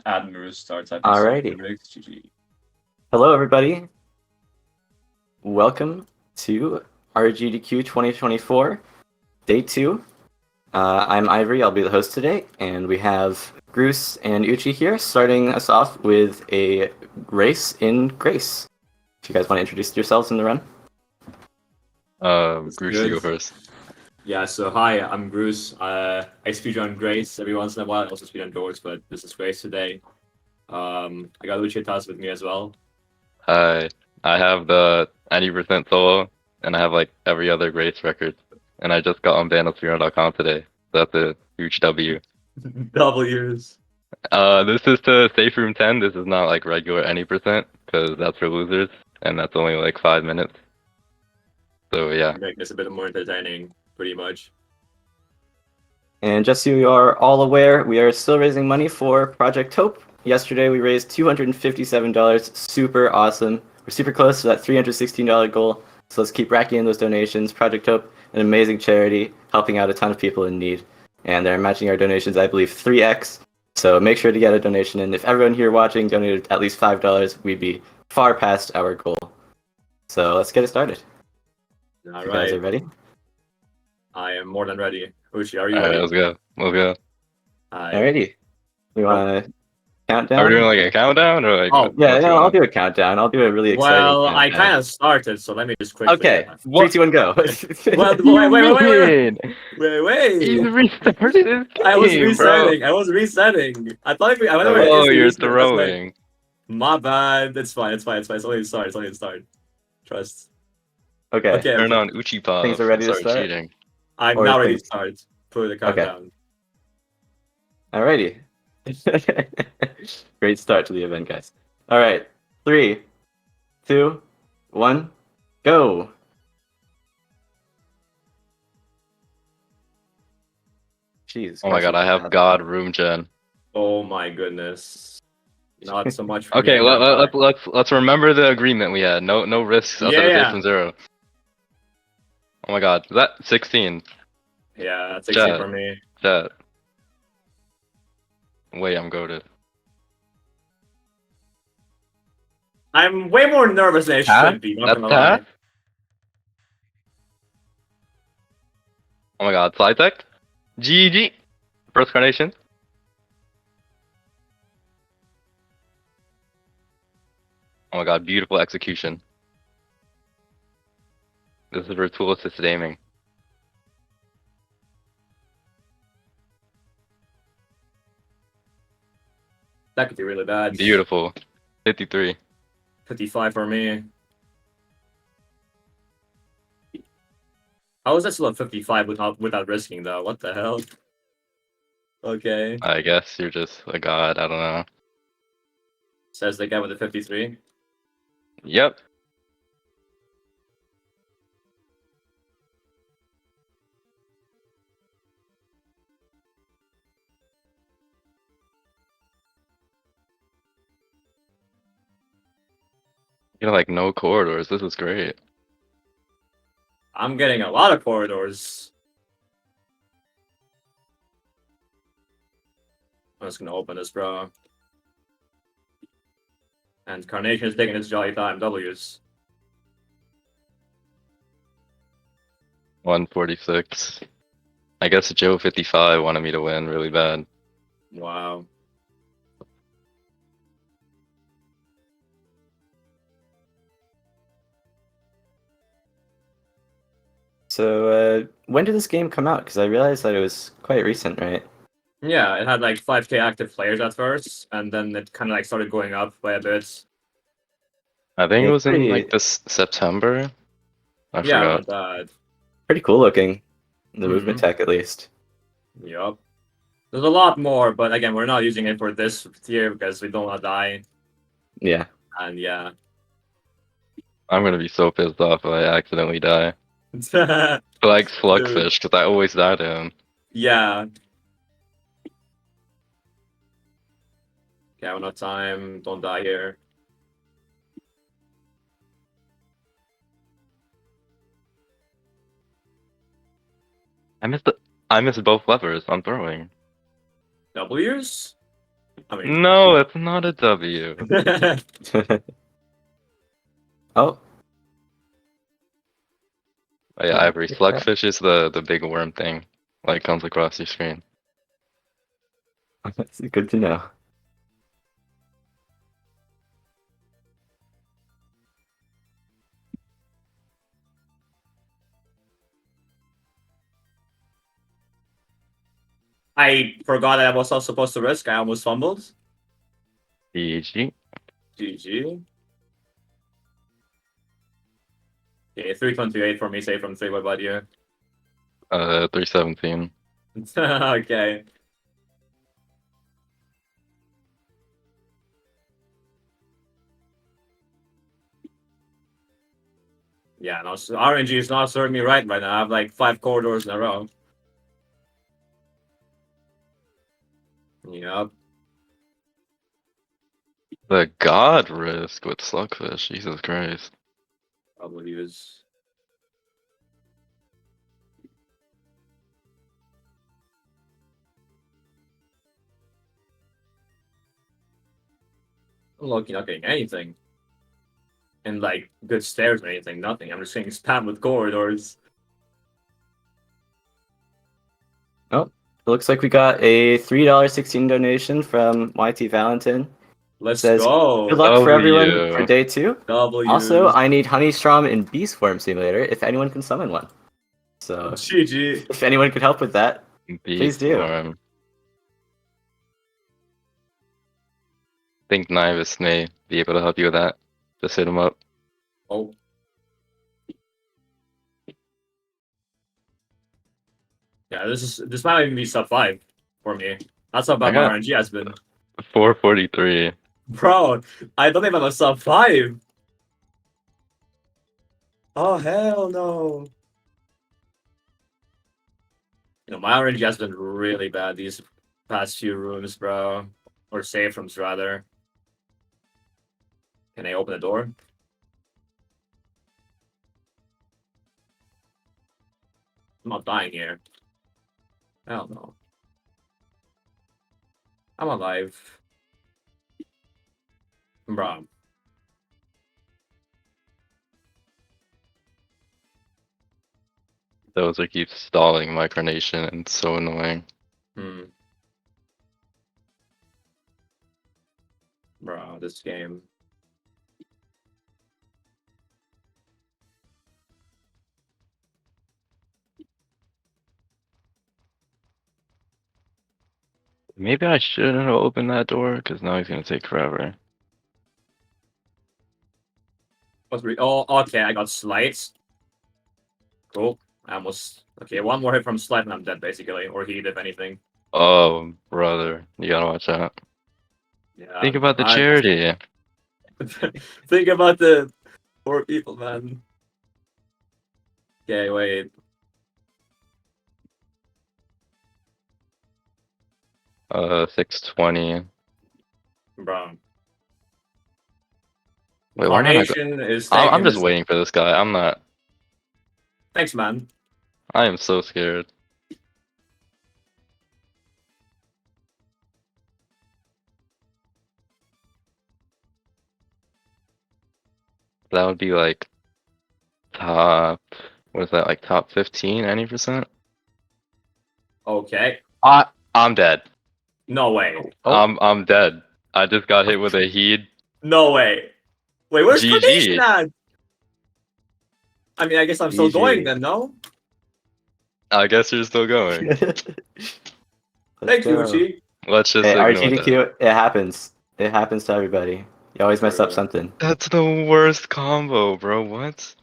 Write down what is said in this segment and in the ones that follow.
Admiral starts typing Alrighty. lyrics. GG. Hello, everybody. Welcome to RGDQ 2024, Day 2. I'm Ivory. I'll be the host today, and we have Greuce and Uchi here, starting us off with a race in Grace. If you guys want to introduce yourselves in the run. Greuce, you go first. Yeah, so hi, I'm Greuce. I speedrun Grace every once in a while. I also speedrun Doors, but this is Grace today. I got uchihatasu with me as well. Hi, I have the 90% solo, and I have like every other Grace record, and I just got on DonutLord.com today. So that's a huge W. W's. This is to Safe Room 10. This is not like regular any percent, because that's for losers, and that's only like 5 minutes. So yeah. Make this a bit more entertaining, pretty much. And just so you are all aware, we are still raising money for Project Hope. Yesterday we raised $257. Super awesome. We're super close to that $316 goal. So let's keep racking in those donations. Project Hope, an amazing charity, helping out a ton of people in need. And they're matching our donations, I believe, 3x. So make sure to get a donation. And if everyone here watching donated at least $5, we'd be far past our goal. So let's get it started. All You right. guys are ready? I am more than ready. Uchi, are you Alright, ready? let's go. Let's go. Hi. Alrighty. We want to count down? Are we doing like a countdown or like? Oh, Yeah, what's no, going I'll on? do a countdown. I'll do a really exciting Well, I countdown. kind of started, so let me just quickly. Okay, What? 3, 2, 1, go. Well, wait. He's restarted his game, I was bro. resetting. I was resetting. I thought I went Okay. Oh, you're throwing. My bad. It's fine. It's only the start. It's only the start. Trust. Okay, Okay. Turn on Uchipa. Things are ready to Start start? cheating. I'm Or now ready to please. start. Put the countdown. alrighty. Great start to the event, guys. Alright, 3, 2, 1, go. Jesus Oh my Christ, god, I have God Room Gen. Oh my goodness. Not so much for Okay, me. let's remember the agreement we had. No risks authorization 0. Oh my god, is that 16? Yeah, that's 60 Chat. for me. Chat. Wait, I'm goated. I'm way more nervous than I should be, not gonna lie. Oh my god, slide tech. GG. First carnation. Oh my god, beautiful execution. This is virtual assisted aiming. That could be really bad. Beautiful. 53. 55 for me. How is that still at 55 without risking though? What the hell? Okay. I guess you're just a god, I don't know. Says the guy with the 53. Yep. You know, like no corridors. This is great. I'm getting a lot of corridors. I'm just gonna open this, bro. And Carnation is taking its jolly time. W's. 146. I guess Joe 55 wanted me to win really bad. Wow. So, when did this game come out? Because I realized that it was quite recent, right? Yeah, it had like 5k active players at first, and then it kind of like started going up by a bit. I think it was in pretty- like this September. I Yeah, forgot. not bad. Pretty cool looking. The movement tech, at least. Yup. There's a lot more, but again, we're not using it for this tier because we don't want to die. Yeah. And yeah. I'm gonna be so pissed off if I accidentally die. Like Slugfish, because I always die to him. Yeah. Okay, I have enough time. Don't die here. I missed both levers on throwing. W's? I mean, No, it's not a W. Oh, Oh, yeah, Ivory. Slugfish is the big worm thing. Like comes across your screen. that's good to know. I forgot that I was not supposed to risk. I almost fumbled. GG. GG. Okay, 328 for me, say from 3. What about you? 317. Okay. Yeah, no, so RNG is not serving me right now. I have like 5 corridors in a row. Yep. The god risk with Slugfish. Jesus Christ. Probably use. I'm lucky not getting anything. And like good stairs or anything, nothing. I'm just getting spam with corridors. Oh, it looks like we got a $3.16 donation from YT Valentin. Let's Says, go. good luck for everyone for W. day 2. W's. Also, I need Honey Strom and Bee Swarm Simulator if anyone can summon one. So, GG. if anyone could help with that, please do. Swarm. Think Nivis may be able to help you with that. Just hit him up. Oh. Yeah, this might even be sub 5 for me. That's how bad I my got- RNG has been. 443. Bro, I don't even have a sub 5. Oh hell no. You know, my RNG has been really bad these past few rooms, bro. Or save rooms rather. Can I open the door? I'm not dying here. Hell no. I'm alive. Bro. Those are keep stalling micronation and it's so annoying. Hmm. Bro, this game. Maybe I shouldn't have opened that door because now he's gonna take forever. Oh, okay, I got slides. Cool. I almost. Okay, one more hit from slide and I'm dead basically. Or heat, if anything. Oh, brother, you gotta watch out. Yeah. Think about the charity. Think about the poor people, man. Okay, wait. 620. Bro. Wait, why not? Carnation is I'm taking just this. waiting for this guy. I'm not. Thanks, man. I am so scared. That would be like top. What is that? Like top 15, any percent? Okay. I'm dead. No way. I'm dead. I just got hit with a heat. No way. Wait, where's GG. Carnation at? I mean, I guess I'm still GG. going then, no? I guess you're still going. Thank you, Uchi. Let's just Hey, ignore that. RTDQ, it happens. It happens to everybody. You always mess up True. something. That's the worst combo, bro. What?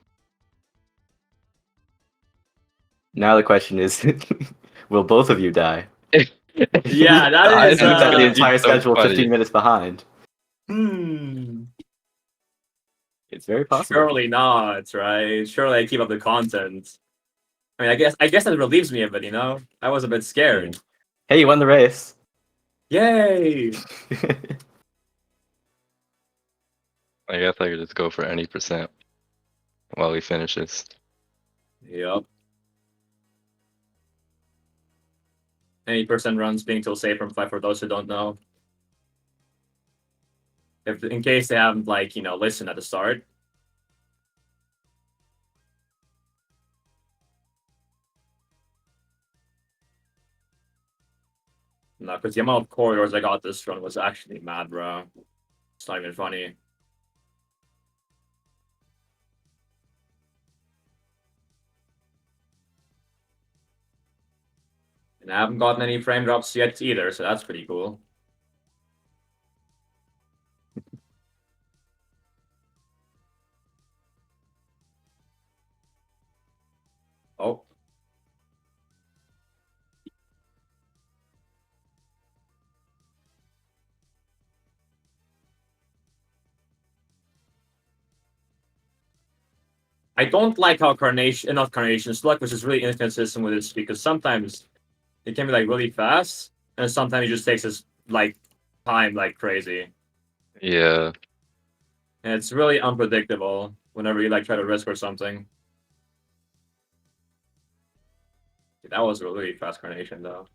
Now the question is, will both of you die? Yeah, that I is, And look at the think entire it's so schedule funny. 15 minutes behind. It's very possible. Surely not, right? Surely I keep up the content. I mean, I guess that relieves me of it, you know? I was a bit scared. Hey, you won the race. Yay! I guess I could just go for any percent while he finishes. Yep. Any percent runs being till safe from 5 for those who don't know. If in case they haven't like listened at the start. No, because the amount of corridors I got this run was actually mad, bro. It's not even funny. And I haven't gotten any frame drops yet either, so that's pretty cool. Oh. I don't like how not Carnation, Slugfish is really inconsistent with this because sometimes it can be like really fast, and sometimes it just takes us like time like crazy. Yeah. And it's really unpredictable whenever you like try to risk or something. That was a really fast Carnation though.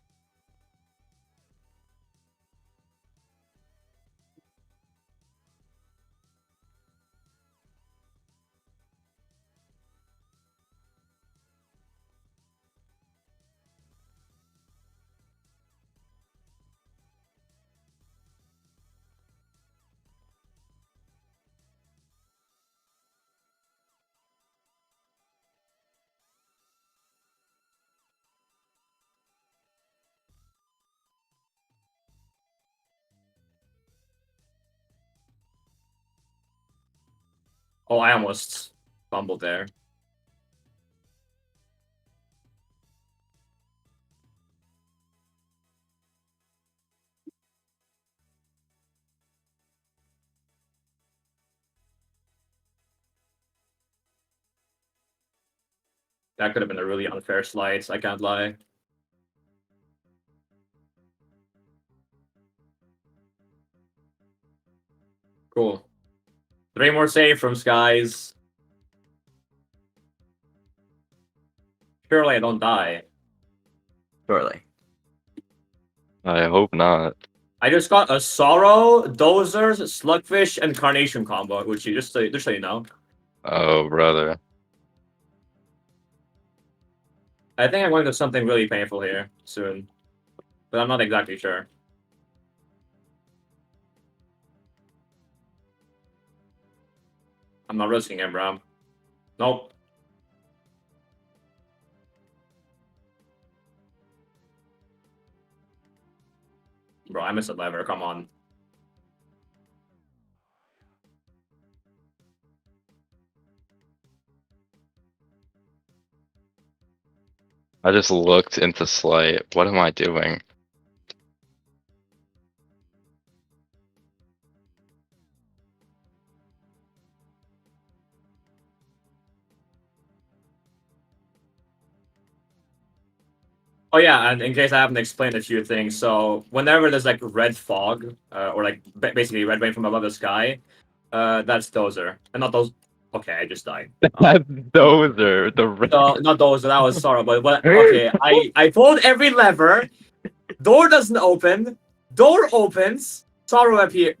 Oh, I almost fumbled there. That could have been a really unfair slide, I can't lie. Cool. 3 more save from Skies. Surely I don't die. Surely. I hope not. I just got a Sorrow, Dozers, Slugfish, and Carnation combo, which just so you know. Oh, brother. I think I'm going to something really painful here soon, but I'm not exactly sure. I'm not risking it, bro. Nope. Bro, I missed a lever. Come on. I just looked into Slight. What am I doing? Oh yeah, and in case I haven't explained a few things, so whenever there's like red fog, or like basically red rain from above the sky, that's Dozer, and not those. Okay, I just died. That's Dozer. The red. So not Dozer, that was Sorrow, but what? Okay, I pulled every lever. Door doesn't open. Door opens. Sorrow appear.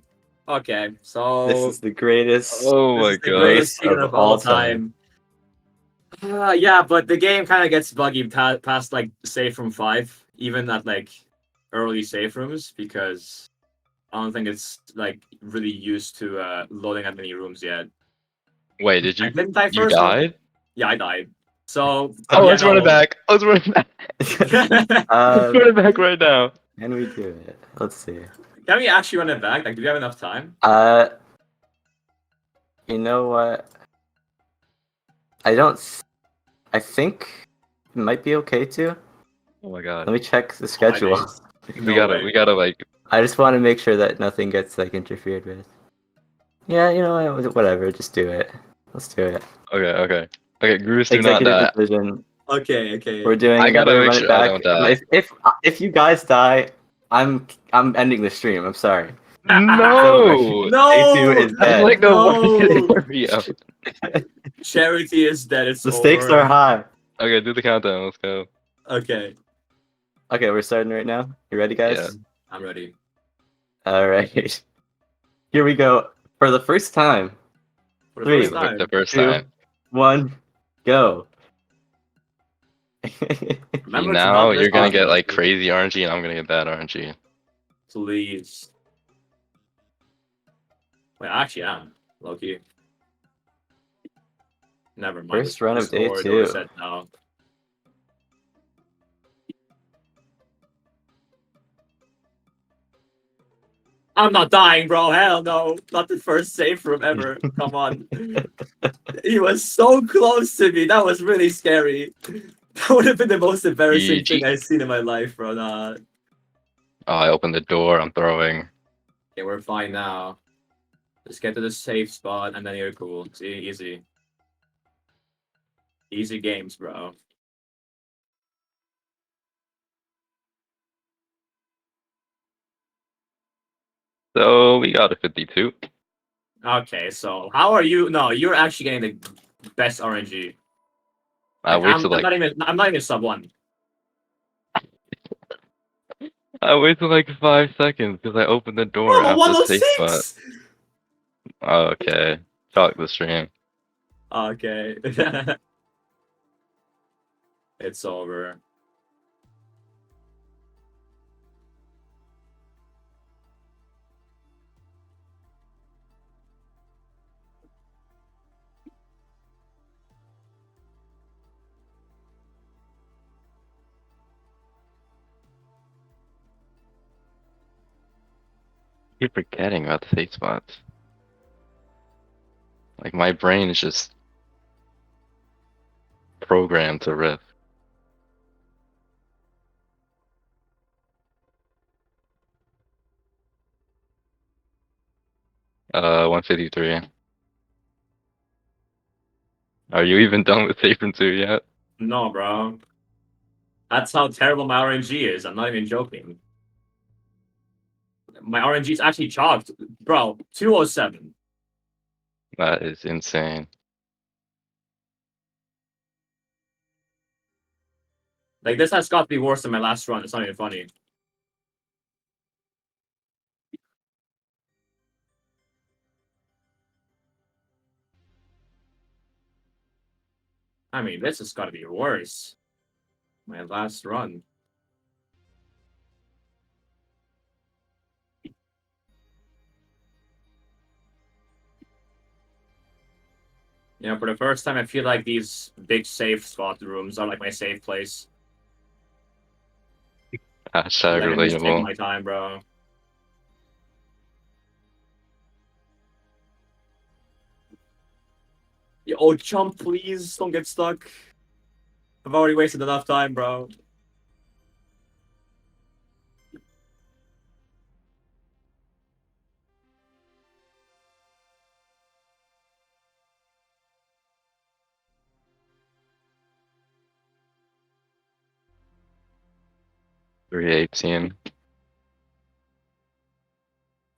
Okay, so This is the greatest. Oh this my is the god. greatest season of of all all time. Yeah, but the game kind of gets buggy past like save from 5, even at like early save rooms, because I don't think it's like really used to loading that many rooms yet. Wait, did I you? didn't die You first. died? Yeah, I died. So Oh, yeah, let's run it no. back. Let's run it back. Let's run it back right now. Can we do it? Let's see. Can we actually run it back? Like, do we have enough time? You know what? I think it might be okay to. Oh my Let god. me check the schedule. We gotta like. I just want to make sure that nothing gets like interfered with. Yeah, you know what? Whatever, just do it. Let's do it. Okay. Greuce, do not Executive die. decision. Okay. We're doing. I gotta make run it sure I back. don't die. If you guys die, I'm ending the stream. I'm sorry. No. No! A2 is That's dead. like the No! one area. Charity is dead. It's The stakes are high. Okay, do the countdown. Let's go. Okay, Okay, we're starting right now. You ready, guys? Yeah. I'm ready. All right. Here we go. For the first time. For the Three. first time. The first 2, time. 1, go. See, Remember to now not miss you're gonna the get like opportunity. crazy RNG, and I'm gonna get bad RNG. Please. Wait, actually, I am. Low-key. Never mind. First run of day Discord always 2. said no. I'm not dying, bro. Hell no. Not the first save from ever. Come on. He was so close to me. That was really scary. That would have been the most embarrassing GG. thing I've seen in my life, bro. Nah. Oh, I opened the door. I'm throwing. Okay, we're fine now. Just get to the safe spot and then you're cool. See, easy. Easy games, bro. So we got a 52. Okay, so how are you? No, you're actually getting the best RNG. I Like, wasted like I'm not even sub 1. I wasted like 5 seconds because I opened the door Oh, after the safe spot. 106! Okay, chalk the stream. Okay. It's over. Keep forgetting about the safe spots. Like my brain is just programmed to riff. 153. Are you even done with Safe from 2 yet? No, bro. That's how terrible my RNG is. I'm not even joking. My RNG is actually chalked. Bro, 207. That is insane. Like, this has got to be worse than my last run. It's not even funny. I mean, this has got to be worse. My last run. You know, for the first time, I feel like these big safe spot rooms are like my safe place. Hashtag Like, I can just take relatable. my time, bro. Yo, oh, chump, please don't get stuck. I've already wasted enough time, bro. $318.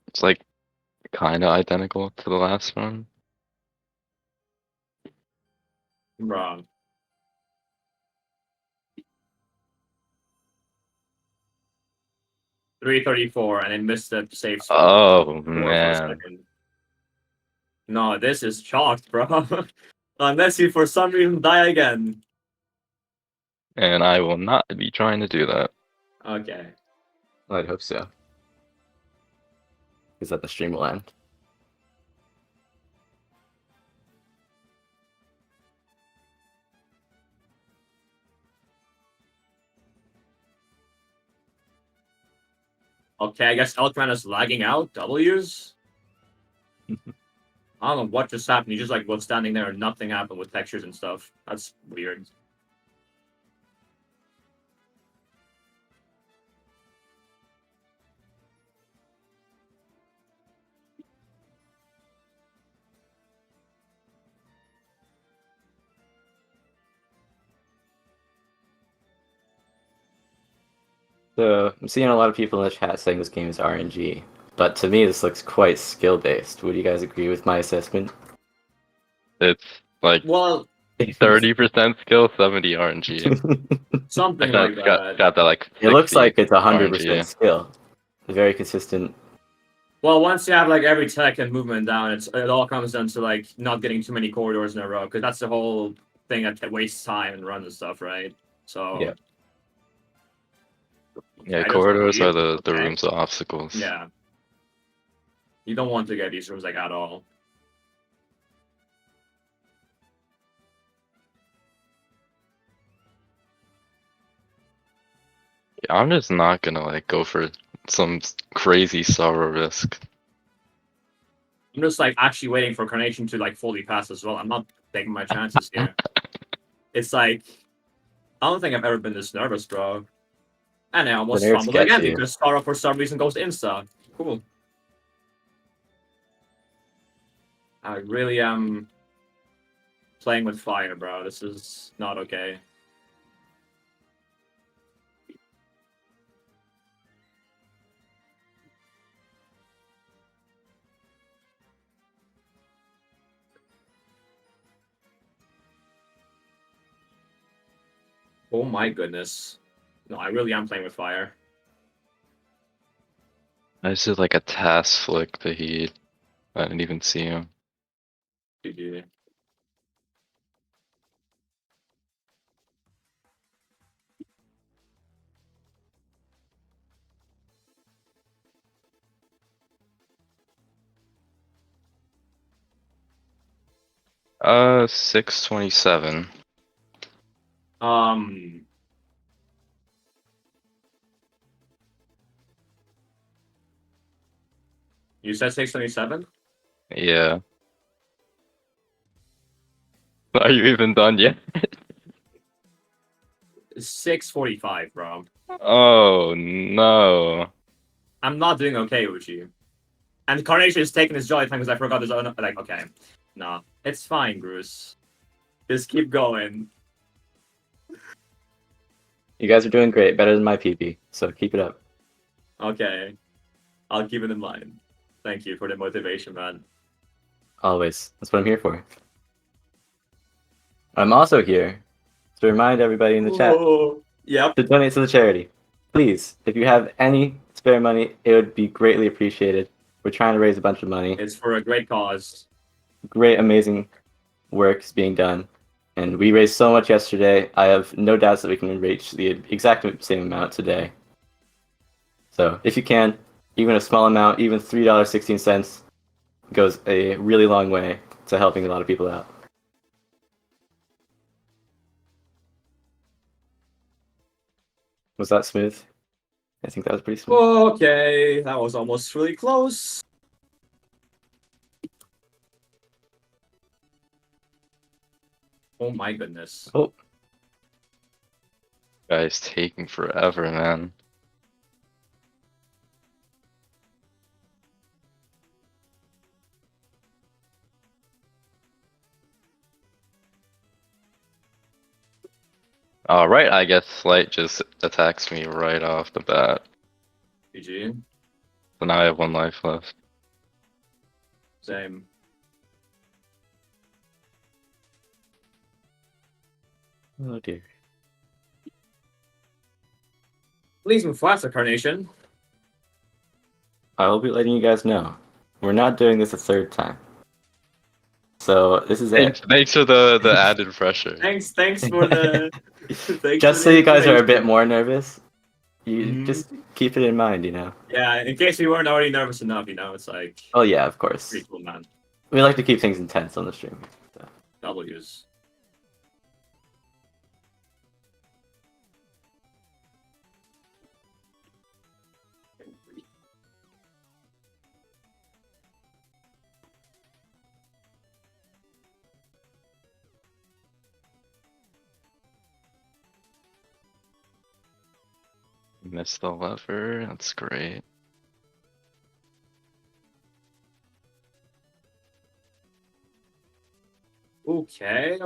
It's like kind of identical to the last one. Bro. $334, and I missed the safe spot. Oh For a man. second. No, this is chalked, bro. Unless you for some reason die again. And I will not be trying to do that. Okay. I'd hope so. Is that the stream will end? Okay, I guess Elkman is lagging out. W's? I don't know what just happened. He just like was standing there and nothing happened with textures and stuff. That's weird. So I'm seeing a lot of people in the chat saying this game is RNG, but to me this looks quite skill-based. Would you guys agree with my assessment? It's like Well, 30% skill, 70 RNG. something I like got that. got that like 60 It looks like it's 100% RNG. skill. Very consistent Well, once you have like every tech and movement down, it all comes down to like not getting too many corridors in a row, because that's the whole thing that wastes time and runs and stuff, right? So Yeah. Yeah, I just corridors are leave. the Okay. rooms of obstacles. Yeah. You don't want to get these rooms like at all. I'm just not gonna like go for some crazy sorrow risk. I'm just like actually waiting for Carnation to like fully pass as well. I'm not taking my chances here. It's like I don't think I've ever been this nervous, bro. And I almost nerves fumbled get again to you. because Sorrow for some reason goes insta. Cool. I really am playing with fire, bro. This is not okay. Oh my goodness. No, I really am playing with fire. I just did like a task flick to heat. I didn't even see him. GG. 627. You said 627? Yeah. Are you even done yet? 645, bro. Oh no. I'm not doing okay, Uchi. And Carnation is taking his jolly time because I forgot his own. Like, okay. Nah. It's fine, Greuce. Just keep going. You guys are doing great, better than my PP. So keep it up. Okay. I'll keep it in mind. Thank you for the motivation, man. Always. That's what I'm here for. I'm also here to remind everybody in the chat Oh, yep. to donate to the charity. Please, if you have any spare money, it would be greatly appreciated. We're trying to raise a bunch of money. It's for a great cause. Great, amazing work is being done. And we raised so much yesterday. I have no doubts that we can reach the exact same amount today. So if you can, even a small amount, even $3.16 goes a really long way to helping a lot of people out. Was that smooth? I think that was pretty smooth. Okay, that was almost really close. Oh my goodness. Oh, Guy's taking forever, man. Alright, I guess Slight just attacks me right off the bat. GG. So now I have 1 life left. Same. oh dear. Please move faster, Carnation. I will be letting you guys know. We're not doing this a third time. So this is it. Thanks for the added pressure. Thanks for the thanks Just for so the you guys are a bit information. more nervous, you Mhm. just keep it in mind, you know. Yeah, in case we weren't already nervous enough, you know, it's like Oh yeah, of course. pretty cool, man. We like to keep things intense on the stream. W's. Missed the lever, that's great. Okay.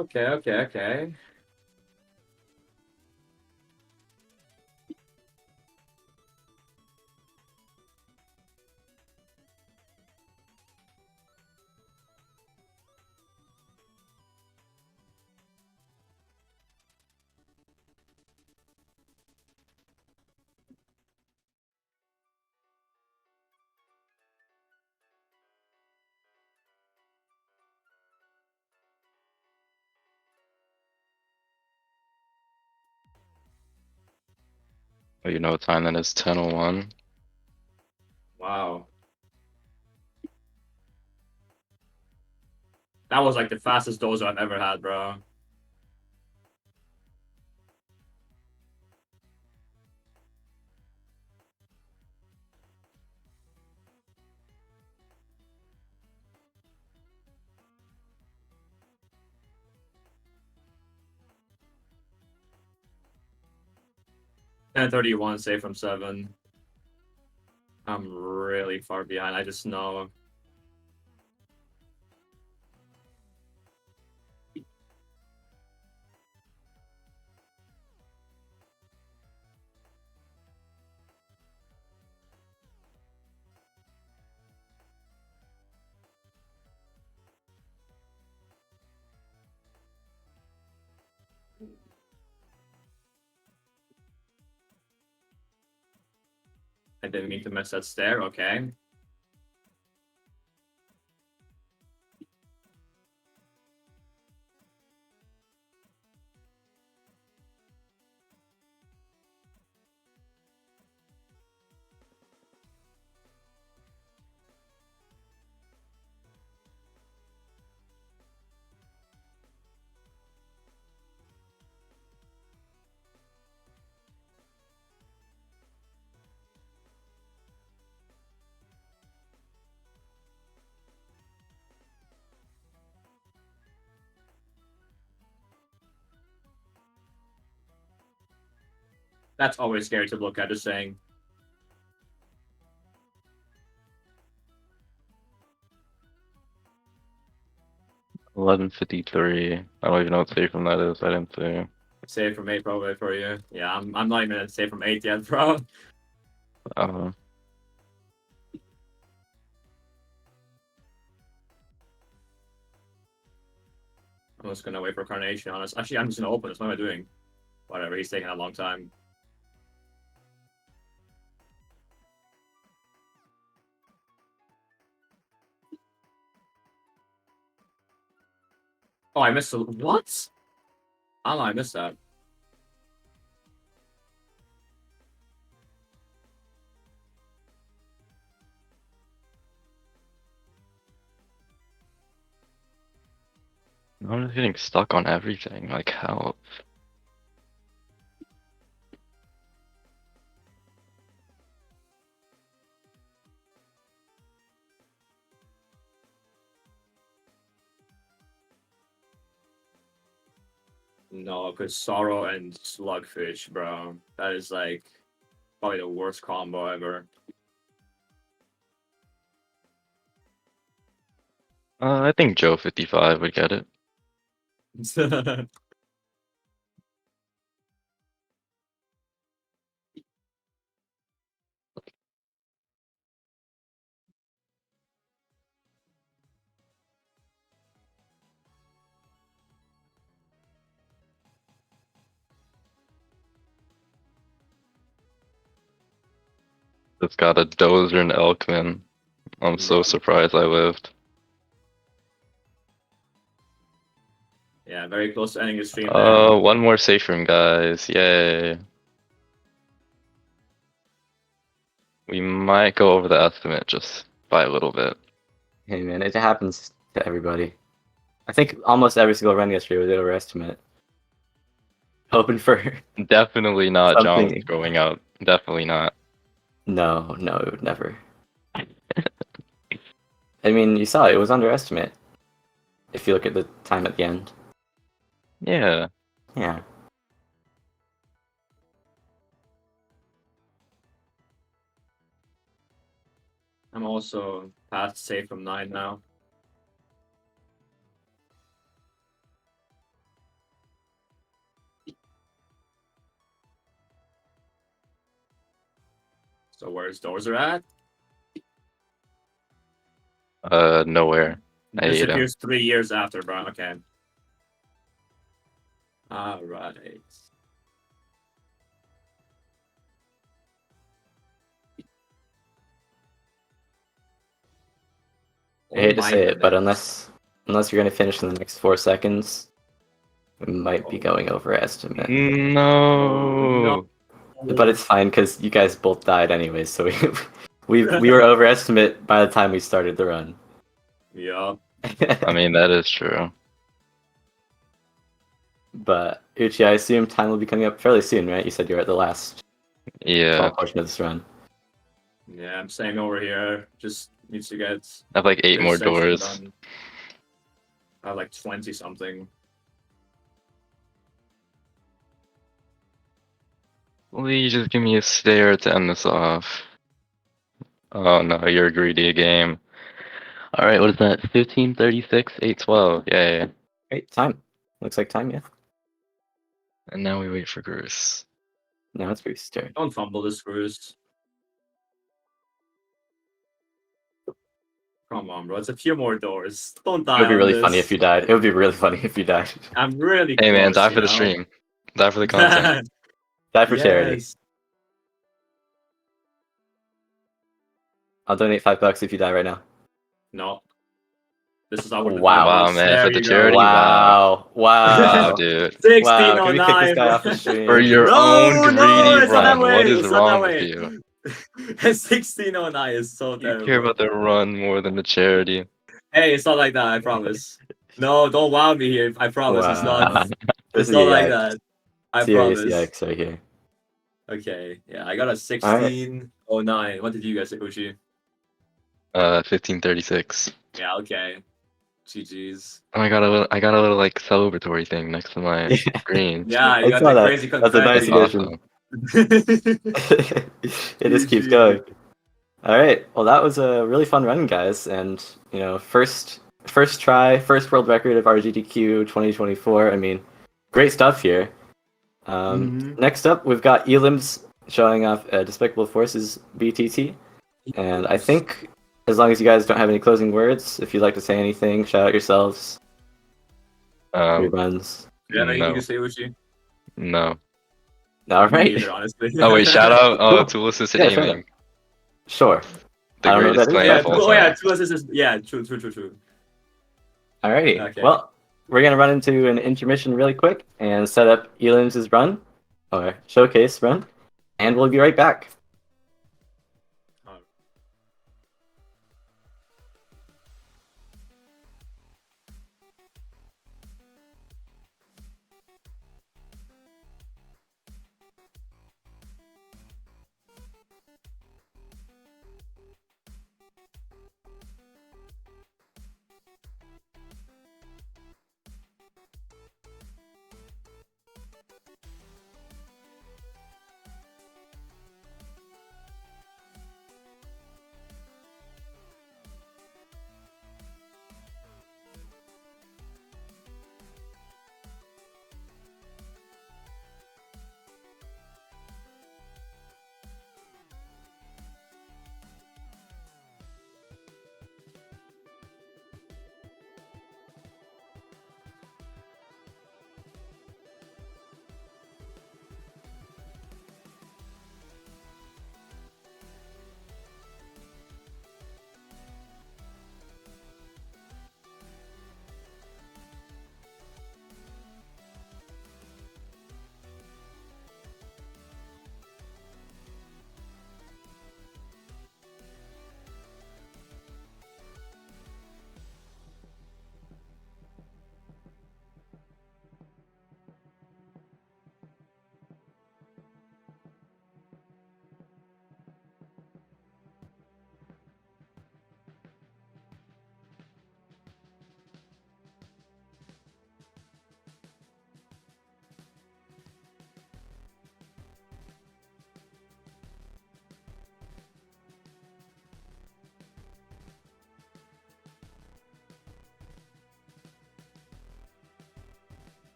Oh, you know what time that is? 10:01. Wow. That was like the fastest dozer I've ever had, bro. And 31 save from 7. I'm really far behind. I just know. I didn't mean to miss that stair. Okay. That's always scary to look at, just saying. $11.53. I don't even know what safe from that is. I didn't see. Save from 8 probably for you. Yeah, I'm not even at save from 8 yet, bro. Uh, I'm just gonna wait for Carnation on us. Actually, I'm just gonna open this. What am I doing? Whatever, he's taking a long time. Oh, I missed what? Oh, I missed that. I'm just getting stuck on everything. Like how? No, because Sorrow and Slugfish, bro. That is like probably the worst combo ever. I think Joe 55 would get it. It's got a Dozer and Elkman. I'm so Yeah. surprised I lived. Yeah, very close to ending the stream there. One more safe room, guys. Yay. We might go over the estimate just by a little bit. Hey man, it happens to everybody. I think almost every single run yesterday was overestimate. Hoping for Definitely not John something. going out. Definitely not. No, never. I mean, you saw it was underestimate. If you look at the time at the end. Yeah. Yeah. I'm also past save from 9 now. So where's Dozer at? Nowhere. I ate him. Disappears 3 years after, bro. Okay. Alright. I hate to my say it, but goodness. unless you're gonna finish in the next 4 seconds, we might be going over estimate. No. No. but it's fine because you guys both died anyways. So we were overestimate by the time we started the run. Yeah. I mean, that is true. But Uchi, I assume time will be coming up fairly soon, right? You said you're at the last Yeah, portion of this run. Yeah, I'm staying over here. Just needs to get I have like 8 this more section doors. done. I have like 20 something. Please just give me a stare to end this off. Oh no, you're greedy a game. Alright, what is that? 15:36, 8:12. Yay. Great time. Looks like time, yeah. And now we wait for Greuce. Now it's Greuce's turn. Don't fumble this, Greuce. Come on, bro. It's a few more doors. Don't It die would be on really this. funny if you died. It would be really funny if you died. I'm really Hey man, close, die you for the know? stream. Die for the content. Die for charity. Yes. I'll donate $5 if you die right now. No. This is our Wow. Wow, man, There for the you go. charity? Wow. Wow, Wow. dude. Wow. Can we kick this 1609. guy off the stream? For your No, own no, greedy it's not that run, what way, is it's not that wrong with way. you? 1609 is so You terrible. care about the run more than the charity. Hey, it's not like that, I promise. No, don't wow me here. I promise. It's Wow. not. This It's is not a like yikes. that. I Serious promise. yikes right here. Okay. Yeah, I got a 1609. What did you guys say, Uchi? 15:36. Yeah. Okay. GG's. Oh, I got a little like celebratory thing next to my screen. Yeah, you I got saw the that. crazy That's a nice That's confetti. addition. awesome. It just keeps going. All right. Well, that was a really fun run, guys. And first try, first world record of RGDQ 2024. I mean, great stuff here. Mhm. Next up, we've got Elims showing off Despicable Forces BTT. And I think as long as you guys don't have any closing words, if you'd like to say anything, shout out yourselves. Your runs. Yeah, anything you No, can say, Uchi? no. All Me right. neither, honestly. Oh wait, shout out Cool. Tool Assisted Yeah, shout Aiming, out. Sure. the I don't know what greatest that is. clan Yeah, of all oh yeah, time. two assists. Yeah, true. Alrighty. Okay. Well, we're gonna run into an intermission really quick and set up Elims' run, or showcase run, and we'll be right back.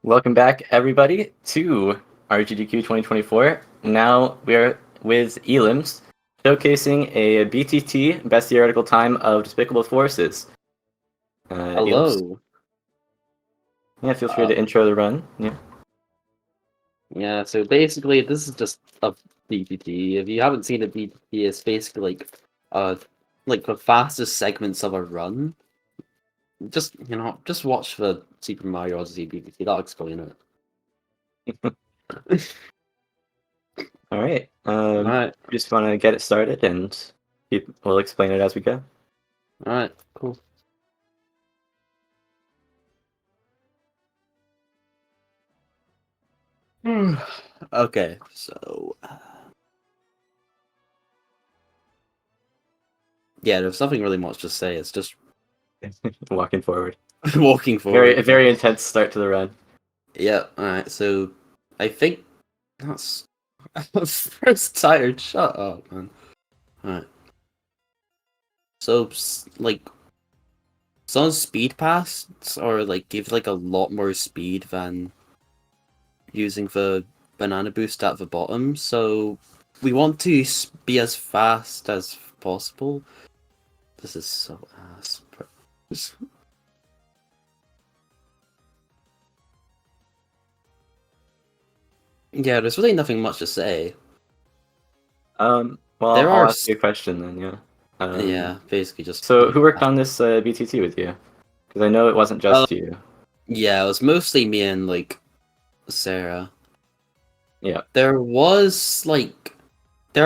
Welcome back, everybody, to RGDQ 2024. Now we're with Elims, showcasing a BTT, Best Theoretical Time of Despicable Forces. Elims, Hello. yeah, feel free to intro the run. Yeah. Yeah, so basically this is just a BTT. If you haven't seen a BTT, it's basically like the fastest segments of a run. Just watch the Super Mario Odyssey BTT, that'll explain it. All right. Alright, Just want to get it started, and we'll explain it as we go. alright, cool. Okay, so yeah, there's nothing really much to say. It's just Walking forward. walking forward. Very intense start to the run. Yeah, alright, so I think that's I'm first tired. Shut up, man. Alright. So like some speed pass or like give like a lot more speed than using the banana boost at the bottom. So we want to be as fast as possible. This is so ass. Yeah, there's really nothing much to say. Well, There I'll are ask you a question then. Yeah. Yeah, basically just. So, who worked on this BTT with you? Because I know it wasn't just you. Yeah, it was mostly me and like Sarah. Yeah. There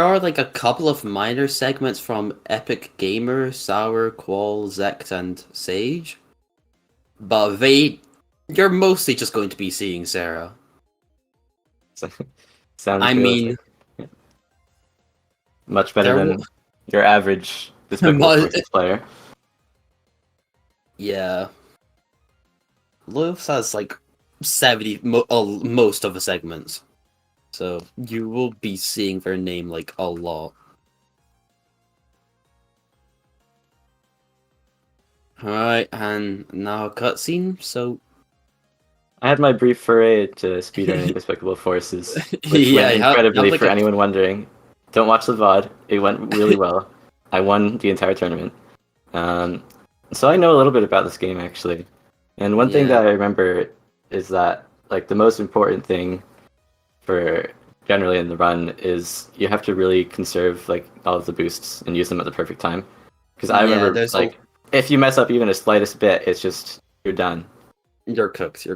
are like a couple of minor segments from Epic Gamer, Sour, Qual, Zect, and Sage. But you're mostly just going to be seeing Sarah. Sounds I mean, yeah. Much better there than your average Despicable Forces player. Yeah. Loaf has like 70 most of the segments. So you will be seeing their name like a lot. Alright, and now a cutscene, so I had my brief foray to speedrunning Despicable Forces, which yeah, went you have incredibly like for anyone wondering. Don't watch the VOD. It went really well. I won the entire tournament. So I know a little bit about this game actually. And one thing Yeah. that I remember is that like the most important thing for generally in the run is you have to really conserve like all of the boosts and use them at the perfect time. Because I remember there's like if you mess up even the slightest bit, it's just you're done. You're cooked.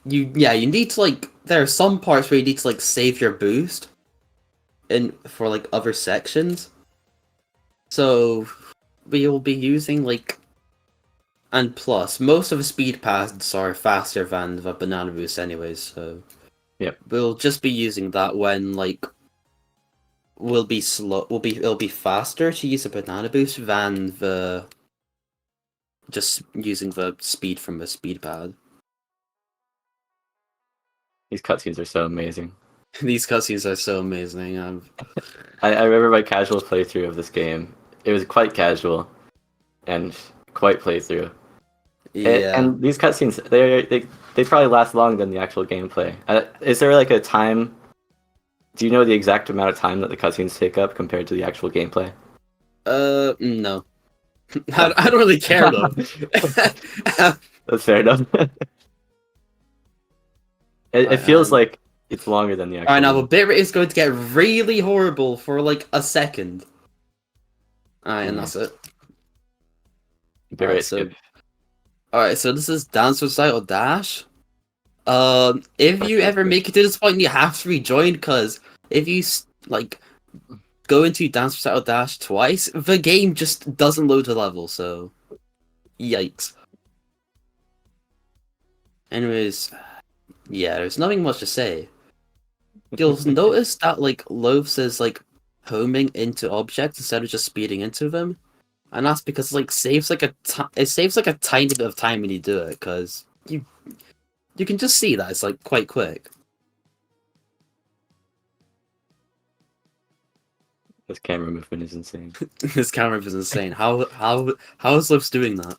You need to like there are some parts where you need to like save your boost in for like other sections. So we will be using like and plus most of the speed paths are faster than the banana boost anyways, so Yep. we'll just be using that when like it'll be faster to use a banana boost than the just using the speed from the speed pad. These cutscenes are so amazing. These cutscenes are so amazing. I remember my casual playthrough of this game. It was quite casual and quite playthrough. Yeah. And these cutscenes, they probably last longer than the actual gameplay. Is there like a time? Do you know the exact amount of time that the cutscenes take up compared to the actual gameplay? No. I don't really care though. That's fair enough. It feels like it's longer than the actual. Alright, now the bitrate is going to get really horrible for like a second. Alright, and that's it. Alright, so this is Dance Recital Dash. If you ever make it to this point, you have to rejoin, because if you like go into Dance Recital Dash twice, the game just doesn't load the level, so yikes. Anyways, yeah, there's nothing much to say. You'll notice that like Loaves is like homing into objects instead of just speeding into them, and that's because like it saves like a tiny bit of time when you do it, because you can just see that it's like quite quick. This camera movement is insane. This camera is insane. How is Loaves doing that?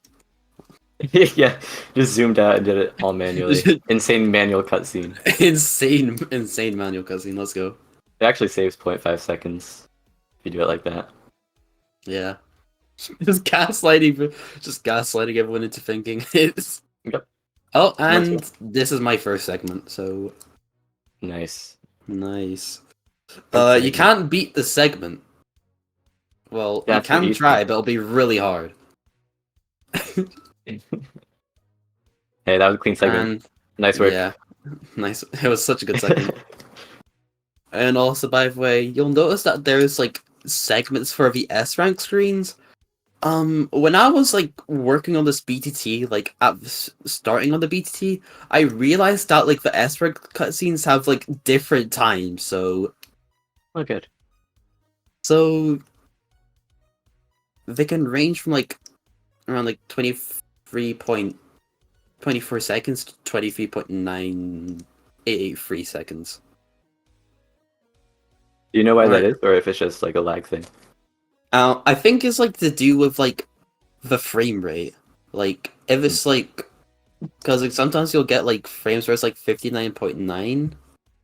Yeah, just zoomed out and did it all manually. Insane manual cutscene. insane manual cutscene. Let's go. It actually saves 0.5 seconds if you do it like that. Yeah. Just gaslighting everyone into thinking it's. Yep. Oh, Let's and this is my first segment, so Nice. nice. Good You segment. can't beat the segment. Well, Yeah, you it's pretty can easy. try, but it'll be really hard. Hey, that was a clean segment. And Nice work. yeah, nice. It was such a good segment. And also, by the way, you'll notice that there's like segments for the S rank screens. When I was like working on this BTT, like starting on the BTT, I realized that like the S rank cutscenes have like different times. Oh, good. So they can range from like around like 23.24 seconds to 23.9883 seconds. Do you know why that Right. is, or if it's just like a lag thing? I think it's like to do with like the frame rate. Like if it's like, because like sometimes you'll get like frames where it's like 59.9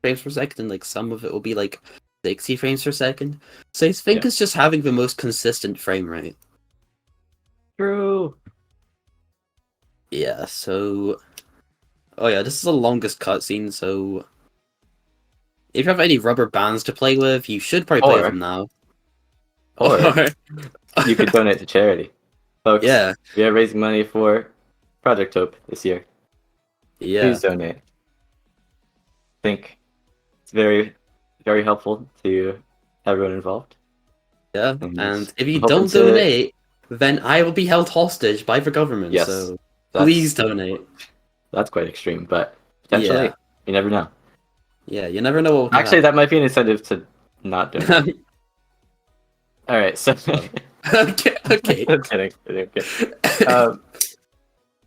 frames per second, and like some of it will be like 60 frames per second. So I think Yeah. it's just having the most consistent frame rate. True. Yeah. So, oh yeah, this is the longest cutscene. So if you have any rubber bands to play with, you should probably play with Or- them now. Or you could donate to charity. Folks, Yeah. we are raising money for Project Hope this year. Yeah. Please donate. I think it's very, very helpful to everyone involved. Yeah, And and if you I'm hoping don't to- donate, then I will be held hostage by the government. Yes, So That's- please donate. That's quite extreme, but potentially, Yeah. you never know. Yeah, you never know what will Actually, that might be an incentive to not donate. happen. All right, so okay. I'm kidding. Okay.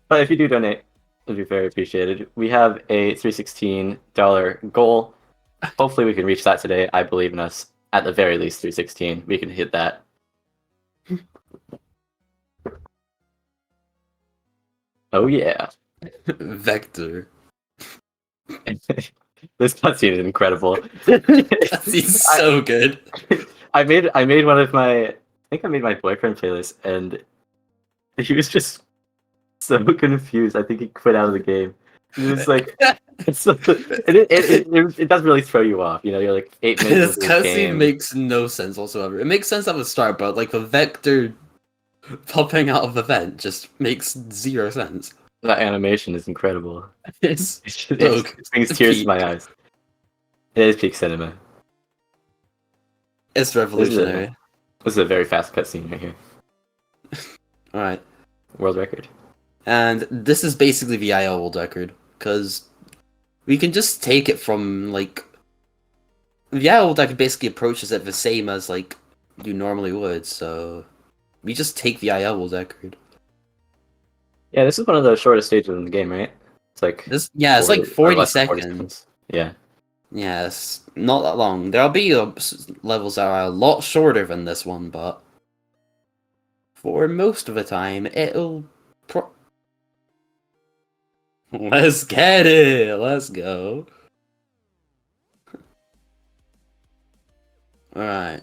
But if you do donate, it'd be very appreciated. We have a $316 goal. Hopefully, we can reach that today. I believe in us. At the very least, 316. We can hit that. Oh yeah. Vector. This cutscene is incredible. He's so good. I made one of my I think I made my boyfriend playlist, and he was just so confused. I think he quit out of the game. He was like, it does really throw you off. You know, you're like 8 minutes This into the cutscene game. makes no sense whatsoever. It makes sense at the start, but like the Vector popping out of the vent just makes zero sense. That animation is incredible. It's It brings tears to my eyes. It is peak cinema. it's revolutionary. This is a very fast cutscene right here. Alright. World record. And this is basically the IL world record, because we can just take it from, like... The IL world record basically approaches it the same as, like, you normally would, so... We just take the IL world record. Yeah, this is one of the shortest stages in the game, right? It's like It's like or 40 less than seconds. Yeah. Yeah, it's not that long. There'll be levels that are a lot shorter than this one, but... For most of the time, it'll... Let's get it! Let's go. Alright.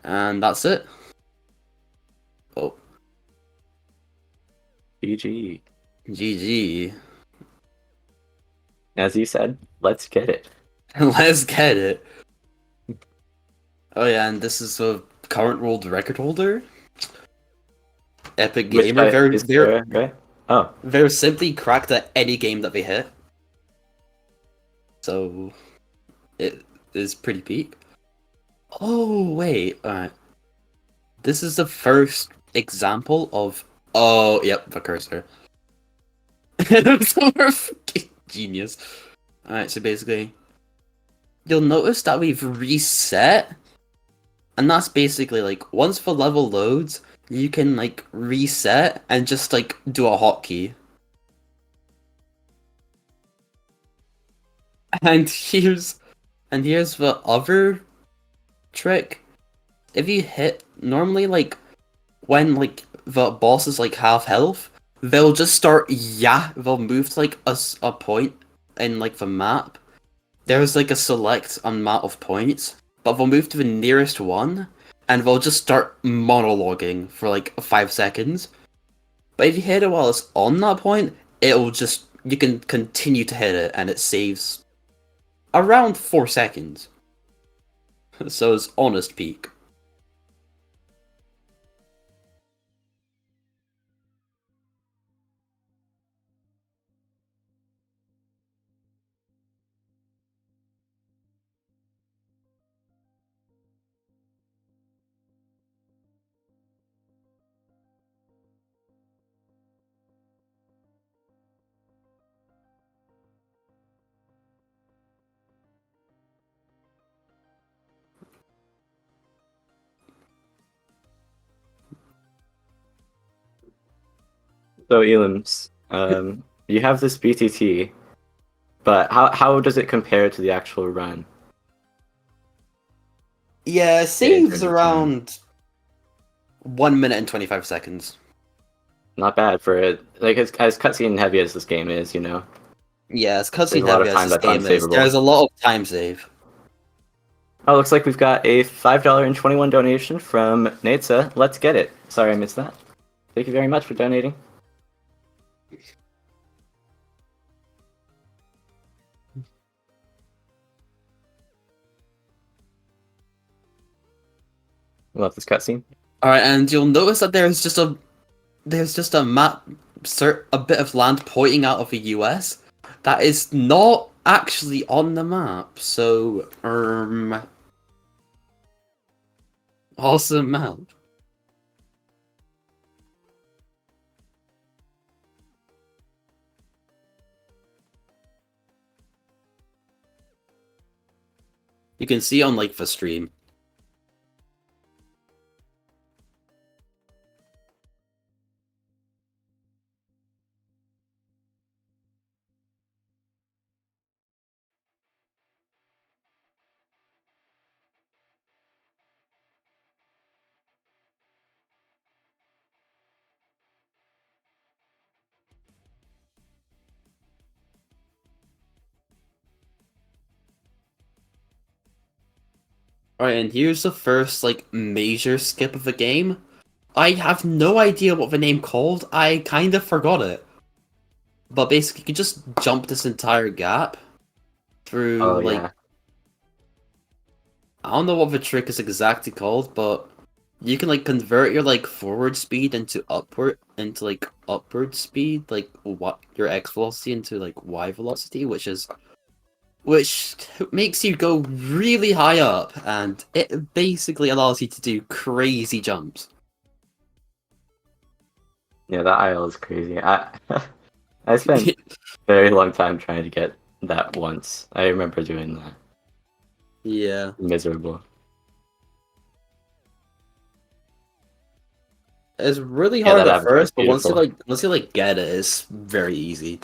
And that's it. Oh, GG. GG. As you said, let's get it. Let's get it. Oh yeah, and this is the current world record holder. Epic Which Gamer. guy Very, is very, there, right? Oh, very simply cracked at any game that they hit. So, it is pretty peak. Oh, wait. Alright. This is the first example of... Oh, yep, the cursor. So we're fucking genius. Alright, so basically... You'll notice that we've reset. And that's basically like, once the level loads, you can like reset and just like do a hotkey. And here's the other trick. If you hit normally like when like the boss is like half health, they'll just start, they'll move to like a point in like the map. There's like a select amount of points, but they'll move to the nearest one, and they'll just start monologuing for like 5 seconds. But if you hit it while it's on that point, you can continue to hit it, and it saves around 4 seconds. So it's honest peak. So Elims, you have this BTT, but how does it compare to the actual run? Yeah, it Yeah, in saves terms of time. around 1 minute and 25 seconds. Not bad for it. Like as cutscene heavy as this game is, you know. Yeah, it's There's cutscene a lot heavy of as time this that's game is. unsavable. There's a lot of time save. Oh, looks like we've got a $5.21 donation from nsla. Let's get it. Sorry I missed that. Thank you very much for donating. Love this cutscene. All right, and you'll notice that there's just a map, a bit of land pointing out of the US that is not actually on the map. So, awesome map. You can see on like the stream. Alright, and here's the first like major skip of the game. I have no idea what the name called. I kind of forgot it. But basically, you can just jump this entire gap through Oh like yeah. I don't know what the trick is exactly called, but you can like convert your like forward speed into upward speed, like what your x velocity into like y velocity, which makes you go really high up, and it basically allows you to do crazy jumps. Yeah, that aisle is crazy. I spent a very long time trying to get that once. I remember doing that. Yeah. Miserable. It's really Yeah, hard that at avatar is first, but beautiful. once you like get it, it's very easy.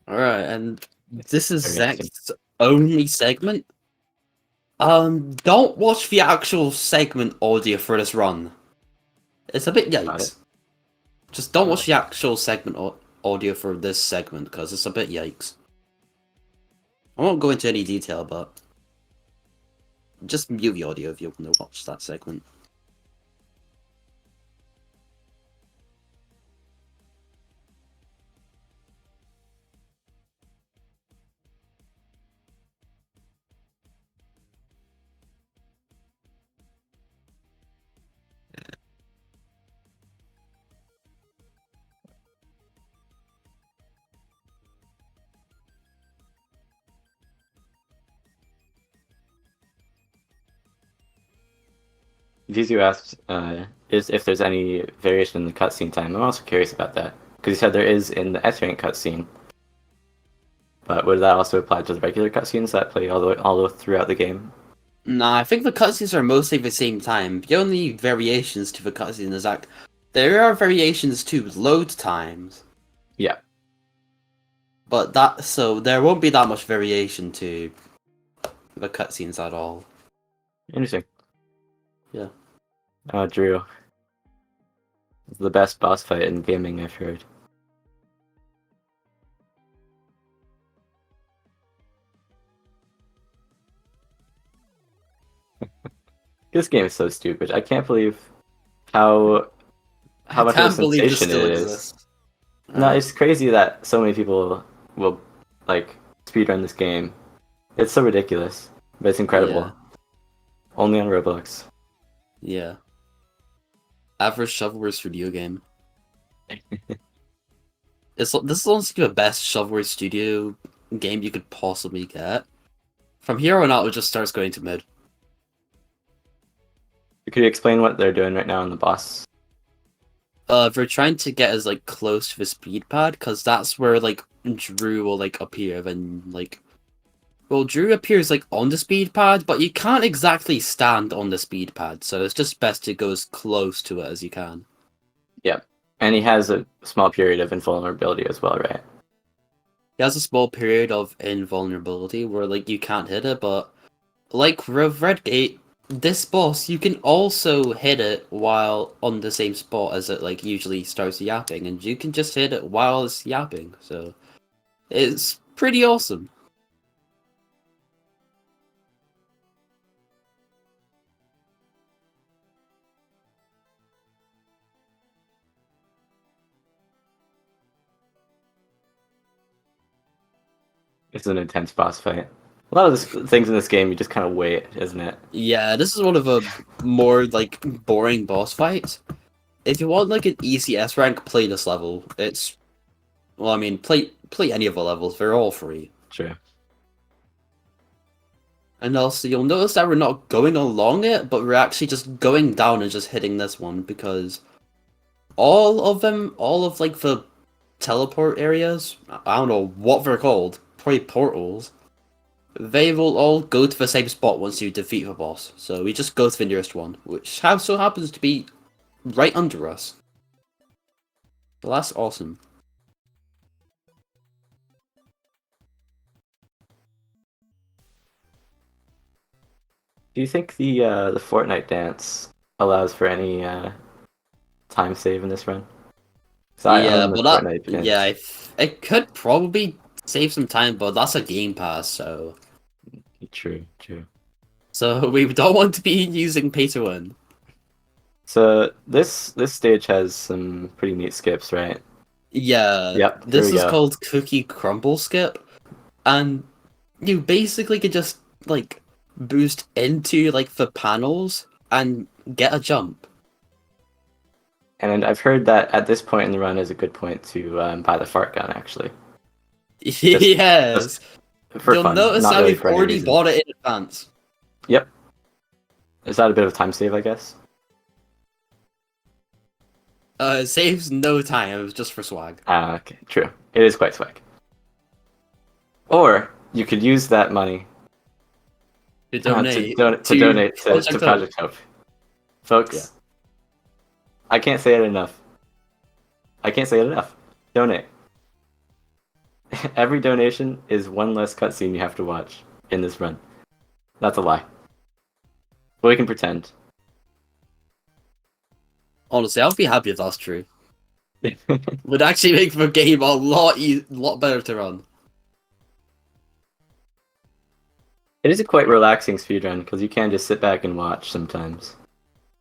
Alright, and this is Very interesting. Zach's only segment. Don't watch the actual segment audio for this run. It's a bit Got it. yikes. Just don't Oh. watch the actual segment audio for this segment, because it's a bit yikes. I won't go into any detail, but just mute the audio if you want to watch that segment. Vizu asked is if there's any variation in the cutscene time. I'm also curious about that because he said there is in the S rank cutscene. But would that also apply to the regular cutscenes that play all throughout the game? Nah, I think the cutscenes are mostly the same time. The only variations to the cutscene is that there are variations to load times. Yeah. But there won't be that much variation to the cutscenes at all. Interesting. Yeah. Drew. It's the best boss fight in gaming I've heard. This game is so stupid. I can't believe how much of a Can't believe this sensation still it is. exists. No, it's crazy that so many people will like speedrun this game. It's so ridiculous, but it's incredible. Yeah. Only on Roblox. Yeah. Average shovelware's video game. This is honestly the best shovelware studio game you could possibly get. From here on out, it just starts going to mid. Could you explain what they're doing right now on the boss? They're trying to get as like close to the speed pad, because that's where like Drew will like appear. Then well, Drew appears like on the speed pad, but you can't exactly stand on the speed pad, so it's just best to go as close to it as you can. Yep. And he has a small period of invulnerability as well, right? He has a small period of invulnerability where like you can't hit it, but like Red Gate, this boss you can also hit it while on the same spot as it like usually starts yapping, and you can just hit it while it's yapping. So it's pretty awesome. It's an intense boss fight. A lot of things in this game you just kind of wait, isn't it? Yeah, this is one of the more like boring boss fights. If you want like an easy S rank, play this level. It's well, I mean, play any of the levels. They're all free. True. And also, you'll notice that we're not going along it, but we're actually just going down and just hitting this one, because all of like the teleport areas, I don't know what they're called, probably portals, they will all go to the same spot once you defeat the boss. So we just go to the nearest one, which so happens to be right under us. Well, that's awesome. Do you think the Fortnite dance allows for any time save in this run? Yeah, but Fortnite dance. yeah, it could probably save some time, but that's a game pass, so True. we don't want to be using pay to win. So this stage has some pretty neat skips, right? Yeah, Yep. this here we is go. called Cookie Crumble Skip, and you basically could just like boost into like the panels and get a jump. And I've heard that at this point in the run is a good point to buy the fart gun, actually. Yes, For you'll fun, notice not that really we've for any already reason. bought it in advance. Yep. Is that a bit of a time save, I guess? It saves no time. It was just for swag. Okay, true. It is quite swag. Or you could use that money To donate to donate to Project Hope. Project Hope. Folks, Yeah. I can't say it enough. Donate. Every donation is one less cutscene you have to watch in this run. That's a lie. But we can pretend. Honestly, I'd be happy if that's true. Would actually make the game a lot better to run. It is a quite relaxing speedrun because you can just sit back and watch sometimes.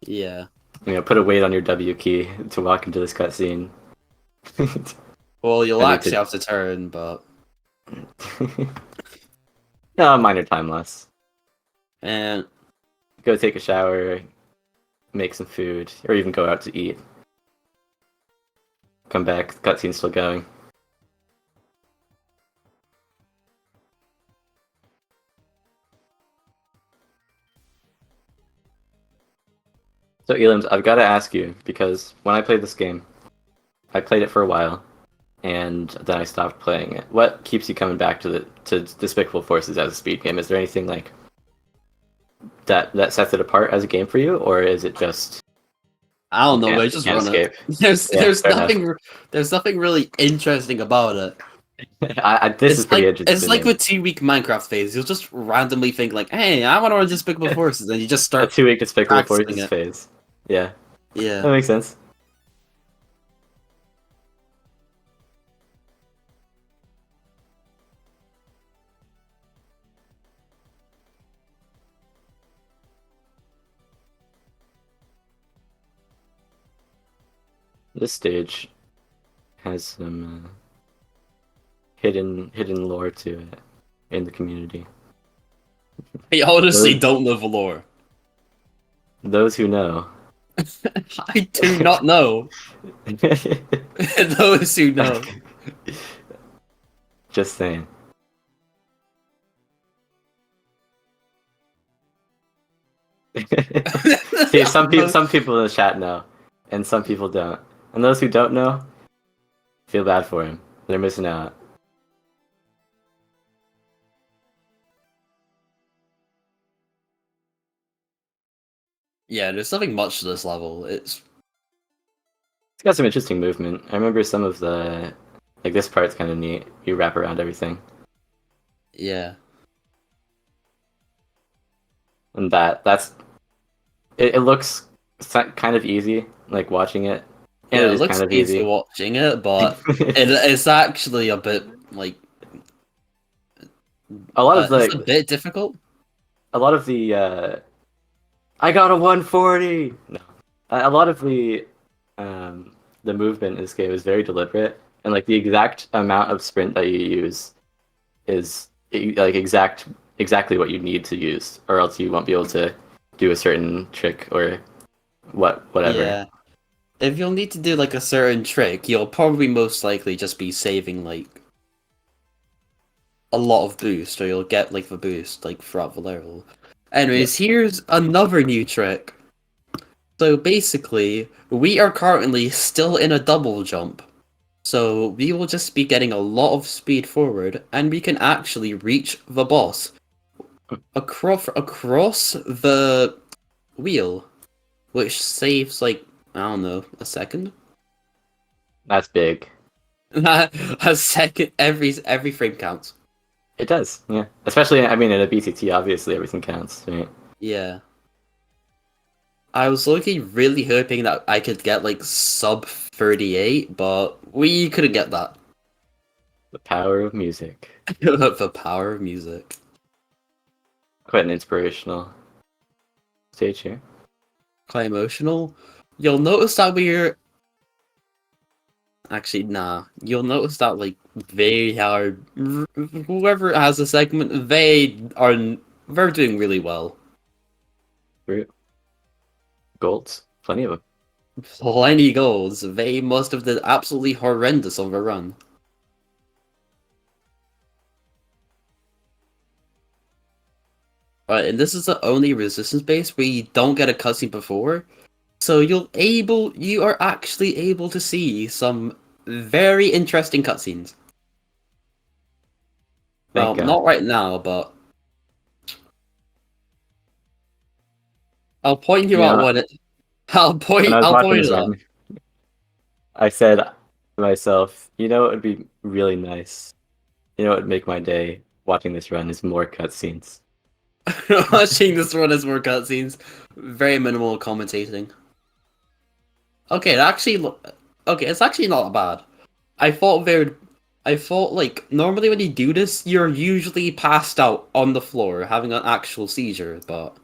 Yeah. Put a weight on your W key to walk into this cutscene. Well, you'll And you actually could- have to turn, but No, minor time loss. and Go take a shower, make some food, or even go out to eat. Come back, the cutscene's still going. So Elims, I've got to ask you because when I played this game, I played it for a while, and then I stopped playing it. What keeps you coming back to Despicable Forces as a speed game? Is there anything like that sets it apart as a game for you, or is it just I don't know, can't- but I just can't run escape? it. There's Yeah, there's fair enough. nothing really interesting about it. This is pretty interesting. It's like with 2-week Minecraft phase. You'll just randomly think like, "Hey, I want to run Despicable Forces," and you just a start 2-week Despicable practicing Forces it. phase. Yeah, that Yeah. makes sense. This stage has some hidden lore to it in the community. I honestly Those- don't know Valor. Those who know. I do not know. Those who know. Just saying. See, some people in the chat know, and some people don't. And those who don't know, feel bad for him. They're missing out. Yeah, there's nothing much to this level. It's got some interesting movement. I remember some of the like this part's kind of neat. You wrap around everything, Yeah. and that's it looks kind of easy, like watching it. And Yeah, it it is looks kind of easy easy. watching it, but it's actually a bit like A lot of it's a the bit difficult. I got a 140. No, a lot of the movement in this game is very deliberate, and like the exact amount of sprint that you use is like exactly what you need to use, or else you won't be able to do a certain trick or whatever. Yeah. If you'll need to do like a certain trick, you'll probably most likely just be saving like a lot of boost, or you'll get like the boost like throughout the level. Anyways, here's another new trick. So basically, we are currently still in a double jump. So we will just be getting a lot of speed forward, and we can actually reach the boss across the wheel, which saves like, I don't know, a second. That's big. A second, every frame counts. It does, yeah. Especially, I mean, in a BTT, obviously everything counts, right? Yeah. I was looking really hoping that I could get like sub 38, but we couldn't get that. The power of music. The power of music. Quite an inspirational stage here. Quite emotional. You'll notice that we're actually nah. You'll notice that like they are whoever has a segment, they're doing really well. Golds, plenty of them. Plenty goals. They must have did absolutely horrendous on the run. Right, and this is the only resistance base where you don't get a cutscene before. So you are actually able to see some very interesting cutscenes. Well, Thank God. not right now, but I'll point you out when it. When I was I'll watching point this it out. run, I said to myself, you know, it would be really nice. You know, it would make my day watching this run is more cutscenes. Watching this run as more cutscenes, very minimal commentating. Okay, it's actually not bad. I thought like normally when you do this, you're usually passed out on the floor having an actual seizure, but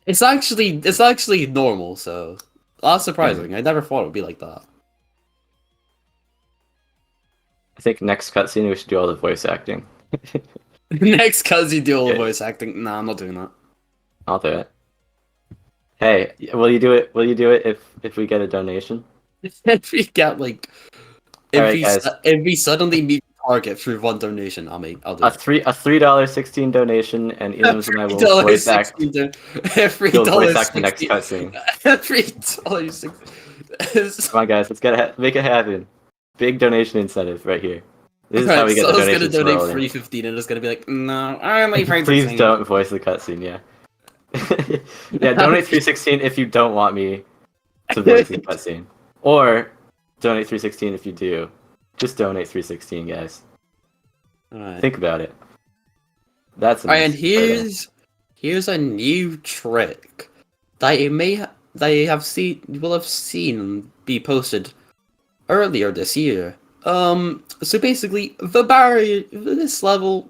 it's actually normal. So that's surprising. I never thought it would be like that. I think next cutscene we should do all the voice acting. Next, cause you do all the Yeah. voice acting. Nah, I'm not doing that. I'll do it. Hey, will you do it? Will you do it if we get a donation? If we get like, All right, guys. if we suddenly meet target through one donation. I'll do A it. $3.16 donation, and Elims and I will voice act. You'll voice act the next cutscene. $3.16. Come on, guys, make it happen. Big donation incentive right here. This is Right, how we get so the I was gonna donations donate rolling. $3.15 and it's gonna be like, no, I only Please don't voice the cutscene. Yeah. Yeah, donate $3.16 if you don't want me to voice the cutscene, or donate $3.16 if you do. Just donate $3.16, guys. Alright. Think about it. That's a Alright, and nice here's a new trick that you will have seen be posted earlier this year. So basically, the barrier this level,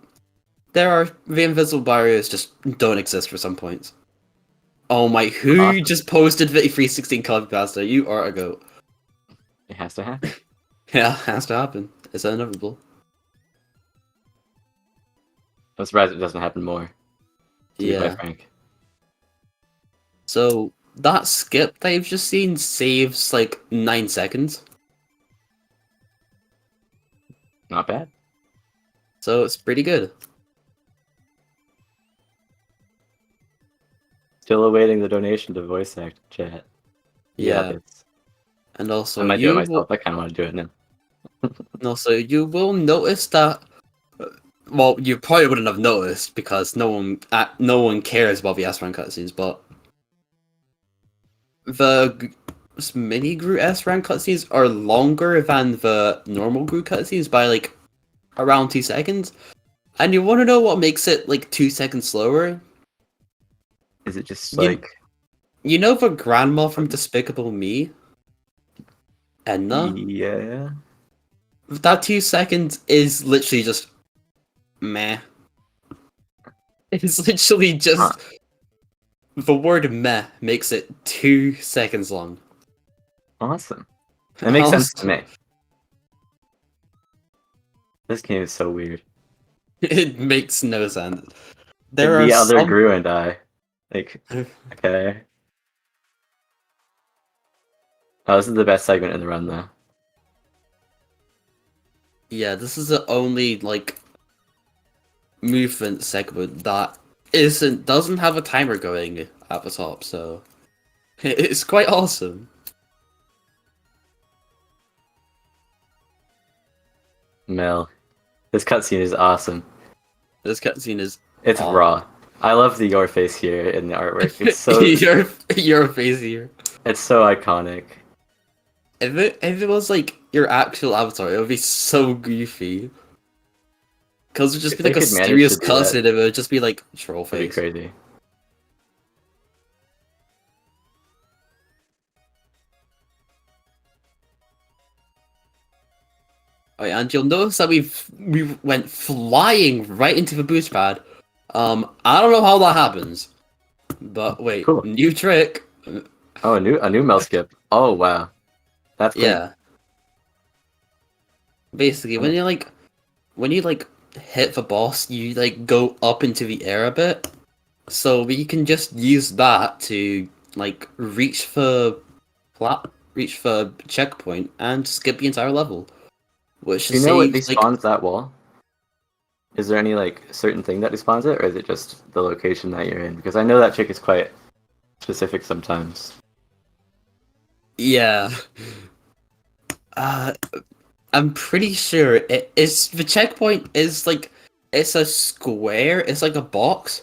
the invisible barriers just don't exist for some points. Oh my! Who just posted the 316 copy pasta? You are a goat. It has to happen. Yeah, has to happen. It's inevitable. I'm surprised it doesn't happen more. To be quite frank. So that skip that you've just seen saves like 9 seconds. Not bad. So it's pretty good. Still awaiting the donation to voice act chat. Yeah. It's... And also I might do it myself. I kind of want to do it now. And also, you will notice that. Well, you probably wouldn't have noticed because no one cares about the S-Rank cutscenes, but the mini Groot S-Rank cutscenes are longer than the normal Groot cutscenes by like around 2 seconds. And you want to know what makes it like 2 seconds slower? Is it just You- like... You know the grandma from Despicable Me? Edna? Yeah. That 2 seconds is literally just meh. It's literally just the word meh makes it 2 seconds long. Awesome. That makes sense to me. This game is so weird. It makes no sense. There the other Greuce and I. Like, okay. Oh, this is the best segment in the run, though. Yeah, this is the only like movement segment that doesn't have a timer going at the top, so it's quite awesome. Mel, this cutscene is awesome. This cutscene is It's raw. I love the your face here in the artwork. It's so your face here. It's so iconic. If it was like your actual avatar, it would be so goofy. Because it would just be like a serious cutscene, it would just be like troll face. That'd be crazy. Oh, yeah, and you'll notice that we went flying right into the boost pad. I don't know how that happens, but wait, cool. New trick. Oh, a new Mel skip. Oh wow, that's cool. Yeah. Basically, when you hit the boss, you like go up into the air a bit, so you can just use that to like reach the checkpoint and skip the entire level. Which Do you know what despawns that wall? Is there any like certain thing that despawns it, or is it just the location that you're in? Because I know that trick is quite specific sometimes. Yeah. I'm pretty sure it is the checkpoint is like it's a square, it's like a box,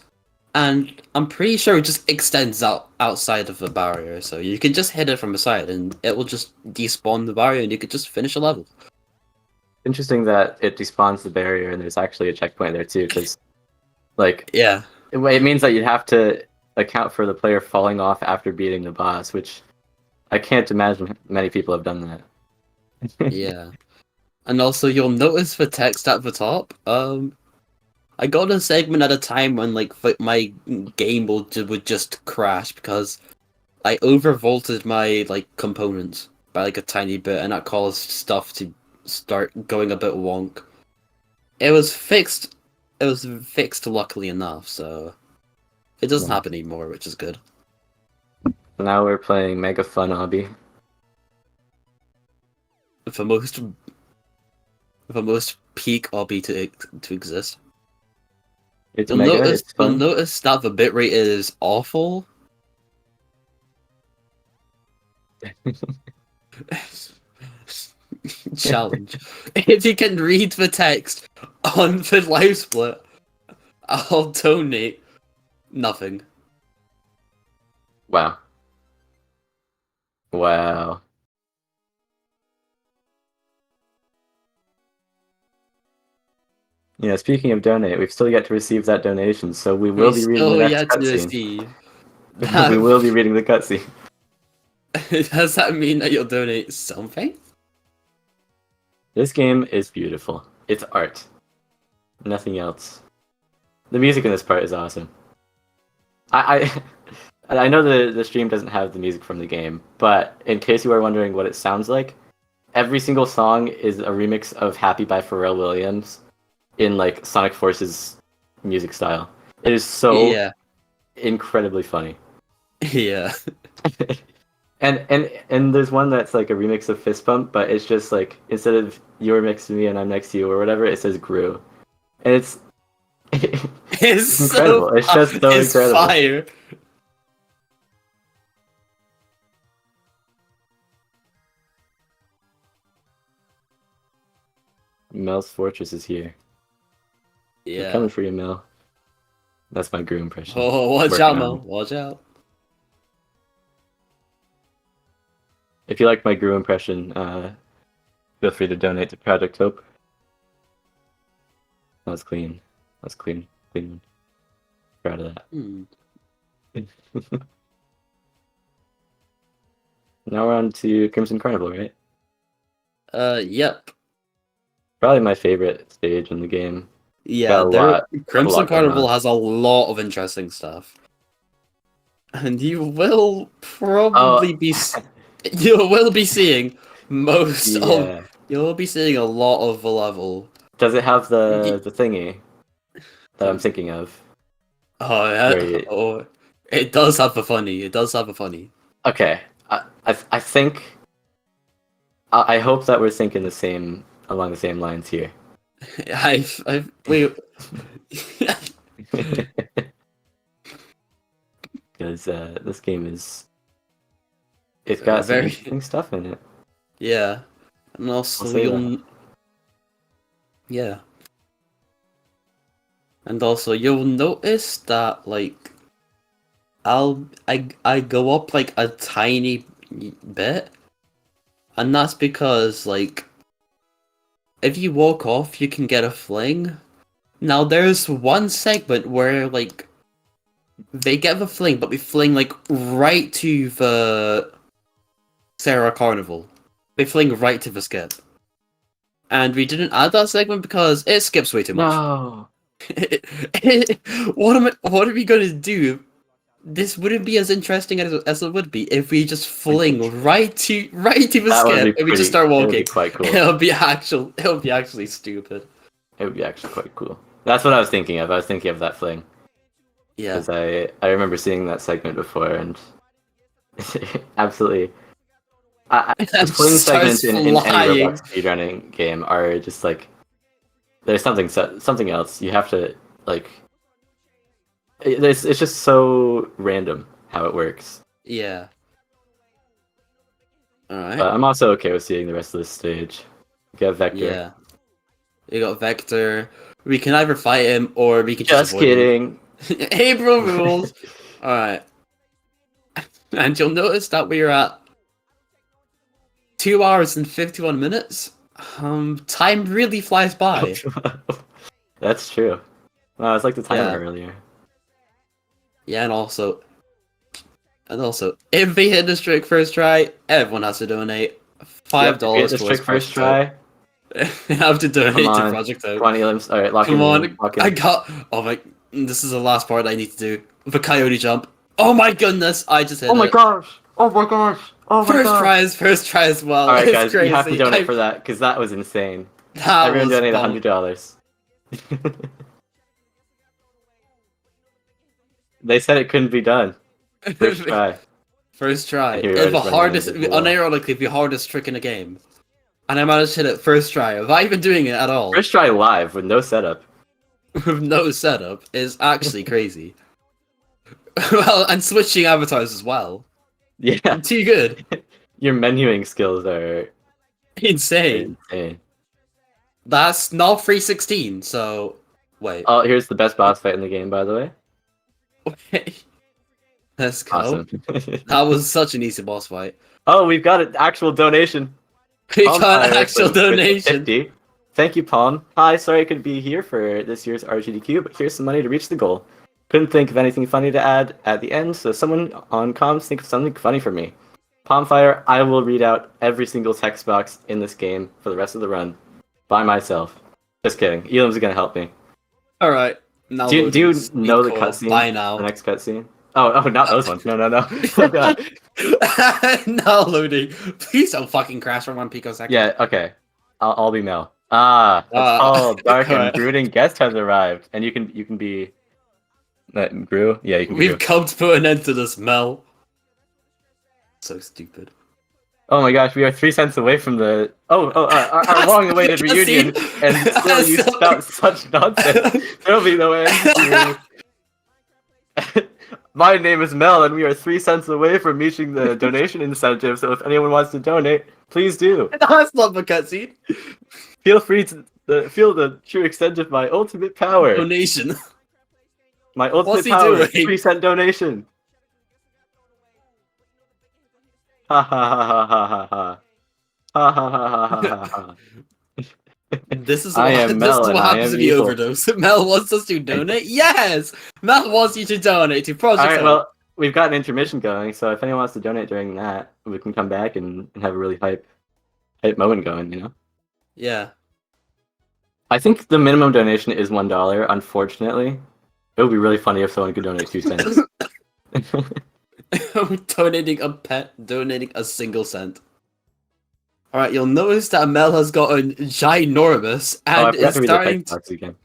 and I'm pretty sure it just extends outside of the barrier, so you can just hit it from the side and it will just despawn the barrier and you could just finish a level. Interesting that it despawns the barrier and there's actually a checkpoint there too, because like Yeah. it means that you'd have to account for the player falling off after beating the boss, which I can't imagine many people have done that. Yeah. And also you'll notice the text at the top. I got a segment at a time when like my game would just crash because I overvolted my like components by like a tiny bit and that caused stuff to start going a bit wonk. It was fixed luckily enough, so it doesn't happen anymore, which is good. Now we're playing Mega Fun Obby. The most the most peak Obby to exist. It's You'll mega. notice It's you'll fun. notice that the bitrate is awful. Challenge. If you can read the text on the live split, I'll donate nothing. Wow. Wow. Yeah, speaking of donate, we've still yet to receive that donation, so we will We be reading the still next yet to cutscene. receive. We will be reading the cutscene. Does that mean that you'll donate something? This game is beautiful. It's art. Nothing else. The music in this part is awesome. I I know the stream doesn't have the music from the game, but in case you are wondering what it sounds like, every single song is a remix of Happy by Pharrell Williams in like Sonic Force's music style. It is so Yeah. incredibly funny. Yeah. And there's one that's like a remix of Fist Bump, but it's just like instead of you're next to me and I'm next to you or whatever, it says Grue. And it's It's incredible. so It's just so it's incredible. fire. Mel's Fortress is here. We're Yeah. coming for you, Mel. That's my Grue impression. Oh, watch Working out, on Mo. it. Watch out. If you like my Grue impression, feel free to donate to Project Hope. That was clean. That was clean. Clean one. Proud of that. Now we're on to Crimson Carnival, right? Yep. Probably my favorite stage in the game. Yeah, Got a lot Crimson going Carnival on. has a lot of interesting stuff. And you will probably you will be seeing most of Yeah. you'll be seeing a lot of the level. Does it have the thingy that I'm thinking of? Oh yeah. Where you- Oh, it does have the funny. It does have the funny. Okay, I think I hope that we're thinking along the same lines here. I wait. Because this game it's got some Very- interesting stuff in it. Yeah, and also I'll say you'll yeah, and also you'll notice that like I go up like a tiny bit, and that's because like if you walk off, you can get a fling. Now there's one segment where like they get the fling, but we fling like right to the Sarah Carnival. They fling right to the skip. And we didn't add that segment because it skips way too much. No. What are we gonna do? This wouldn't be as interesting as it would be if we just fling right to the That would skip be and we just pretty- start it would be walking. quite cool. It'll be actually stupid. It would be actually quite cool. That's what I was thinking of. I was thinking of that fling. Yeah. Because I remember seeing that segment before and absolutely. The fling segments in any flying. Roblox speedrunning game are just like there's something else. You have to like it's just so random how it works. Yeah. Alright. But I'm also okay with seeing the rest of this stage. You got Vector. Yeah. You got Vector. We can either fight him or we can just Just avoid him. kidding. April rules. Alright. And you'll notice that we're at 2 hours and 51 minutes. Time really flies by. That's true. Wow, it's like the timer Yeah. earlier. Yeah, and also, if we hit this trick first try, everyone has to donate $5 Yep, to this trick first try. You have to donate Come to on. Project Hope. Come on, Elims. Alright, lock Come in. on, Lock in. I got. Oh my! This is the last part I need to do. The coyote jump. Oh my goodness! I just hit Oh my it. gosh! Oh my gosh! Oh my gosh! First try as well. Alright, It's guys, crazy. you have to donate for that because that was insane. That Everyone was donate bomb. $100. They said it couldn't be done. First try. First try. Here we are, It's the just running hardest, around the wall. unironically, the hardest trick in the game. And I managed to hit it first try. Have I been doing it at all? First try live with no setup. With no setup is actually crazy. Well, and switching avatars as well. Yeah, Too good. your menuing skills are Insane. insane. That's not 316, so wait. Oh, here's the best boss fight in the game, by the way. Wait. Let's go. Awesome. That was such an easy boss fight. Oh, we've got an actual donation. We Palm got an Fire actual for the donation. 50. Thank you, Palm. Hi, sorry I couldn't be here for this year's RGDQ, but here's some money to reach the goal. Couldn't think of anything funny to add at the end, so someone on comms think of something funny for me. Palm Fire, I will read out every single text box in this game for the rest of the run by myself. Just kidding. Elims is gonna help me. Alright. Now Do you loading know the call. cutscene? Bye now. The next cutscene? Oh, not those ones. No. Oh, God. Now loading. Please don't fucking crash for 1 picosecond. Yeah, okay. I'll be Mel. That's all dark and alright. brooding guest has arrived, and you can be Greuce. Yeah, you can be We've Greuce. come to put an end to this, Mel. So stupid. Oh my gosh, we are 3 cents away from the our long-awaited reunion, and still you spout such nonsense. There'll be no end to. My name is Mel, and we are 3 cents away from reaching the donation incentive. So if anyone wants to donate, please do. That's not the cutscene. Feel free to feel the true extent of my ultimate power. Donation. My ultimate What's he power, doing? 3 cent donation. Ha ha ha ha ha ha ha. Ha ha ha ha ha ha. This is I what, am this Mel is and what I happens am if you evil. overdose. Mel wants us to donate? Yes! Mel wants you to donate to Project Alright, Hope. well, we've got an intermission going, so if anyone wants to donate during that, we can come back and have a really hype moment going, you know? Yeah. I think the minimum donation is $1, unfortunately. It would be really funny if someone could donate 2 cents. Donating a pet, donating a single cent. Alright, you'll notice that Mel has gotten ginormous I and forgot is to read the starting text box again.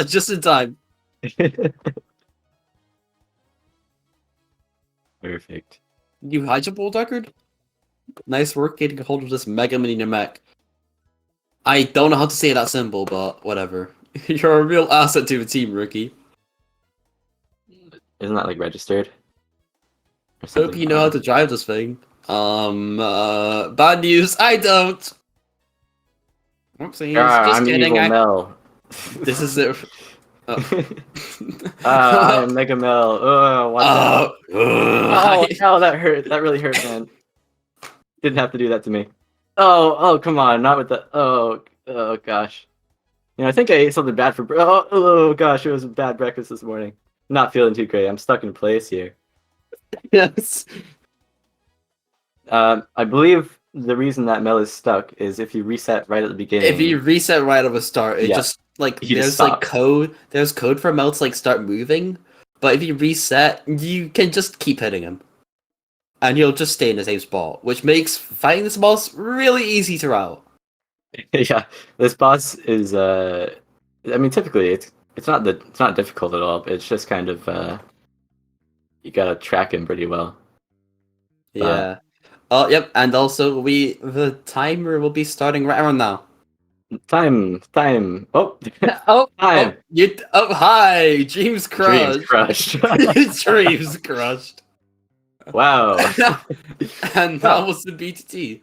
just in time. Perfect. You hide your Bull Deckard? Nice work getting a hold of this Mega Mini mech. I don't know how to say that symbol, but whatever. You're a real asset to the team, rookie. Isn't that like registered? Or Hope something? you know how to drive this thing. Bad news, I don't! Oopsies, just I'm kidding, evil I... Mel. This is it. Oh. I'm Mega Mel. Watch out. Oh, that hurt. That really hurt, man. Didn't have to do that to me. Oh, come on, not with the. Oh, gosh. You know, I think I ate something bad for. Oh, gosh, it was a bad breakfast this morning. Not feeling too great. I'm stuck in place here. Yes. I believe the reason that Mel is stuck is if you reset right at the beginning. If you reset right at the start, it just like He just there's like stops. code. There's code for Mel to like start moving, but if you reset, you can just keep hitting him, and he'll just stay in the same spot, which makes fighting this boss really easy to route. Yeah, this boss is. I mean, typically it's not difficult at all. But it's just kind of you gotta track him pretty well. Yeah. Oh, yep. And also, the timer will be starting right around now. Time. Oh, Oh, time. Hi, dreams crushed. Dreams crushed. Dreams crushed. Wow. And that was the BTT.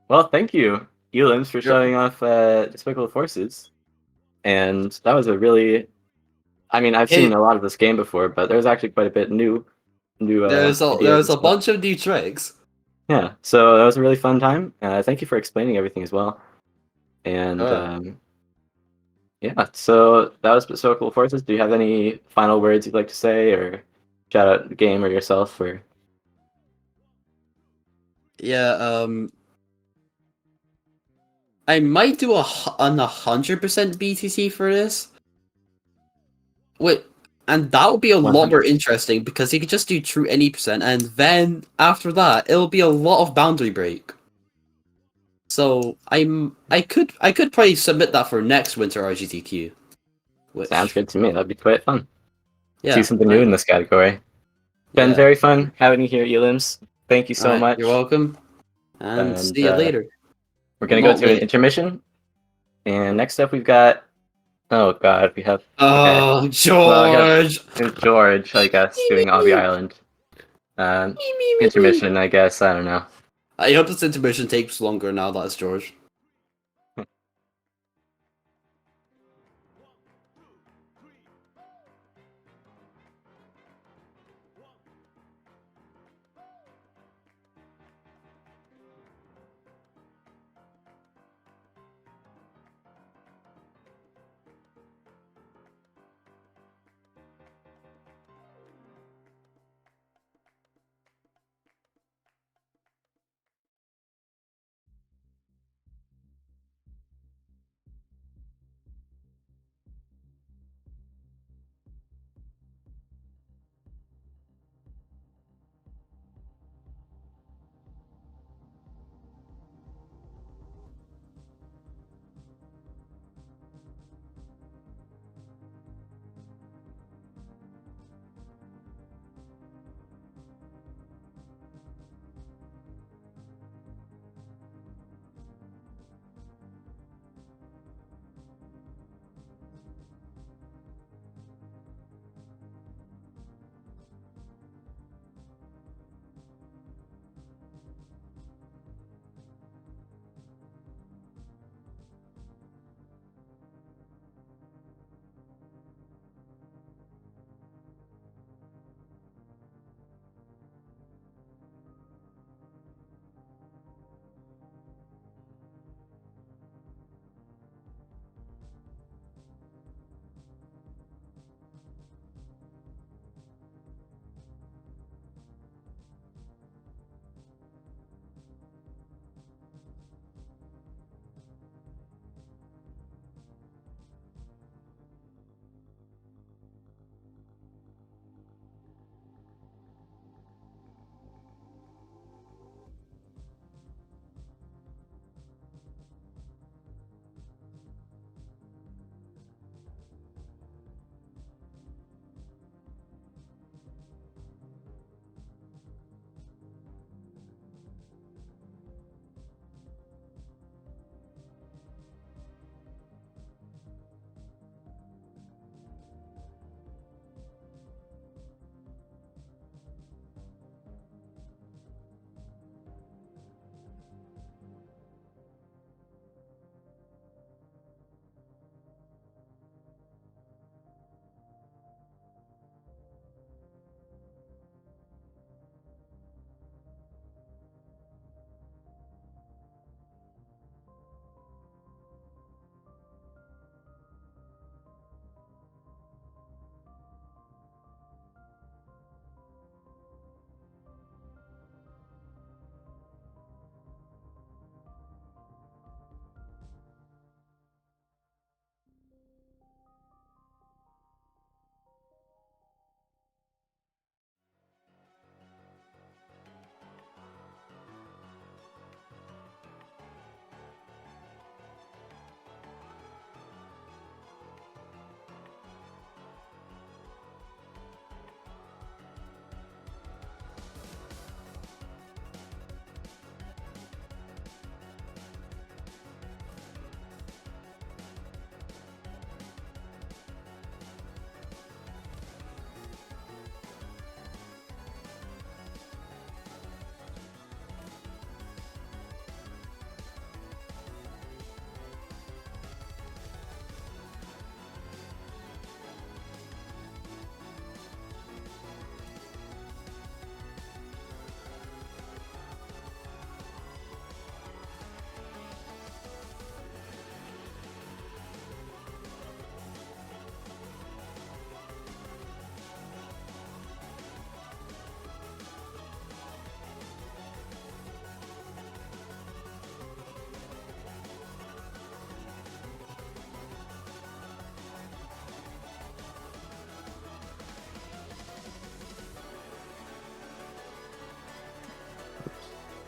Well, thank you, Elims, for showing off Despicable Forces. And that was a really. I mean, I've seen a lot of this game before, but there's actually quite a bit new. There's ideas a as well. bunch of new tricks. Yeah, so that was a really fun time. Thank you for explaining everything as well. And yeah, so that was Despicable Forces. Do you have any final words you'd like to say, or shout out the game or yourself, or? Yeah, I might do an 100% BTT for this. Wait, and that would be a lot more 100%. interesting because you could just do true any percent, and then after that, it'll be a lot of boundary break. So I could probably submit that for next winter RGTQ. Which, Sounds good to me. That'd be quite fun. yeah, See something new in this category. Been yeah. very fun having you here, Elims. Thank you so Alright, much. You're welcome. And And, see you later. We're gonna go Not to an later. intermission. And next up, we've got. Oh God, we have. Okay. Oh, Well, we have George. George, I guess, doing Obby Island. Intermission, I guess. I don't know. I hope this intermission takes longer now that it's George.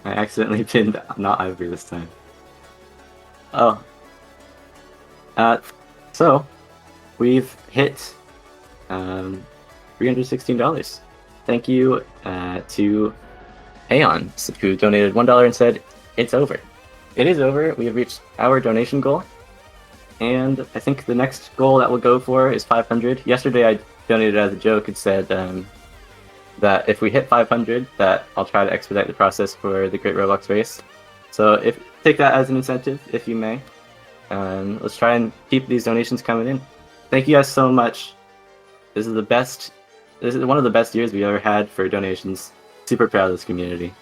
I accidentally pinned not Ivory this time. Oh. So, we've hit $316. Thank you to Aeon, who donated $1 and said, it's over. It is over. We have reached our donation goal. And I think the next goal that we'll go for is 500. Yesterday I donated as a joke and said that if we hit 500, that I'll try to expedite the process for the Great Roblox Race. So take that as an incentive, if you may. Let's try and keep these donations coming in. Thank you guys so much. This is one of the best years we've ever had for donations. Super proud of this community.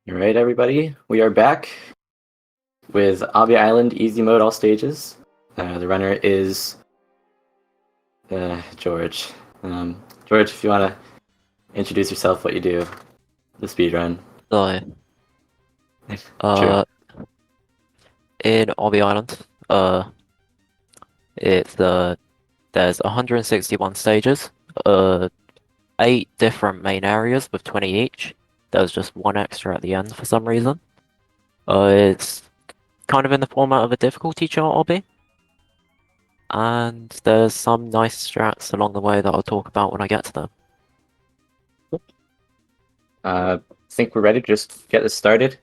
All right, everybody, we are back with Obby Island Easy Mode all stages. The runner is George. George, if you want to introduce yourself, what you do, the speed run. So, True. in Obby Island, it's there's 161 stages, 8 different main areas with 20 each. There's just one extra at the end for some reason. It's kind of in the format of a difficulty chart Obby, and there's some nice strats along the way that I'll talk about when I get to them. Think we're ready to just get this started.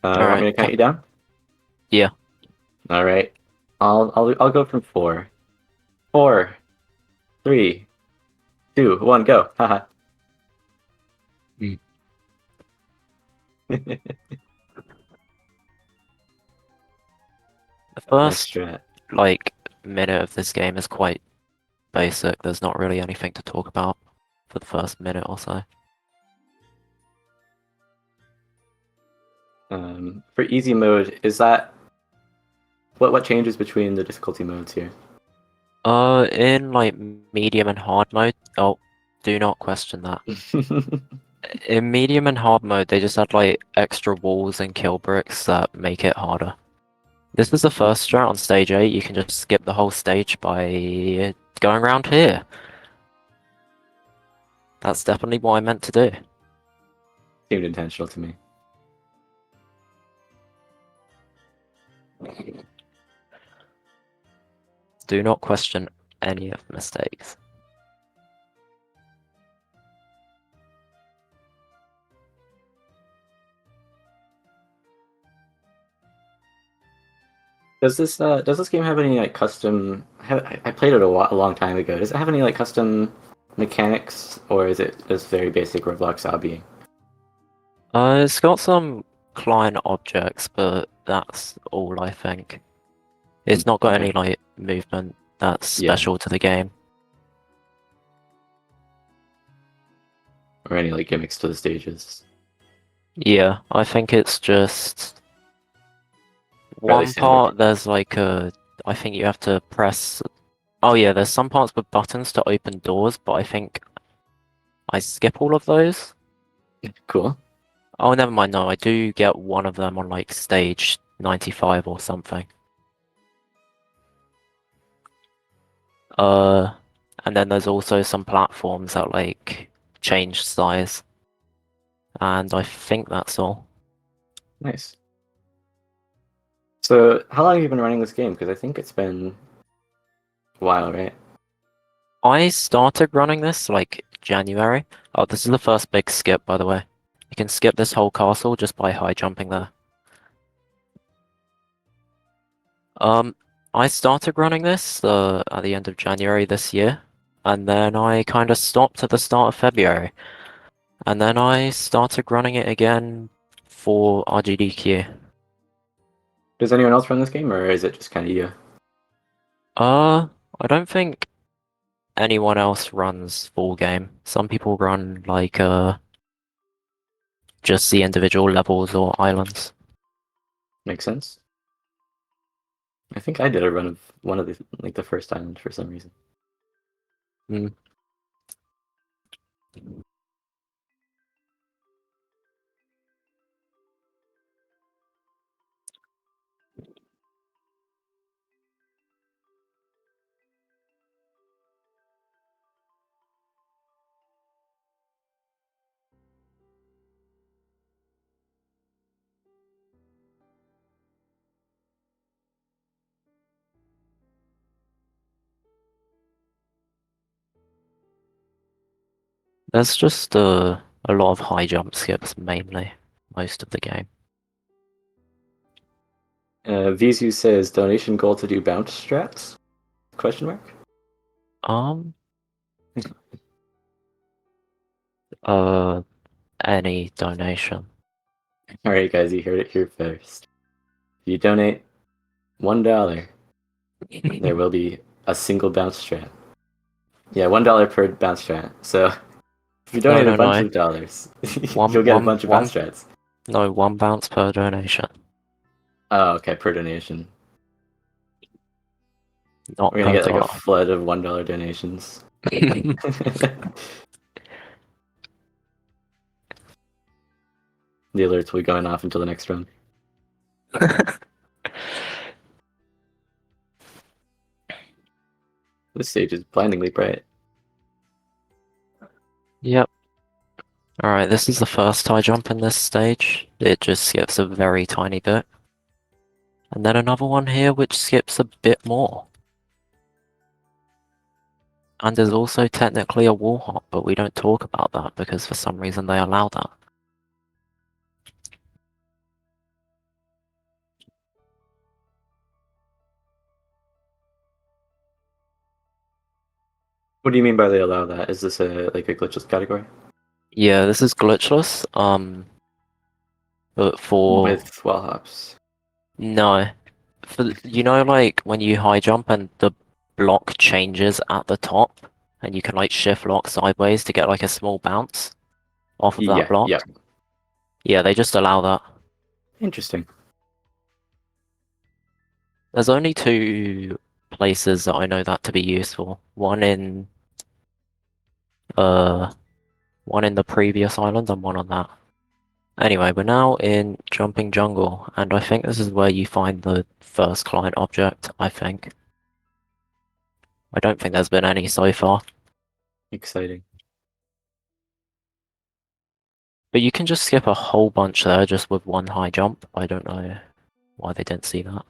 Want Alright, me to count you down? Yeah. All right. I'll go from 4. 4, 3, 2, 1, go. Haha. Mm. The Nice first strat. minute of this game is quite basic. There's not really anything to talk about for the first minute or so. For easy mode, is that what changes between the difficulty modes here? In medium and hard mode, do not question that. In medium and hard mode, they just add extra walls and kill bricks that make it harder. This is the first strat on stage 8, you can just skip the whole stage by going around here. That's definitely what I meant to do. Seemed intentional to me. Do not question any of the mistakes. Does this game have any custom? I played it a long time ago. Does it have any custom mechanics, or is it just very basic Roblox obby? It's got some client objects, but that's all I think. It's not got Okay. any movement that's Yeah. special to the game. Or any gimmicks to the stages? Yeah, I think it's just Fairly one standard. part. There's I think you have to press. Oh yeah, there's some parts with buttons to open doors, but I think I skip all of those. Cool. Oh, never mind. No, I do get one of them on stage 95 or something. And then there's also some platforms that change size. And I think that's all. Nice. So, how long have you been running this game? Because I think it's been a while, right? I started running this January. Oh, this is the first big skip, by the way. You can skip this whole castle just by high jumping there. I started running this at the end of January this year, and then I kind of stopped at the start of February. And then I started running it again for RGDQ. Does anyone else run this game, or is it just kind of you? I don't think anyone else runs full game. Some people run just the individual levels or islands. Makes sense. I think I did a run of one of the first island for some reason. There's just a lot of high jump skips mainly, most of the game. Vizu says donation goal to do bounce strats? Question mark. Any donation. All right, guys, you heard it here first. If you donate $1, there will be a single bounce strat. Yeah, $1 per bounce strat. So if you donate a bunch of dollars, you'll get a bunch of bounce strats. No, 1 bounce per donation. Oh, okay, per donation. Not We're gonna per get like a dollar. flood of $1 donations. The alerts will be going off until the next run. This stage is blindingly bright. Yep. Alright, this is the first high jump in this stage. It just skips a very tiny bit. And then another one here which skips a bit more. And there's also technically a wall hop, but we don't talk about that because for some reason they allow that. What do you mean by they allow that? Is this like a glitchless category? Yeah, this is glitchless. But for With wall hops. no, for you know, like when you high jump and the block changes at the top, and you can like shift lock sideways to get like a small bounce off of that Yeah, block. yeah. Yeah, they just allow that. Interesting. There's only 2 places that I know that to be useful. Uh, one in the previous island and one on that. Anyway, we're now in Jumping Jungle, and I think this is where you find the first client object, I think. I don't think there's been any so far. Exciting. But you can just skip a whole bunch there just with 1 high jump. I don't know why they didn't see that.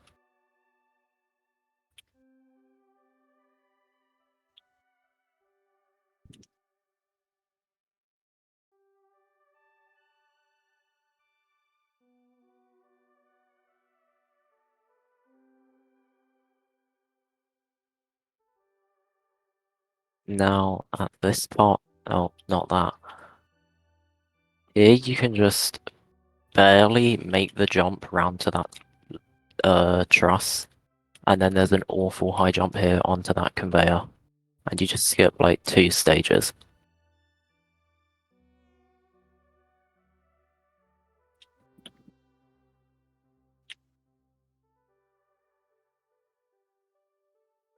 Now, at this part, oh, not that. Here you can just barely make the jump round to that truss, and then there's an awful high jump here onto that conveyor, and you just skip like 2 stages.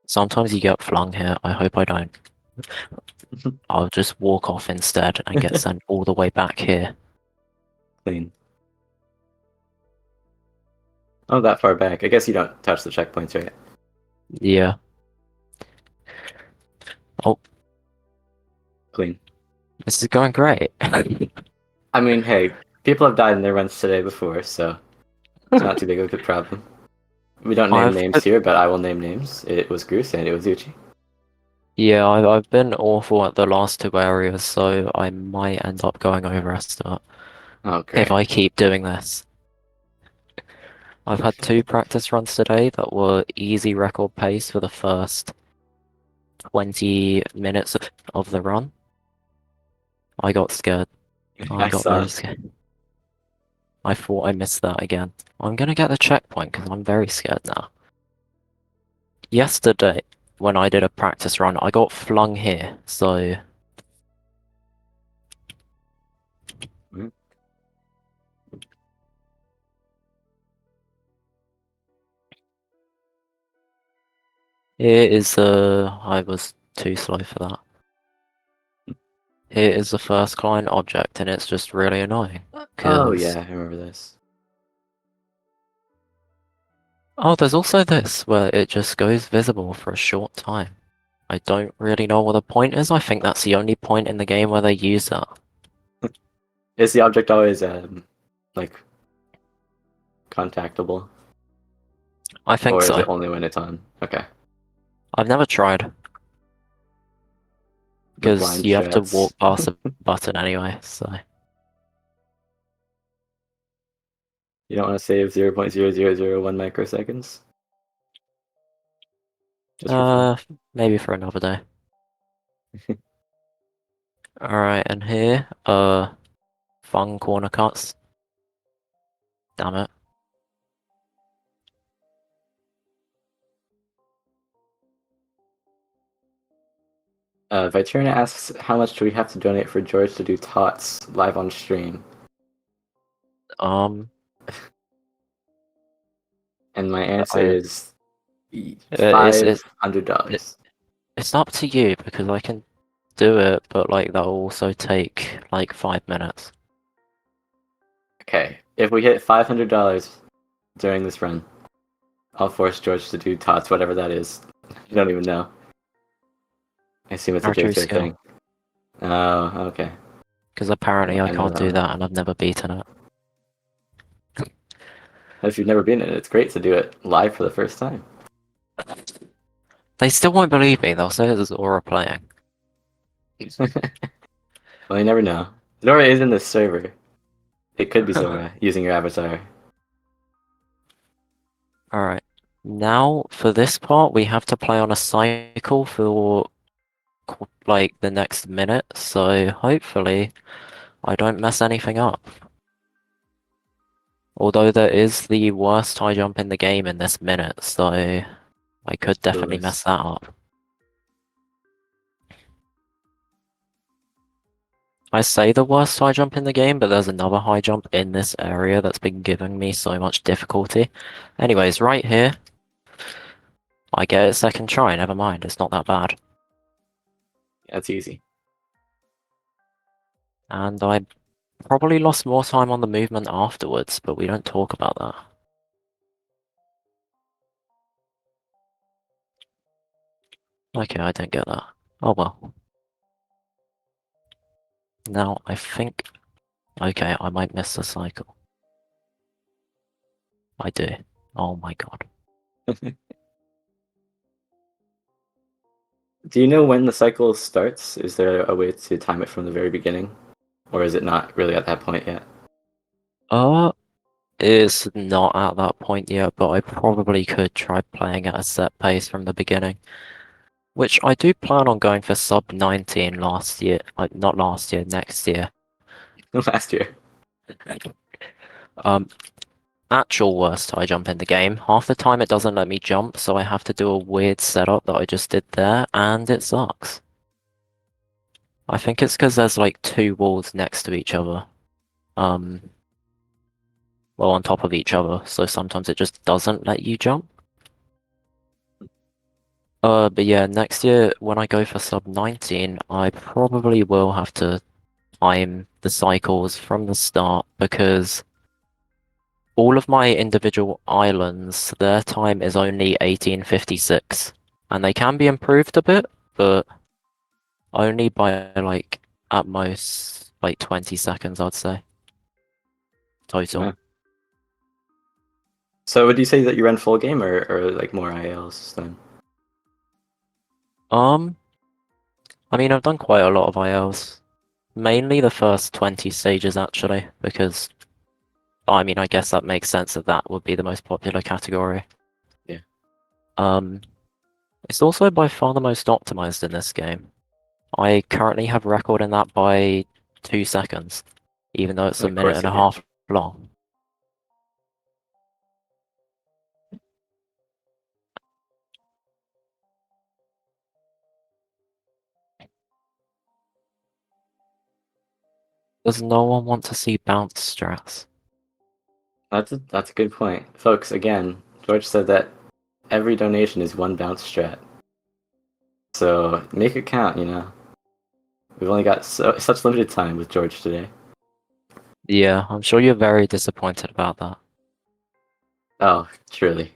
Sometimes you get flung here, I hope I don't. I'll just walk off instead and get sent all the way back here. Clean. Oh, that far back. I guess you don't touch the checkpoints, right? Yeah. Oh, Clean. this is going great. I mean, hey, people have died in their runs today before, so it's not too big of a problem. We don't name names here, but I will name names. It was Greuce and it was Uchi. Yeah, I've been awful at the last 2 areas, so I might end up going over a start Oh, great. if I keep doing this. I've had 2 practice runs today that were easy record pace for the first 20 minutes of the run. I got scared. I got saw. very scared. I thought I missed that again. I'm gonna get the checkpoint because I'm very scared now. Yesterday, when I did a practice run, I got flung here, so... Mhm. Here is I was too slow for that. Here is the first client object, and it's just really annoying. Oh, 'cause- yeah, I remember this. Oh, there's also this, where it just goes visible for a short time. I don't really know what the point is. I think that's the only point in the game where they use that. Is the object always, like, contactable? I think Or is so. it only when it's on? Okay. I've never tried, The because blind you have to strats. walk past a button anyway, so... You don't want to save 0.0001 microseconds? Just for fun. Maybe for another day. Alright, and here, fun corner cuts. Damn it. Viterna asks, how much do we have to donate for George to do tots live on stream? Um, And my answer I- is it's $500. it's up to you because I can do it, but like that'll also take like 5 minutes. Okay, if we hit $500 during this run, I'll force George to do tots, whatever that is. I don't even know. I assume it's a Archery J-Tier skill. thing. Oh, okay. Because apparently I I know can't that do one. that and I've never beaten it. If you've never been in it, it's great to do it live for the first time. They still won't believe me, they'll say it's Aura playing. Well, you never know. Zora is in this server. It could be Zora using your avatar. Alright. Now, for this part, we have to play on a cycle for like the next minute, so hopefully I don't mess anything up. Although there is the worst high jump in the game in this minute, so I could definitely mess that up. I say the worst high jump in the game, but there's another high jump in this area that's been giving me so much difficulty. Anyways, right here, I get it second try, never mind, it's not that bad. That's easy. And I probably lost more time on the movement afterwards, but we don't talk about that. Okay, I didn't get that. Oh well. Now, I think... Okay, I might miss the cycle. I do. Oh my god. Do you know when the cycle starts? Is there a way to time it from the very beginning? Or is it not really at that point yet? It's not at that point yet, but I probably could try playing at a set pace from the beginning. Which I do plan on going for sub 19 last year. Not last year, next year. Last year. Um, Actual worst high jump in the game. Half the time it doesn't let me jump, so I have to do a weird setup that I just did there, and it sucks. I think it's because there's like two walls next to each other. Well, on top of each other, so sometimes it just doesn't let you jump. But yeah, next year when I go for sub 19, I probably will have to time the cycles from the start because all of my individual islands, their time is only 1856, and they can be improved a bit, but only by like at most like 20 seconds, I'd say. Total. Yeah. So would you say that you run full game or like more ILs then? I mean, I've done quite a lot of ILs. Mainly the first 20 stages, actually, because, I mean, I guess that makes sense that that would be the most popular category. Yeah. It's also by far the most optimized in this game. I currently have record in that by 2 seconds, even though it's a Of minute course and a you do. half long. Does no one want to see bounce strats? That's a good point. Folks, again, George said that every donation is one bounce strat. So make it count, you know. We've only got such limited time with George today. Yeah, I'm sure you're very disappointed about that. Oh, truly.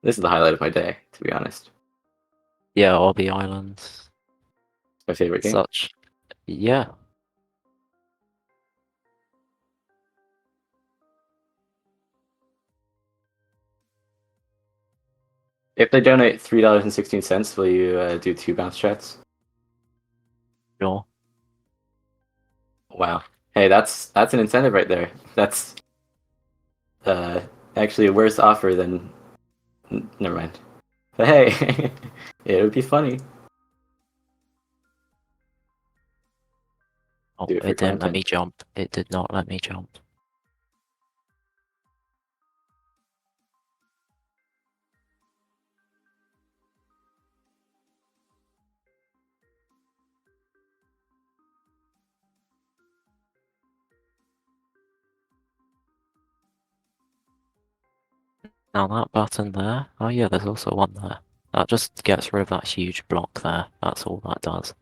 This is the highlight of my day, to be honest. Yeah, Obby Islands. My favorite game. Such. Yeah. If they donate $3.16, will you do 2 bounce strats? Sure. Wow. Hey, that's an incentive right there. That's actually a worse offer than. Never mind. But hey, it would be funny. Oh, Do it for it didn't let me content. jump. It did not let me jump. Now that button there, oh yeah, there's also one there. That just gets rid of that huge block there. That's all that does.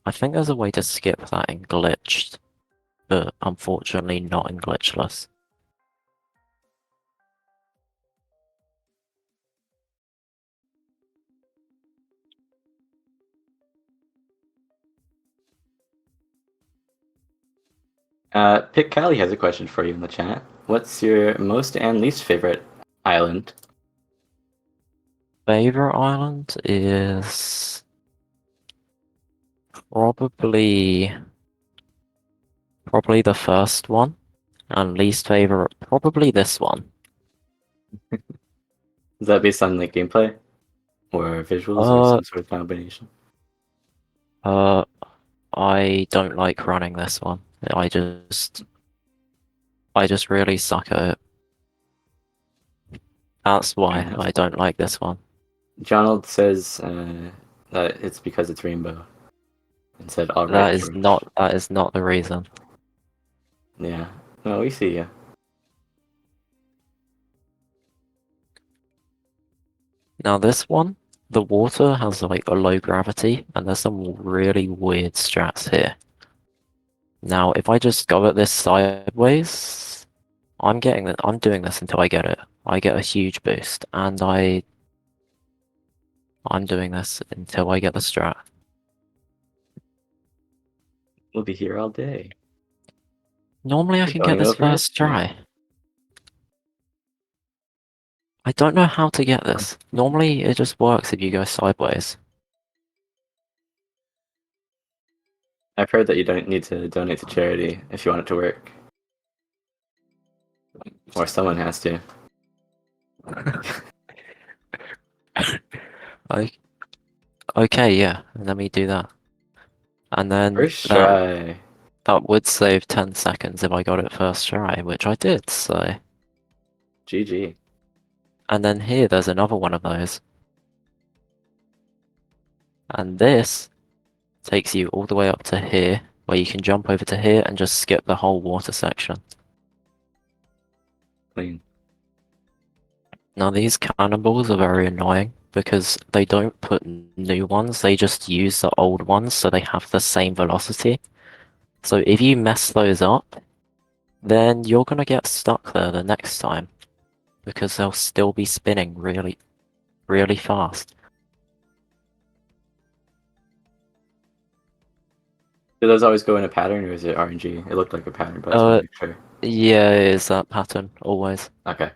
I think there's a way to skip that in glitched, but unfortunately not in glitchless. Pick Kylie has a question for you in the chat. What's your most and least favorite island? Favorite island is probably the first one, and least favorite probably this one. Is that based on like gameplay or visuals or some sort of combination? I don't like running this one. I just really suck at it. That's why enough. I don't like this one. Jonald says that it's because it's rainbow. And said, "All right, That is not the reason. Yeah. No, we see you. Now this one, the water has like a low gravity, and there's some really weird strats here. Now, if I just go at this sideways, I'm doing this until I get it. I get a huge boost, and I'm doing this until I get the strat. We'll be here all day. Normally I We're can going get this over first history. try. I don't know how to get this. Normally it just works if you go sideways. I've heard that you don't need to donate to charity if you want it to work. Or someone has to. Okay, yeah, let me do that. And then First try. that would save 10 seconds if I got it first try, which I did, so... GG. And then here, there's another one of those. And this takes you all the way up to here, where you can jump over to here and just skip the whole water section. Clean. Now these cannonballs are very annoying, because they don't put new ones, they just use the old ones so they have the same velocity. So if you mess those up, then you're gonna get stuck there the next time, because they'll still be spinning really, really fast. Do those always go in a pattern or is it RNG? It looked like a pattern, but I just want to make sure. Yeah, it is that pattern, always. Okay.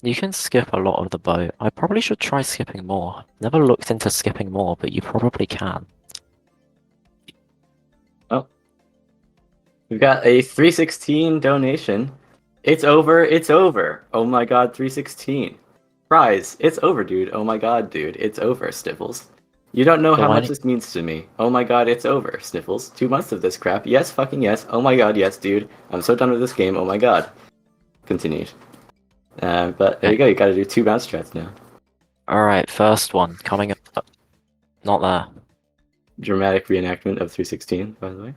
You can skip a lot of the boat. I probably should try skipping more. Never looked into skipping more, but you probably can. Oh. We've got a 316 donation. It's over, it's over. Oh my god, 316. Prize, it's over, dude. Oh my god, dude, it's over, Sniffles. You don't know So how I much need- this means to me. Oh my god, it's over, Sniffles. 2 months of this crap. Yes, fucking yes. Oh my god, yes, dude. I'm so done with this game. Oh my god. Continued. But there you go. You gotta do 2 bounce strats now. Alright, first one, coming up. Not there. Dramatic reenactment of 316, by the way.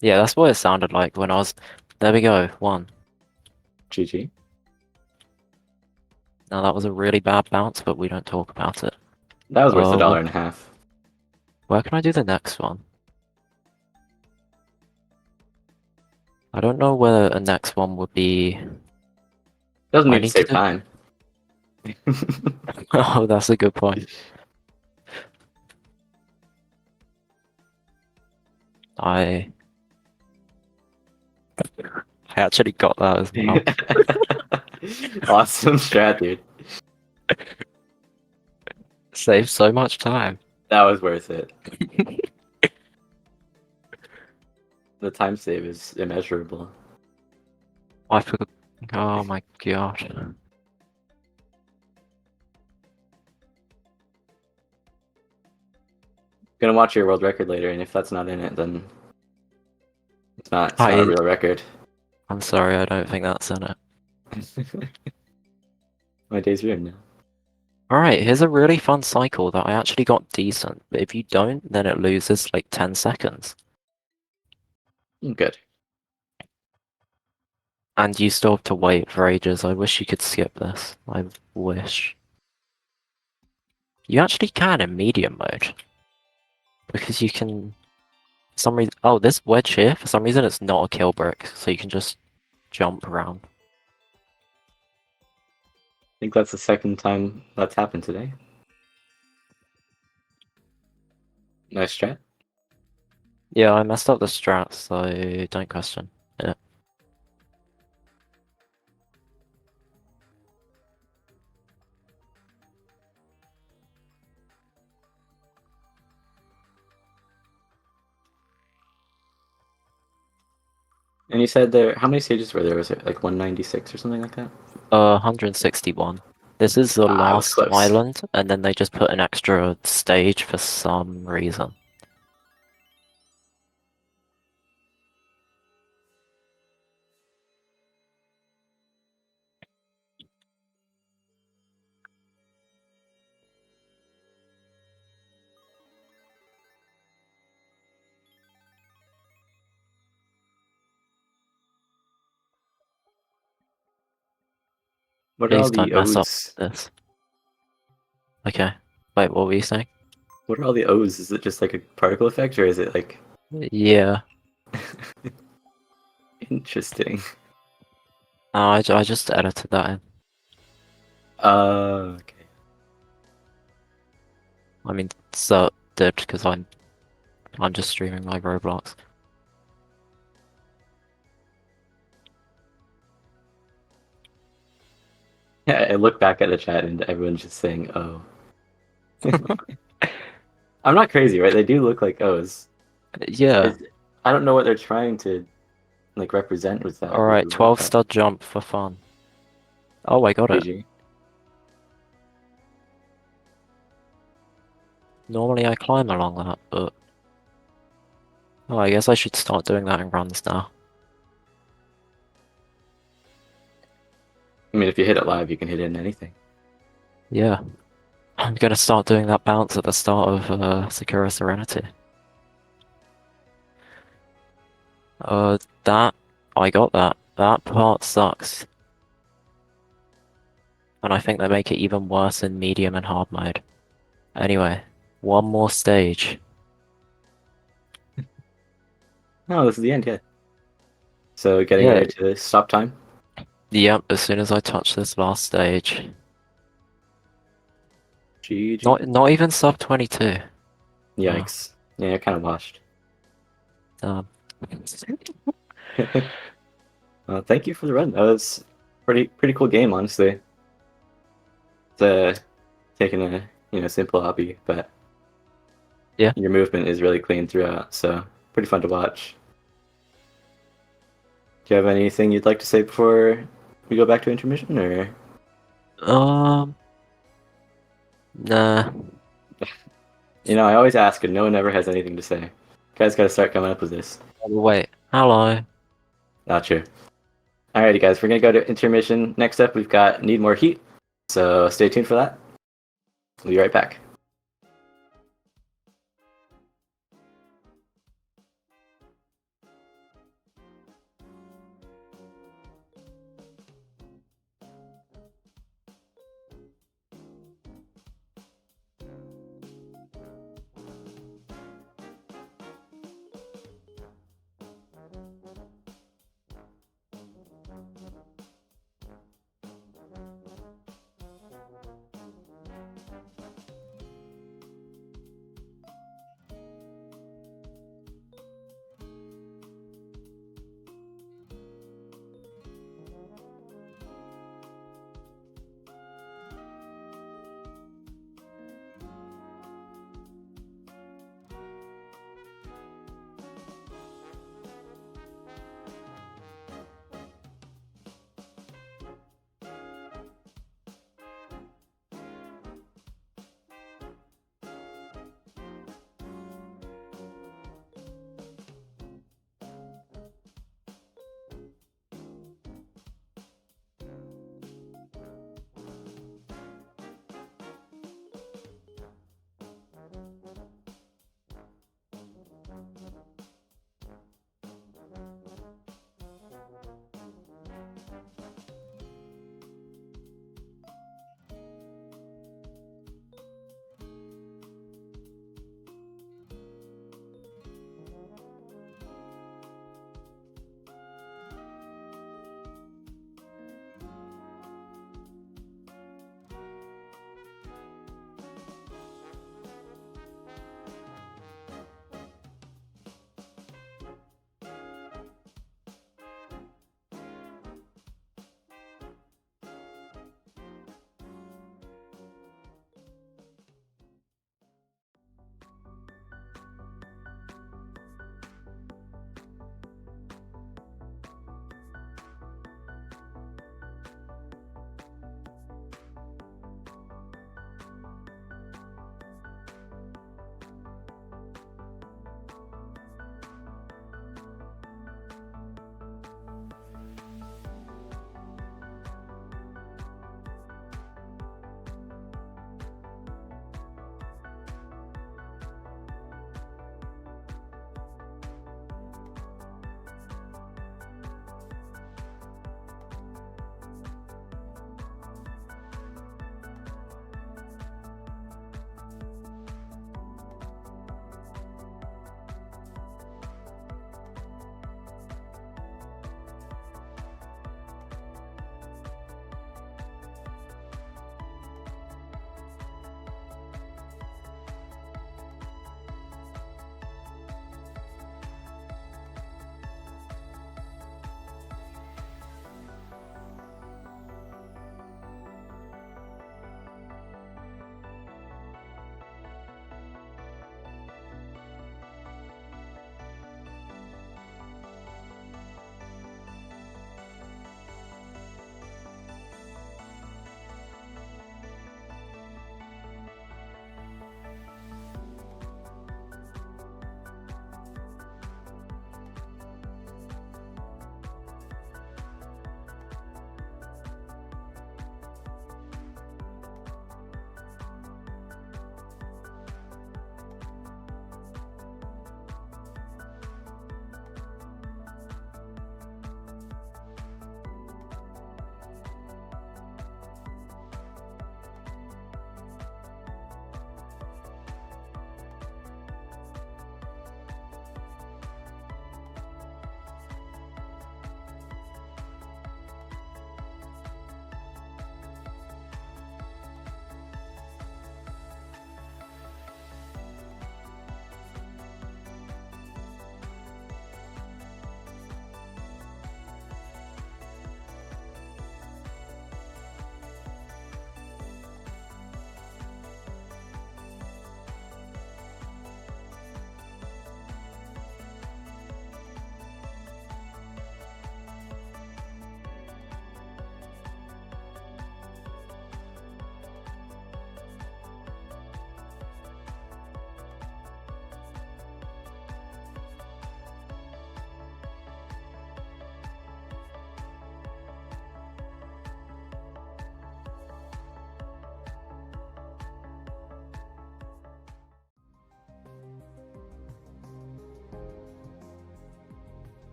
Yeah, that's what it sounded like when I was... There we go, one. GG. Now that was a really bad bounce, but we don't talk about it. That was worth Oh, $1.50. Where can I do the next one? I don't know whether a next one would be... Doesn't I need to need save to- time. Oh, that's a good point. I actually got that as well. Awesome strat, dude. Saved so much time. That was worth it. The time save is immeasurable. I forgot. Oh my god. Gonna watch your world record later, and if that's not in it, then it's not a real record. I'm sorry, I don't think that's in it. My day's ruined now. Alright, here's a really fun cycle that I actually got decent, but if you don't, then it loses like 10 seconds. Good. And you still have to wait for ages. I wish you could skip this. I wish. You actually can in medium mode. Because you can... For some reason... Oh, this wedge here, for some reason it's not a kill brick, so you can just jump around. I think that's the second time that's happened today. Nice strat. Yeah, I messed up the strats, so don't question it. And you said there, how many stages were there? Was it like 196 or something like that? 161. This is the Ah, I was last close. island, and then they just put an extra stage for some reason. What are all Please the don't mess up O's? this. Okay. Wait, what were you saying? What are all the O's? Is it just like a particle effect, or is it like Yeah. interesting? I just edited that in. Okay. I mean, so did because I'm just streaming my Roblox. Yeah, I look back at the chat and everyone's just saying, "Oh." I'm not crazy, right? They do look like O's. Yeah. It's- I don't know what they're trying to like represent with that. Alright, with 12 that stud jump for fun. Oh, I got it. PG. Normally I climb along that, but... Oh, I guess I should start doing that in runs now. I mean, if you hit it live, you can hit it in anything. Yeah. I'm gonna start doing that bounce at the start of Sakura Serenity. That... I got that. That part sucks. And I think they make it even worse in medium and hard mode. Anyway, one more stage. Oh, this is the end, yeah. So getting Yeah. ready to stop time. Yep, as soon as I touch this last stage. GG. Not even sub 22. Yikes. Yeah, kind of washed. Um, Thank you for the run. That was pretty cool game, honestly. It's taking a simple obby, but Yeah. your movement is really clean throughout, so pretty fun to watch. Do you have anything you'd like to say before we go back to intermission, or? Nah. I always ask and no one ever has anything to say. You guys gotta start coming up with this. Wait, hello. Not sure. Alrighty guys, we're gonna go to intermission. Next up we've got Need More Heat, so stay tuned for that. We'll be right back.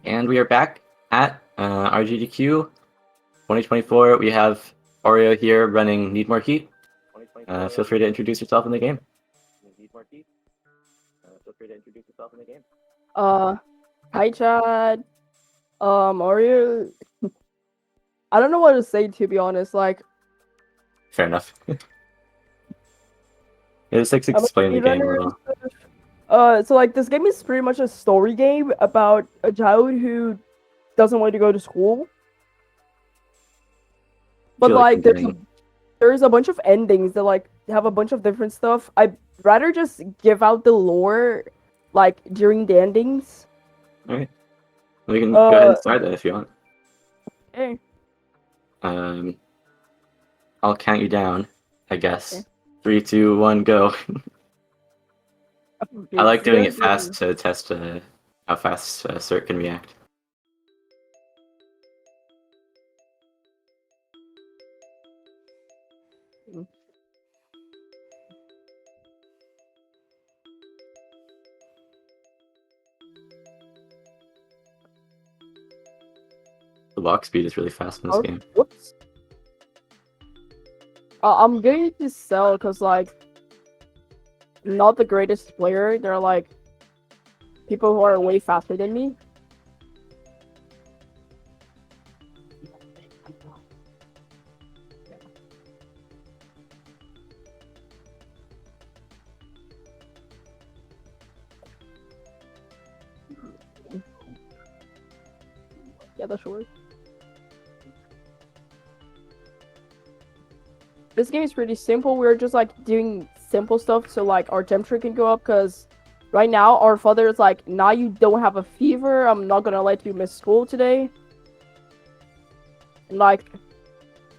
And we are back at RGDQ 2024. We have Oreo here running Need More Heat. Feel free to introduce yourself in the game. Hi Chad. Oreo. I don't know what to say, to be honest. Like, Fair enough. Just like I'm a explain the game a speedrunner and little. stuff. So like this game is pretty much a story game about a child who doesn't want to go to school. But Feel like like there's comparing- there's a bunch of endings that like have a bunch of different stuff. I'd rather just give out the lore like during the endings. Alright. We can go ahead and start that if you want. Okay. I'll count you down, I guess. Okay. 3, 2, 1, go. I like doing it Okay. fast to test how fast Cert can react. The walk speed is really fast in this game. Whoops. I'm going to sell because like not the greatest player. They're like people who are way faster than me. Yeah, that should work. This game is pretty simple. We're just like doing simple stuff so like our temperature can go up because right now our father is like, nah, you don't have a fever. I'm not gonna let you miss school today. And like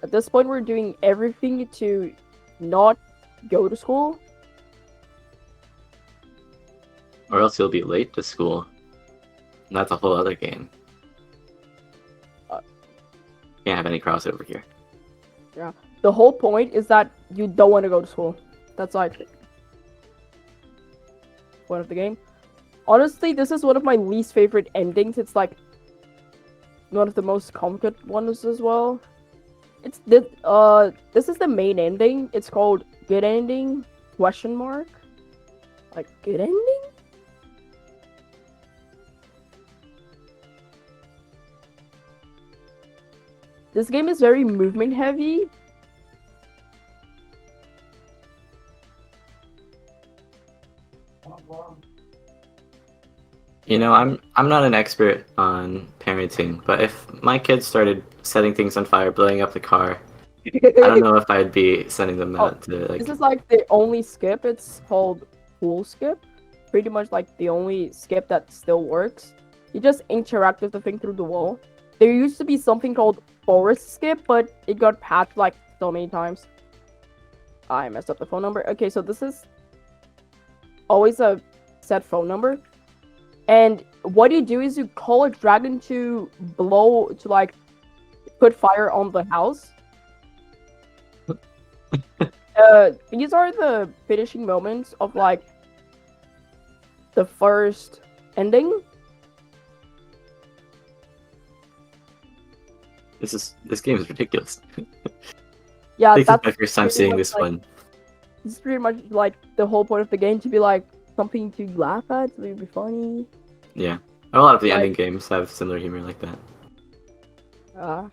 at this point we're doing everything to not go to school. Or else you'll be late to school. And that's a whole other game. Can't have any crossover here. Yeah. The whole point is that you don't want to go to school. That's like point of the game. Honestly, this is one of my least favorite endings. It's like one of the most complicated ones as well. It's this is the main ending. It's called Good Ending ? Like good ending? This game is very movement heavy. You know, I'm not an expert on parenting, but if my kids started setting things on fire, blowing up the car, I don't know if I'd be sending them out to like. This is like the only skip. It's called pool skip. Pretty much like the only skip that still works. You just interact with the thing through the wall. There used to be something called forest skip, but it got patched like so many times. I messed up the phone number. Okay, so this is always a set phone number. And what you do is you call a dragon to like put fire on the house. These are the finishing moments of like the first ending. This game is ridiculous. Yeah, I think that's it's my first time pretty seeing much this like- one. This is pretty much like the whole point of the game, to be like something to laugh at, to be funny. Yeah, a lot of the Like- ending games have similar humor like that.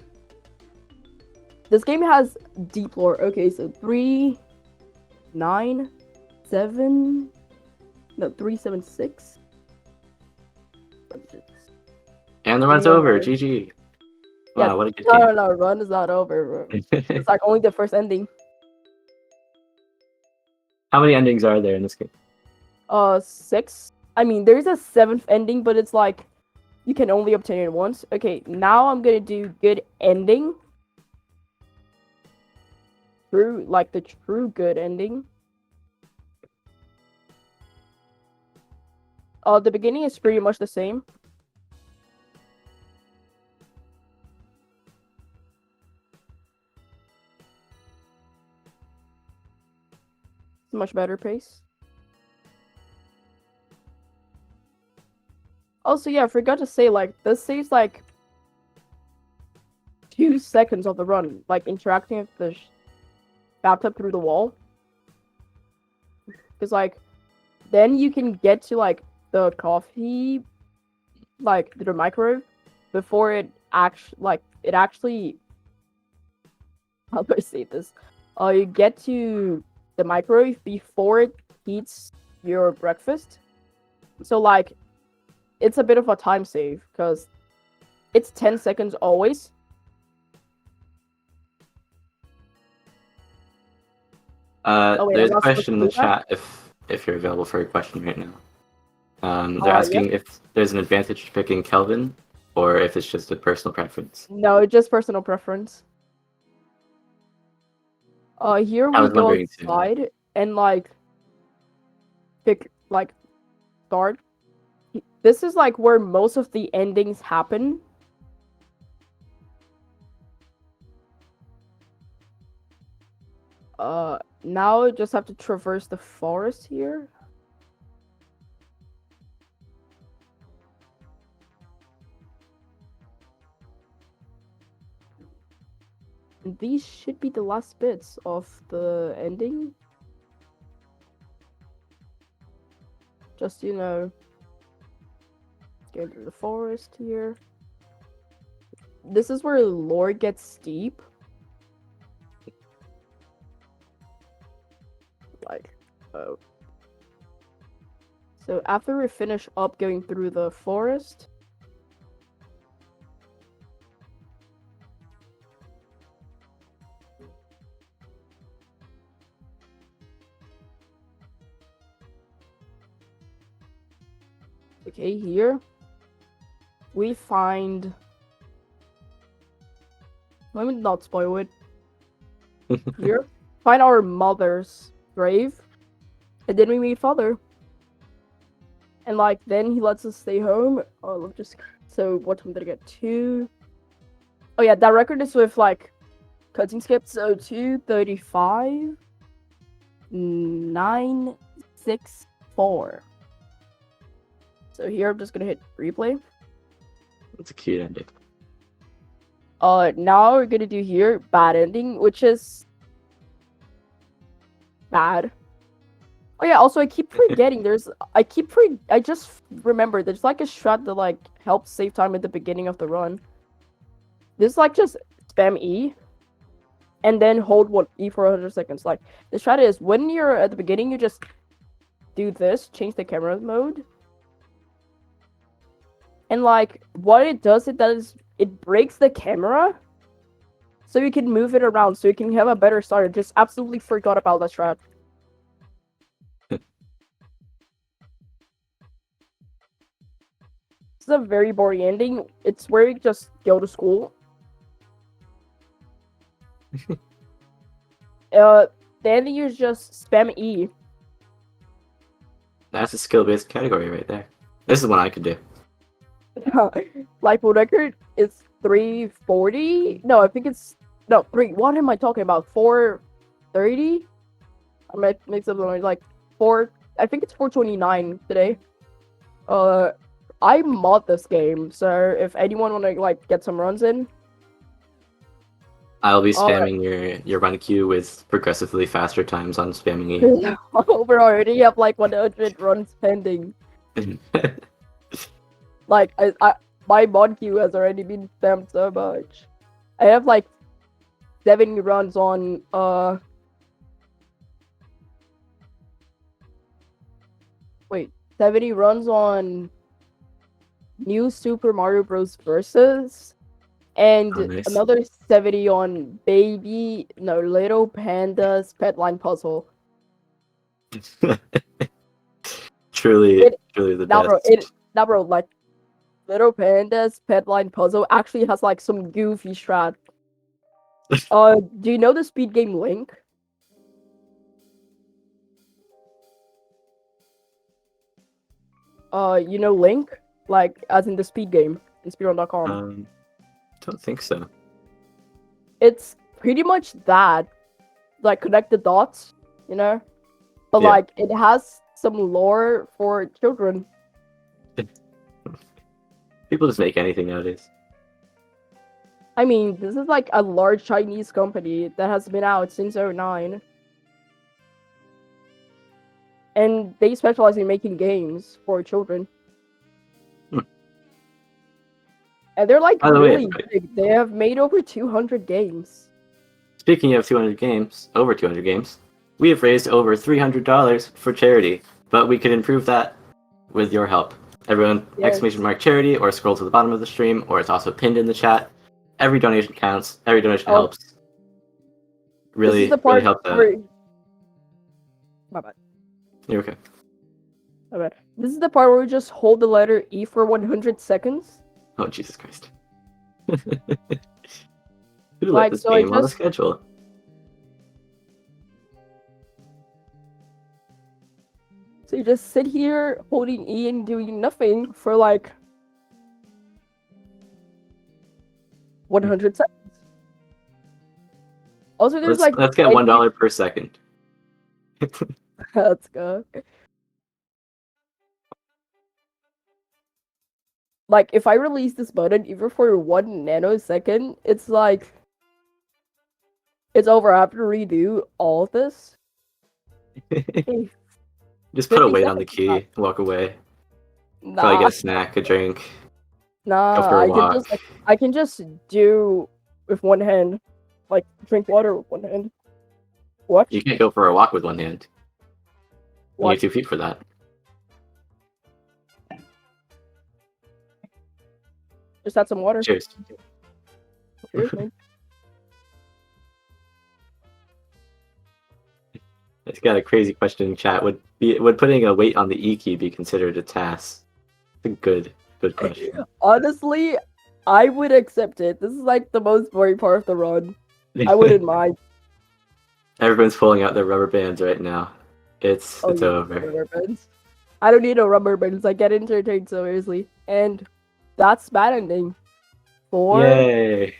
This game has deep lore. Okay, so 3, 9, 7, no, 3, 7, 6. And the run's Yeah. over. GG. Wow, Yeah, what a good No, run is not over, bro. game. It's like only the first ending. How many endings are there in this game? 6. I mean, there's a 7th ending, but it's like you can only obtain it once. Okay, now I'm gonna do good ending. True, like the true good ending. The beginning is pretty much the same. Much better pace. Also, yeah, I forgot to say, like, this saves, like, 2 seconds of the run, like, interacting with the bathtub through the wall. Because, like, then you can get to, like, the coffee, like, the microwave before it actually, how do I say this? You get to the microwave before it heats your breakfast. So, like, it's a bit of a time save, because it's 10 seconds always. Oh, wait, There's I'm a not supposed question in to the do that? chat if you're available for a question right now. They're asking if there's an advantage to picking Kelvin, or if it's just a personal preference. No, just personal preference. Here I we was go wondering too. outside and, like, pick, like, start. This is, like, where most of the endings happen. Now I just have to traverse the forest here. And these should be the last bits of the ending. Just, you know, get into the forest here. This is where the lore gets steep. Like, oh. So after we finish up going through the forest, okay, here we find. Let me not spoil it. Here, find our mother's grave, and then we meet father. And, like, then he lets us stay home. Oh, let me just. So what time did I get? 2. Oh yeah, that record is with, like, cutting skip. So 2:35, 9:64. So here I'm just gonna hit replay. It's a cute ending. Now we're gonna do here bad ending, which is bad. Oh yeah, also I keep forgetting I just remember there's, like, a strat that, like, helps save time at the beginning of the run. This, like, just spam E and then hold E for 100 seconds. Like, the strat is when you're at the beginning, you just do this, change the camera mode. And, like, what it does, it breaks the camera so you can move it around so you can have a better start. Just absolutely forgot about that strat. This is a very boring ending. It's where you just go to school. The ending is just spam E. That's a skill-based category right there. This is one I could do. Like, for record, it's 340. No, I think it's 3. What am I talking about? 430. I might mix up the like 4. I think it's 429 today. I mod this game, so if anyone wanna, like, get some runs in, I'll be spamming your run queue with progressively faster times on spamming E. we already have, like, 100 runs pending. Like, my mod queue has already been spammed so much. I have, like, 70 runs on wait, 70 runs on New Super Mario Bros. Versus, and Oh, nice. another 70 on Little Panda's Pet Line Puzzle. truly the best. Bro, like, Little Panda's Pet Line Puzzle actually has, like, some goofy strat. Do you know the speed game Link? You know Link? Like, as in the speed game in speedrun.com. Don't think so. It's pretty much that. Like, connect the dots, you know? But, Yeah. like, it has some lore for children. People just make anything nowadays. I mean, this is like a large Chinese company that has been out since '09. And they specialize in making games for children. Hmm. And they're like By the way, really big. They have made over 200 games. Speaking of 200 games, over 200 games, we have raised over $300 for charity, but we could improve that with your help. Everyone, Yes. !charity, or scroll to the bottom of the stream, or it's also pinned in the chat. Every donation counts. Every donation Oh. helps. Really, This is the really part helps out. where... My bad. You're okay. My bad. This is the part where we just hold the letter E for 100 seconds. Oh, Jesus Christ. Who let Like, this so I game on the just- schedule? So you just sit here holding E and doing nothing for like 100 seconds. Also, there's Let's get $1 per second. Let's go. Like, if I release this button even for 1 nanosecond, it's like it's over. I have to redo all of this. Hey, Just put a 50 weight on the seconds, key, walk away. Probably nah, get a snack, a drink. nah. Go for a I can walk. just I can just do with one hand, like drink water with one hand. What? You can't go for a walk with one hand. You What? need 2 feet for that. Just add some water. Cheers. Cheers, man. It's got a crazy question in chat. Would putting a weight on the E key be considered a task? It's a good question. Honestly, I would accept it. This is like the most boring part of the run. I wouldn't mind. Everyone's pulling out their rubber bands right now. It's Oh, yeah, over. rubber bands. I don't need no rubber bands. I get entertained so easily. And that's bad ending. 4, Yay!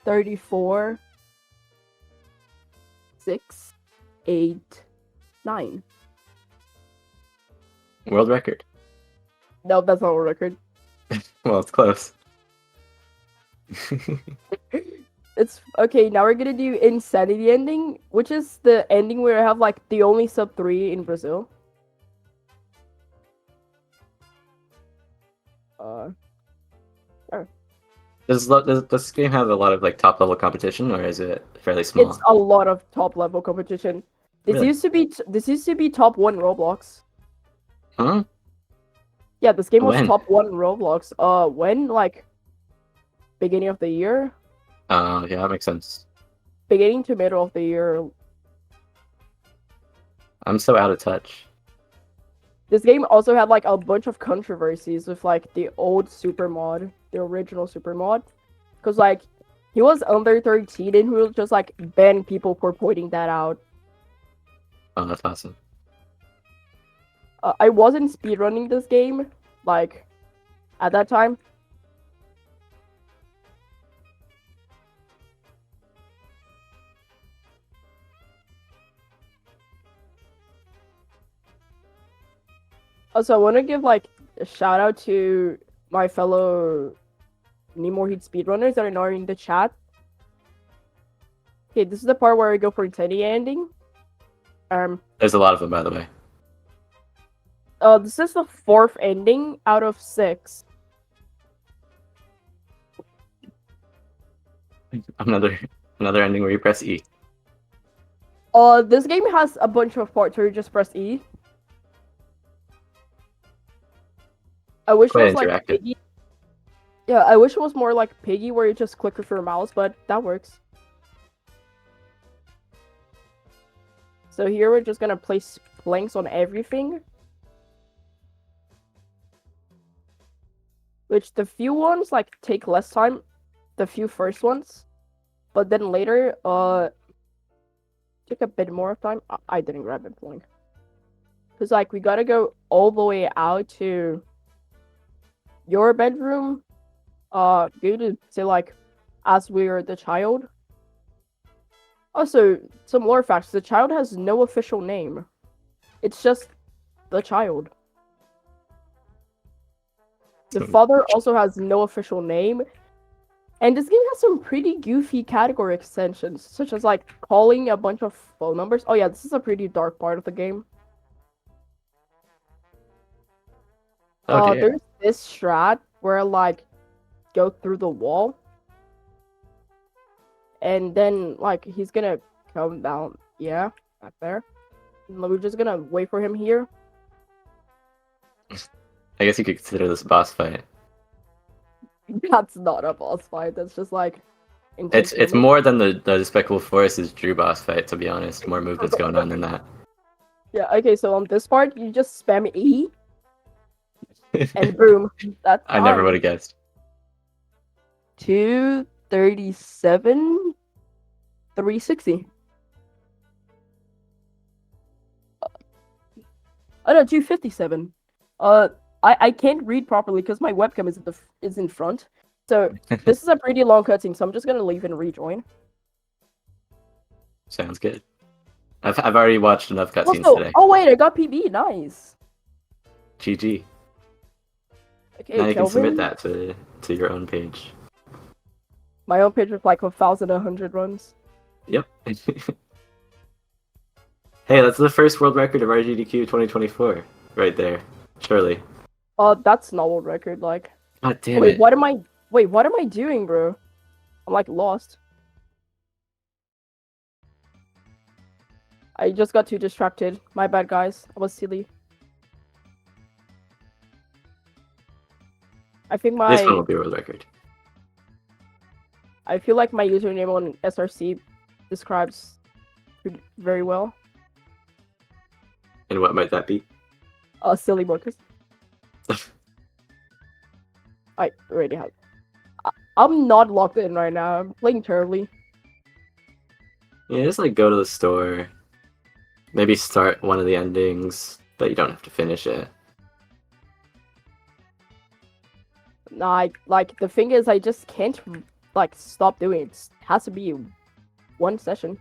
34, 6, 8, 9. World record. No, that's not a record. Well, it's close. It's okay. Now we're gonna do insanity ending, which is the ending where I have like the only sub 3 in Brazil. Does this game have a lot of like top level competition, or is it fairly small? It's a lot of top level competition. This Really? used to be top 1 Roblox. Huh? Yeah, this game was When? top 1 Roblox. When like beginning of the year, Oh, yeah, that makes sense. beginning to middle of the year. I'm so out of touch. This game also had like a bunch of controversies with like the old super mod, the original super mod, because like he was under 13 and he would just like ban people for pointing that out. Oh, that's awesome. I wasn't speedrunning this game like at that time. Also, I want to give like a shout out to my fellow Nemo Heat speedrunners that are now in the chat. Okay, this is the part where I go for insanity ending. There's a lot of them, by the way. This is the 4th ending out of 6. Another ending where you press E. This game has a bunch of parts where you just press E. I wish it Quite was like interactive. Piggy. Yeah, I wish it was more like Piggy where you just click with your mouse, but that works. So here we're just gonna place planks on everything. Which the few ones like take less time, the few first ones. But then later, took a bit more of time. I didn't grab it plank. Cause like we gotta go all the way out to your bedroom. Go to say like as we're the child. Also, some lore facts. The child has no official name. It's just the child. The father also has no official name. And this game has some pretty goofy category extensions, such as like calling a bunch of phone numbers. Oh yeah, this is a pretty dark part of the game. Oh dear. There's this strat where like go through the wall, and then like he's gonna come down. Yeah, back there. And we're just gonna wait for him here. I guess you could consider this a boss fight. That's not a boss fight. That's just like. It's more than the Despicable Forces Drew boss fight, to be honest. More movements going on than that. Yeah. Okay. So on this part, you just spam E, and boom. That's. I never would have guessed. 237, 360. Oh no, 257. I can't read properly because my webcam is in front. So this is a pretty long cutscene, so I'm just gonna leave and rejoin. Sounds good. I've already watched enough cutscenes Also, today. oh wait, I got PB. Nice. GG. Okay, Now you can submit Kelvin. that to your own page. My own page with like 1,100 runs. Yep. Hey, that's the first world record of RGDQ 2024, right there. Surely. That's not world record. Like, God damn wait, it. what am I doing, bro? I'm like lost. I just got too distracted. My bad, guys. I was silly. I think This one will be a world record. I feel like my username on SRC describes very well. And what might that be? Silly Marcus. I already have. I'm not locked in right now. I'm playing terribly. Yeah, just like go to the store. Maybe start one of the endings, but you don't have to finish it. Nah, like the thing is, I just can't like stop doing it. It has to be one session.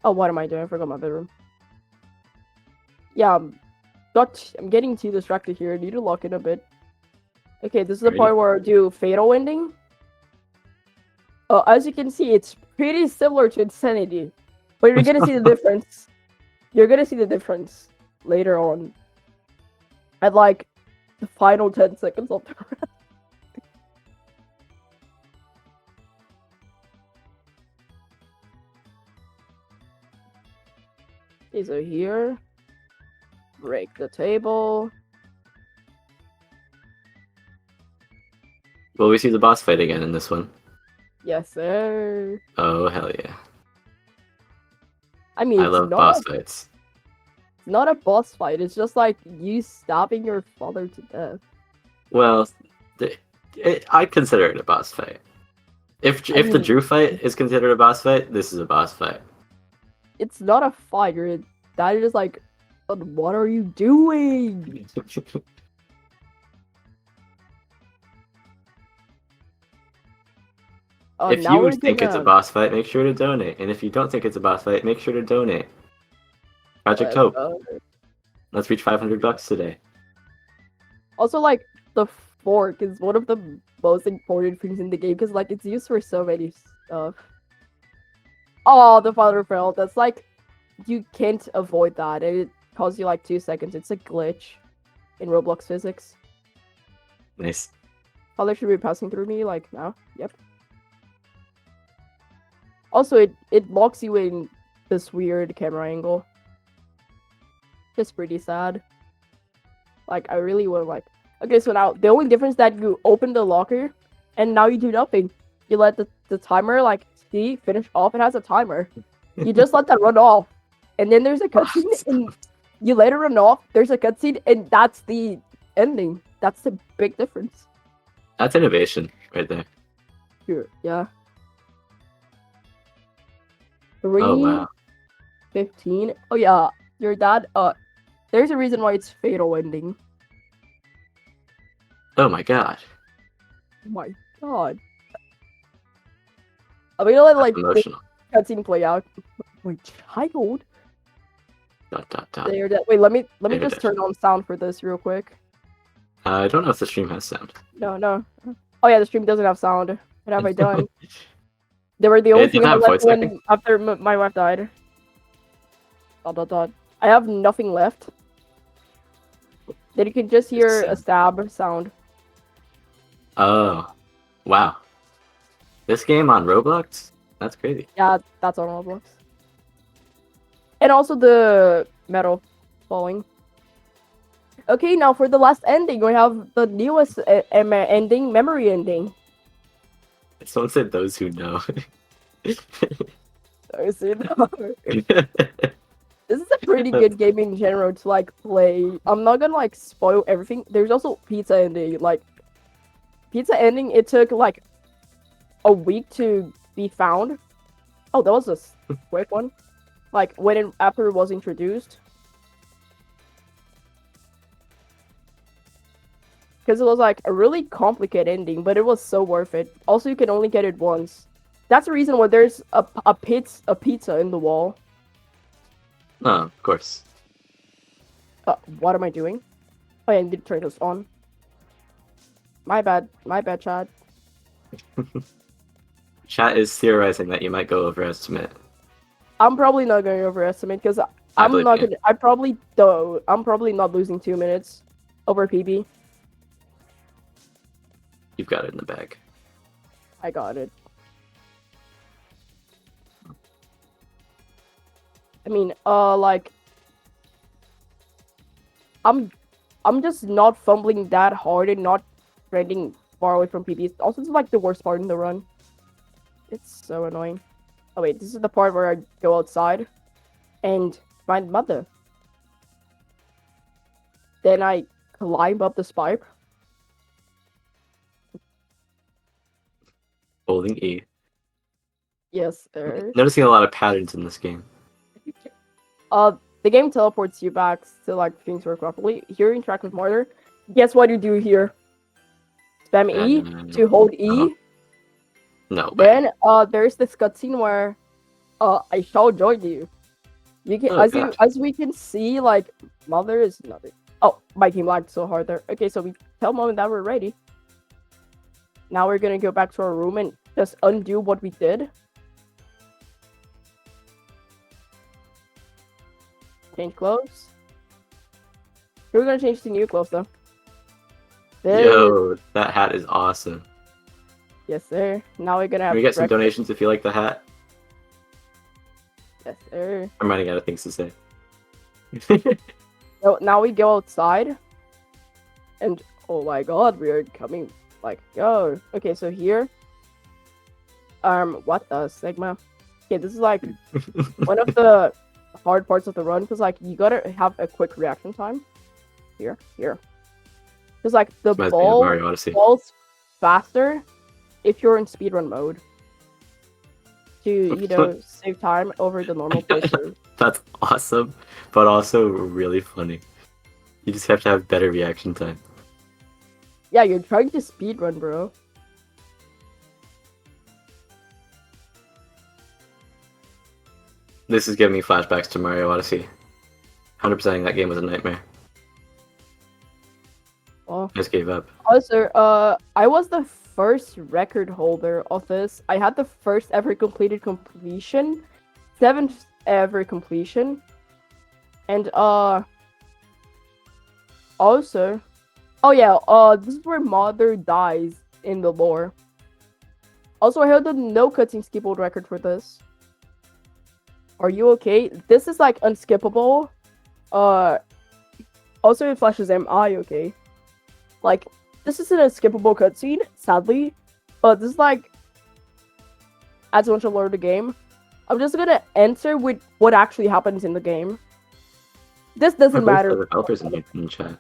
Oh, what am I doing? I forgot my bedroom. Yeah, I'm getting too distracted here. I need to lock in a bit. Okay, this is the part where I do fatal ending. As you can see, it's pretty similar to Insanity, but you're gonna see the difference. You're gonna see the difference later on. At like the final 10 seconds of the round. Okay, so here, break the table. Will we see the boss fight again in this one? Yes, sir. Oh, hell yeah. I mean, I it's love not boss fights. It's not a boss fight. It's just like you stabbing your father to death. Well, I consider it a boss fight. If the mean- Drew fight is considered a boss fight, this is a boss fight. It's not a fight. That is like, what are you doing? If Now you we're think it's a gonna- boss fight, make sure to donate. And if you don't think it's a boss fight, make sure to donate. Project Hope. Let's reach $500 today. Also, like the fork is one of the most important things in the game because like it's used for so many stuff. Oh, the father fell. That's like you can't avoid that. It costs you like 2 seconds. It's a glitch in Roblox physics. Nice. Father should be passing through me like now. Yep. Also, it locks you in this weird camera angle. Just pretty sad. Like, I really would like... Okay, so now, the only difference that you open the locker, and now you do nothing. You let the timer, like, see, finish off. It has a timer. You just let that run off. And then there's a cutscene, and you let it run off, there's a cutscene, and that's the ending. That's the big difference. That's innovation right there. Here, yeah. 3, Oh, wow. 15. Oh, yeah. Your dad, there's a reason why it's fatal ending. Oh my god. Oh my god. I'm gonna let, like, That's emotional. this cutscene play out. My child? Dot, dot, dot. There, wait, let me There it just is. turn on sound for this real quick. I don't know if the stream has sound. No. Oh yeah, the stream doesn't have sound. What have I done? They were the only It thing didn't I have left voice acting? when after my wife died. ... I have nothing left. Then you can just hear a stab sound. Oh, wow. This game on Roblox? That's crazy. Yeah, that's on Roblox. And also the metal falling. Okay, now for the last ending, we have the newest ending, memory ending. Someone said those who know. This is a pretty good game in general to like play. I'm not gonna like spoil everything. There's also pizza ending. Like pizza ending, it took like a week to be found. Oh, that was a quick one. Like after it was introduced. Because it was like a really complicated ending, but it was so worth it. Also, you can only get it once. That's the reason why there's a pizza in the wall. Oh, of course. What am I doing? Oh yeah, I need to turn this on. My bad, Chad. Chat is theorizing that you might go overestimate. I'm probably not going to overestimate because I'm probably not losing 2 minutes over PB. You've got it in the bag. I got it. I mean, like, I'm just not fumbling that hard and not trending far away from PB. Also, it's like the worst part in the run. It's so annoying. Oh wait, this is the part where I go outside and find mother. Then I climb up this pipe. Holding E. Yes, sir. Noticing a lot of patterns in this game. The game teleports you back to like things work properly. Here you interact with Martyr. Guess what you do here? Spam E to hold E. No way. Then there's this cutscene where I shall join you. You can as we can see, like mother is nothing. Oh, my game lagged so hard there. Okay, so we tell mom that we're ready. Now we're gonna go back to our room and just undo what we did. Change clothes. We're gonna change to new clothes though. Yo, that hat is awesome. Yes, sir. Now we're gonna have. Can we get some breakfast. donations if you like the hat? Yes, sir. I'm running out of things to say. So now we go outside, and oh my god, we are coming. Like, yo. Okay, so here. What the Sigma? Okay, this is like one of the hard parts of the run because like you gotta have a quick reaction time. Here. Because like the Reminds me of Mario Odyssey. falls faster if you're in speedrun mode. To save time over the normal playthrough. That's awesome, but also really funny. You just have to have better reaction time. Yeah, you're trying to speedrun, bro. This is giving me flashbacks to Mario Odyssey. 100%ing that game was a nightmare. Oh. I just gave up. Also, I was the first record holder of this. I had the first ever completed completion, 7th ever completion, and also, oh yeah, this is where Mother dies in the lore. Also, I held the no cutscene skippable record for this. Are you okay? This is like unskippable. Also it flashes am I okay? Like, this isn't a skippable cutscene, sadly, but this is like adds a bunch of lore to the game. I'm just gonna answer with what actually happens in the game. This doesn't matter. The developers in chat.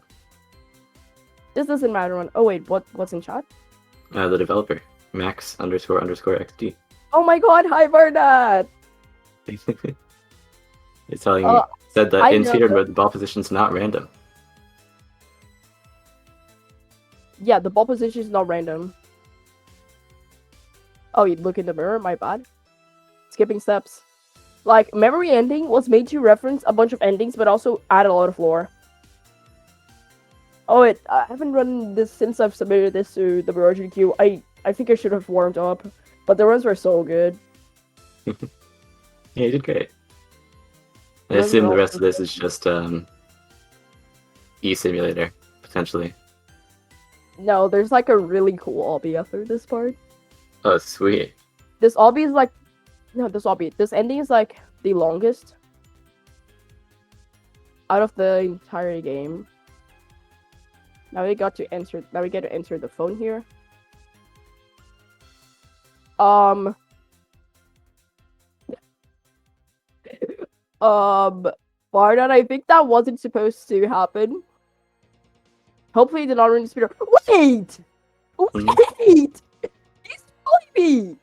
This doesn't matter on. Oh wait, what's in chat? The developer, Max__XD. Oh my god, hi Bernard! It's telling me said that in speedrun mode the ball position's not random. Yeah, the ball position is not random. Oh, you look in the mirror, my bad. Skipping steps. Like, memory ending was made to reference a bunch of endings, but also add a lot of lore. I haven't run this since I've submitted this to the WRGQ. I think I should have warmed up, but the runs were so good. Yeah, you did great. I Runs assume were the rest also of this good. is just e-simulator, potentially. No, there's like a really cool obby after this part. Oh, sweet. This obby is like, no, this obby. This ending is like the longest out of the entire game. Now we get to enter the phone here. Barnett, I think that wasn't supposed to happen. Hopefully, the not-running speeder. Wait! Wait! He's calling me!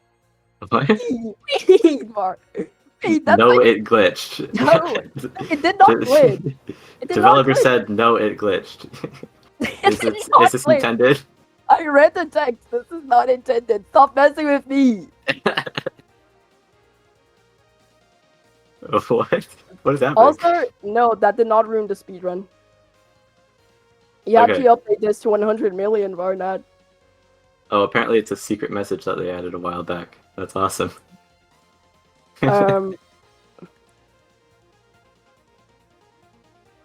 What? Wait, Mark. Wait, that's No, like... it glitched. No, it did not glitch. It did not Developer glitch. said no, it glitched. It Is did this not is this glitch. intended? I read the text. This is not intended. Stop messing with me. What? What is happening? Also, no, that did not ruin the speedrun. You have Okay. to update this to 100 million, Barnett. Oh, apparently it's a secret message that they added a while back. That's awesome. Um,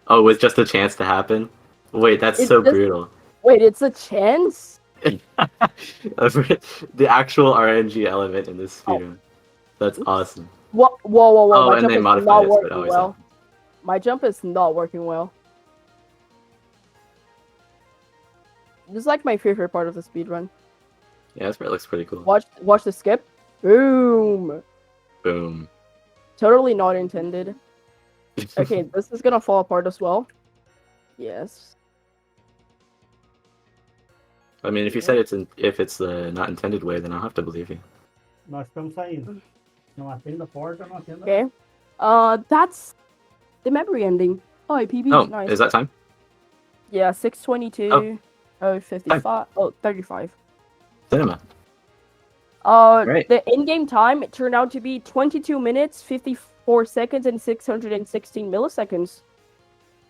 Oh, with just a chance to happen? Wait, that's It's so just- brutal. wait, it's a chance? The actual RNG element in this Oh. speedrun. That's Oops. awesome. Whoa, Oh, my and jump they is modified not it, so it working always well. happens. My jump is not working well. This is like my favorite part of the speedrun. Yeah, this part looks pretty cool. Watch the skip. Boom. Boom. Totally not intended. Okay, this is gonna fall apart as well. Yes. I mean, if you said if it's the not intended way, then I'll have to believe you. Nós estamos saindo. Não atenda a porta, não atenda. Okay. That's the memory ending. Oh, PB. Oh, Nice. is that time? Yeah, 6:22. Oh, 55. Oh, 35. Cinema. Right. The in-game time it turned out to be 22 minutes, 54 seconds, and 616 milliseconds,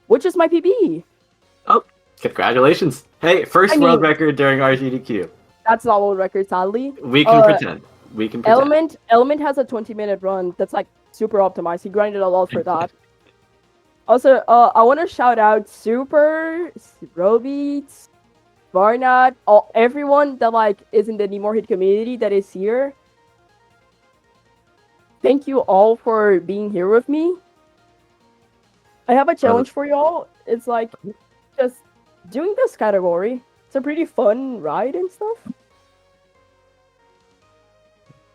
which is my PB. Congratulations. Hey, first I world mean- record during RGDQ. That's not world record, sadly. We can pretend. We can pretend. Element has a 20-minute run that's like super optimized. He grinded a lot for that. Also, I want to shout out Super, IvoryBeats, Barnett, everyone that like is in the Need More Hit community that is here. Thank you all for being here with me. I have a challenge for y'all. It's like just doing this category. It's a pretty fun ride and stuff.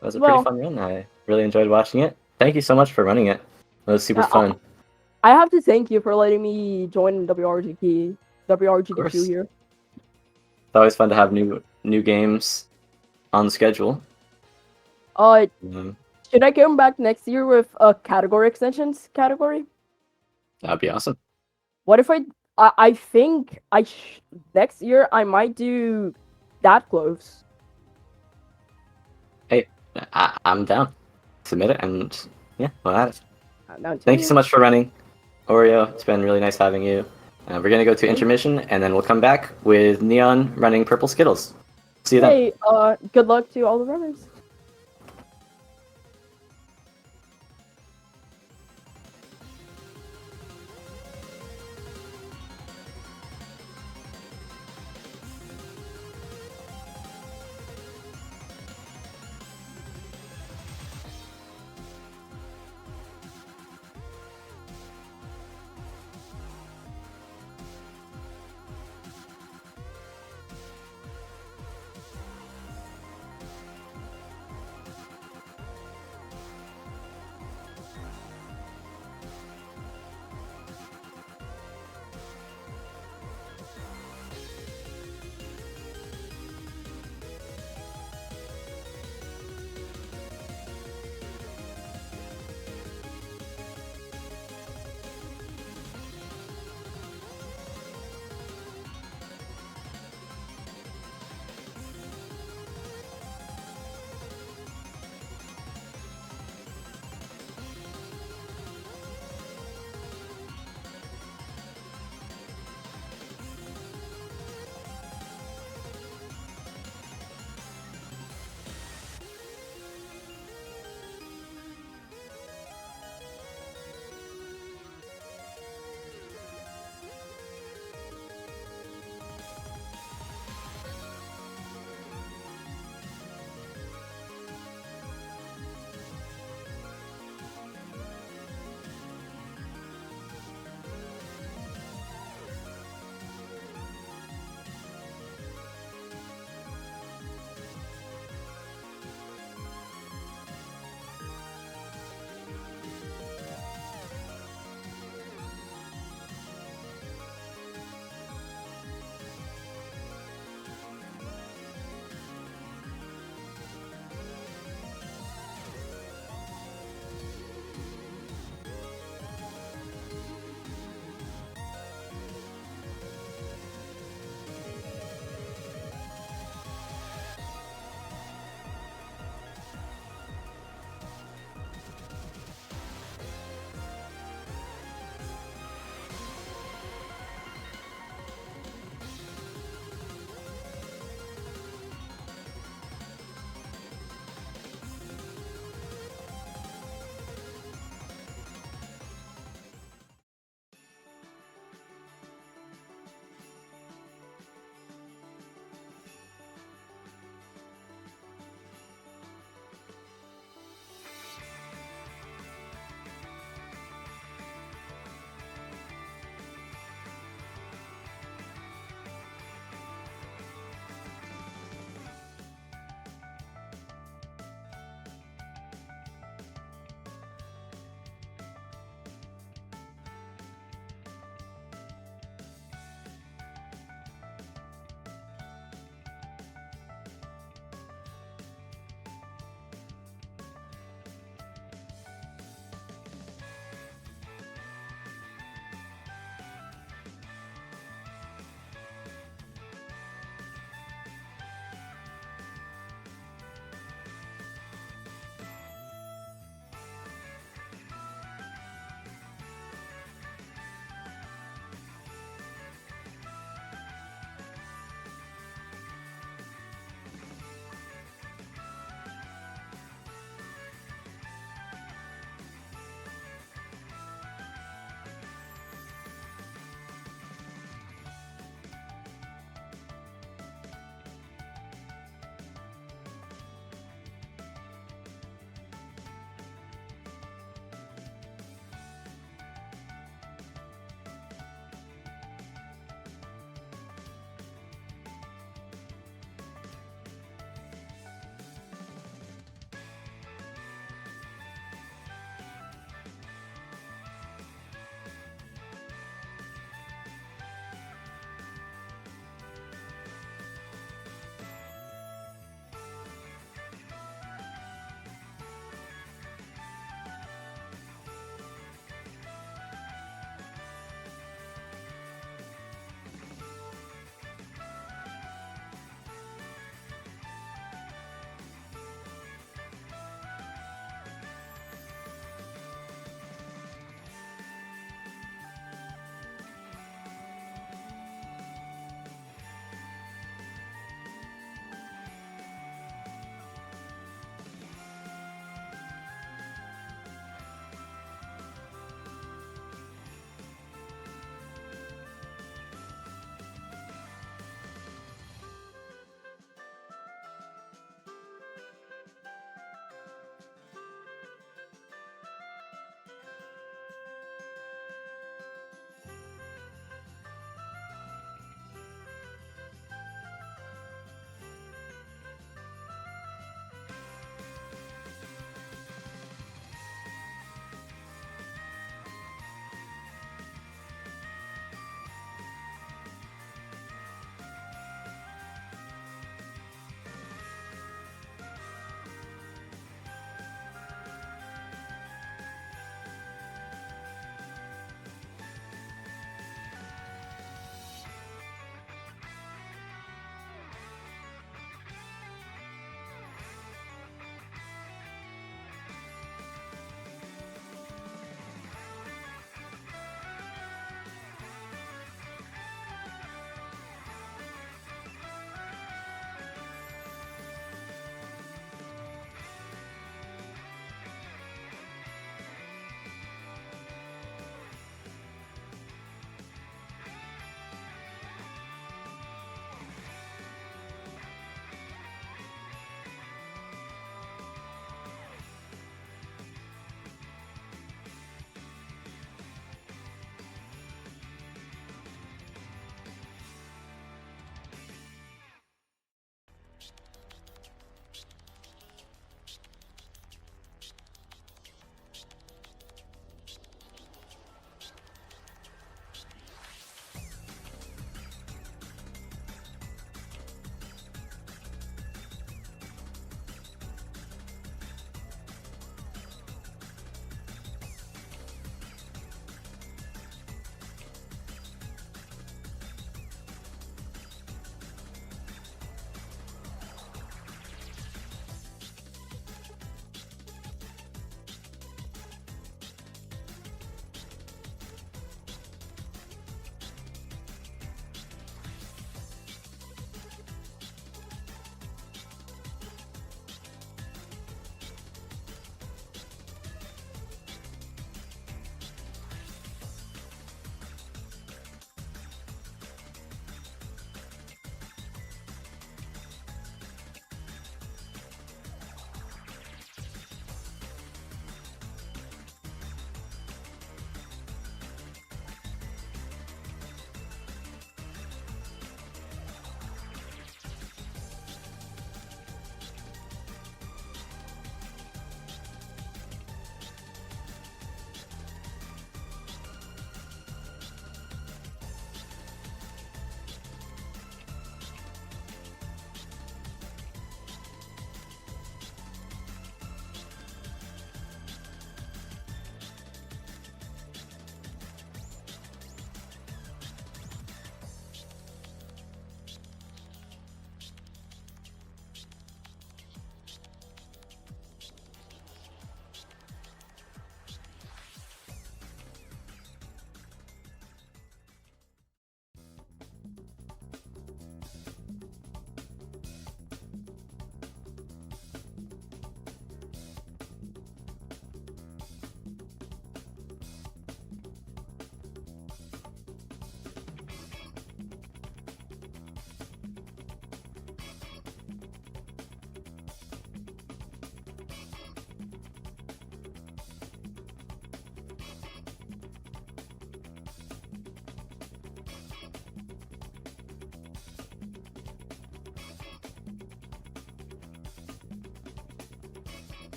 That was a Well- pretty fun run. I really enjoyed watching it. Thank you so much for running it. It was super Yeah, fun. I have to thank you for letting me join WRGQ course. here. It's always fun to have new games on the schedule. Um, Should I come back next year with a category extensions category? that'd be awesome. What if I think next year I might do that close. I'm down. Submit it and yeah, we'll have it. Now Thank you so much for running, Oreo. It's been really nice having you. We're gonna go to intermission and then we'll come back with Neon running purple Skittles. See you then. Hey, good luck to all the runners.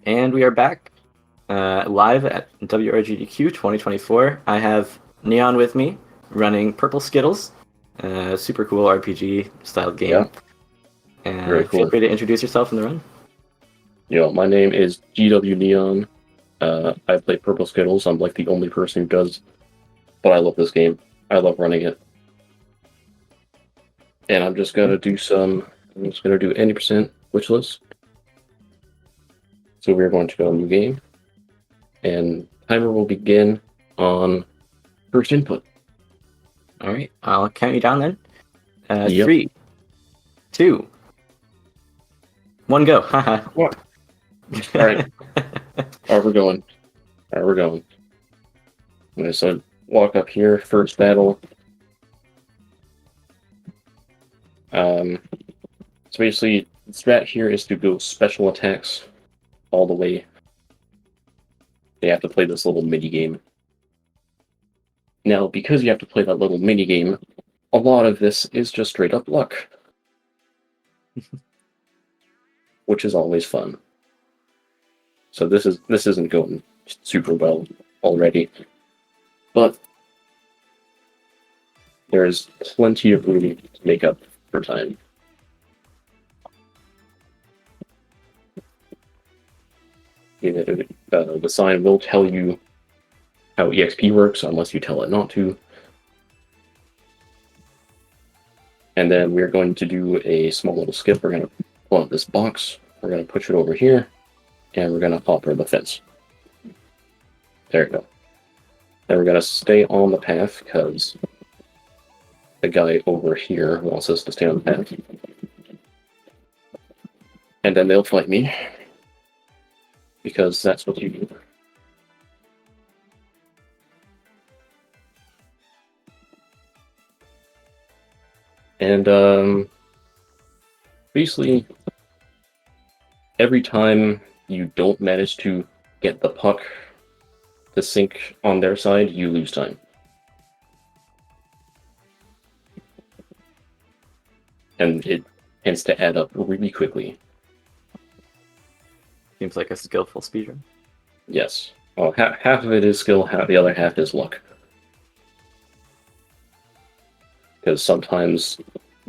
And we are back live at WRGDQ 2024. I have Neon with me running Purple Skittles, super cool RPG style game. Yeah. And Very feel cool. free to introduce yourself in the run. Yo, my name is gwneon. I play Purple Skittles. I'm like the only person who does, but I love this game. I love running it. And I'm just gonna do any percent wish list. So we're going to go new game, and timer will begin on first input. All right, I'll count you down then. Yep. 3, 2, 1, go. Haha. What? All right. We're going. We're going. Okay, so walk up here, first battle. So basically, the strat here is to go special attacks all the way. They have to play this little mini game. Now, because you have to play that little mini game, a lot of this is just straight up luck, which is always fun. So this isn't going super well already, but there's plenty of room to make up for time. The sign will tell you how EXP works unless you tell it not to. And then we're going to do a small little skip. We're going to pull out this box. We're going to push it over here, and we're going to hop over the fence. There we go. Then we're going to stay on the path because the guy over here wants us to stay on the path. And then they'll fight me because that's what you do. And basically, every time you don't manage to get the puck to sink on their side, you lose time. And it tends to add up really quickly. Seems like a skillful speedrun. Yes. Well, half of it is skill, the other half is luck. Because sometimes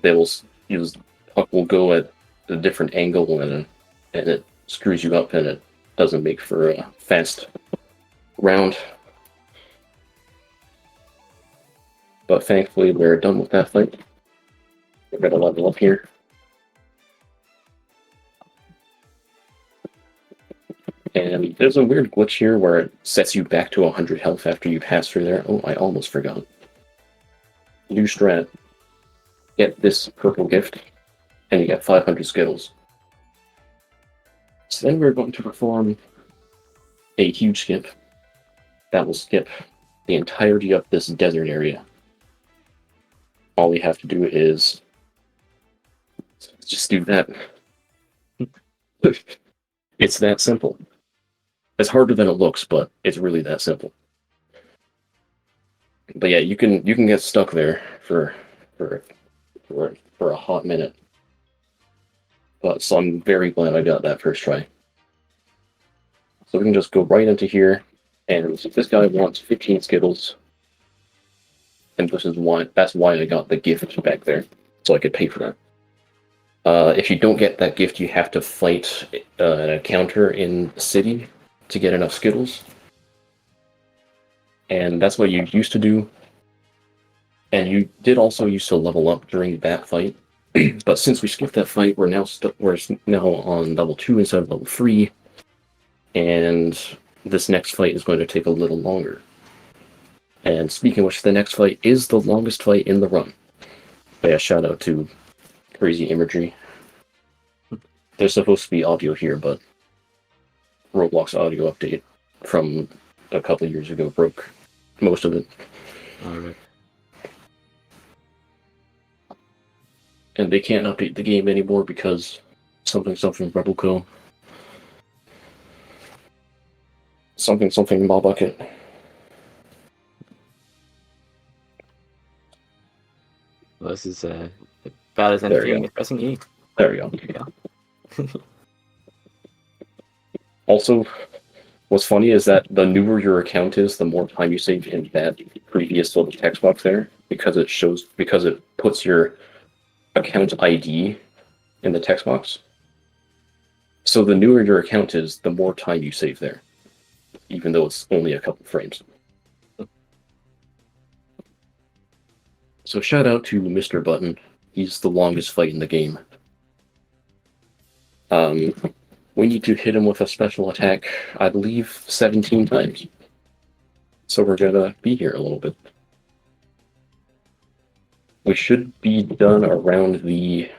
they will use puck will go at a different angle and it screws you up and it doesn't make for a fast round. But thankfully we're done with that fight. We're gonna level up here. And there's a weird glitch here where it sets you back to 100 health after you pass through there. Oh, I almost forgot. New strat. Get this purple gift, and you get 500 Skittles. So then we're going to perform a huge skip. That will skip the entirety of this desert area. All we have to do is just do that. It's that simple. It's harder than it looks, but it's really that simple. But yeah, you can get stuck there for a hot minute. But so I'm very glad I got that first try. So we can just go right into here, and this guy wants 15 Skittles, and that's why I got the gift back there, so I could pay for that. If you don't get that gift, you have to fight an encounter in the city to get enough Skittles. And that's what you used to do. And you did also used to level up during that fight. But since we skipped that fight, we're now on level 2 instead of level 3. And this next fight is going to take a little longer. And speaking of which, the next fight is the longest fight in the run. But yeah, shout out to Crazy Imagery. There's supposed to be audio here, but Roblox audio update from a couple of years ago broke most of it. Alright. And they can't update the game anymore because something Rebelco. Something Ball Bucket. Well, this is about as There we entertaining go. as pressing E. There we go. There you go. Also, what's funny is that the newer your account is, the more time you save in that previous little text box there, because it puts your account ID in the text box. So the newer your account is, the more time you save there, even though it's only a couple frames. So shout out to Mr. Button. He's the longest fight in the game. We need to hit him with a special attack, I believe, 17 times. So we're gonna be here a little bit. We should be done around the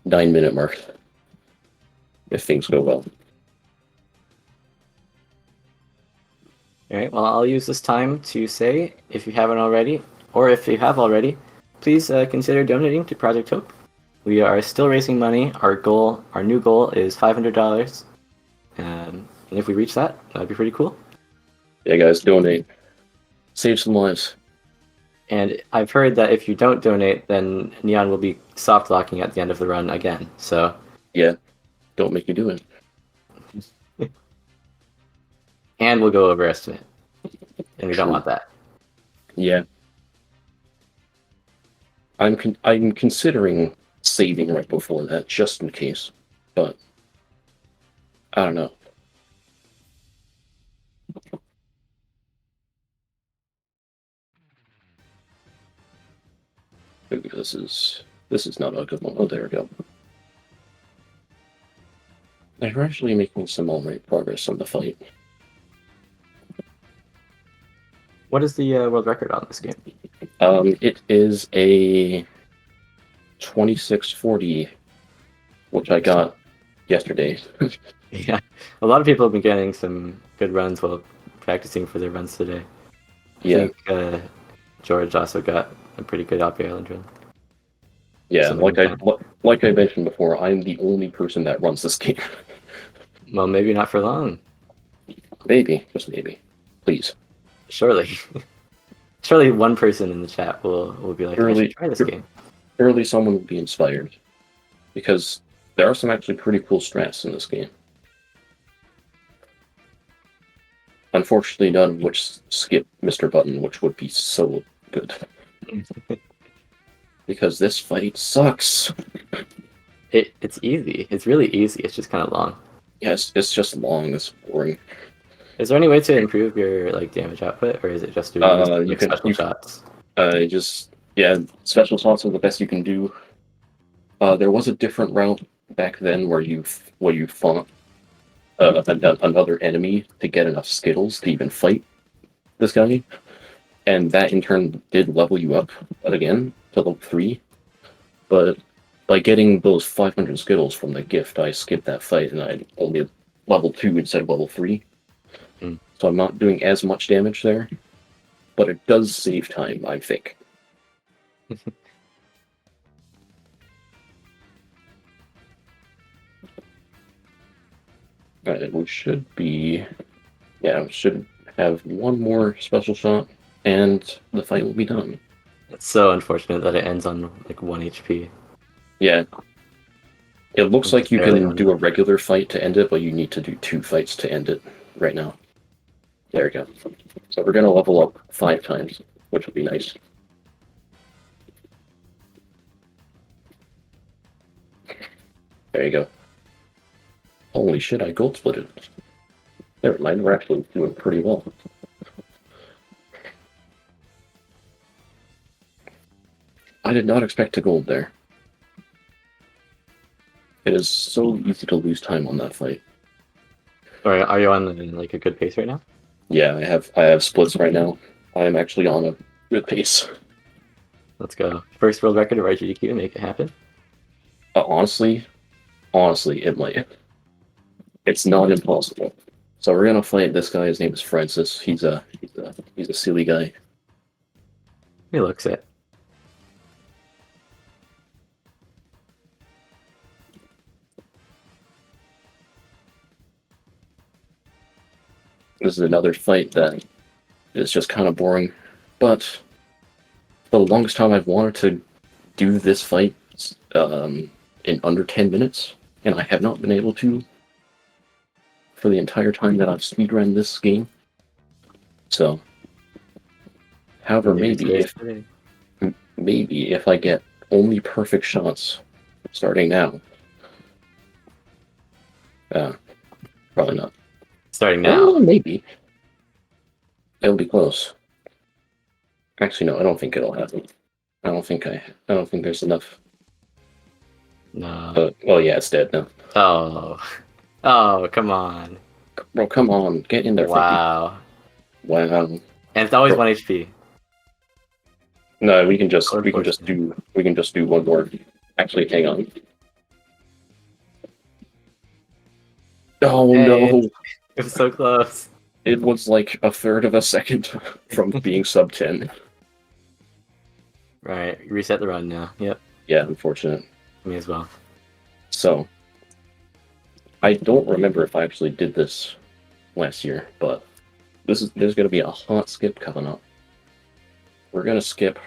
9-minute mark, if things go well. Alright, well, I'll use this time to say, if you haven't already, or if you have already, please consider donating to Project Hope. We are still raising money. Our new goal is $500. And if we reach that, that'd be pretty cool. Yeah, guys, donate. Save some lives. And I've heard that if you don't donate, then Neon will be soft locking at the end of the run again. So Yeah, don't make me do it. and we'll go over estimate. And we don't True. want that. Yeah. I'm considering saving right before that, just in case. But I don't know. Maybe this is not a good one. Oh, there we go. We're actually making some alright progress on the fight. What is the world record on this game? It is a 2640, which I got yesterday. Yeah, a lot of people have been getting some good runs while practicing for their runs today. Yeah, I think George also got a pretty good Obby Island run. yeah. Something Like I mentioned before, I'm the only person that runs this game. Well, maybe not for long. Maybe, just maybe. Please. Surely. Surely one person in the chat will be like, I should try this game. Surely someone will be inspired. Because there are some actually pretty cool strats in this game. Unfortunately, none of which skip Mr. Button, which would be so good. Because this fight sucks. It's easy. It's really easy. It's just kind of long. Yes, it's just long. It's boring. Is there any way to improve your damage output, or is it just doing special shots? Special shots are the best you can do. There was a different route back then where you fought another enemy to get enough Skittles to even fight this guy, and that in turn did level you up again to level 3. But by getting those 500 Skittles from the gift, I skipped that fight and I only level 2 instead of level 3. So I'm not doing as much damage there, but it does save time, I think. Alright, we should have one more special shot, and the fight will be done. It's so unfortunate that it ends on like 1 HP. Yeah. It looks like you Barely can on do a regular fight to end it, but you need to do 2 fights to end it right now. There we go. So we're going to level up 5 times, which will be nice. There you go. Holy shit, I gold splitted. Never mind, we're actually doing pretty well. I did not expect to gold there. It is so easy to lose time on that fight. Or are you on like a good pace right now? Yeah, I have splits right now. I am actually on a good pace. Let's go. First world record of RGDQ, make it happen. Honestly, it might. It's not impossible. So we're gonna fight this guy. His name is Francis. He's a silly guy. He looks it. This is another fight that is just kind of boring, but for the longest time I've wanted to do this fight in under 10 minutes, and I have not been able to for the entire time that I've speedrun this game. So, however, maybe if I get only perfect shots starting now, probably not. Starting now. Maybe it'll be close. Actually, no, I don't think it'll happen. I don't think there's enough. No. Well, yeah, it's dead now. Oh, come on. Bro, come on, get in there. Wow. Wow. And it's always 1 HP. No, we can just do one more. Actually, hang on. Oh Hey. no! It was so close. It was like a third of a second from being sub 10. Right, reset the run now. Yep, Yeah, unfortunate. me as well. So, I don't remember if I actually did this last year, but there's going to be a hot skip coming up. We're going to skip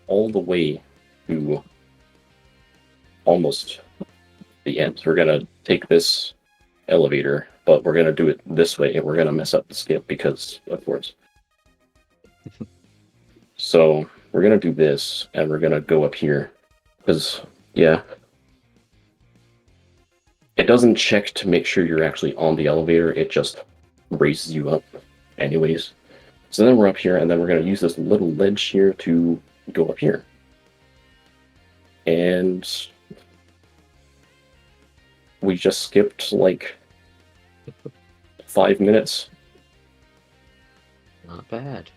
all the way to almost the end. We're going to take this elevator, but we're going to do it this way, and we're going to mess up the skip because, of course. So, we're going to do this, and we're going to go up here. Because, yeah. It doesn't check to make sure you're actually on the elevator, it just raises you up anyways. So then we're up here, and then we're going to use this little ledge here to go up here. And we just skipped like 5 minutes. Not bad.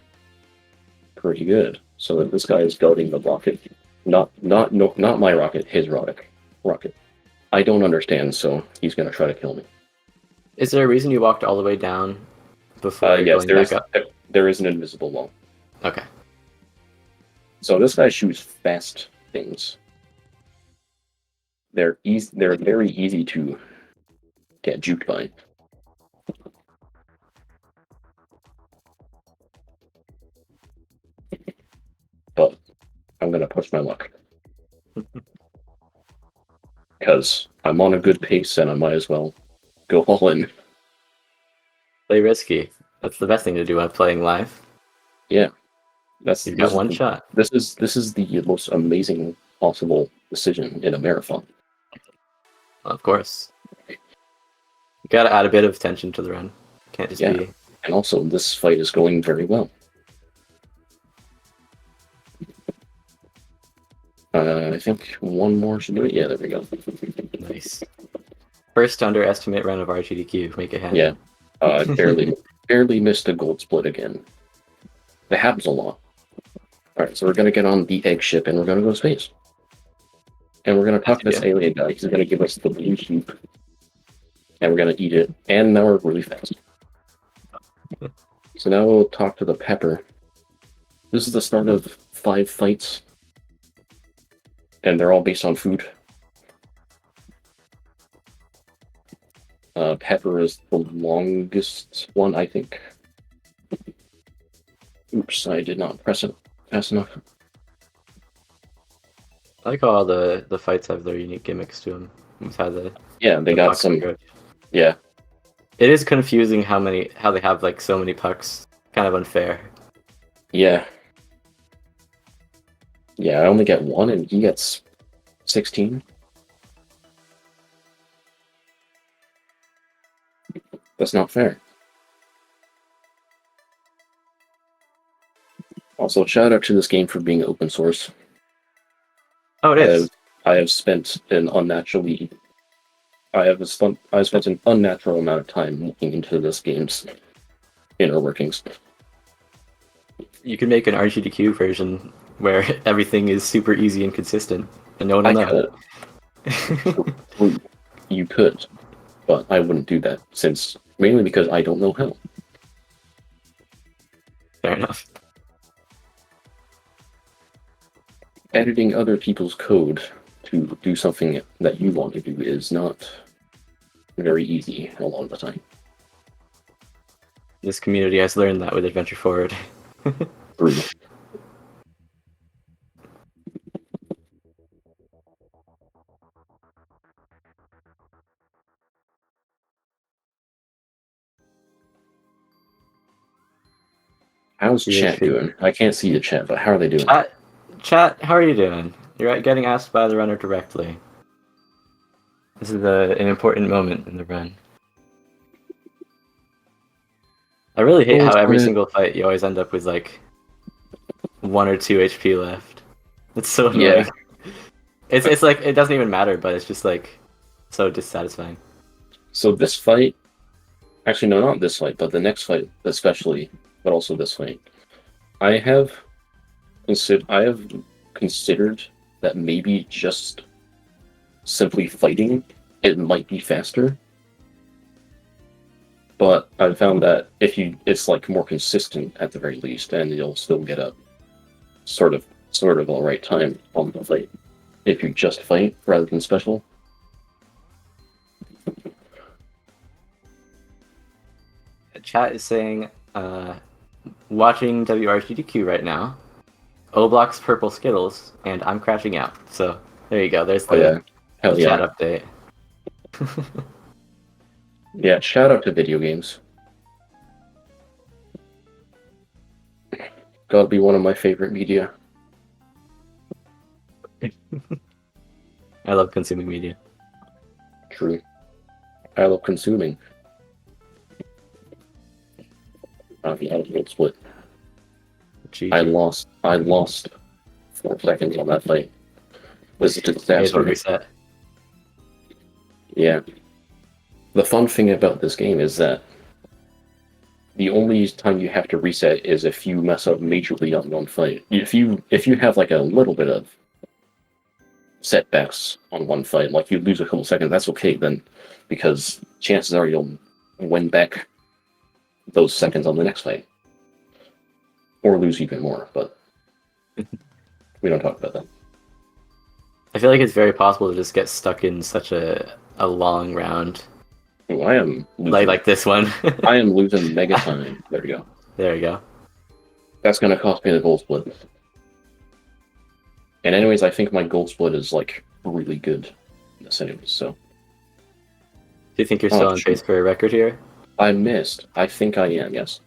Pretty good. So that this guy is guarding the rocket. Not my rocket, his rocket. I don't understand, so he's going to try to kill me. Is there a reason you walked all the way down before Yes, going back up? there is an invisible wall. Okay. So this guy shoots fast things. They're very easy to get juked by. But I'm gonna push my luck. Because I'm on a good pace and I might as well go all in. Play risky. That's the best thing to do when playing live. Yeah. You've got one shot. This is the most amazing possible decision in a marathon. Of course. You gotta add a bit of tension to the run. Can't just be... And also, this fight is going very well. I think one more should do it. Yeah, there we go. Nice. First underestimate run of RGDQ. Make it happen. Yeah. Barely missed a gold split again. That happens a lot. Alright, so we're gonna get on the egg ship and we're gonna go to space. And we're gonna talk to this alien guy. He's gonna give us the blue sheep. And we're gonna eat it. And now we're really fast. So now we'll talk to the pepper. This is the start of 5 fights. And they're all based on food. Pepper is the longest one, I think. Oops, I did not press it fast enough. I like how all the fights have their unique gimmicks to them. With how they got some. Approach. Yeah. It is confusing how they have like so many pucks. Kind of unfair. Yeah. Yeah, I only get 1 and he gets 16. That's not fair. Also, shout out to this game for being open source. Oh, it is. I have spent an unnatural amount of time looking into this game's inner workings. You can make an RGDQ version where everything is super easy and consistent, and no one will know. You could, but I wouldn't do that, mainly because I don't know how. Fair enough. Editing other people's code to do something that you want to do is not very easy a lot of the time. This community has learned that with Adventure Forward. True. How's chat PHP. doing? I can't see the chat, but how are they doing? Chat, how are you doing? You're getting asked by the runner directly. This is an important moment in the run. I really hate how every single fight you always end up with like 1 or 2 HP left. It's so annoying. Yeah. It's like it doesn't even matter, but it's just like so dissatisfying. So this fight, actually no, not this fight, but the next fight especially, but also this fight. I have considered that maybe just simply fighting it might be faster. But I found that it's like more consistent at the very least, and you'll still get a sort of all right time on the fight if you just fight rather than special. Chat is saying, watching WRGDQ right now. Oblox purple Skittles, and I'm crashing out. So there you go. There's the, Hell chat yeah. update. Yeah, shout out to video games. Gotta be one of my favorite media. I love consuming media. True. I love consuming. Yeah, gold split. GG. I lost 4 seconds on that fight. This is a disaster. Reset. Yeah. The fun thing about this game is that the only time you have to reset is if you mess up majorly on one fight. If you have like a little bit of setbacks on one fight, like you lose a couple seconds, that's okay then, because chances are you'll win back those seconds on the next fight. Or lose even more, but we don't talk about that. I feel like it's very possible to just get stuck in such a long round. Oh, I am losing. Like this one. I am losing mega time. There we go. There you go. That's gonna cost me the gold split. And anyways, I think my gold split is like really good in this anyways, so. Do you think you're still on pace for a record here? I missed. I think I am, yes.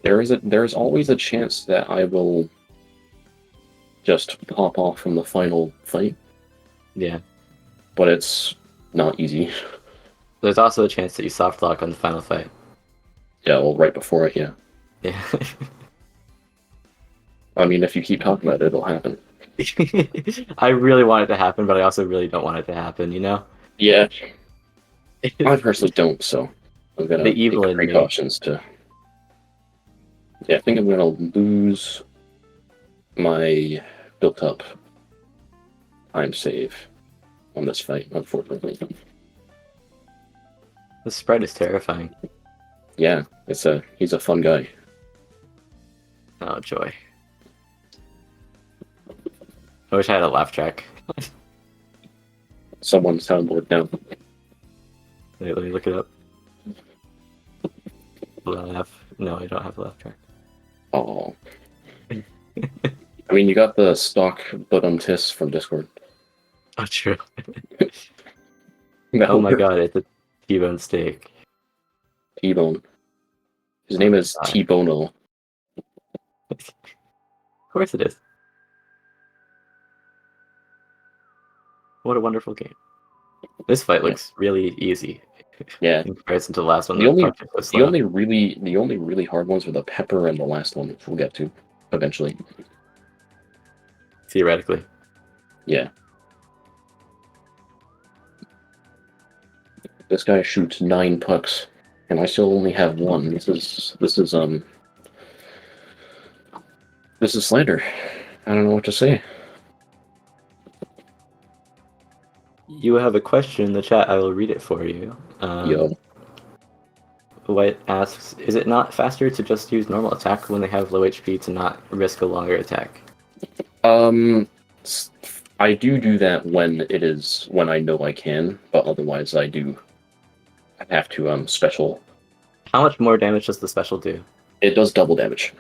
There's always a chance that I will just pop off from the final fight. Yeah. But it's not easy. There's also a chance that you soft lock on the final fight. Yeah, well, right before it, yeah. Yeah. I mean, if you keep talking about it, it'll happen. I really want it to happen, but I also really don't want it to happen, you know? Yeah. I personally don't, so I'm gonna The evil take in me. precautions to. Yeah, I think I'm gonna lose my built-up time save on this fight, unfortunately. The spread is terrifying. Yeah, he's a fun guy. Oh, joy. I wish I had a laugh track. Someone's soundboard now. Wait, let me look it up. No, I don't have a laugh track. Oh. I mean, you got the stock tis from Discord. Oh, true. No. Oh my god, it's a T-bone steak. T-Bone. His name is T-Bono. Of course it is. What a wonderful game. This fight looks really easy. Yeah. In comparison to the last one. The only slow. really hard ones were the pepper and the last one, which we'll get to eventually. Theoretically. Yeah. This guy shoots 9 pucks, and I still only have 1. This is slander. I don't know what to say. You have a question in the chat. I will read it for you. Yo. White asks, is it not faster to just use normal attack when they have low HP to not risk a longer attack? I do that when I know I can, but otherwise I have to special. How much more damage does the special do? It does double damage.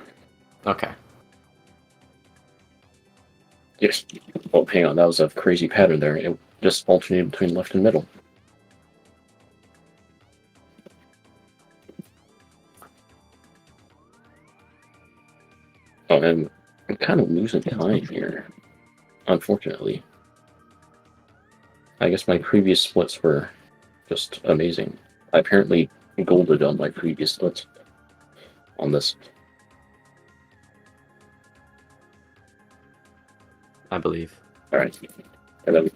Okay. Yes. Oh, hang on, that was a crazy pattern there. It just alternated between left and middle. Oh, and I'm kind of losing time here, unfortunately. I guess my previous splits were just amazing. I apparently golded on my previous splits on this. I believe. Alright. And then,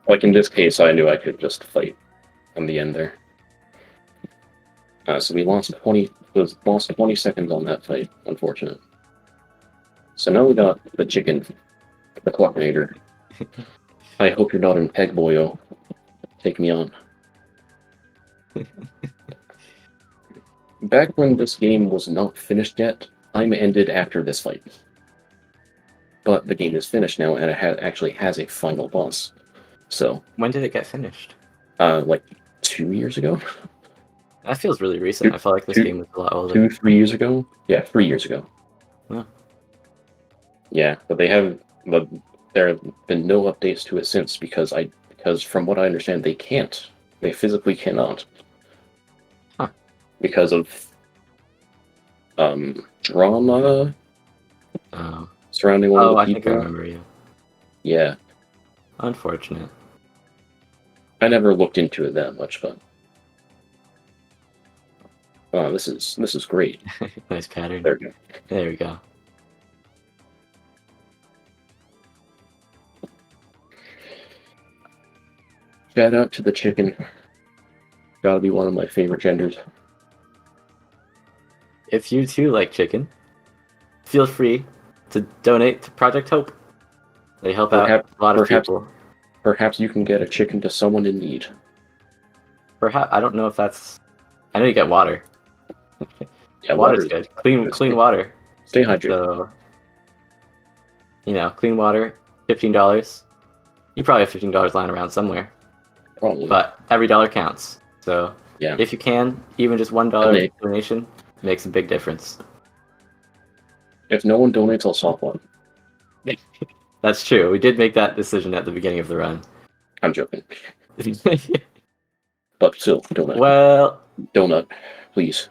like in this case, I knew I could just fight on the end there. So we lost 20 seconds on that fight, unfortunate. So now we got the chicken, the coordinator. I hope you're not in Peg Boyo. Take me on. Back when this game was not finished yet, time ended after this fight. But the game is finished now, and it actually has a final boss. So, When did it get finished? like 2 years ago? That feels really recent. I felt like this two- game was a lot older. 3 years ago? Yeah, 3 years ago. Huh. Yeah, but there have been no updates to it since because from what I understand, they can't. They physically cannot. Huh. Because of drama surrounding one of the I people. think I remember you. Yeah, Unfortunate. I never looked into it that much, but this is great. Nice pattern. There we go. There we go. Shout out to the chicken. Gotta be one of my favorite genders. If you too like chicken, feel free to donate to Project Hope. They help out a lot of people. Perhaps you can get a chicken to someone in need. Perhaps I don't know if that's. I know you get water. Yeah, Water's good. Clean water. Stay hydrated. So, clean water, $15. You probably have $15 lying around somewhere, Probably. but every dollar counts. So, Yeah. if you can, even just $1 Donate. donation makes a big difference. If no one donates, I'll soft one. That's true. We did make that decision at the beginning of the run. I'm joking. But still, donut. Well, Donut, please.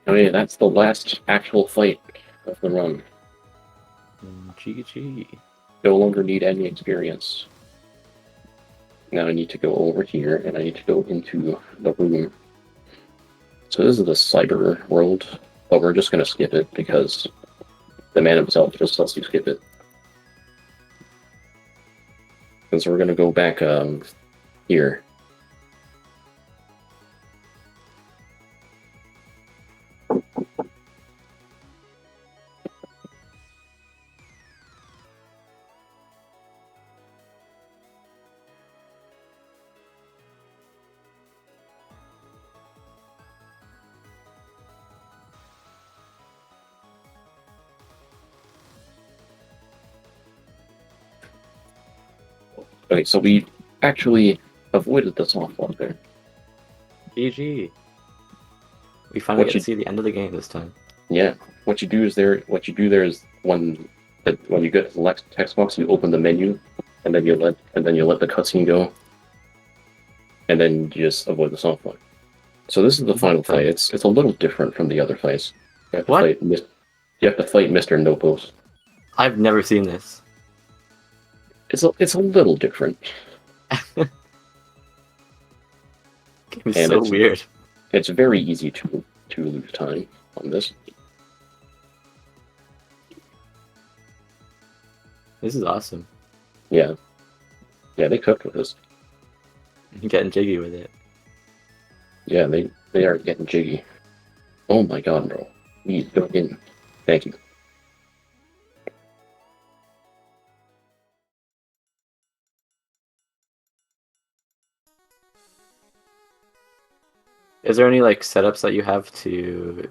Okay, that's the last actual fight of the run. GG. No longer need any experience. Now I need to go over here, and I need to go into the room. So this is the cyber world, but we're just going to skip it because the man himself just lets you skip it. And so we're going to go back here. Okay, so we actually avoided the softball there. GG. We finally What get to see the end of the game this time. Yeah, what you do there is when you get to the text box, you open the menu, and then you let the cutscene go, and then you just avoid the softball. So this is the final fight. It's a little different from the other fights. You have to What? You have to fight Mr. Nopos. I've never seen this. It's a little different. It's And so it's- weird. It's very easy to lose time on this. This is awesome. Yeah, they cooked with this. I'm getting jiggy with it. Yeah, they are getting jiggy. Oh my god, bro. Please go in. Thank you. Is there any setups that you have to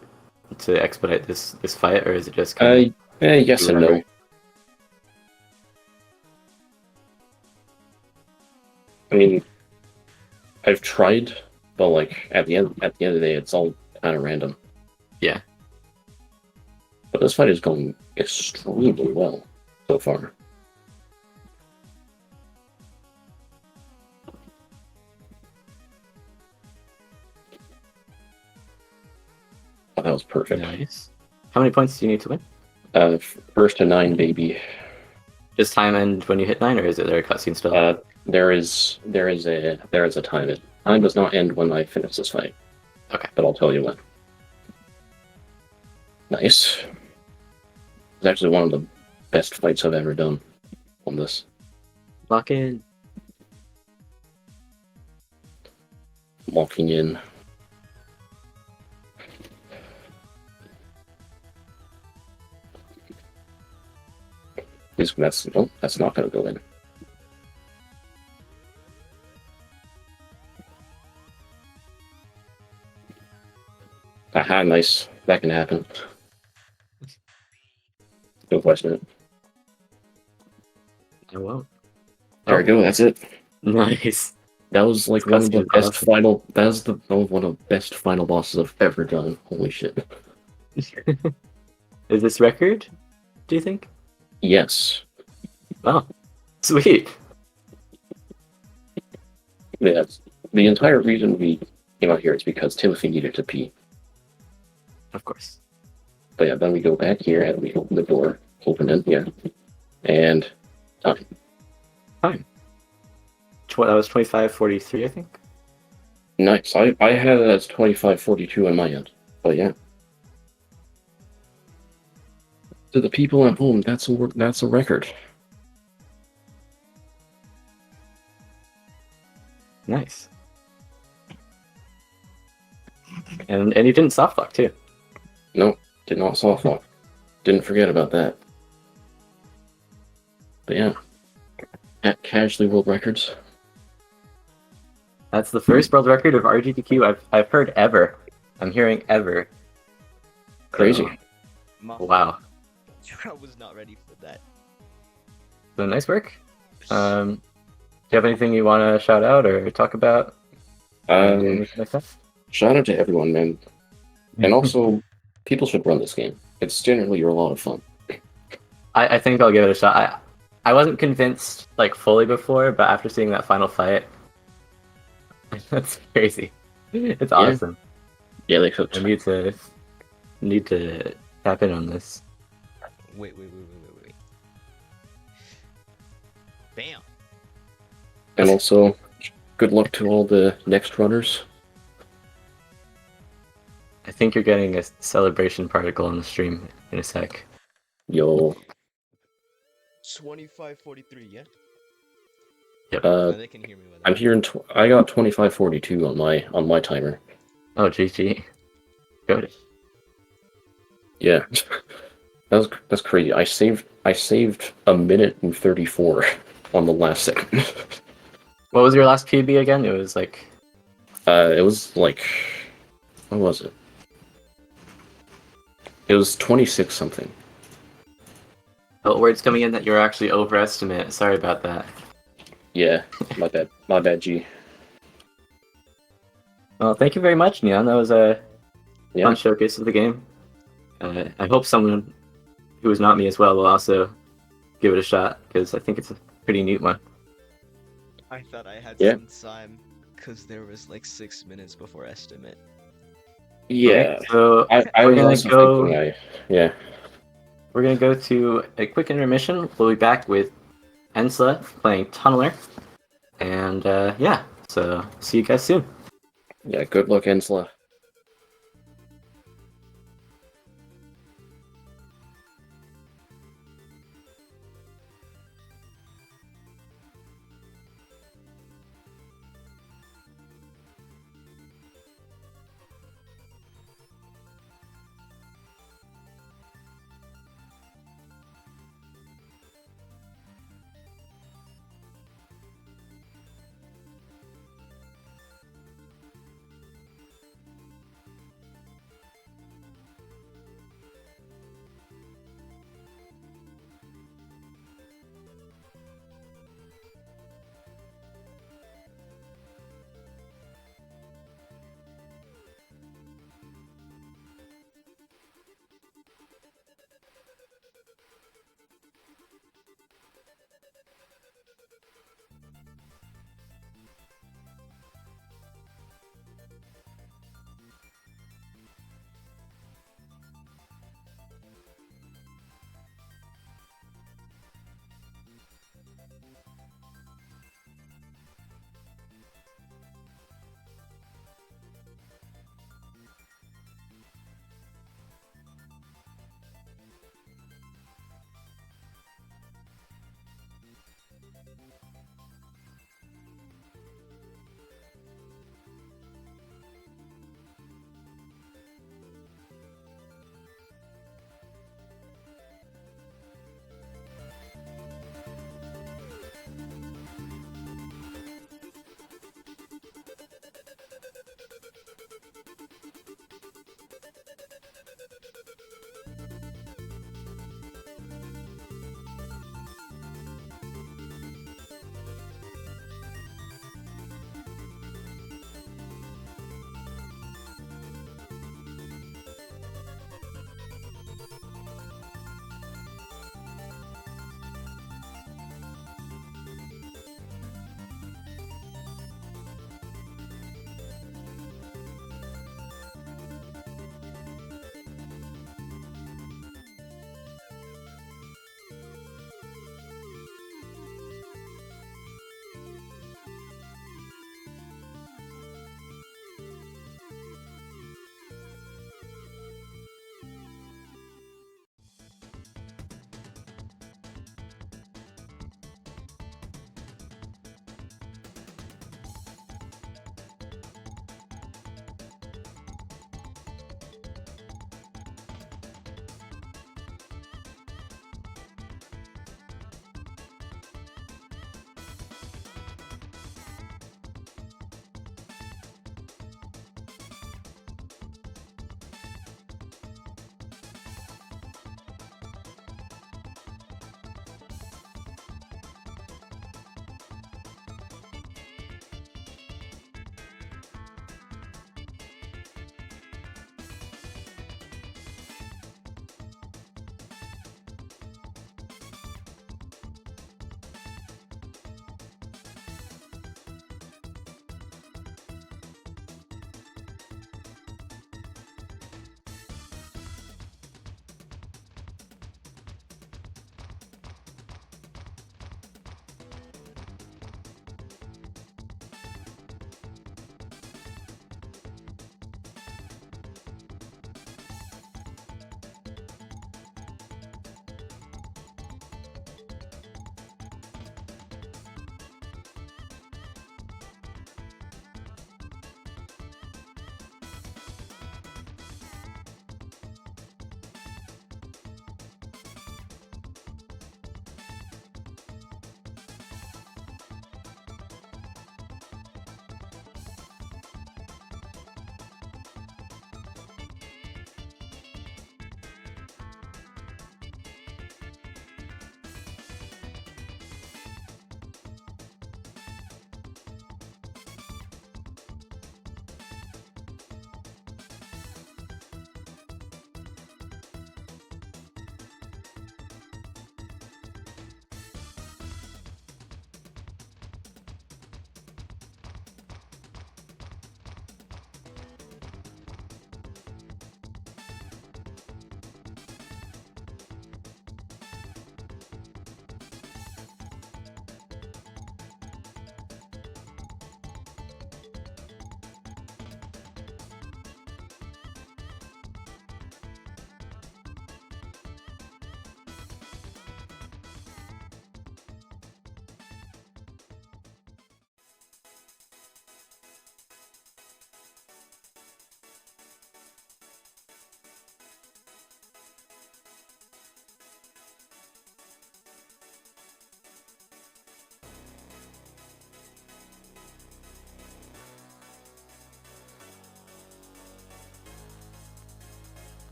expedite this fight, or is it just kind Yes and no. whatever? I mean, I've tried, but at the end of the day, it's all kind of random. Yeah. But this fight is going extremely well so far. was perfect. Nice. How many points do you need to win? First to 9, baby. Does time end when you hit 9, or is there a cutscene still? There is a time. Time does not end when I finish this fight. Okay. But I'll tell you when. Nice. It's actually one of the best fights I've ever done on this. Lock in. Walking in. That's not gonna go in. Aha, nice. That can happen. Don't question it. I won't. There we go, that's it. Nice. That was like This one of the cutscene's best awesome. final. That was one of the best final bosses I've ever done. Holy shit! Is this record, do you think? Yes. Oh, sweet. Yeah. The entire reason we came out here is because Timothy needed to pee. Of course. But yeah, then we go back here and we open the door. Open it, yeah. And time. That was 25:43, I think. Nice. I had it as 25:42 on my end. But yeah. To the people at home, that's a record. Nice. And you didn't soft lock too. No, did not soft lock. Didn't forget about that. But yeah. At Casually World Records. That's the first world record of RGTQ I've heard ever. I'm hearing ever. Crazy. Wow. I was not ready for that. So nice work. Do you have anything you want to shout out or talk about? Anything like that? Shout out to everyone, man. And also, people should run this game. It's generally a lot of fun. I think I'll give it a shot. I wasn't convinced like fully before, but after seeing that final fight, that's crazy. It's awesome. Yeah, they cooked. I need to tap in on this. Wait. Bam. And also, good luck to all the next runners. I think you're getting a celebration particle on the stream in a sec. Yo. 25:43, yeah? Yep. Now they can hear me with I'm that. here I got 25:42 on my timer. Oh, GG. Good. Yeah. That's crazy. I saved a minute and 34 on the last second. What was your last PB again? It was like... It was like, what was it? It was 26 something. Oh, words coming in that you're actually overestimate. Sorry about that. Yeah, my bad, G. Well, thank you very much, Neon. That was a Yeah. fun showcase of the game. I hope someone who is not me as well will also give it a shot, because I think it's a pretty neat one. I thought I had Yeah. some time because there was like 6 minutes before estimate. Yeah. Okay, so I we're was gonna also go. thinking yeah. We're gonna go to a quick intermission. We'll be back with nsla playing Tunneler, and yeah. So see you guys soon. Yeah, good luck, nsla.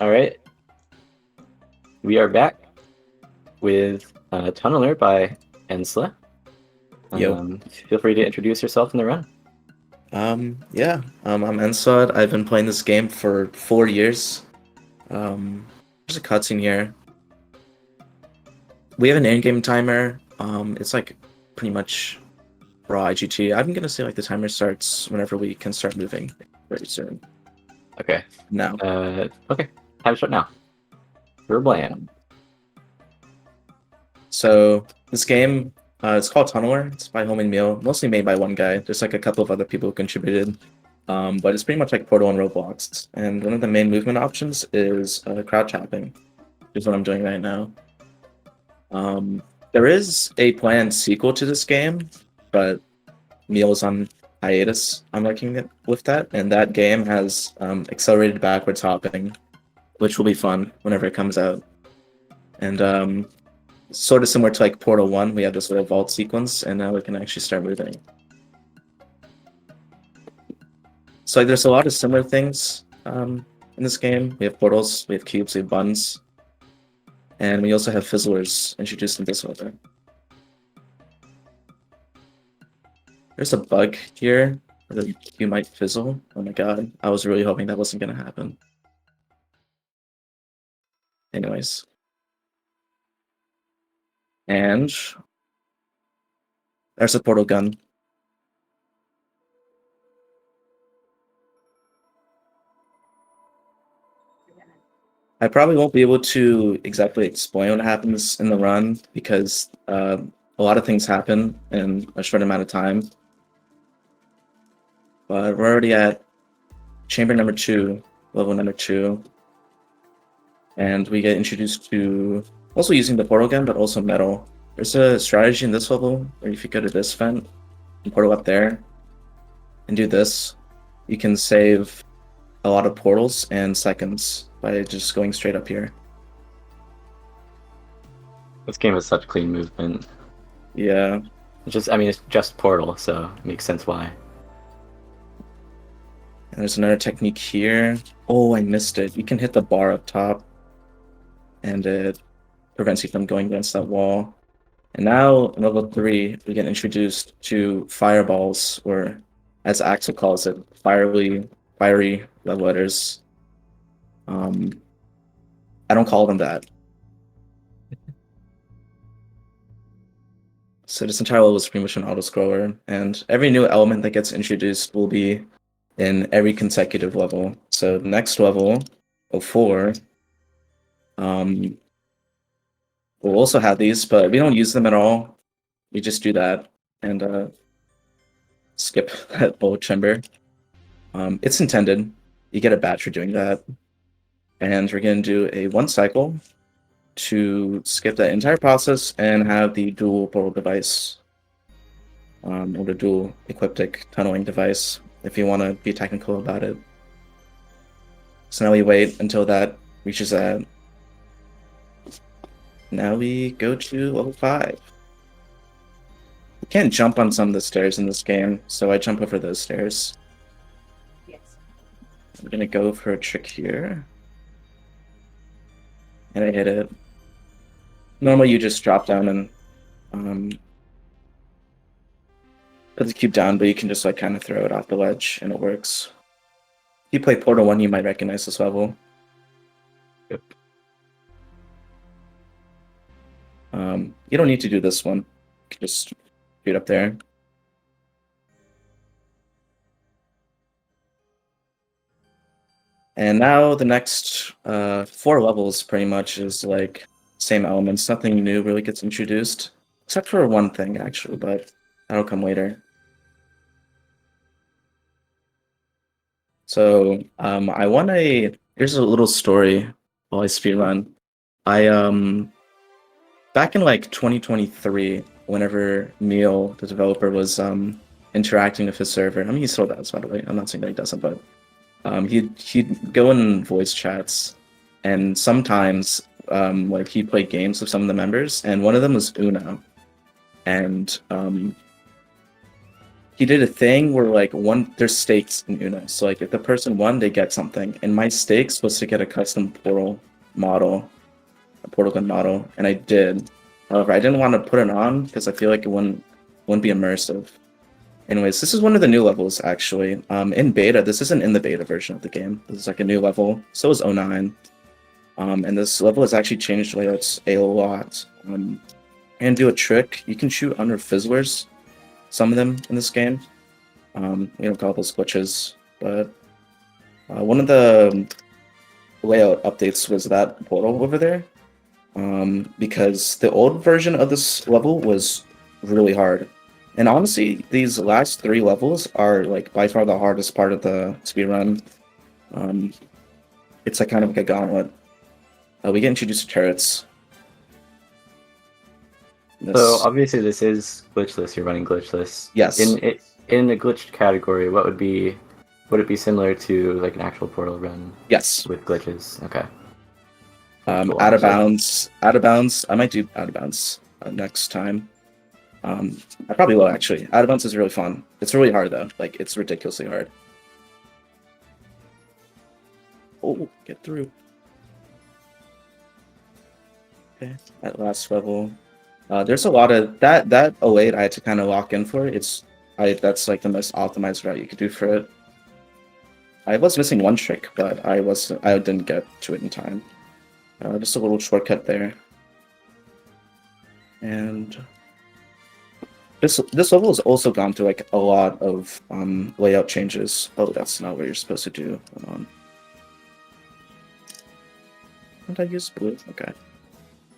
All right. We are back with Tunneler by nsla. Yo. Feel free to introduce yourself in the run. Yeah. I'm nsla. I've been playing this game for 4 years. There's a cutscene here. We have an in-game timer. It's like pretty much raw IGT. I'm gonna say like the timer starts whenever we can start moving very soon. Okay. Now. Okay. Time start now. We're playing. So this game, it's called Tunneler. It's by Homemade Meal, mostly made by one guy. There's like a couple of other people who contributed. But it's pretty much like Portal and Roblox. And one of the main movement options is crouch hopping, which is what I'm doing right now. There is a planned sequel to this game, but Meal is on hiatus. I'm working with that, and that game has accelerated backwards hopping, which will be fun whenever it comes out. And sort of similar to like Portal 1, we have this little vault sequence, and now we can actually start moving. So like, there's a lot of similar things in this game. We have portals, we have cubes, we have buttons, and we also have fizzlers introduced in this order. There's a bug here that you might fizzle. Oh my god, I was really hoping that wasn't gonna happen. Anyways. And there's a portal gun. I probably won't be able to exactly explain what happens in the run because a lot of things happen in a short amount of time. But we're already at chamber number 2, level number 2. And we get introduced to also using the portal gun, but also metal. There's a strategy in this level where if you go to this vent and portal up there and do this, you can save a lot of portals and seconds by just going straight up here. This game has such clean movement. Yeah. It's just Portal, so it makes sense why. And there's another technique here. Oh, I missed it. You can hit the bar up top, and it prevents you from going against that wall. And now, in level 3, we get introduced to fireballs, or as Axel calls it, fiery red letters. I don't call them that. So this entire level is pretty much an auto-scroller, and every new element that gets introduced will be in every consecutive level. So the next level, 04, we'll also have these, but we don't use them at all. We just do that and skip that whole chamber. It's intended. You get a badge for doing that. And we're going to do a 1 cycle to skip that entire process and have the dual portal device, or the dual ecliptic tunneling device, if you want to be technical about it. So now we wait until that reaches that. Now we go to level 5. You can't jump on some of the stairs in this game, so I jump over those stairs. Yes. I'm gonna go for a trick here. And I hit it. Normally you just drop down and put the cube down, but you can just like kind of throw it off the ledge and it works. If you play Portal 1, you might recognize this level. Yep. You don't need to do this one. You can just shoot up there. And now the next 4 levels pretty much is like same elements. Nothing new really gets introduced, except for one thing actually, but that'll come later. So I won here's a little story while I speedrun. Back in like 2023, whenever Neil, the developer, was interacting with his server. I mean, he still does, by the way. I'm not saying that he doesn't, but he'd go in voice chats, and sometimes like he'd play games with some of the members, and one of them was Uno, and he did a thing where like there's stakes in Uno. So like if the person won, they get something. And my stakes was to get a custom portal model, a portal gun model, and I did. However, I didn't want to put it on because I feel like it wouldn't be immersive. Anyways, this is one of the new levels actually. In beta, this isn't in the beta version of the game. This is like a new level. So is 09. And this level has actually changed layouts a lot. And do a trick. You can shoot under fizzlers, some of them in this game. We don't call those glitches, but one of the layout updates was that portal over there. Because the old version of this level was really hard. And honestly, these last 3 levels are like by far the hardest part of the speedrun. It's like kind of like a gauntlet. We get introduced to turrets. So obviously this is glitchless. You're running glitchless. Yes. In the glitched category, would it be similar to like an actual portal run? Yes. With glitches. Okay. Cool. Out of bounds. I might do out of bounds next time. I probably will actually. Out of bounds is really fun. It's really hard though. Like it's ridiculously hard. Oh, get through. Okay, that last level. There's a lot of that 08 I had to kind of lock in for. That's like the most optimized route you could do for it. I was missing one trick, but I didn't get to it in time. Just a little shortcut there. And this level has also gone through like a lot of layout changes. Oh, that's not what you're supposed to do. Hold on. Did I use blue? Okay.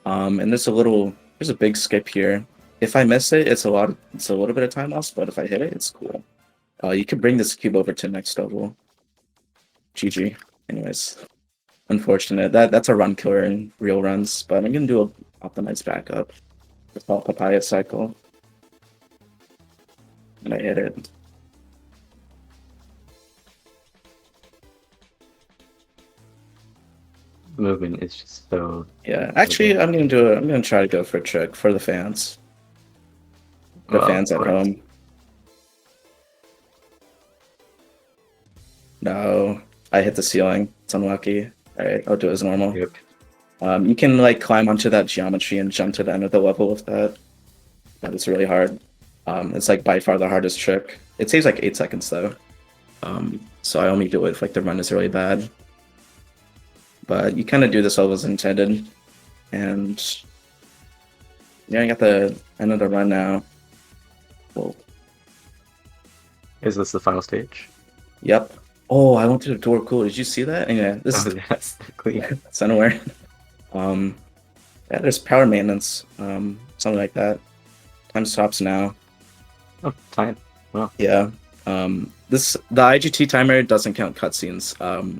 And there's a big skip here. If I miss it, it's a little bit of time loss, but if I hit it, it's cool. You can bring this cube over to next level. GG. Anyways, unfortunate. That's a run killer in real runs, but I'm gonna do an optimized backup. It's called Papaya Cycle. And I hit it. Movement is just so... Yeah, actually, I'm gonna try to go for a trick for the fans. The fans at home. No, I hit the ceiling. It's unlucky. Alright, I'll do it as normal. Yep. You can like climb onto that geometry and jump to the end of the level with that. That is really hard. It's like by far the hardest trick. It saves like 8 seconds though. So I only do it if like the run is really bad. But you kind of do this level as intended. And yeah, I got the end of the run now. Whoa. Is this the final stage? Yep. Oh, I went through the door. Cool. Did you see that? Yeah, this is yes, clean. It's unaware. Yeah, there's power maintenance. Something like that. Time stops now. Oh, time. Wow. Yeah. The IGT timer doesn't count cutscenes.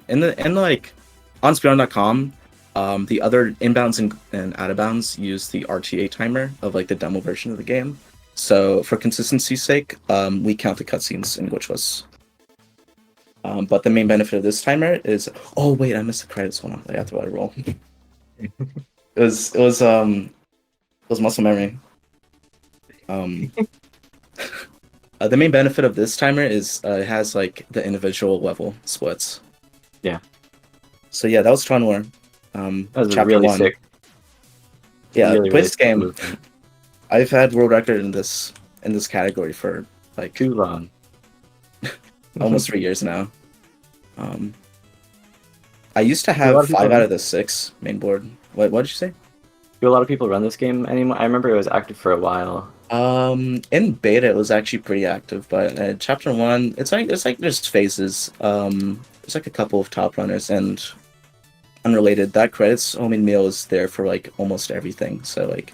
In like on speedrun.com, the other inbounds and out of bounds use the RTA timer of like the demo version of the game. So for consistency's sake, we count the cutscenes in glitchless. But the main benefit of this timer is I missed the credits. Hold on, I have to let it roll. it was muscle memory. The main benefit of this timer is it has like the individual level splits. Yeah. So yeah, that was Tron War. That was chapter really 1. sick. Yeah, really, play this game. Movement. I've had world record in this category for like too long. Almost 3 years now. I used to have 5 out of the 6 main board. What did you say? Do a lot of people run this game anymore? I remember it was active for a while. In beta it was actually pretty active, but chapter 1, it's like there's phases. There's like a couple of top runners and unrelated. That credits Homemade Meal is there for like almost everything. So like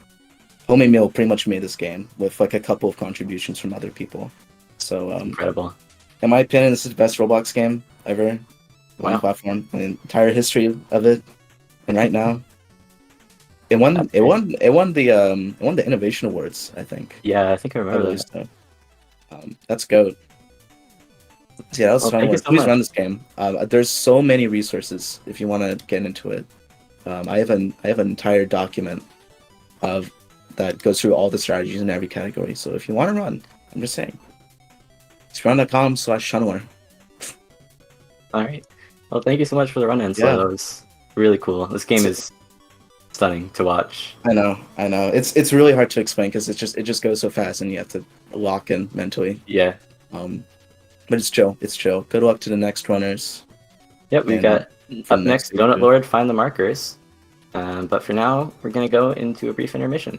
Homemade Meal pretty much made this game with like a couple of contributions from other people. So incredible. In my opinion, this is the best Roblox game ever on the platform. The entire history of it, and right now, it won the innovation awards. I think. Yeah, I think I remember that. So. That's GOAT. So yeah, that was fun. Please run this game. There's so many resources if you want to get into it. I have an entire document of that goes through all the strategies in every category. So if you want to run, I'm just saying. Scrum.com/Shunwar. All right. Well, thank you so much for the run-in. So Yeah. that was really cool. This game is stunning to watch. I know. It's really hard to explain because it just goes so fast and you have to lock in mentally. Yeah. But it's chill. It's chill. Good luck to the next runners. Yep. We And got for up the next, next DonutLord, Find the Markers. But for now, we're gonna go into a brief intermission.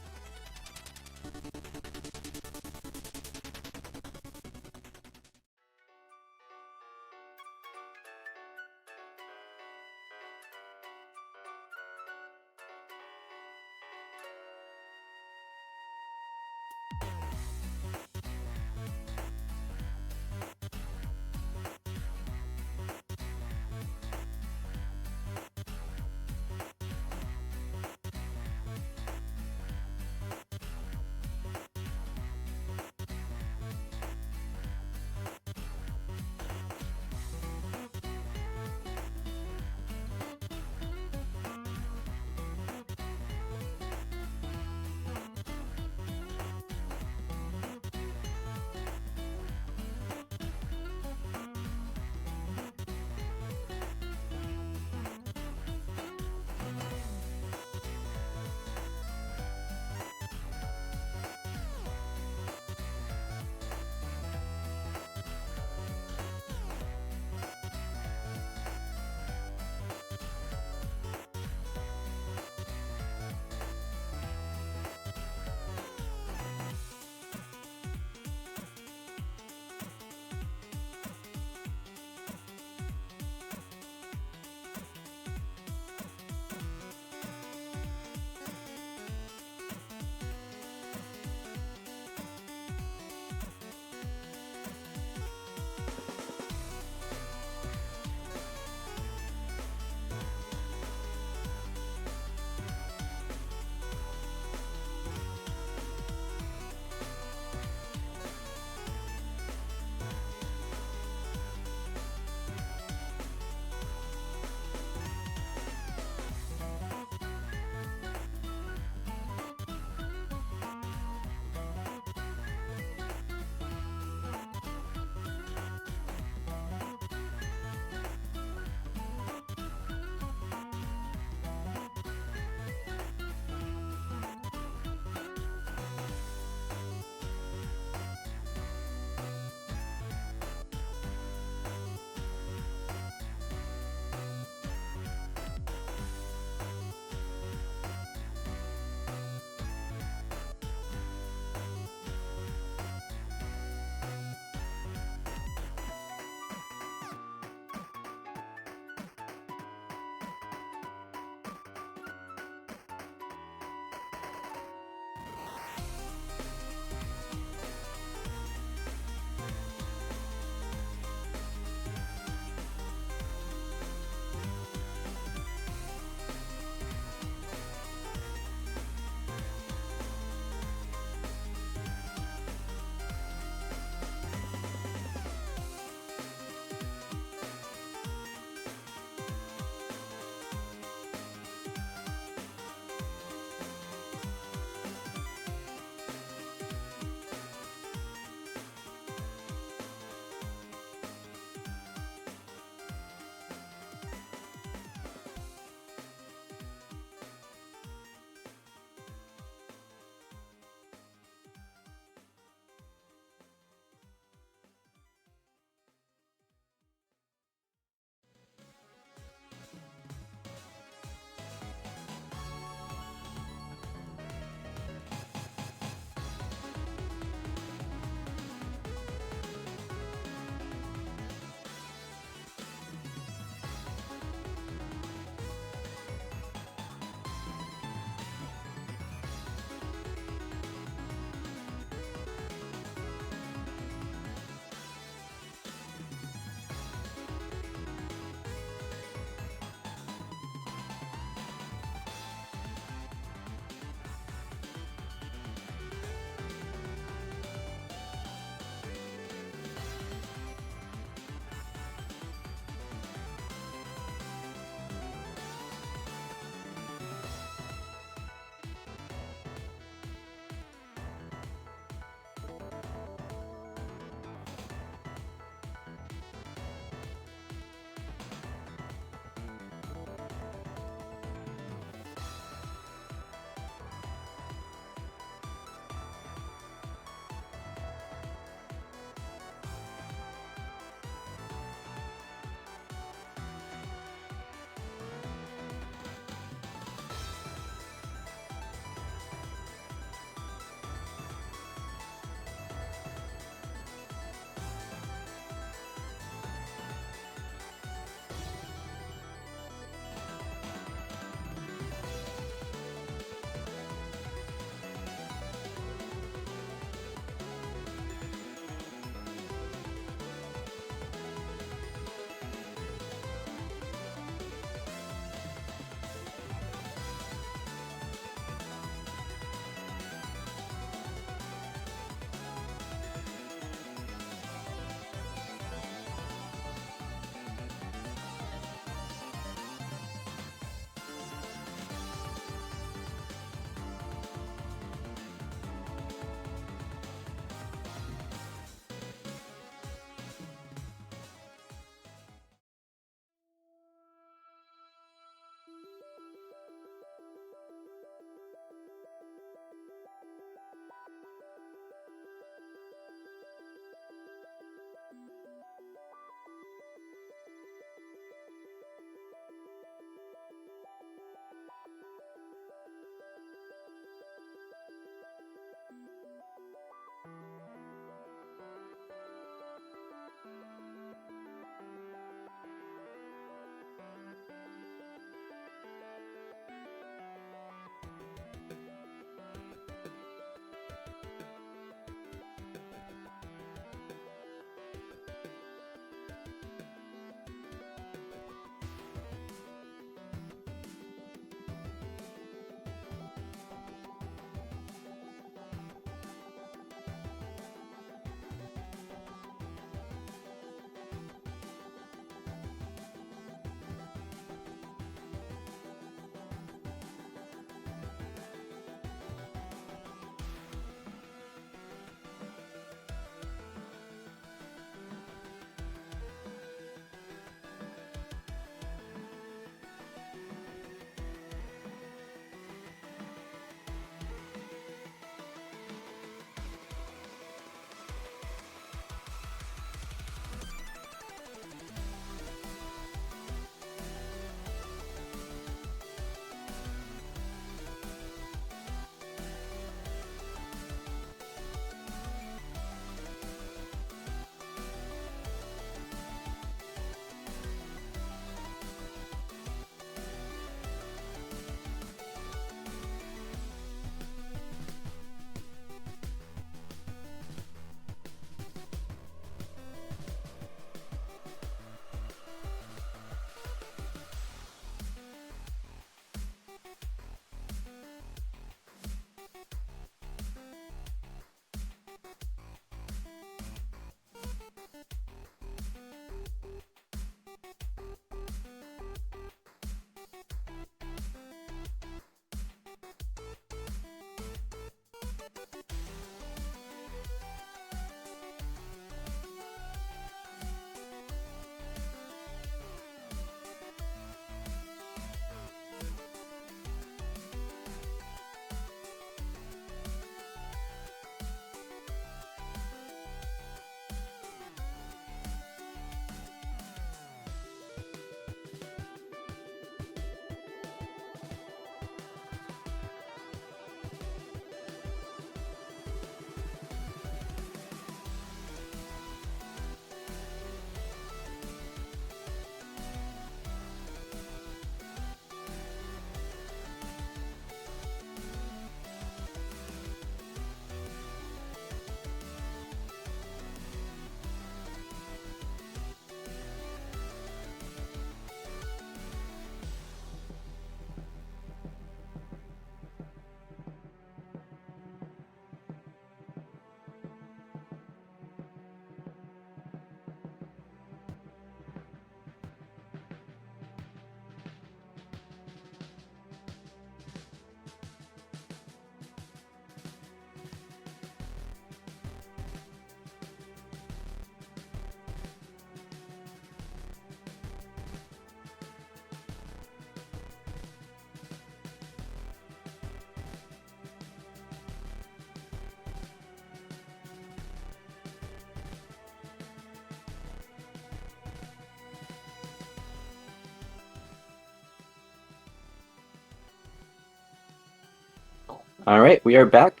All right, we are back.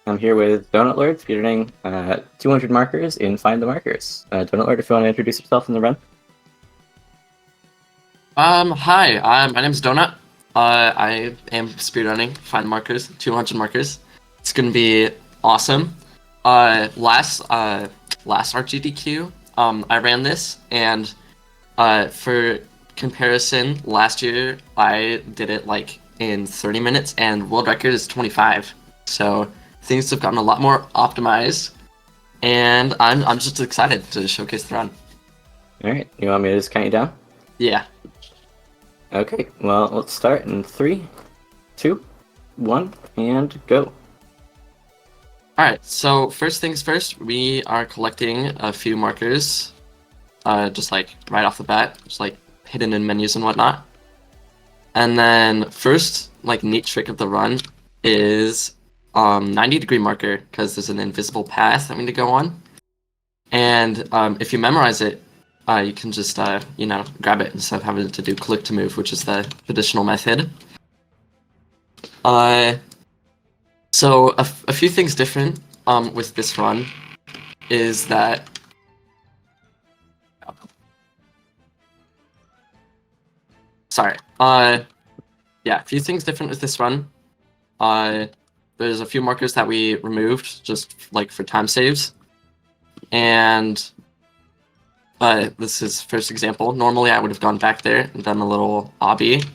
I'm here with DonutLord, speedrunning 200 markers in Find the Markers. DonutLord, if you want to introduce yourself in the run. Hi, my name's Donut. I am speedrunning Find the Markers, 200 markers. It's gonna be awesome. Last RGDQ, I ran this, and for comparison, last year I did it like in 30 minutes, and world record is 25. So things have gotten a lot more optimized, and I'm just excited to showcase the run. All right, you want me to just count you down? Yeah. Okay, well, let's start in 3, 2, 1, and go. Alright, so first things first, we are collecting a few markers, just like right off the bat, just like hidden in menus and whatnot. And then first, like neat trick of the run is 90-degree marker, because there's an invisible path that we need to go on. And if you memorize it, you can just, grab it instead of having to do click to move, which is the traditional method. So a few things different with this run is that a few things different with this run. There's a few markers that we removed just like for time saves, and this is first example. Normally I would have gone back there and done a little Obby.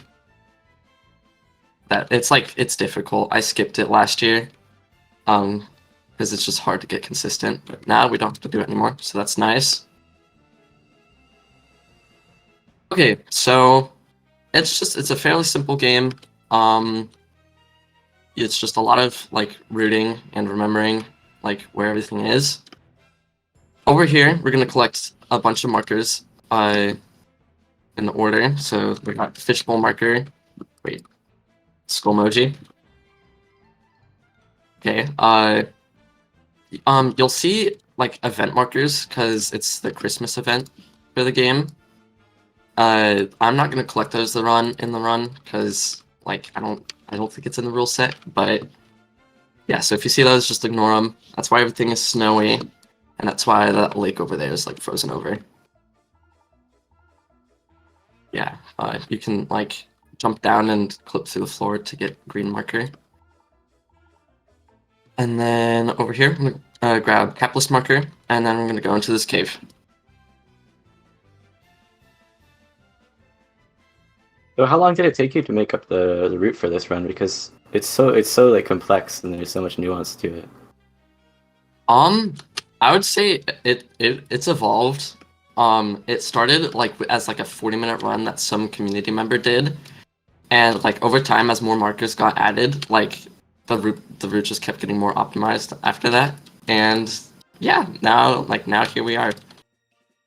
That it's difficult. I skipped it last year, because it's just hard to get consistent. But now we don't have to do it anymore, so that's nice. Okay, so it's a fairly simple game. It's just a lot of like rooting and remembering like where everything is. Over here, we're gonna collect a bunch of markers in order. So we got fishbowl marker. Wait. Skull emoji. Okay, you'll see like event markers because it's the Christmas event for the game. I'm not gonna collect those in the run because like I don't think it's in the rule set. But yeah, so if you see those, just ignore them. That's why everything is snowy, and that's why that lake over there is like frozen over. Yeah, you can like jump down and clip through the floor to get green marker. And then over here, I'm gonna grab capitalist marker, and then I'm gonna go into this cave. So how long did it take you to make up the route for this run? Because it's so like complex and there's so much nuance to it. I would say it's evolved. It started like as like a 40-minute run that some community member did. And like over time, as more markers got added, like the route just kept getting more optimized after that. And yeah, now here we are.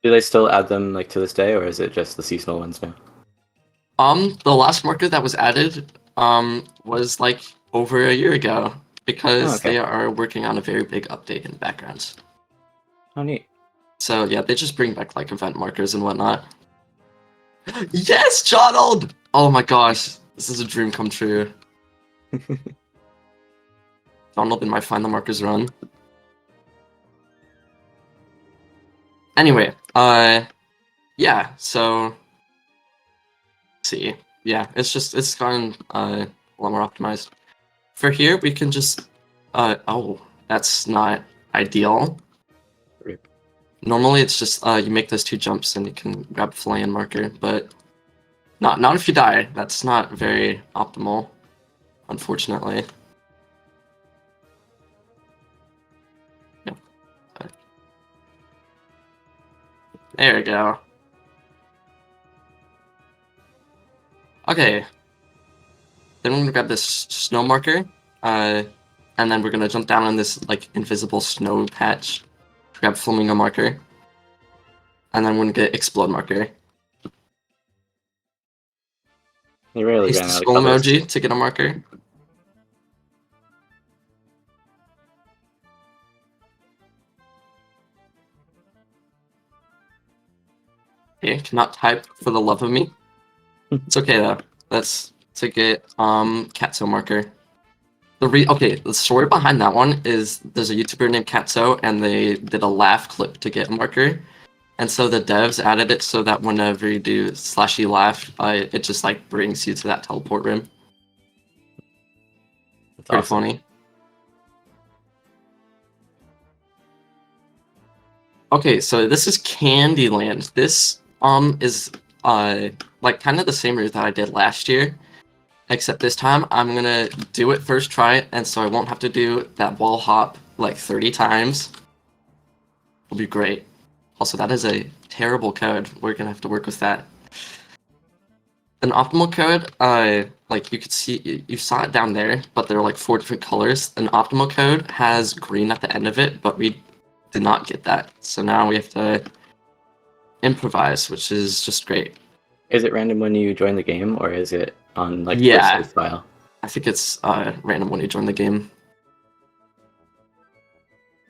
Do they still add them like to this day, or is it just the seasonal ones now? The last marker that was added was like over a year ago because they are working on a very big update in the background. Oh, neat. So yeah, they just bring back like event markers and whatnot. Yes, Donald! Oh my gosh, this is a dream come true. Donald in my Find the Markers run. Anyway, yeah, so let's see. Yeah, it's gotten a lot more optimized. For here, we can just oh, that's not ideal. Rip. Normally it's just you make those 2 jumps and you can grab fly-in marker, but not if you die. That's not very optimal, unfortunately. Yep. There we go. Okay. Then we're gonna grab this snow marker, and then we're gonna jump down on this like invisible snow patch. Grab flamingo marker, and then we're gonna get explode marker. You really Paste ran the out of skull colors. emoji to get a marker. Okay, cannot type for the love of me. It's okay though. Let's get Catso marker. The story behind that one is there's a YouTuber named Katso, and they did a laugh clip to get a marker, and so the devs added it so that whenever you do /e laugh, it just like brings you to that teleport room. That's Pretty awesome. funny. Okay, so this is Candyland. This is like kind of the same route that I did last year, except this time I'm gonna do it first try, and so I won't have to do that wall hop like 30 times. It'll be great. Also, that is a terrible code. We're gonna have to work with that. An optimal code, like you could see, you saw it down there, but there are like 4 different colors. An optimal code has green at the end of it, but we did not get that. So now we have to improvise, which is just great. Is it random when you join the game, or is it on like Yeah. first file? I think it's random when you join the game.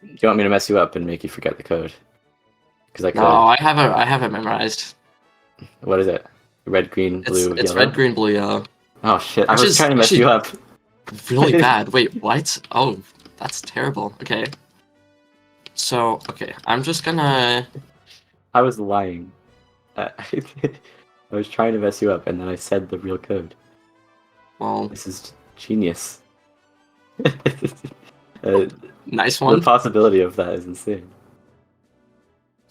Do you want me to mess you up and make you forget the code? Because I could. No, I have it memorized. What is it? Red, green, blue, It's yellow? red, green, blue, yellow. Oh shit! I Which was is trying to mess actually you up. Really bad. Wait, what? Oh, that's terrible. Okay. So, okay, I'm just gonna... I was lying. I was trying to mess you up, and then I said the real code. Well, This is genius. nice The one. possibility of that is insane.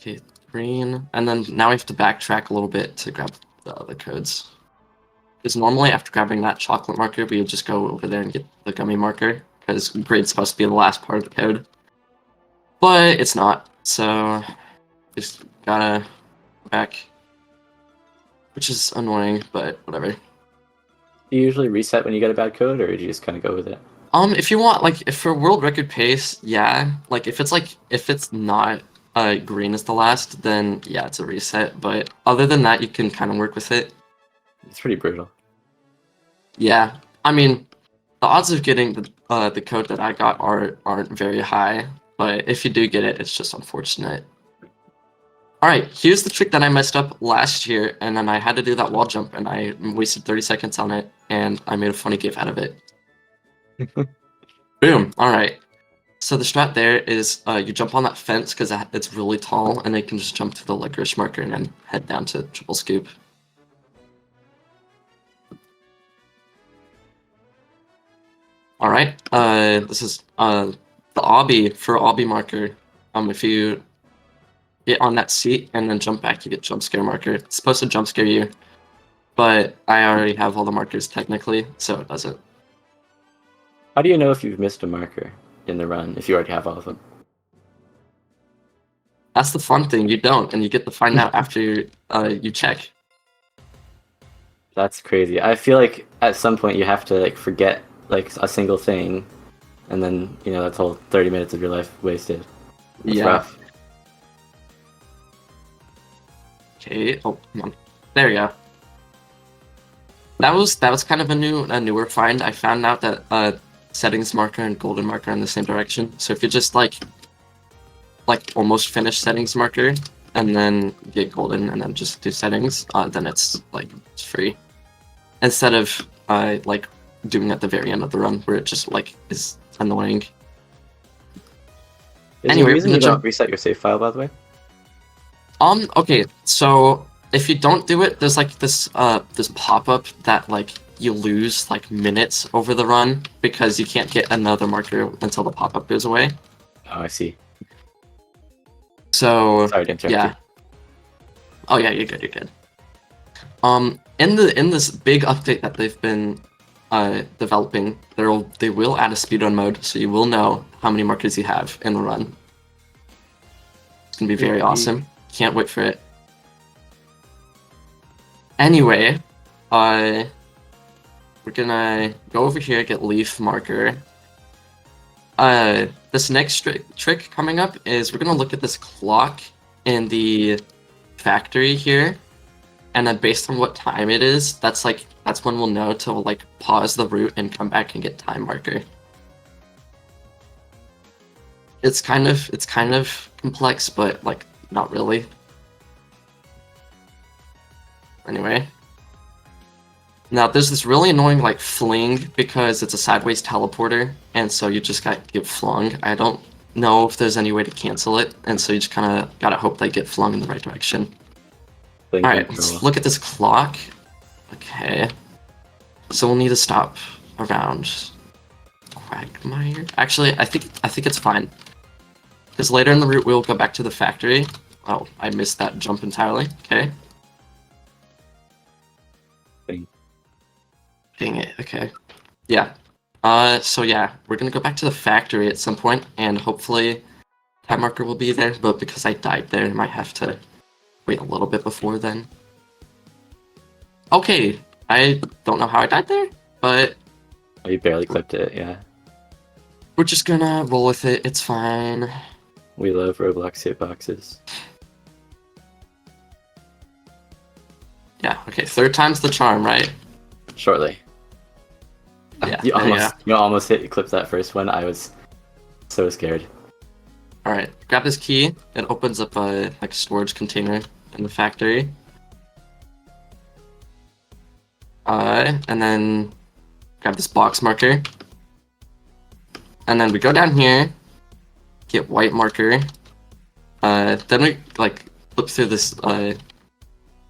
Okay, green. And then now we have to backtrack a little bit to grab the other codes. Because normally after grabbing that chocolate marker, we would just go over there and get the gummy marker. Because grade's supposed to be the last part of the code. But it's not. So, just gotta go back. Which is annoying, but whatever. Do you usually reset when you get a bad code, or do you just kind of go with it? If you want, like, if for world record pace, yeah. Like, if it's not green is the last, then yeah, it's a reset. But other than that, you can kind of work with it. It's pretty brutal. Yeah, I mean, the odds of getting the code that I got aren't very high. But if you do get it, it's just unfortunate. All right, here's the trick that I messed up last year, and then I had to do that wall jump, and I wasted 30 seconds on it, and I made a funny gif out of it. Boom. All right. So the strat there is you jump on that fence because it's really tall, and then you can just jump to the licorice marker and then head down to triple scoop. All right. This is the Obby for Obby marker. If you get on that seat and then jump back, you get jump scare marker. It's supposed to jump scare you, but I already have all the markers technically, so it doesn't. How do you know if you've missed a marker in the run if you already have all of them? That's the fun thing. You don't, and you get to find out after you check. That's crazy. I feel like at some point you have to like forget like a single thing, and then that's whole 30 minutes of your life wasted. That's rough. Okay. Oh, come on. There you go. That was kind of a newer find. I found out that settings marker and golden marker are in the same direction. So if you just like almost finish settings marker and then get golden and then just do settings, then it's free. Instead of like doing at the very end of the run where it just is annoying. Is Anyway, there a reason you don't reset your save file, by the way? Okay, so if you don't do it, there's this pop-up that you lose minutes over the run because you can't get another marker until the pop-up goes away. Oh, I see. So sorry to interrupt yeah. you. Oh yeah, you're good. In this big update that they've been developing, they will add a speedrun mode, so you will know how many markers you have in the run. It's gonna be very awesome. Can't wait for it. Anyway, we're gonna go over here, get leaf marker. This next trick coming up is we're gonna look at this clock in the factory here, and then based on what time it is, that's when we'll know to pause the route and come back and get time marker. It's kind of complex, but not really. Anyway. Now there's this really annoying like fling because it's a sideways teleporter, and so you just got get flung. I don't know if there's any way to cancel it, and so you just kind of gotta hope they get flung in the right direction. All right, let's look at this clock. Okay, so we'll need to stop around Quagmire. Actually, I think it's fine. Because later in the route we'll go back to the factory. Oh, I missed that jump entirely. Okay. Dang it. Okay. Yeah. So yeah, we're gonna go back to the factory at some point, and hopefully, time marker will be there. But because I died there, I might have to wait a little bit before then. Okay, I don't know how I died there, but Oh, you barely clipped it. Yeah. we're just gonna roll with it. It's fine. We love Roblox hitboxes. Yeah. Okay. Third time's the charm, right? Shortly. Yeah. You there you almost go. you almost clipped that first one. I was so scared. All right. Grab this key. It opens up a like storage container in the factory. And then grab this box marker. And then we go down here, get white marker. Then we like flip through this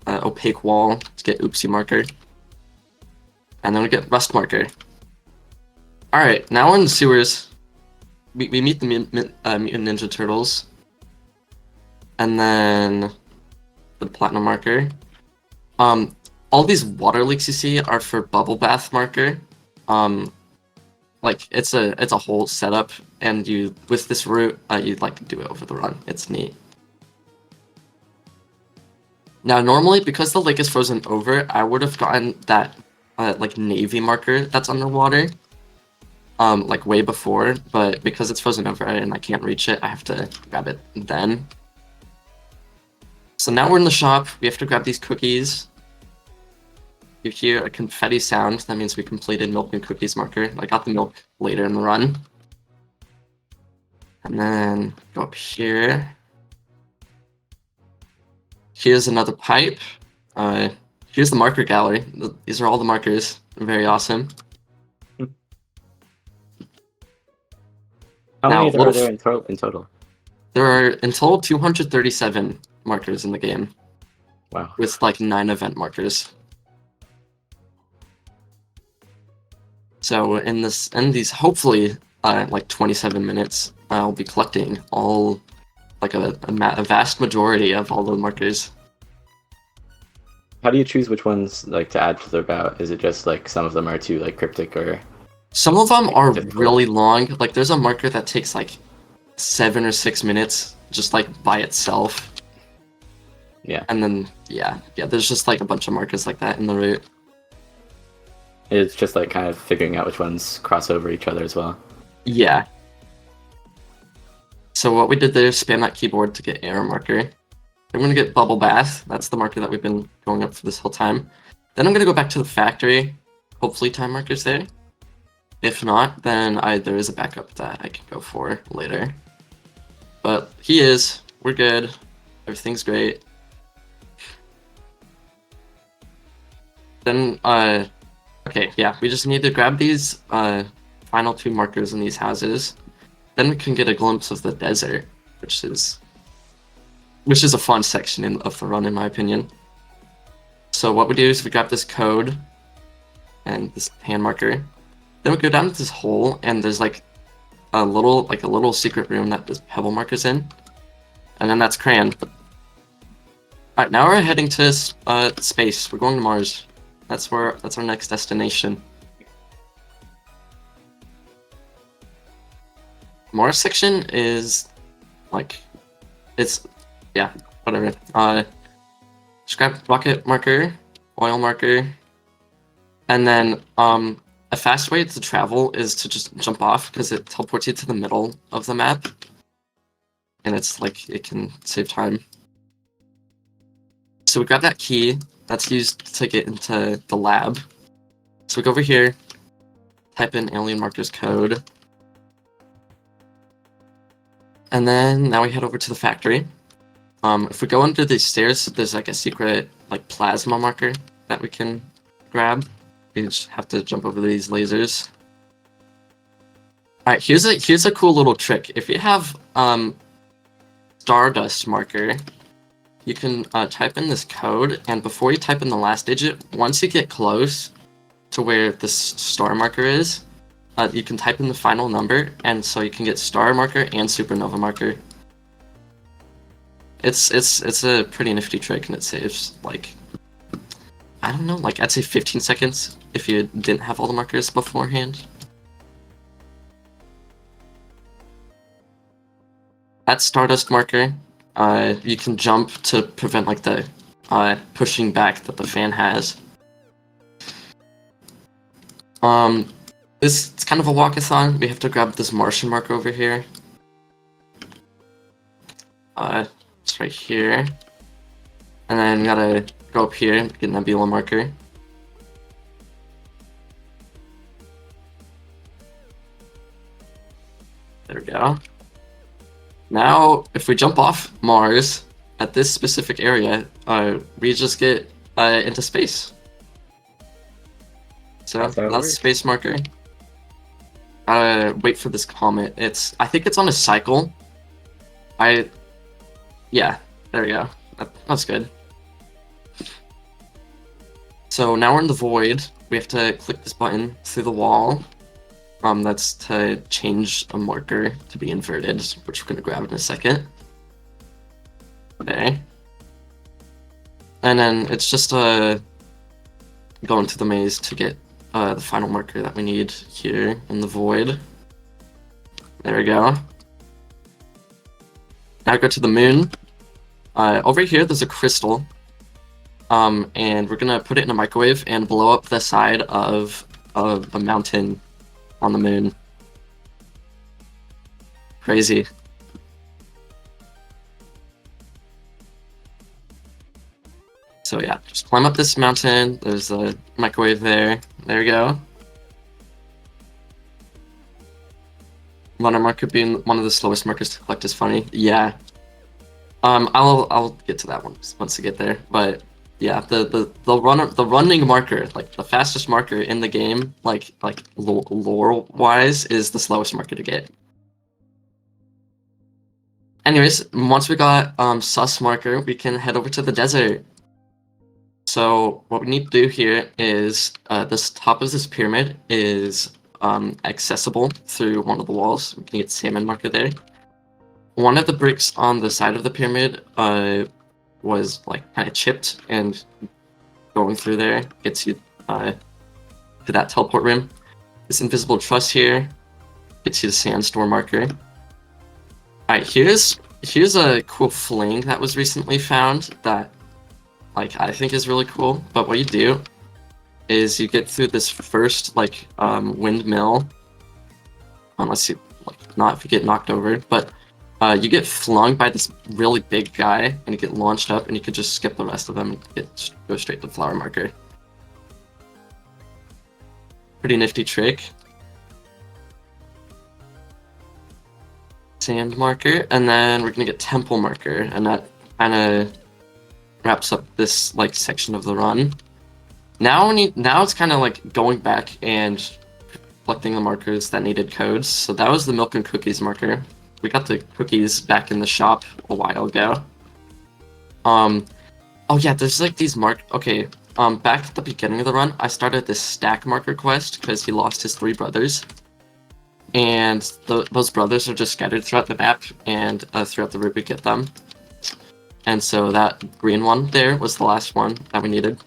opaque wall to get oopsie marker. And then we get rust marker. All right, now we're in the sewers. We meet the Mutant Ninja Turtles. And then the platinum marker. All these water leaks you see are for bubble bath marker. Like it's a whole setup, and you with this route you'd like to do it over the run. It's neat. Now normally because the lake is frozen over, I would have gotten that like navy marker that's underwater. Like way before, but because it's frozen over and I can't reach it, I have to grab it then. So now we're in the shop. We have to grab these cookies. You hear a confetti sound. That means we completed milk and cookies marker. I got the milk later in the run. And then go up here. Here's another pipe. Here's the marker gallery. These are all the markers. Very awesome. How Now, many are there in total? There are in total 237 markers in the game. Wow. With like 9 event markers. So in these hopefully like 27 minutes, I'll be collecting all like a vast majority of all the markers. How do you choose which ones like to add to the route? Is it just like some of them are too like cryptic, or some of them are difficult? really long? Like there's a marker that takes like 7 or 6 minutes just like by itself. Yeah. And then yeah, there's just like a bunch of markers like that in the route. It's just like kind of figuring out which ones cross over each other as well. Yeah. So what we did there is spam that keyboard to get error marker. I'm gonna get bubble bath. That's the marker that we've been going up for this whole time. Then I'm gonna go back to the factory. Hopefully time marker's there. If not, then there is a backup that I can go for later. But he is. We're good. Everything's great. Then okay, yeah, we just need to grab these final 2 markers in these houses. Then we can get a glimpse of the desert, which is a fun section of the run, in my opinion. So what we do is we grab this code and this hand marker. Then we go down to this hole, and there's like a little secret room that there's pebble markers in, and then that's crayon. All right, now we're heading to space. We're going to Mars. That's our next destination. Mars section is like, it's, yeah, whatever. Scrap rocket marker, oil marker, and then a fast way to travel is to just jump off because it teleports you to the middle of the map, and it's like it can save time. So we got that key that's used to get into the lab. So we go over here, type in alien markers code, and then now we head over to the factory. If we go under these stairs, there's like a secret like plasma marker that we can grab. You just have to jump over these lasers. Alright, here's a cool little trick. If you have Stardust marker, you can type in this code, and before you type in the last digit, once you get close to where the star marker is, you can type in the final number, and so you can get star marker and supernova marker. It's a pretty nifty trick, and it saves like, I don't know, like I'd say 15 seconds if you didn't have all the markers beforehand. At Stardust marker, you can jump to prevent like the pushing back that the fan has. It's kind of a walkathon. We have to grab this Martian marker over here. It's right here. And then we gotta go up here and get Nebula marker. There we go. Now, if we jump off Mars at this specific area, we just get into space. So that's space marker. Wait for this comet. I think it's on a cycle. Yeah, there we go. That's good. So now we're in the void. We have to click this button through the wall. That's to change a marker to be inverted, which we're gonna grab in a second. Okay. And then it's just go into the maze to get the final marker that we need here in the void. There we go. Now go to the moon. Over here there's a crystal. And we're gonna put it in a microwave and blow up the side of a mountain on the moon. Crazy. So yeah, just climb up this mountain. There's a microwave there. There we go. Runner marker being one of the slowest markers to collect is funny. Yeah. I'll get to that once I get there. But yeah, the running marker, like the fastest marker in the game, like lore wise, is the slowest marker to get. Anyways, once we got sus marker, we can head over to the desert. So what we need to do here is this top of this pyramid is accessible through one of the walls. We can get salmon marker there. One of the bricks on the side of the pyramid was like kind of chipped, and going through there gets you to that teleport room. This invisible truss here gets you the sandstorm marker. Alright, here's a cool fling that was recently found that like I think is really cool. But what you do is you get through this first like windmill, unless you not if you get knocked over, but you get flung by this really big guy, and you get launched up, and you could just skip the rest of them and go straight to flower marker. Pretty nifty trick. Sand marker, and then we're gonna get temple marker, and that kind of wraps up this like section of the run. Now it's kind of like going back and collecting the markers that needed codes. So that was the milk and cookies marker. We got the cookies back in the shop a while ago. Oh yeah, there's like these okay, back at the beginning of the run, I started this stack marker quest because he lost his 3 brothers. And those brothers are just scattered throughout the map, and throughout the route we get them. And so that green one there was the last one that we needed.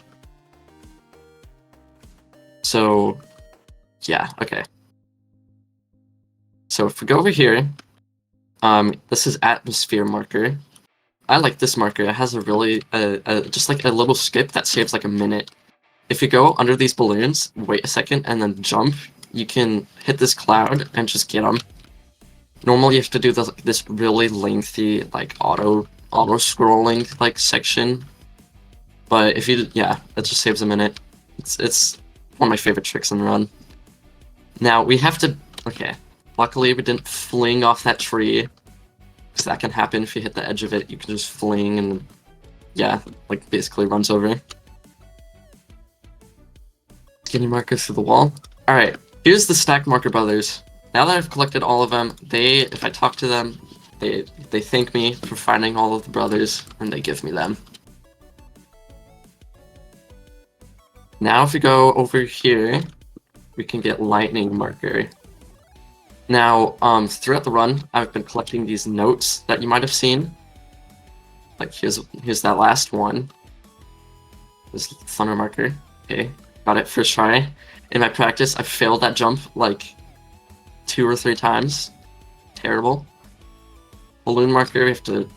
So, yeah, okay. So if we go over here, this is atmosphere marker. I like this marker. It has a really, just like a little skip that saves like a minute. If you go under these balloons, wait a second, and then jump, you can hit this cloud and just get them. Normally you have to do this really lengthy, like auto scrolling like section. But if you, yeah, it just saves a minute. It's one of my favorite tricks in the run. Now we have to, okay. Luckily, we didn't fling off that tree, because that can happen if you hit the edge of it. You can just fling and, yeah, like basically runs over. skinny markers through the wall. All right, here's the stack marker brothers. Now that I've collected all of them, if I talk to them, they thank me for finding all of the brothers, and they give me them. Now if we go over here, we can get lightning marker. Now, throughout the run, I've been collecting these notes that you might have seen. Like here's that last one. This thunder marker. Okay, got it first try. In my practice, I failed that jump like 2 or 3 times. Terrible. Balloon marker, we have to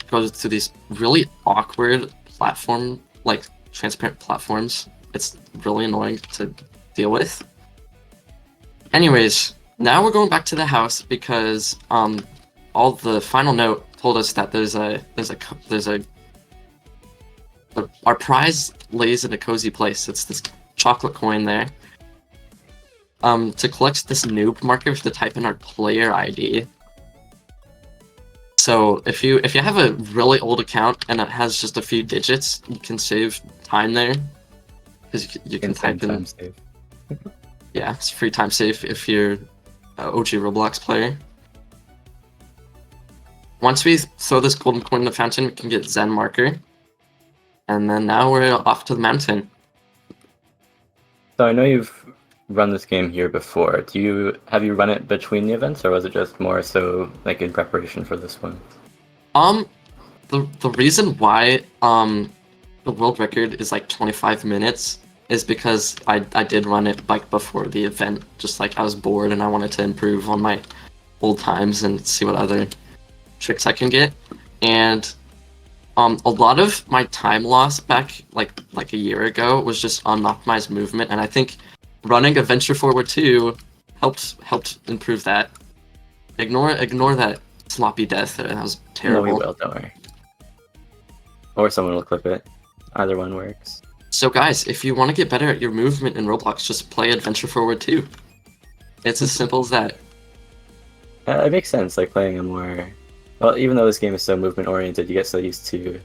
go through these really awkward platform, like transparent platforms. It's really annoying to deal with. Anyways, now we're going back to the house because all the final note told us that our prize lays in a cozy place. It's this chocolate coin there. To collect this noob marker, we have to type in our player ID. So if you have a really old account and it has just a few digits, you can save time there because you can type in. Time save. Yeah, it's free time save if you're an OG Roblox player. Once we throw this golden coin in the fountain, we can get Zen marker. And then now we're off to the mountain. So I know you've run this game here before. Have you run it between the events, or was it just more so like in preparation for this one? The reason why the world record is like 25 minutes is because I did run it like before the event. Just like I was bored and I wanted to improve on my old times and see what other tricks I can get. And a lot of my time loss back like a year ago was just unoptimized movement, and I think running Adventure Forward 2 helped improve that. Ignore that sloppy death. That was terrible. No, we will. Don't worry. Or someone will clip it. Either one works. So guys, if you want to get better at your movement in Roblox, just play Adventure Forward 2. It's as simple as that. It makes sense, like playing a more... Well, even though this game is so movement-oriented, you get so used to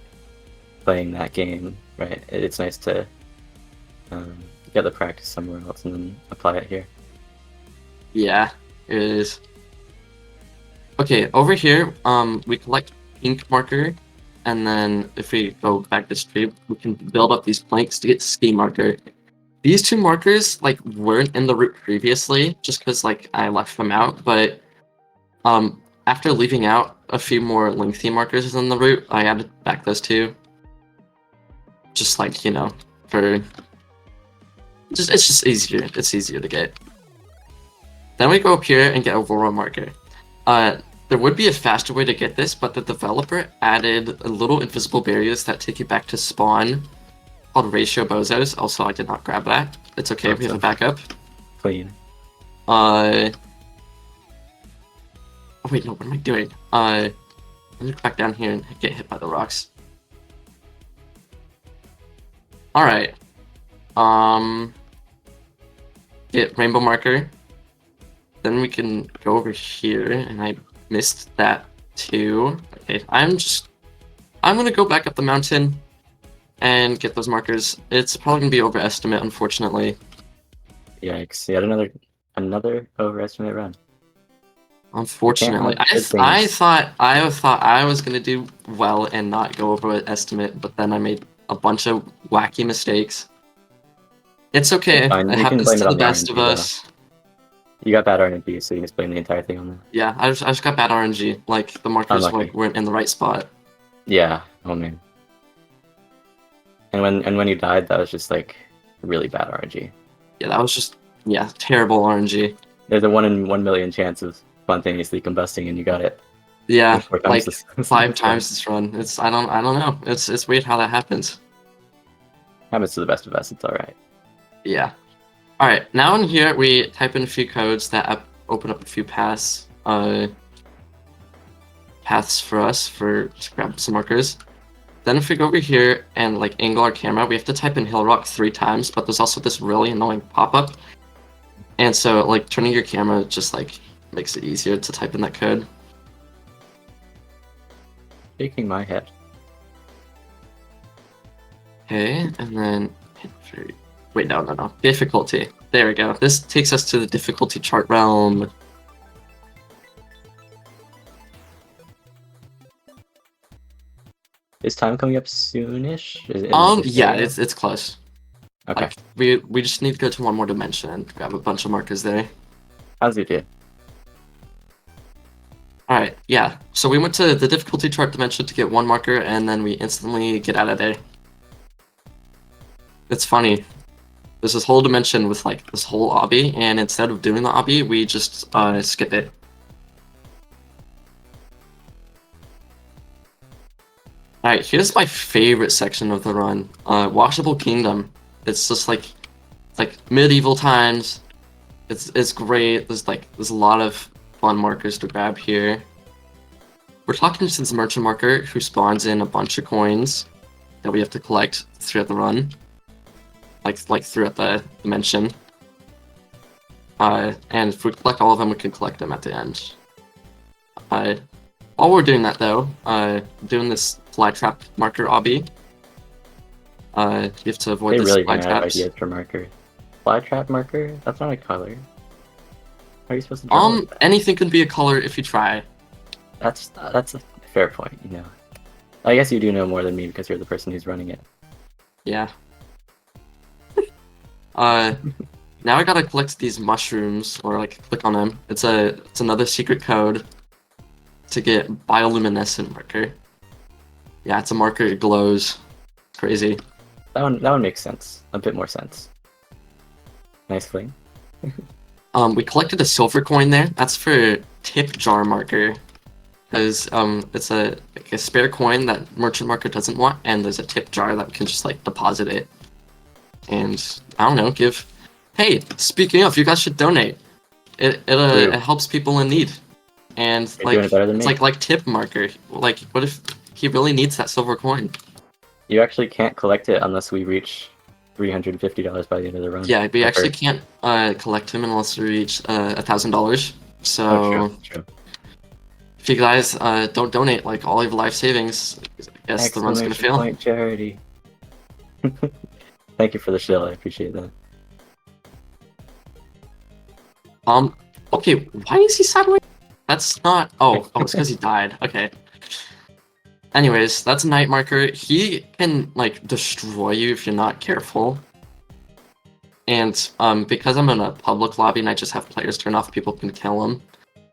playing that game, right? It's nice to get the practice somewhere else and then apply it here. Yeah, it is. Okay, over here, we collect ink marker, and then if we go back this tree, we can build up these planks to get ski marker. These 2 markers like weren't in the route previously, just because like I left them out, but after leaving out a few more lengthy markers in the route, I added back those 2. Just like, you know, for it's just easier. It's easier to get. Then we go up here and get a Aurora marker. There would be a faster way to get this, but the developer added little invisible barriers that take you back to spawn called ratio bozos. Also, I did not grab that. It's okay, we have a backup. Clean. Oh wait, no, what am I doing? Let me go back down here and get hit by the rocks. Alright. Get rainbow marker. Then we can go over here, and I missed that too. Okay, I'm gonna go back up the mountain and get those markers. It's probably gonna be overestimate, unfortunately. Yikes! Yet another overestimate run. Unfortunately, I thought I was gonna do well and not go over estimate, but then I made a bunch of wacky mistakes. It's okay. It happens to the best of us. You got bad RNG, so you just blame the entire thing on that. Yeah, I just got bad RNG. Like the markers like weren't in the right spot. Yeah. Oh man. And when you died, that was just like really bad RNG. Yeah, that was just terrible RNG. There's a 1 in 1 million chance of spontaneously combusting, and you got it. Yeah, like 5 times this run. I don't know. It's weird how that happens. Happens to the best of us. It's all right. Yeah. All right. Now in here we type in a few codes that open up a few paths for us to grab some markers. Then if we go over here and like angle our camera, we have to type in hill rock 3 times, but there's also this really annoying pop-up. And so like turning your camera just like makes it easier to type in that code. Shaking my head. Okay, and then Wait, no. Difficulty. There we go. This takes us to the difficulty chart realm. Is time coming up soonish? Yeah, it's close. Okay. Like, we just need to go to one more dimension and grab a bunch of markers there. How's it do? Alright, yeah. So we went to the difficulty chart dimension to get one marker, and then we instantly get out of there. It's funny. There's this whole dimension with like this whole obby, and instead of doing the obby, we just skip it. Alright, here's my favorite section of the run. Washable Kingdom. It's just like medieval times. It's great. There's a lot of fun markers to grab here. We're talking to this merchant marker who spawns in a bunch of coins that we have to collect throughout the run. Like throughout the dimension. And if we collect all of them, we can collect them at the end. While we're doing that though, doing this fly trap marker obby, you have to avoid They this really fly ran out of traps. ideas for marker. Fly trap marker? That's not a color. How are you supposed to draw with that? Anything can be a color if you try. That's a fair point, you know. I guess you do know more than me because you're the person who's running it. Yeah. Now I gotta collect these mushrooms, or like click on them. It's another secret code to get bioluminescent marker. Yeah, it's a marker, it glows. Crazy. That one makes sense. A bit more sense. Nice fling. We collected a silver coin there. That's for tip jar marker. Because it's a spare coin that merchant marker doesn't want, and there's a tip jar that can just like deposit it. And I don't know, hey, speaking of, you guys should donate. It helps people in need. And You're doing it better than it's me. like tip marker. Like, what if he really needs that silver coin? You actually can't collect it unless we reach $350 by the end of the run. Yeah, we actually can't collect him unless we reach $1,000. So Oh, true. if you guys don't donate like all of your life savings, I guess the run's gonna Exclamation fail. point charity. Thank you for the shill. I appreciate that. Okay, why is he sideways? That's not. Oh, it's because he died. Okay. Anyways, that's a night marker. He can like destroy you if you're not careful. And because I'm in a public lobby and I just have players turn off, people can kill him.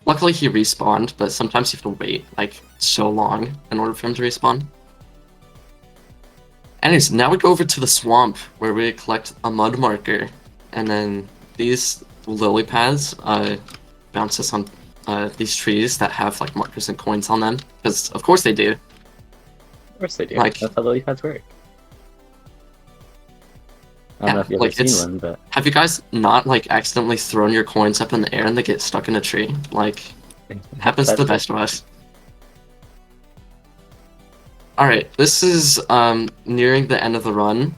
Luckily he respawned, but sometimes you have to wait like so long in order for him to respawn. Anyways, now we go over to the swamp where we collect a mud marker, and then these lily pads bounce us on these trees that have like markers and coins on them, because of course they do. Of course they do. Like- That's how lily pads work. I don't Yeah, know if you've like, ever it's- seen one, but Have you guys not like accidentally thrown your coins up in the air and they get stuck in a tree? Like, it happens to the best of us. Alright, this is nearing the end of the run.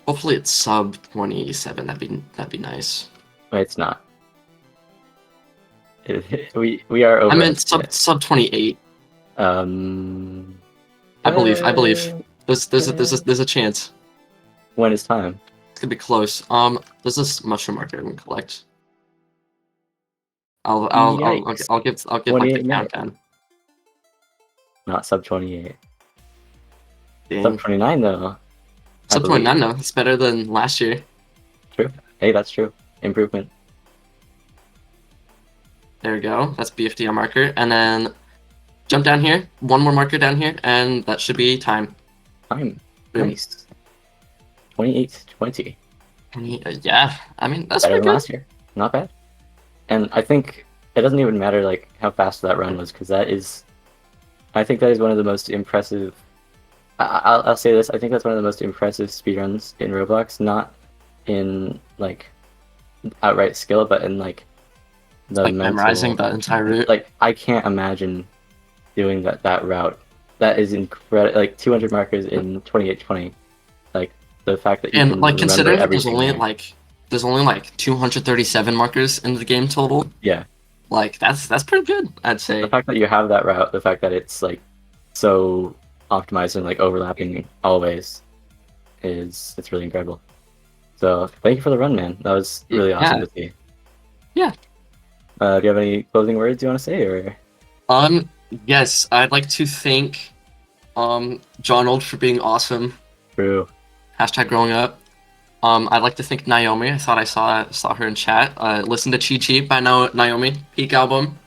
Hopefully it's sub 27. That'd be nice. Wait, it's not. We are over. I meant sub 28. I believe. There's a chance. When is time? It's gonna be close. There's this mushroom marker we can collect. I'll give like the 28 minutes. countdown. Not sub 28. Dang. Sub 29 though. I Sub believe. 29 though. It's better than last year. True. Hey, that's true. Improvement. There we go. That's BFDR marker. And then jump down here. One more marker down here, and that should be time. Time. Boom. Nice. 28-20. Yeah, I mean, that's Better pretty than good. last year. Not bad. And I think it doesn't even matter like how fast that run was, because I think that is one of the most impressive. I'll say this. I think that's one of the most impressive speedruns in Roblox. Not in like outright skill, but in like the Like mental, memorizing the entire route. Like I can't imagine doing that route. That is incredible. Like 200 markers in 28-20. Like the fact that you And can like remember considering that everything there. there's only like 237 markers in the game total. Yeah. Like that's pretty good, I'd say. The fact that you have that route, the fact that it's like so optimized and like overlapping always, it's really incredible. So thank you for the run, man. That was really awesome Yeah. to see. Yeah. Do you have any closing words you want to say, or? Yes, I'd like to thank Donald for being awesome. True. Hashtag growing up. I'd like to thank Naomi. I thought I saw her in chat. Listen to Chi Chi by Naomi, peak album.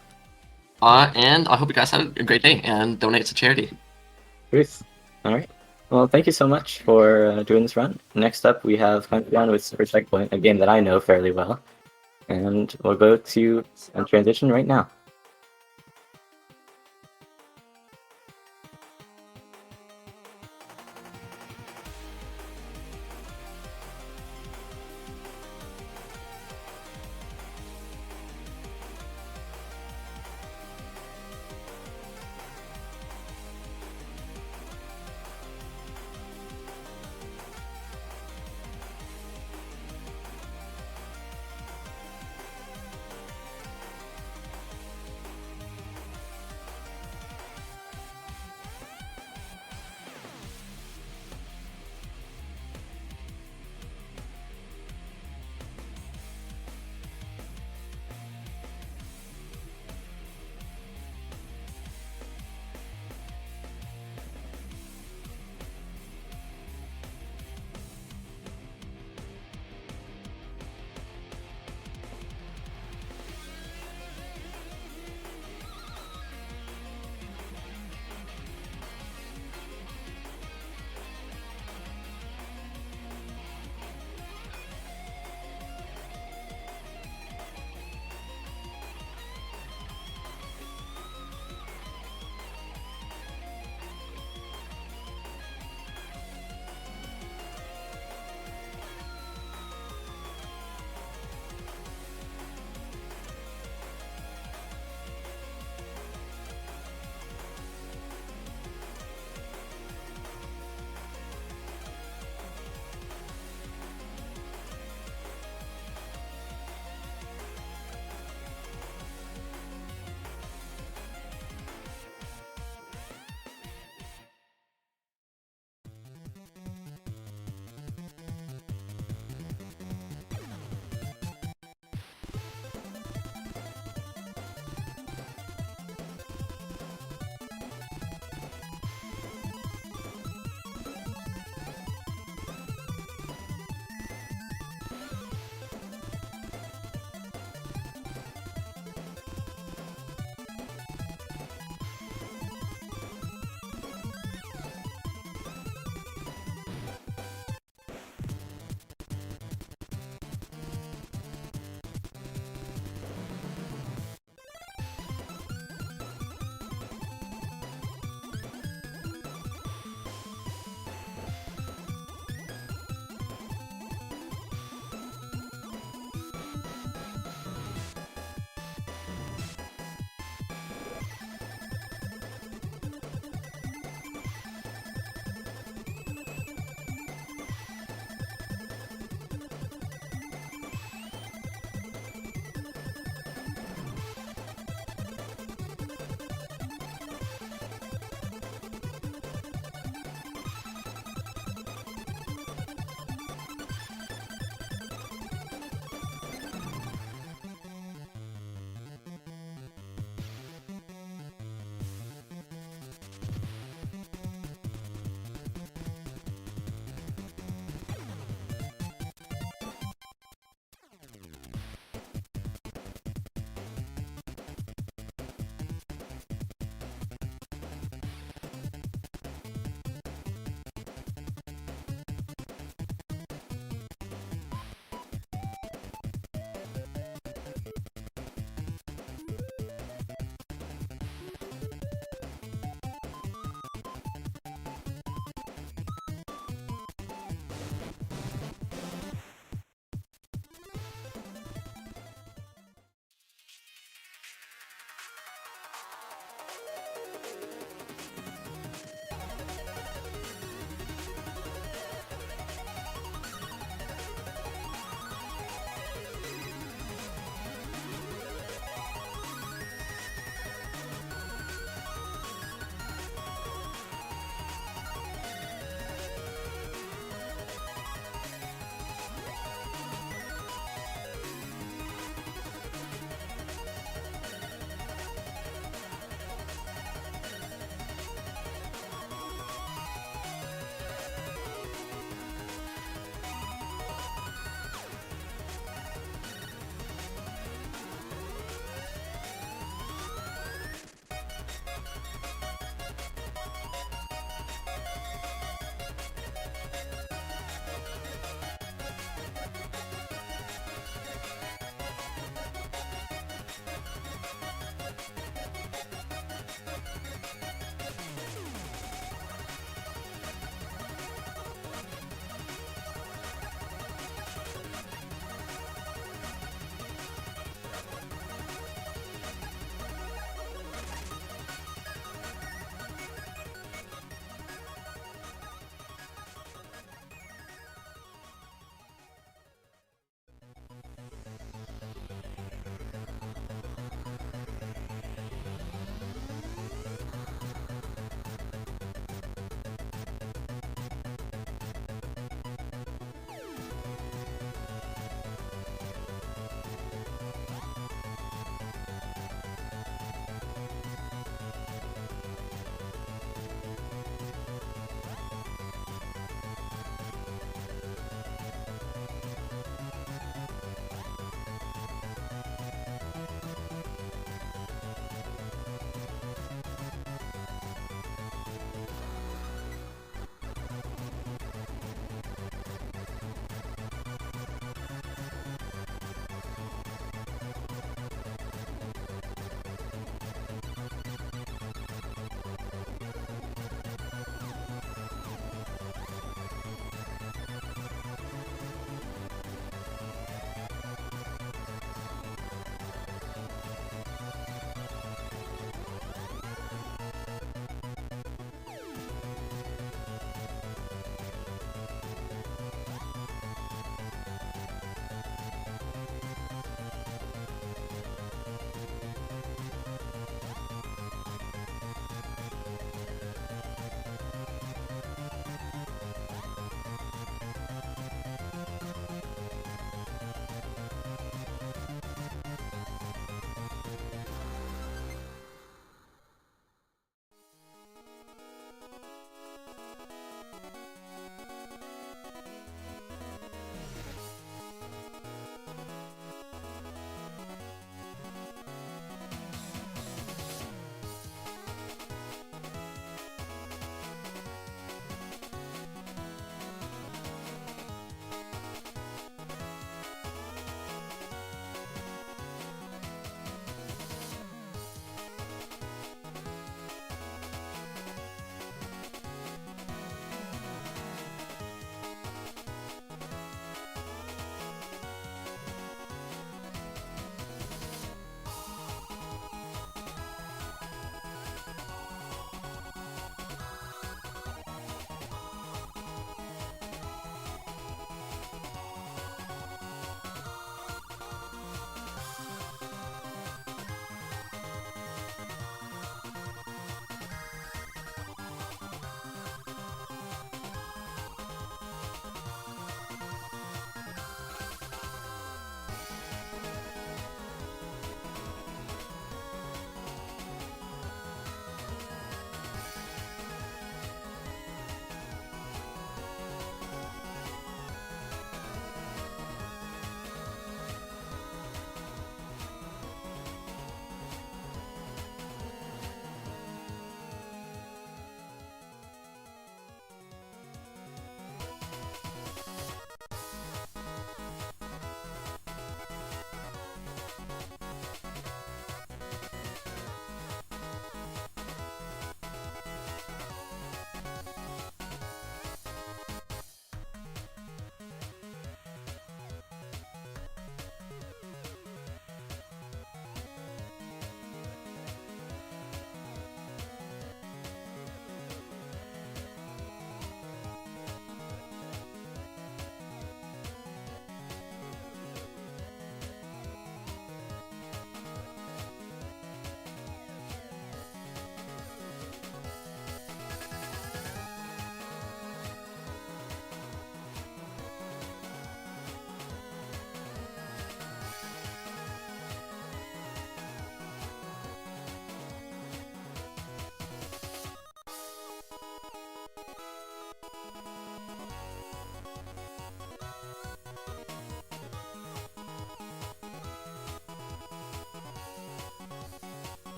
And I hope you guys have a great day and donate to charity. Greuce. All right. Well, thank you so much for doing this run. Next up, we have Kuncheon with Super Checkpoint, a game that I know fairly well. And we'll go to a transition right now.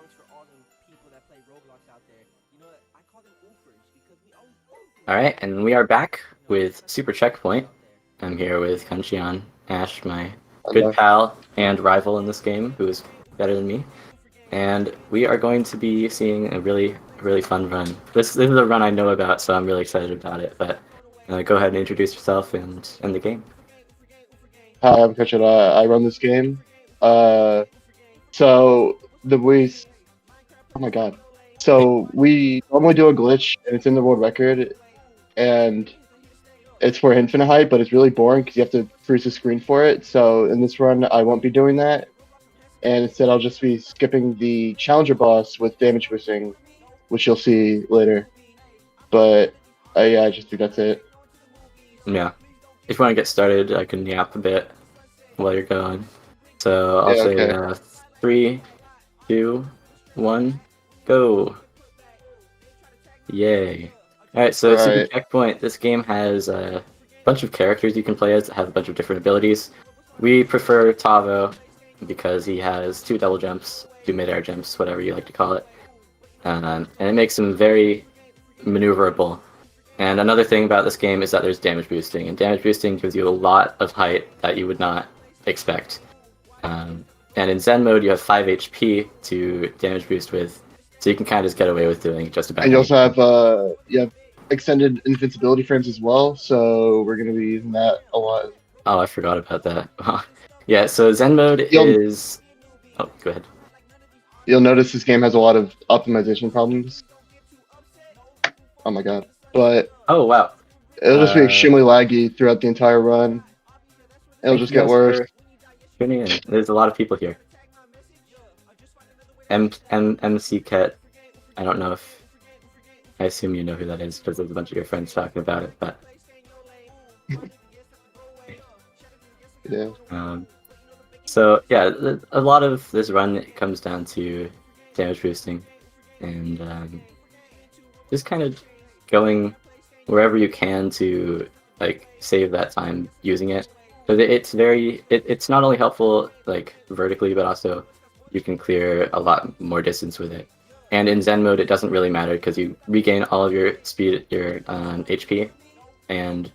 songs for all the people that play Roblox out there. You know what? I call them oofers because we always. All right, and we are back with Super Checkpoint. I'm here with Kuncheon, Ash, my good pal and rival in this game, who is better than me. And we are going to be seeing a really fun run. This is a run I know about, so I'm really excited about it. But go ahead and introduce yourself and the game. Hi, I'm Kuncheon. I run this game. Oh my god. So we normally do a glitch, and it's in the world record, and it's for infinite height, but it's really boring because you have to freeze the screen for it. So in this run, I won't be doing that, and instead I'll just be skipping the challenger boss with damage boosting, which you'll see later. But I just think that's it. Yeah. If you want to get started, I can yap a bit while you're going. So I'll say 3, 2, 1, go. Yay. Alright, so Super Checkpoint, this game has a bunch of characters you can play as that have a bunch of different abilities. We prefer Tavo because he has 2 double jumps, 2 mid-air jumps, whatever you like to call it. And it makes him very maneuverable. And another thing about this game is that there's damage boosting, and damage boosting gives you a lot of height that you would not expect. And in Zen mode, you have 5 HP to damage boost with, so you can kind of just get away with doing just about. And you also have extended invincibility frames as well, so we're going to be using that a lot. Oh, I forgot about that. Yeah, so Zen mode is... Oh, go ahead. You'll notice this game has a lot of optimization problems. Oh my god. But oh wow, it'll just be extremely laggy throughout the entire run. It'll just get worse. Tuning in. There's a lot of people here. MC Cat. I don't know if. I assume you know who that is because there's a bunch of your friends talking about it, but. Yeah. So yeah, a lot of this run comes down to damage boosting, and just kind of going wherever you can to like save that time using it. But it's not only helpful like vertically, but also you can clear a lot more distance with it. And in Zen mode, it doesn't really matter because you regain all of your speed, your HP, and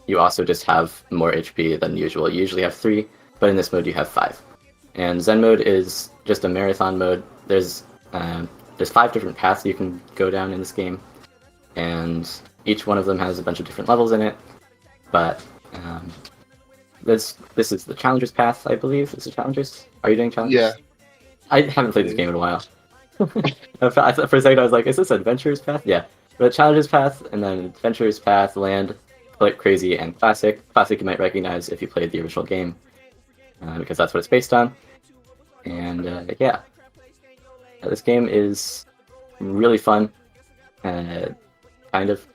you also just have more HP than usual. You usually have 3, but in this mode you have 5. And Zen mode is just a marathon mode. There's 5 different paths you can go down in this game, and each one of them has a bunch of different levels in it. But this is the Challengers path, I believe. Is it Challengers? Are you doing Challengers? Yeah. I haven't played this game in a while. For a second I was like, is this Adventurers path? Yeah. But Challengers path, and then Adventurers path, Land, Crazy, and Classic. Classic you might recognize if you played the original game, because that's what it's based on. And yeah. This game is really fun. Kind of.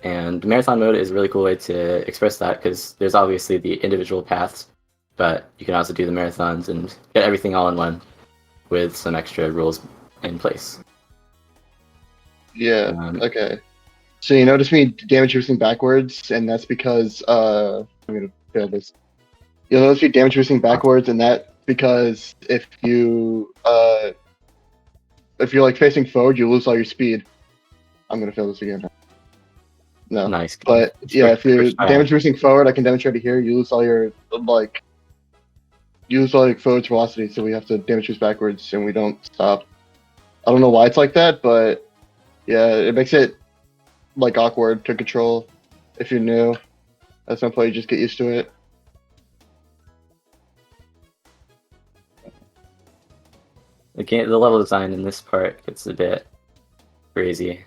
And marathon mode is a really cool way to express that because there's obviously the individual paths, but you can also do the marathons and get everything all in one with some extra rules in place. Yeah, okay. So you notice me damage boosting backwards, and that's because I'm gonna fail this. You'll notice me damage boosting backwards, and that's because if you're like facing forward, you lose all your speed. I'm gonna fail this again. No. Nice. But yeah, if you're damage boosting forward, I can demonstrate it here. You lose all your forward velocity, so we have to damage boost backwards, and we don't stop. I don't know why it's like that, but yeah, it makes it like awkward to control if you're new. At some point, you just get used to it. The level design in this part gets a bit crazy.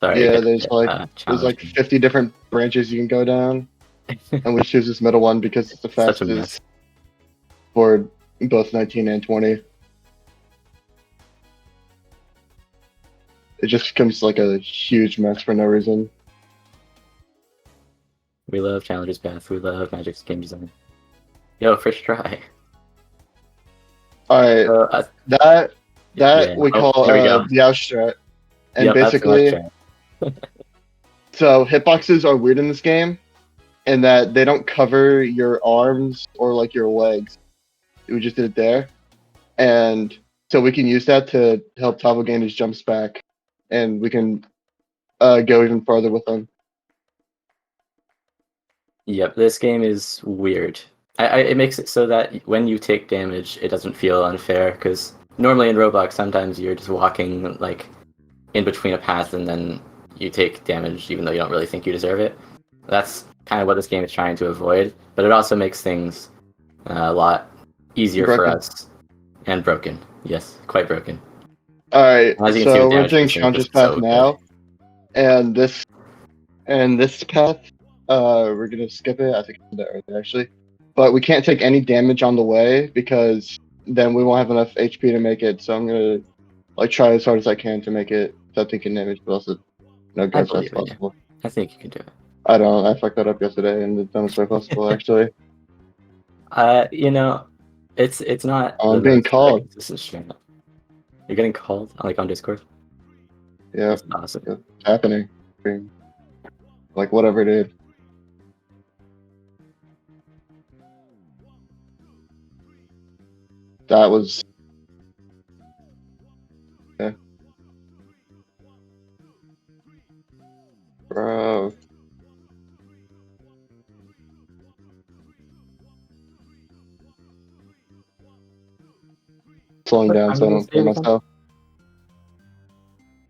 Sorry, yeah, there's like 50 different branches you can go down, and we choose this middle one because it's the fastest for both 19 and 20. It just becomes like a huge mess for no reason. We love Challengers Path. We love Magic's game design. Yo, first try. Alright, that we call the out strat. And basically, so hitboxes are weird in this game, in that they don't cover your arms or like your legs. We just did it there. And so we can use that to help Tavo gain his jumps back, and we can go even farther with him. Yep, this game is weird. It makes it so that when you take damage, it doesn't feel unfair, because normally in Roblox, sometimes you're just walking like in between a path and then you take damage even though you don't really think you deserve it. That's kind of what this game is trying to avoid, but it also makes things a lot easier for us. And broken. Yes, quite broken. Alright, As you can see so with we're damage doing percent, Chandra's it's so path good. now. And this path, we're gonna skip it. I think I did that earlier actually. But we can't take any damage on the way because then we won't have enough HP to make it. So I'm gonna like try as hard as I can to make it without taking damage, but also go as fast as possible. I think you can do it. I don't. I fucked that up yesterday, and it's done as far as possible actually. You know, it's not. I'm being called. This is straight up. You're getting called like on Discord. Yeah, That's awesome. it's happening. Like whatever it is. That was. Okay. Bro. Slowing down so I don't kill myself.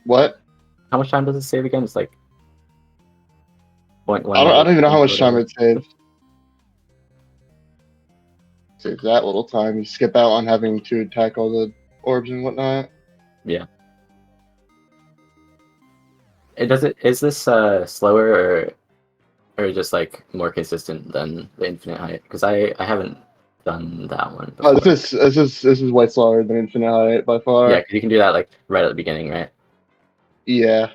What? How much time does it save again? It's like. I don't even know how much time it saves. Saves that little time. You skip out on having to attack all the orbs and whatnot. Yeah. Is this slower or just like more consistent than the infinite height? Because I haven't done that one before. Oh, this is way slower than infinite height by far. Yeah, 'cause you can do that like right at the beginning, right? Yeah.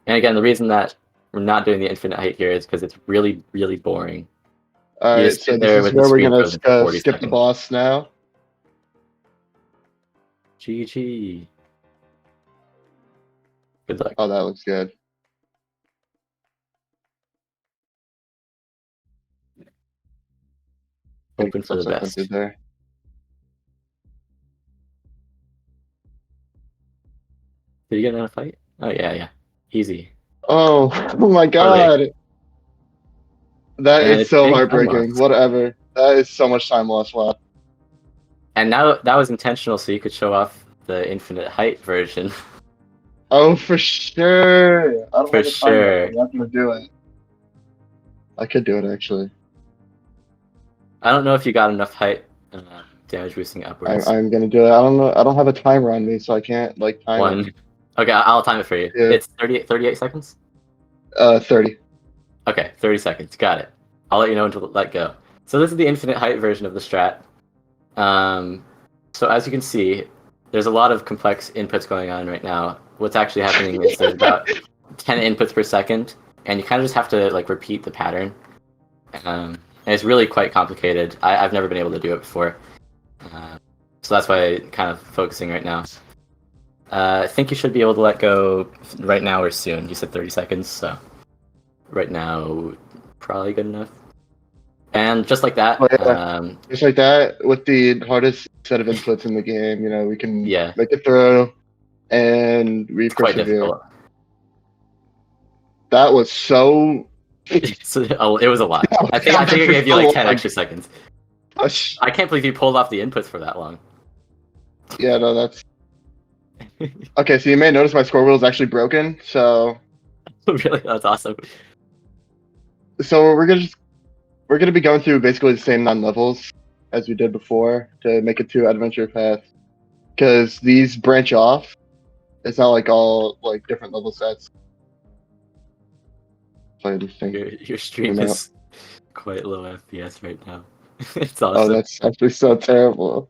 And again, the reason that we're not doing the infinite height here is because it's really, really boring. Alright, so this is where we're gonna skip the boss now. GG. Good luck. Oh, that looks good. Hoping for the best. There. Did you get in a fight? Oh yeah. Easy. Oh my god. That And is it's so big heartbreaking. time loss. Whatever. That is so much time lost. Wow. And now that was intentional, so you could show off the infinite height version. Oh, for sure. I don't For have the time sure. I'm not gonna do it. I could do it actually. I don't know if you got enough height damage boosting upwards. I'm gonna do it. I don't know. I don't have a timer on me, so I can't like time One. it. Okay, I'll time it for you. Yeah. It's 38 seconds? 30. Okay, 30 seconds. Got it. I'll let you know when to let go. So this is the infinite height version of the strat. So as you can see, there's a lot of complex inputs going on right now. What's actually happening is there's about 10 inputs per second, and you kind of just have to like repeat the pattern. And it's really quite complicated. I've never been able to do it before. So that's why I'm kind of focusing right now. I think you should be able to let go right now or soon. You said 30 seconds, so right now, probably good enough. And just like that, Just like that, with the hardest set of inputs in the game, you know, we can make it through, and we quite persevere. difficult. That was so. It was a lot. I think I gave you like 10 extra seconds. I can't believe you pulled off the inputs for that long. Yeah, no, that's. Okay, so you may notice my score wheel is actually broken. So. Really, that's awesome. So we're gonna be going through basically the same 9 levels as we did before to make it to Adventure Path, because these branch off. It's not like all like different level sets. So Your stream is quite low FPS right now. It's awesome. awesome. Oh, that's actually so terrible.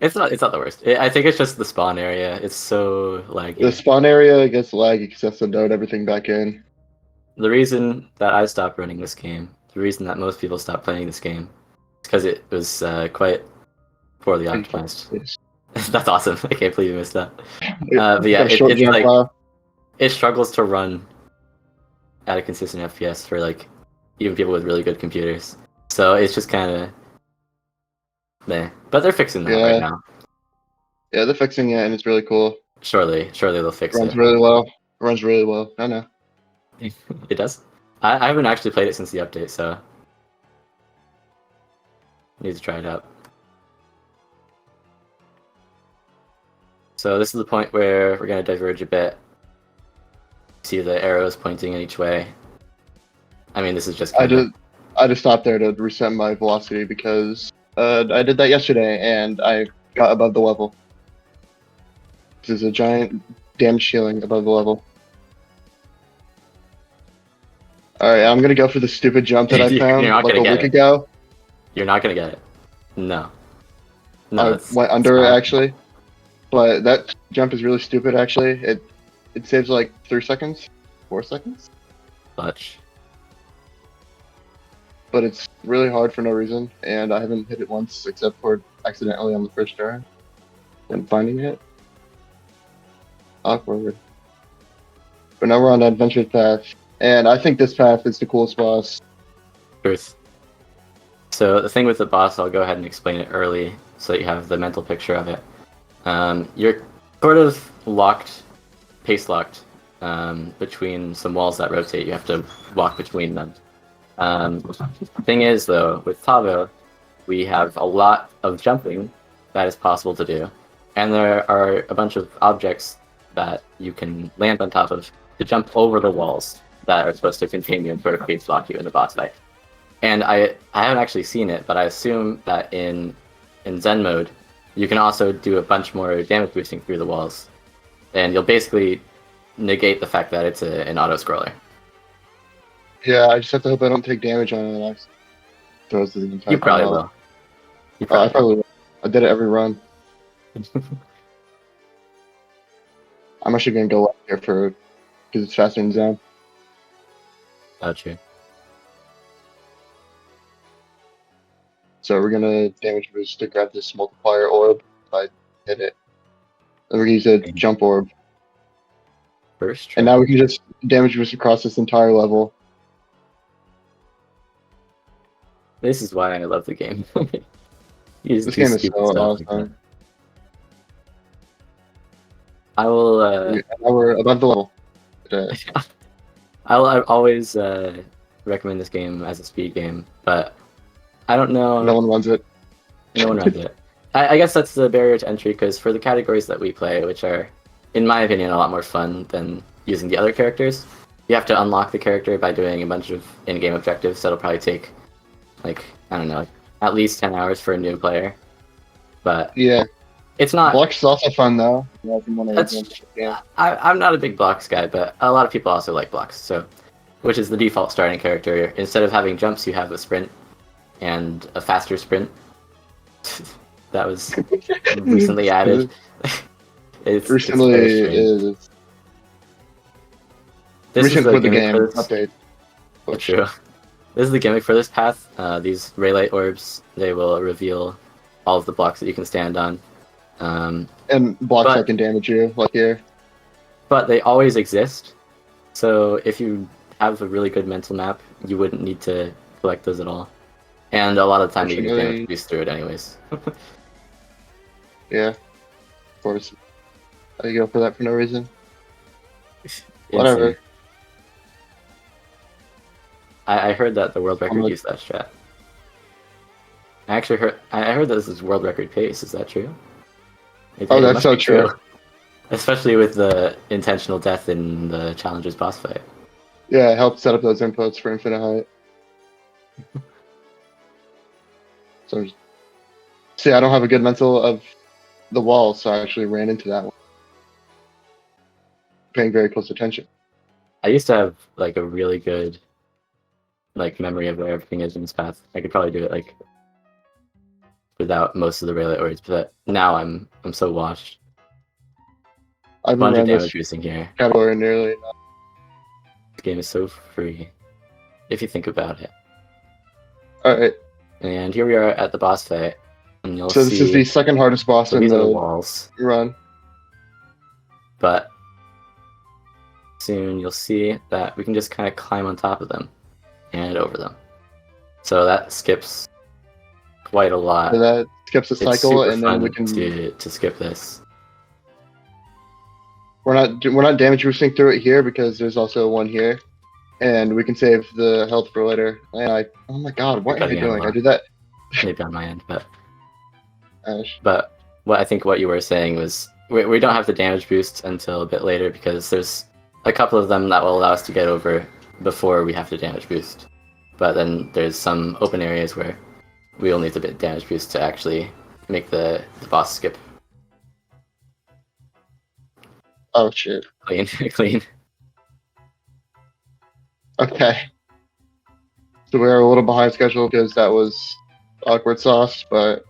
It's not the worst. I think it's just the spawn area. It's so laggy. The spawn area gets laggy because you have to load everything back in. The reason that I stopped running this game, the reason that most people stopped playing this game, is because it was quite poorly optimized. That's awesome. I can't believe you missed that. But yeah, it's like it struggles to run at a consistent FPS for like even people with really good computers. So it's just kind of there. But they're fixing that right now. Yeah, they're fixing it, and it's really cool. Surely they'll fix Runs it. really well. Runs really well. I know. It does. I haven't actually played it since the update, so need to try it out. So this is the point where we're gonna diverge a bit. See the arrows pointing in each way. I mean, this is just. I just stopped there to reset my velocity because I did that yesterday and I got above the level. This is a giant damage ceiling above the level. Alright, I'm gonna go for the stupid jump that I You're found not like gonna a get week it. ago. You're not gonna get it. No. I went under it actually. But that jump is really stupid actually. It saves like 3 seconds? 4 seconds? Clutch. But it's really hard for no reason, and I haven't hit it once except for accidentally on the first try. And finding it. Awkward. But now we're on the adventure path, and I think this path is the coolest boss. Greuce. So the thing with the boss, I'll go ahead and explain it early so that you have the mental picture of it. You're sort of locked, pace locked, between some walls that rotate. You have to walk between them. Thing is, though, with Tavo, we have a lot of jumping that is possible to do, and there are a bunch of objects that you can land on top of to jump over the walls that are supposed to contain you and sort of pace lock you in the boss fight. And I haven't actually seen it, but I assume that in Zen mode, you can also do a bunch more damage boosting through the walls, and you'll basically negate the fact that it's an auto-scroller. Yeah, I just have to hope I don't take damage on it and I throws the entire You probably wall. will. You I probably will. I did it every run. I'm actually gonna go left here because it's faster than Zen. Gotcha. So we're gonna damage boost to grab this multiplier orb if I hit it. Then we're gonna use a jump orb. First try. And now we can just damage boost across this entire level. This is why I love the game. You just This do game is stupid so stuff like awesome. that. I will. Now we're above the level. I'll always recommend this game as a speed game, but I don't know. No one runs it. No one runs it. I guess that's the barrier to entry, because for the categories that we play, which are, in my opinion, a lot more fun than using the other characters, you have to unlock the character by doing a bunch of in-game objectives that'll probably take, like, I don't know, like, at least 10 hours for a new player. But yeah, it's not. Blocks is also fun though. Yeah, if you want to That's, I'm not a big blocks guy, but a lot of people also like blocks. So, which is the default starting character. Instead of having jumps, you have a sprint and a faster sprint. That was recently added. It's recently is. This is recent the for the gimmick game for this. update. That's true. This is the gimmick for this path. These ray light orbs, they will reveal all of the blocks that you can stand on. And blocks that can damage you, like here. But they always exist. So if you have a really good mental map, you wouldn't need to collect those at all. And a lot of the time you can damage boost through it anyways. Yeah, of course. I go for that for no reason. Whatever. Insane. I heard that the world record gonna- used that strat. I actually heard. I heard that this is world record pace. Is that true? Oh, It that's must so be true. Especially with the intentional death in the challenger's boss fight. Yeah, it helps set up those inputs for infinite height. So, see, I don't have a good mental of the wall, so I actually ran into that one. Paying very close attention. I used to have like a really good like memory of where everything is in this path. I could probably do it like without most of the raylight words, but now I'm so washed. I've Bunch of run damage this boosting here. category nearly. This game is so free, if you think about it. Alright, And here we are at the boss fight, and you'll so see. this is the second hardest boss so in these are the the walls, run. but soon you'll see that we can just kind of climb on top of them and over them. So that skips quite a lot. So that skips a It's cycle, super and then fun we can. to skip this. we're not damage boosting through it here because there's also one here, and we can save the health for later. And oh my god, what am I Cutting out a doing? I lot. did that. Maybe on my end, but Ash. what I think what you were saying was we don't have the damage boost until a bit later because there's a couple of them that will allow us to get over before we have to damage boost. But then there's some open areas where we'll need the bit damage boost to actually make the boss skip Oh shit. clean. Clean. Okay. So we're a little behind schedule because that was awkward sauce, but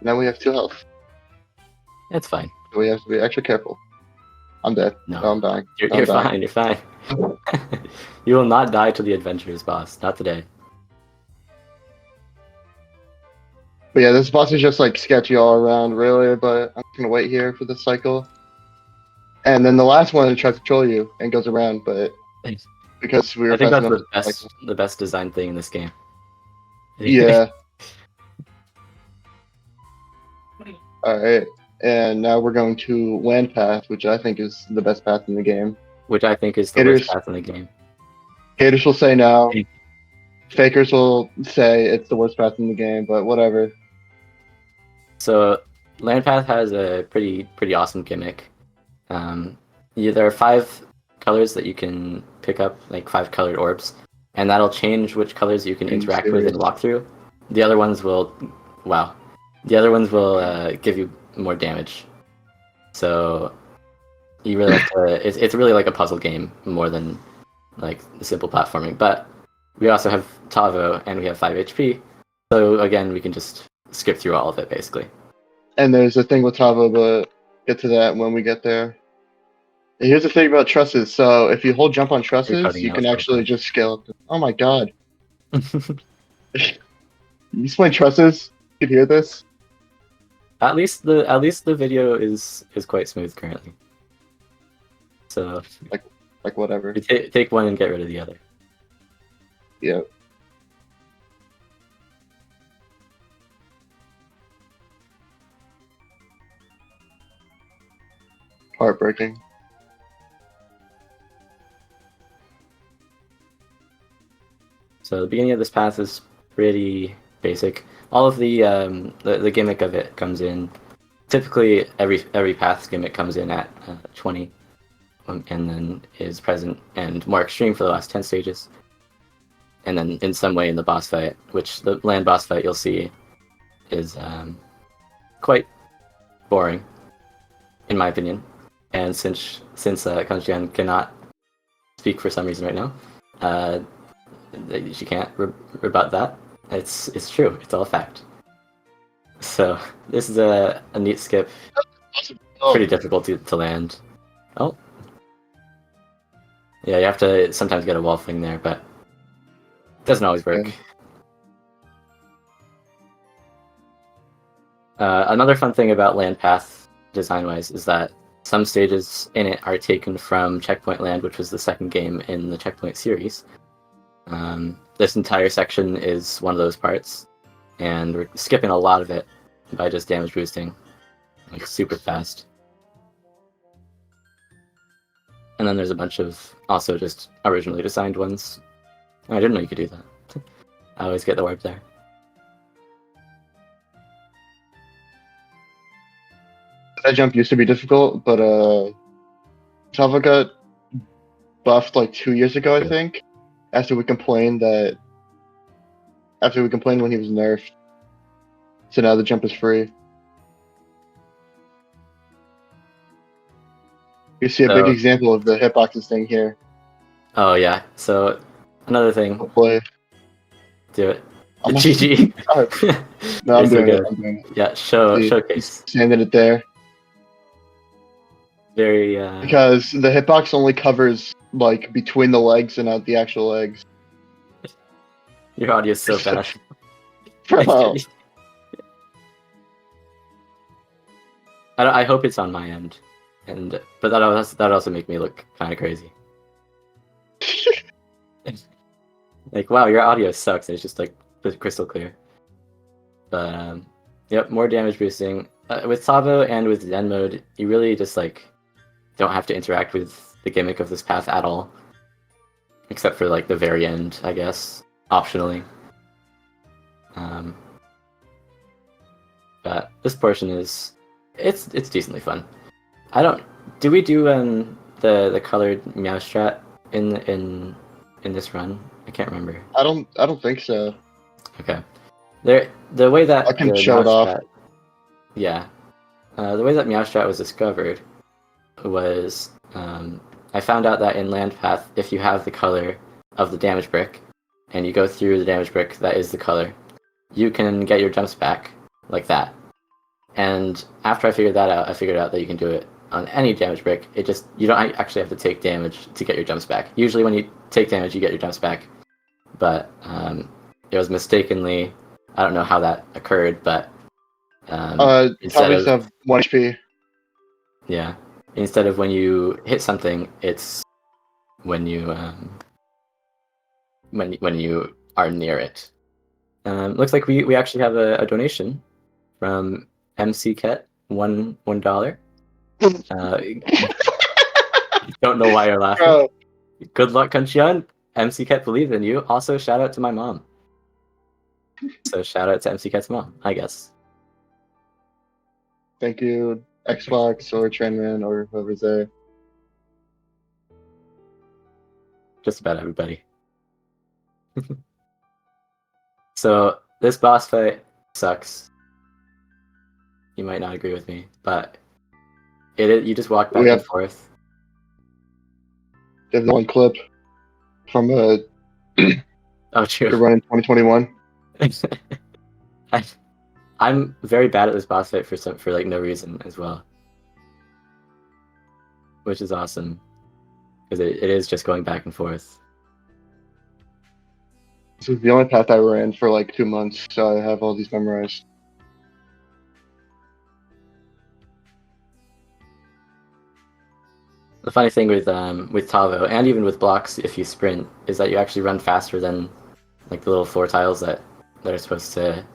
now we have 2 health. It's fine. So we have to be extra careful. I'm dead. No. I'm dying. You're fine. You're fine. You will not die to the adventurers boss. Not today. But yeah, this boss is just like sketchy all around, really. But I'm gonna wait here for this cycle. And then the last one tries to troll you and goes around, but Thanks. because we were I think fast that's enough the best designed thing in this game. Yeah. All right, and now we're going to land path, which I think is the best path in the game. Which I think is the worst path in the game. Haters will say no. Fakers will say it's the worst path in the game, but whatever. So, Land Path has a pretty awesome gimmick. There are 5 colors that you can pick up, like 5 colored orbs, and that'll change which colors you can interact with and walk through. The other ones will, give you more damage. So you really have to. It's really like a puzzle game more than like simple platforming. But we also have Tavo and we have 5 HP, so again we can just skip through all of it basically. And there's a thing with Tavo, but get to that when we get there. And here's the thing about trusses. So if you hold jump on trusses, you can actually just scale up. Oh my god. You explain trusses? You could hear this? At least the video is quite smooth currently. So like whatever. You take one and get rid of the other. Yeah. Heartbreaking. So the beginning of this path is pretty basic. All of the gimmick of it comes in. Typically, every path's gimmick comes in at 20, and then is present and more extreme for the last 10 stages. And then in some way in the boss fight, which the land boss fight you'll see is quite boring, in my opinion. And since Kuncheon cannot speak for some reason right now, she can't rebut that. It's true. It's all a fact. So this is a neat skip. Pretty difficult to land. Oh. Yeah, you have to sometimes get a wall fling there, but it doesn't always work. Another fun thing about Land Path design-wise is that some stages in it are taken from Checkpoint Land, which was the second game in the Checkpoint series. This entire section is one of those parts, and we're skipping a lot of it by just damage boosting, like super fast. And then there's a bunch of also just originally designed ones. I didn't know you could do that. I always get the warp there. That jump used to be difficult, but Tava got buffed like 2 years ago, I think. After we complained when he was nerfed. So now the jump is free. You see a big example of the hitboxes thing here. Oh yeah. So another thing. Hopefully. Do it. GG. No, I'm doing it. Yeah, showcase. Standing it there. Very Because the hitbox only covers like between the legs and not the actual legs. Your audio is so bad. Bro. I hope it's on my end, but that also make me look kind of crazy. Like, wow, your audio sucks. It's just like crystal clear. But yep, more damage boosting. with Sabo and with Zen mode, you really just like don't have to interact with the gimmick of this path at all, except for like the very end, I guess, optionally. But this portion is it's decently fun. Do we do the colored meow strat in this run? I can't remember. I don't think so. Okay. The way that I can the show it off. Meowstrat- Yeah. The way that Meowstrat was discovered was I found out that in Land Path, if you have the color of the damage brick and you go through the damage brick that is the color, you can get your jumps back like that. And after I figured that out, I figured out that you can do it on any damage brick. You don't actually have to take damage to get your jumps back. Usually when you take damage, you get your jumps back. But it was mistakenly, I don't know how that occurred, but instead Tommies have 1 HP. Yeah. Instead of when you hit something, it's when you when you are near it. Looks like we actually have a donation from MC Ket, $1. Don't know why you're laughing. Bro. Good luck, Kuncheon. MC Ket believe in you. Also, shout out to my mom. So shout out to MC Ket's mom, I guess. Thank you, Xbox or Trainman or whoever's there. Just about everybody. So this boss fight sucks. You might not agree with me, but you just walk back and forth. There's one clip from oh, true. the run in 2021. I'm very bad at this boss fight for like no reason as well, which is awesome because it is just going back and forth. This is the only path I ran for like 2 months, so I have all these memorized. The funny thing with Tavo and even with blocks, if you sprint, is that you actually run faster than like the little floor tiles that are supposed to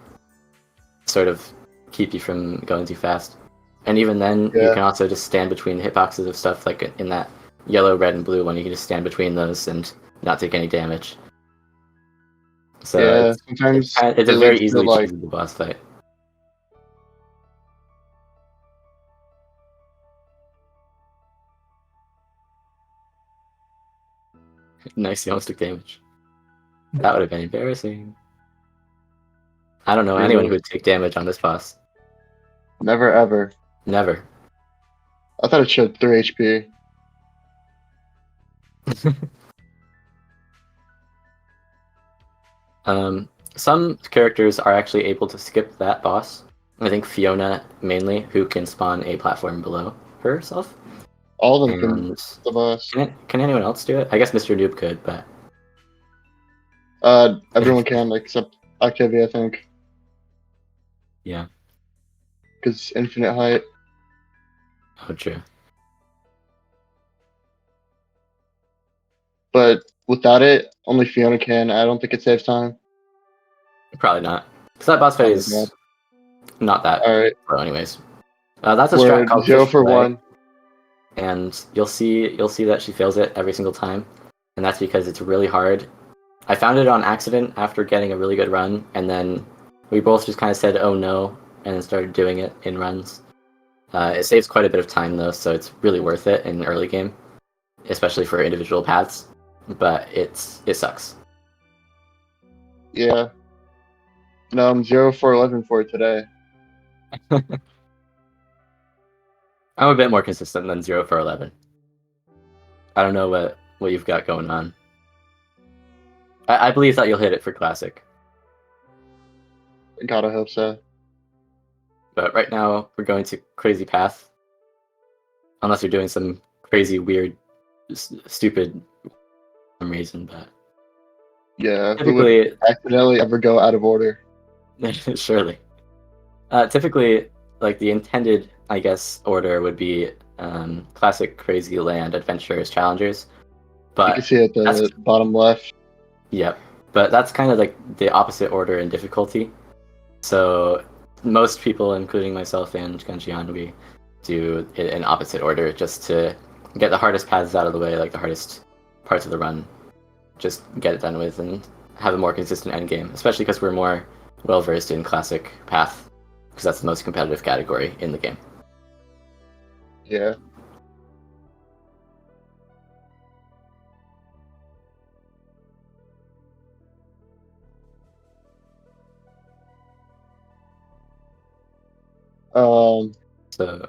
sort of keep you from going too fast. And even then, you can also just stand between hitboxes of stuff like in that yellow, red, and blue one. You can just stand between those and not take any damage. So yeah, sometimes it's a very easily cheesy boss fight. Nice, you almost took damage. That would have been embarrassing. I don't know anyone who would take damage on this boss. Never ever. Never. I thought it showed 3 HP. Some characters are actually able to skip that boss. I think Fiona mainly, who can spawn a platform below herself. All of them can the boss. Can anyone else do it? I guess Mr. Noob could, but everyone can except Octavia, I think. Yeah. Because infinite height. Oh, true. But without it, only Fiona can. I don't think it saves time. Probably not. Because that boss fight is not that pro anyways. That's a strat called 0 for 1. And you'll see that she fails it every single time. And that's because it's really hard. I found it on accident after getting a really good run, and then we both just kind of said, oh no, and then started doing it in runs. It saves quite a bit of time though, so it's really worth it in early game, especially for individual paths. But it sucks. Yeah. No, I'm 0 for 11 for it today. I'm a bit more consistent than 0 for 11. I don't know what you've got going on. I believe that you'll hit it for Classic. Gotta hope so. But right now, we're going to Crazy Path. Unless you're doing some crazy, weird, stupid reason, but... Yeah, typically, who would accidentally ever go out of order? Surely. Typically, like, the intended, I guess, order would be Classic, Crazy, Land, Adventures, Challengers. But you can see it at the bottom left. Yep. But that's kind of like the opposite order in difficulty. So most people, including myself and Kuncheon, we do it in opposite order just to get the hardest paths out of the way, like the hardest parts of the run. Just get it done with and have a more consistent end game, especially because we're more well versed in classic path, because that's the most competitive category in the game. Yeah. So,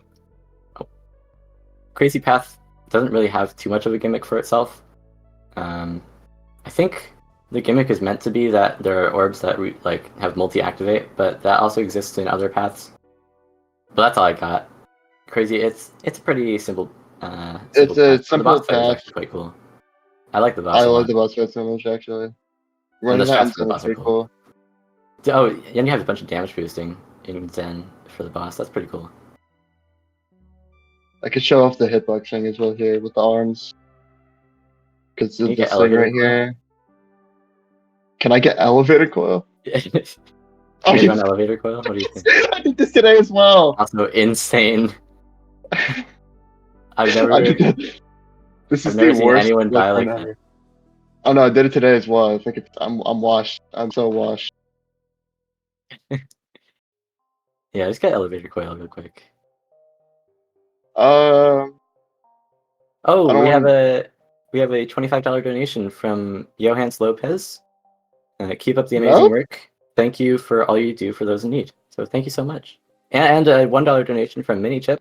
Crazy Path doesn't really have too much of a gimmick for itself. I think the gimmick is meant to be that there are orbs that have multi-activate, but that also exists in other paths. But that's all I got. Crazy, it's a pretty simple. It's a path. The simple boss fight is path. actually quite cool. I like the boss. I a love lot. the boss fight so much, actually. And Running the that in strats for the Zen is boss are pretty cool. cool. Oh, and you have a bunch of damage boosting in Zen for the boss. That's pretty cool. I could show off the hitboxing as well here with the arms. Because Can you of get this thing elevator right coil? here. Can I get elevator coil? Can you run elevator coil? What do you think? I did this today as well. Also insane. I've never. I did that. This I've is never the seen worst anyone die like ever. that. Oh no, I did it today as well. I think I'm washed. I'm so washed. Yeah, just get elevator coil real quick. I Oh, don't we have want. a $25 donation from Johans Lopez. Keep up the amazing No? work. Thank you for all you do for those in need. So thank you so much. And a $1 donation from Minichip.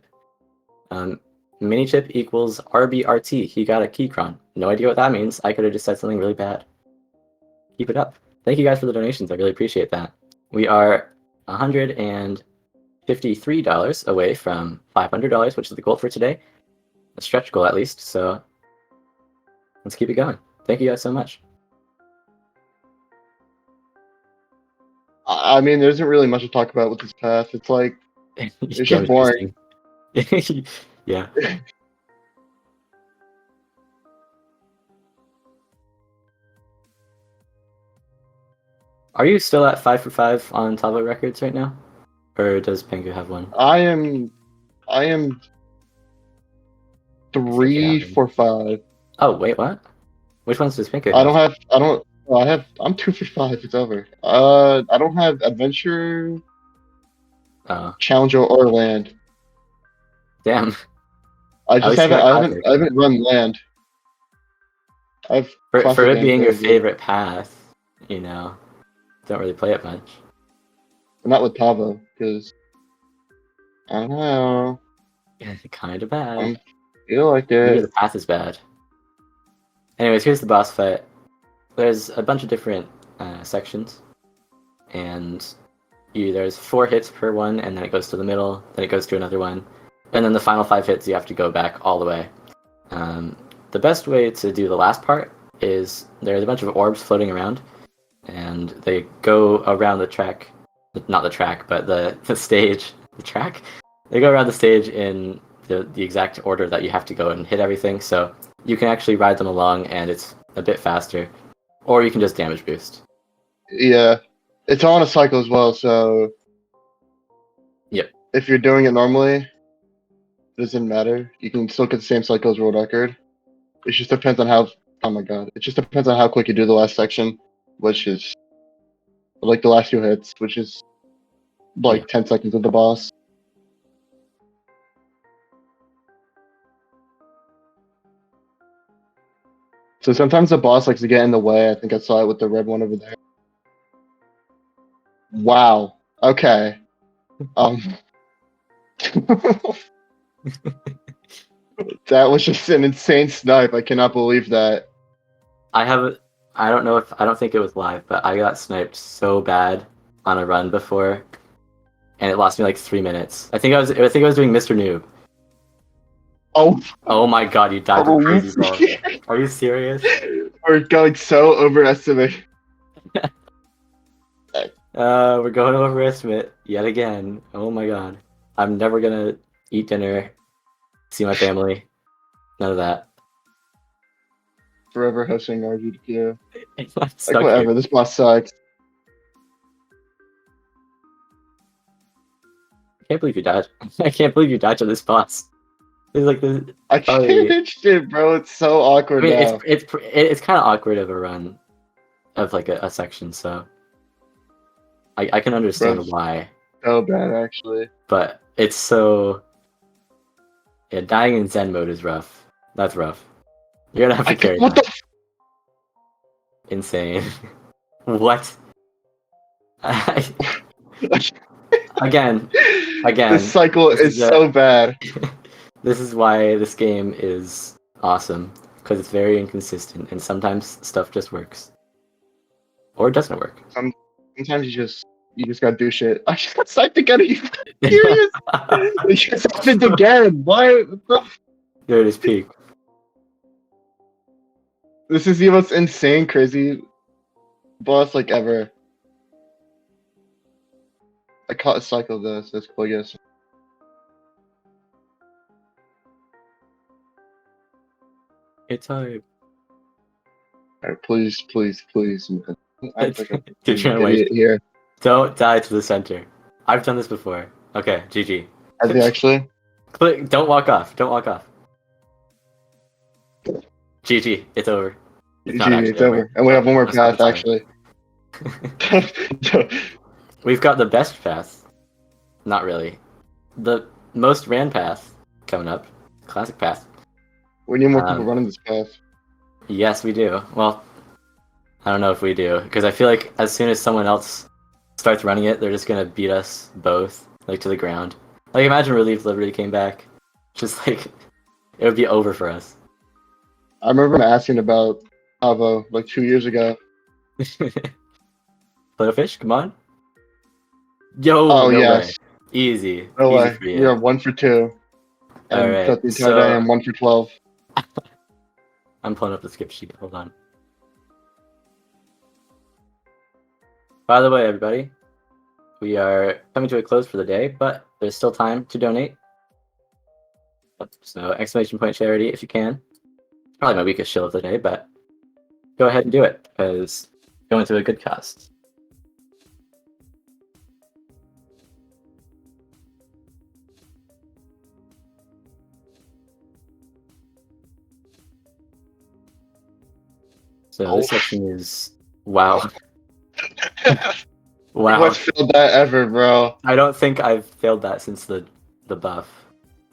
Minichip equals RBRT. He got a Keychron. No idea what that means. I could have just said something really bad. Keep it up. Thank you guys for the donations. I really appreciate that. We are $153 away from $500, which is the goal for today. A stretch goal at least. So let's keep it going. Thank you guys so much. I mean, there isn't really much to talk about with this path. It's like it's just Damage boring. boosting. Yeah. Are you still at 5 for 5 on Tavo records right now? Or does Pengu have one? I am 3 for 5. Oh, wait, what? Which ones does Pengu I have? don't have. I'm 2 for 5. It's over. I don't have adventure, challenge, or land. Damn. I just least you haven't. got I haven't run land. I've For classic it and being your crazy. favorite path, you know, don't really play it much. Not with Tavo, because I don't know. Kind of bad. I feel like Maybe it. the path is bad. Anyways, here's the boss fight. There's a bunch of different sections, and there's 4 hits per one, and then it goes to the middle, then it goes to another one, and then the final 5 hits you have to go back all the way. The best way to do the last part is there's a bunch of orbs floating around, and they go around the track, not the track, but the stage, the track. They go around the stage in the exact order that you have to go and hit everything, so you can actually ride them along, and it's a bit faster, or you can just damage boost. Yeah, it's on a cycle as well. So Yep. if you're doing it normally, it doesn't matter. You can still get the same cycle as world record. It just depends on how. Oh my god! It just depends on how quick you do the last section, which is like the last 2 hits, which is like 10 seconds of the boss. So sometimes the boss likes to get in the way. I think I saw it with the red one over there. Wow. Okay. That was just an insane snipe. I cannot believe that. I don't think it was live, but I got sniped so bad on a run before, and it lost me like 3 minutes. I think I was doing Mr. Noob. Oh my god, you died to crazy ball. Are you serious? We're going so overestimate. We're going to overestimate yet again. Oh my god. I'm never gonna eat dinner, see my family. None of that. Forever hosting RGDQ. I'm Like stuck whatever, here. this boss sucks. can't believe you died. I can't believe you died to this boss. It's like this. I can't reach it, bro. It's so I awkward mean, now. it's kind of awkward of a run of like a section, so I can understand Bro, why, so bad, actually. but it's so yeah. Dying in Zen mode is rough. That's rough. You're gonna have to carry What that. the? Insane. What? Again. This cycle this is is so bad. This is why this game is awesome, because it's very inconsistent, and sometimes stuff just works, or it doesn't work. Sometimes you just gotta do shit. I just got psyched again. Are you serious? You just happened again. Why? There it is, peak. This is the most insane, crazy boss like ever. I caught a cycle this. That's cool, I guess. It's hype. Alright, please, man. I'm like a You're trying to idiot wait. here. Don't die to the center. I've done this before. Okay, GG. Are they actually? Click. Don't walk off. Don't walk off. GG. It's over. Not GG, actually it's over. And we have one more That's not path, the actually. We've got the best path. Not really. The most ran path coming up. Classic path. We need more people running this path. Yes, we do. Well, I don't know if we do, because I feel like as soon as someone else starts running it, they're just gonna beat us both, like, to the ground. Like, imagine Relief Liberty came back. Just, like, it would be over for us. I remember him asking about Avo like 2 years ago. Fish, come on. Yo, Oh, no yes. way. Easy. No Easy way. for you. We are 1 for 2. And Alright, throughout the entire day, I'm 1 for 12. I'm pulling up the skip sheet. Hold on. By the way, everybody, we are coming to a close for the day, but there's still time to donate. So, exclamation point charity if you can. Probably my weakest shill of the day, but go ahead and do it, because going to a good cause. So this section is wow. Wow. I've failed that ever, bro. I don't think I've failed that since the buff.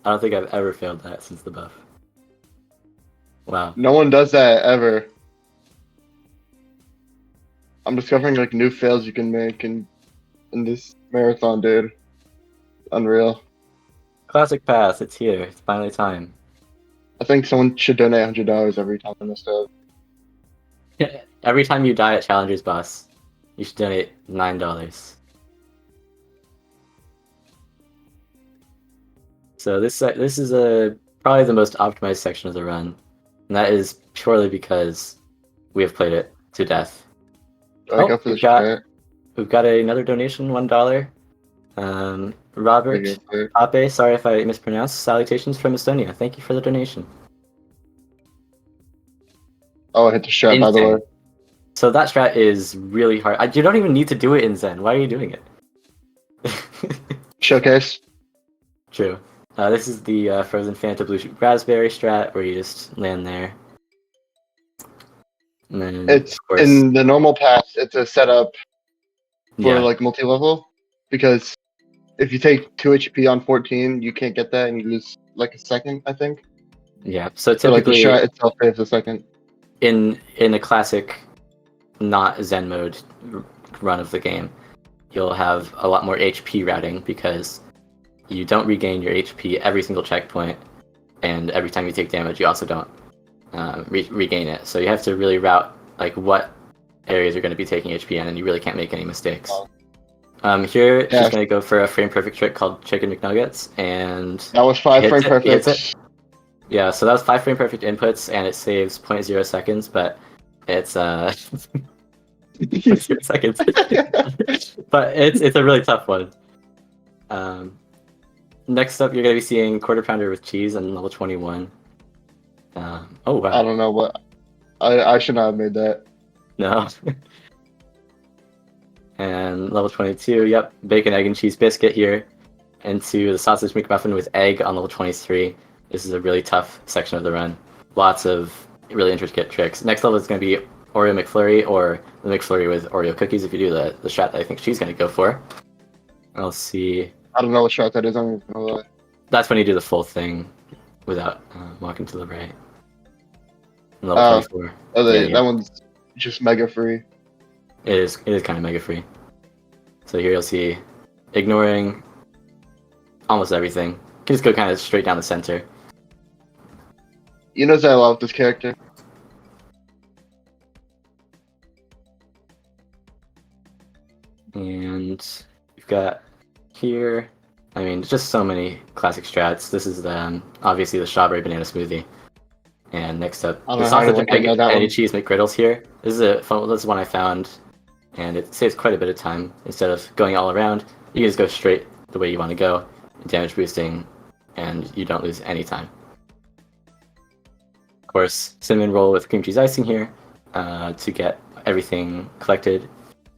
I don't think I've ever failed that since the buff. Wow. No one does that ever. I'm discovering like new fails you can make in this marathon, dude. Unreal. Classic path, it's here. It's finally time. I think someone should donate $100 every time I mess up. Every time you die at Challenger's boss, you should donate $9. So this is probably the most optimized section of the run, and that is purely because we have played it to death. I go for the strat. We've got another donation, $1. Robert Pape, sorry if I mispronounced. Salutations from Estonia. Thank you for the donation. Oh, I hit the strat, by the way. So that strat is really hard. You don't even need to do it in Zen. Why are you doing it? Showcase. True. This is the Frozen Fanta Blue Raspberry strat, where you just land there. And then, It's in the normal path. It's a setup for like multi-level, because if you take 2 HP on 14, you can't get that, and you lose like a second, I think. Yeah. So So like the typically, strat itself saves a second. in a classic, not Zen mode run of the game, you'll have a lot more HP routing because you don't regain your HP every single checkpoint, and every time you take damage, you also don't regain it. So you have to really route like what areas are going to be taking HP in, and you really can't make any mistakes. Here, she's going to go for a frame perfect trick called Chicken McNuggets, and that was 5 frame perfect. Yeah, so that was 5 frame perfect inputs, and it saves 0.0 seconds, but it's 0 seconds. But it's a really tough one. Next up, you're going to be seeing Quarter Pounder with Cheese on level 21. Oh wow! I don't know what. I should not have made that. No. And level 22, yep, bacon, egg, and cheese biscuit here. into the sausage McMuffin with egg on level 23. This is a really tough section of the run. Lots of really intricate tricks. Next level is going to be Oreo McFlurry or the McFlurry with Oreo cookies if you do the strat that I think she's going to go for. I'll see. I don't know what shot that is. I'm gonna lie. That's when you do the full thing without walking to the right. Level 24. That one's just mega free. It is kind of mega free. So here you'll see ignoring almost everything. You can just go kind of straight down the center. You know that I love this character. And you've got here, I mean, just so many classic strats. This is obviously the strawberry banana smoothie. And next up, the sausage and egg and cheese McGriddles here. This is one I found, and it saves quite a bit of time. Instead of going all around, you can just go straight the way you want to go, damage boosting, and you don't lose any time. Of course, cinnamon roll with cream cheese icing here to get everything collected,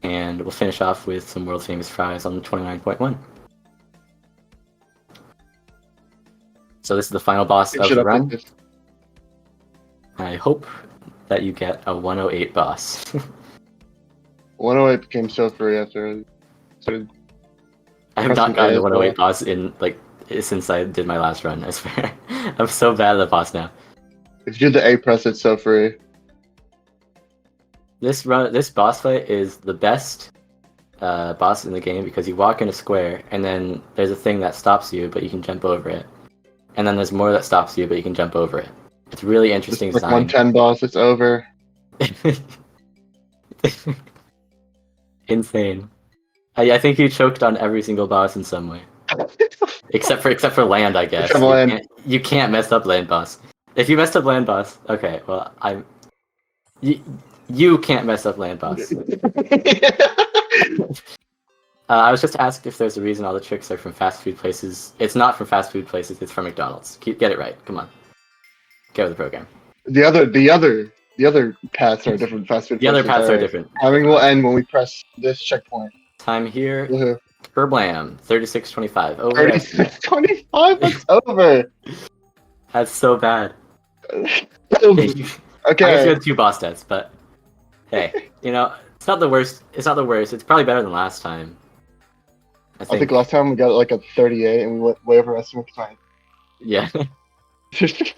and we'll finish off with some world famous fries on 29.1. So this is the final boss of the run. I hope that you get a 108 boss. 108 became so free after. I have not gotten a 108 boss in since I did my last run. I swear, I'm so bad at the boss now. If you do the A press, it's so free. This boss fight is the best boss in the game because you walk in a square and then there's a thing that stops you, but you can jump over it, and then there's more that stops you, but you can jump over it. It's really interesting It's design. 110 boss, it's over. Insane. I think you choked on every single boss in some way. except for land, I guess. You can't mess up land boss. If you messed up land boss, okay, well you can't mess up land boss. I was just asked if there's a reason all the tricks are from fast food places. It's not from fast food places, it's from McDonald's. Get it right. Come on. Get with the program. The other paths are different. Fast food. The other paths are different. Timing will end when we press this checkpoint. Time here. Kerblam. 36:25. Over. 36:25. That's over. That's so bad. Okay. I guess you had 2 boss deaths, but hey, it's not the worst. It's not the worst. It's probably better than last time. I think last time we got like a 38 and we went way over estimate time. Yeah. Thank you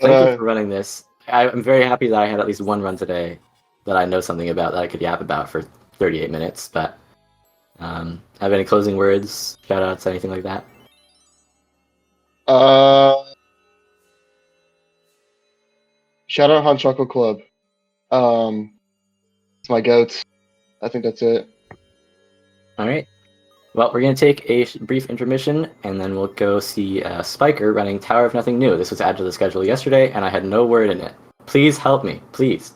for running this. I'm very happy that I had at least one run today that I know something about that I could yap about for 38 minutes. But have any closing words, shout outs, anything like that? Shout out Han Chocolate Club. It's my goats. I think that's it. All right. Well, we're going to take a brief intermission, and then we'll go see Spiker running Tower of Nothing New. This was added to the schedule yesterday, and I had no word in it. Please help me, please.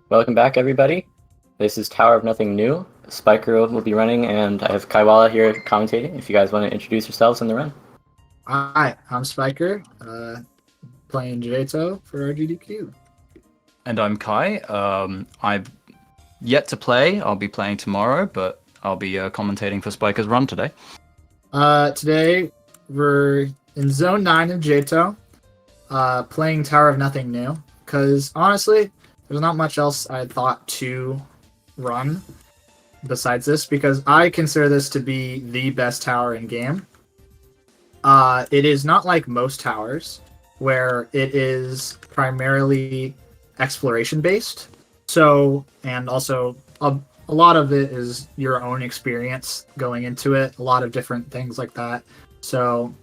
Welcome back, everybody. This is Tower of Nothing New. Spiker will be running, and I have Kaiwala here commentating. If you guys want to introduce yourselves in the run. Hi, I'm Spiker, playing Jato for RGDQ. And I'm Kai. I've yet to play. I'll be playing tomorrow, but I'll be commentating for Spiker's run today. Today, we're in Zone 9 of Jato, playing Tower of Nothing New, because honestly, there's not much else I thought to run besides this, because I consider this to be the best tower in game. It is not like most towers, where it is primarily exploration based. So, and also a lot of it is your own experience going into it, a lot of different things like that. So,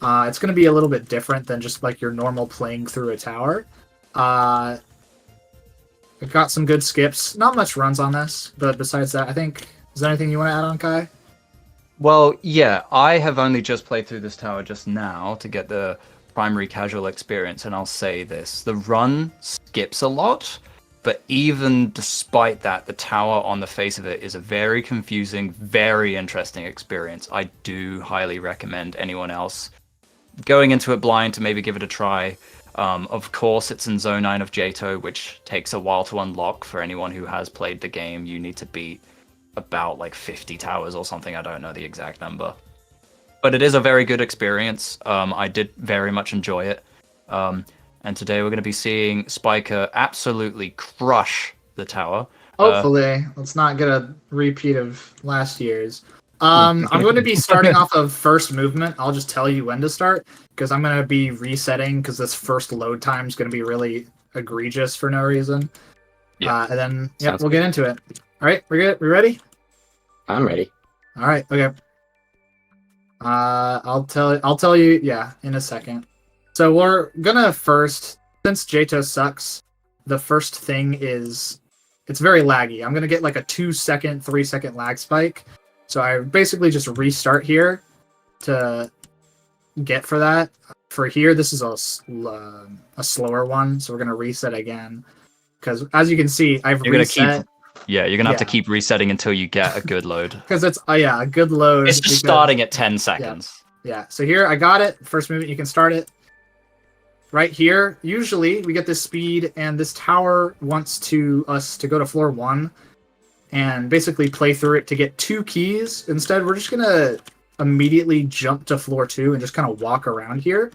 it's going to be a little bit different than just like your normal playing through a tower. I've got some good skips. Not much runs on this, but besides that, I think, is there anything you want to add on, Kai? Well, yeah, I have only just played through this tower just now to get the primary casual experience, and I'll say this. The run skips a lot, but even despite that, the tower on the face of it is a very confusing, very interesting experience. I do highly recommend anyone else going into it blind to maybe give it a try. Of course, it's in Zone 9 of Jato, which takes a while to unlock for anyone who has played the game. You need to beat about like 50 towers or something. I don't know the exact number. But it is a very good experience. I did very much enjoy it. And today we're going to be seeing Spiker absolutely crush the tower. Hopefully. Let's not get a repeat of last year's. I'm going to be starting off of first movement. I'll just tell you when to start, because I'm going to be resetting, because this first load time is going to be really egregious for no reason. Yeah. And then, Sounds we'll good. get into it. All right, we're good. We ready? I'm ready. All right. Okay. I'll tell you. Yeah, in a second. So we're gonna first, since Jato sucks, the first thing is it's very laggy. I'm gonna get like a 2-second, 3-second lag spike. So I basically just restart here to get for that. For here, this is a slower one, so we're gonna reset again. Because as you can see, I've You're reset. gonna keep, you're gonna have to keep resetting until you get a good load. Because it's a good load. It's just starting at 10 seconds. Yeah. So here I got it. First movement, you can start it. Right here, usually we get this speed, and this tower wants us to go to floor 1 and basically play through it to get 2 keys. Instead, we're just gonna immediately jump to floor 2 and just kind of walk around here.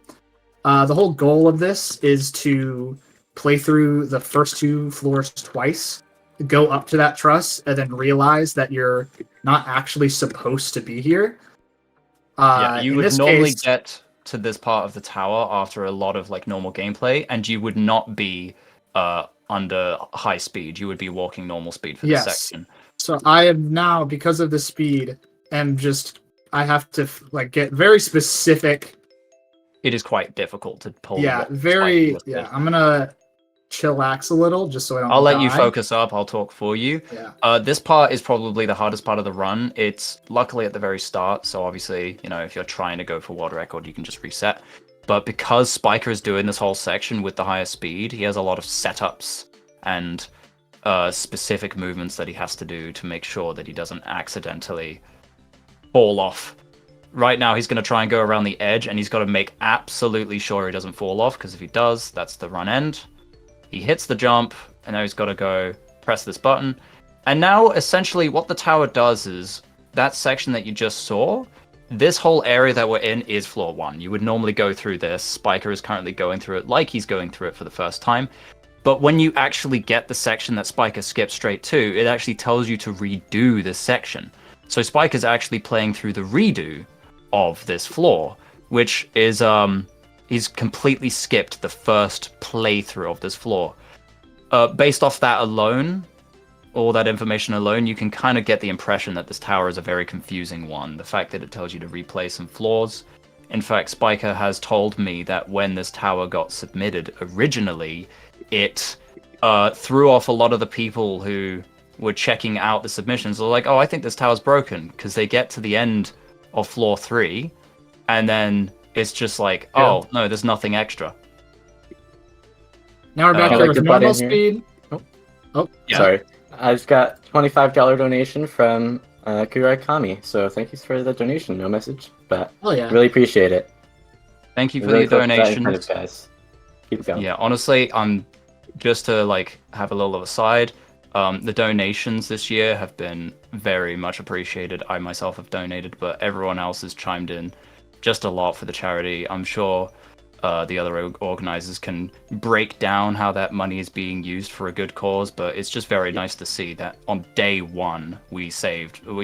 The whole goal of this is to play through the first 2 floors twice, go up to that truss, and then realize that you're not actually supposed to be here. Yeah, you in would this normally case- get to this part of the tower after a lot of like normal gameplay, and you would not be under high speed. You would be walking normal speed for this section. So I am now, because of the speed, I have to like get very specific. It is quite difficult to pull. Yeah, what very. Spike Yeah, listed. I'm gonna chillax a little just so I don't. I'll let you die. focus up. I'll talk for you. Yeah. This part is probably the hardest part of the run. It's luckily at the very start, so obviously, if you're trying to go for world record, you can just reset. But because Spiker is doing this whole section with the higher speed, he has a lot of setups and specific movements that he has to do to make sure that he doesn't accidentally fall off. Right now, he's going to try and go around the edge, and he's got to make absolutely sure he doesn't fall off, because if he does, that's the run end. He hits the jump, and now he's got to go press this button. And now, essentially, what the tower does is, that section that you just saw, this whole area that we're in is floor 1. You would normally go through this. Spiker is currently going through it like he's going through it for the first time. But when you actually get the section that Spiker skipped straight to, it actually tells you to redo this section. So Spiker's actually playing through the redo of this floor, which is he's completely skipped the first playthrough of this floor. Based off that alone, all that information alone, you can kind of get the impression that this tower is a very confusing one. The fact that it tells you to replay some floors. In fact, Spiker has told me that when this tower got submitted originally, it threw off a lot of the people who were checking out the submissions. They're like, oh, I think this tower's broken, because they get to the end of floor 3, and then it's just like, oh, no, there's nothing extra. Now we're back I'd here like with to butt normal in here. speed. Oh, Yeah. Sorry. I just got $25 donation from Kurai Kami. So thank you for the donation. No message, but Oh yeah. really appreciate it. Thank you We're for really the close to that donations. incentive, guys. Keep it going. Yeah, honestly, just to like have a little aside. The donations this year have been very much appreciated. I myself have donated, but everyone else has chimed in just a lot for the charity. I'm sure the other organizers can break down how that money is being used for a good cause, but it's just very nice to see that on day one we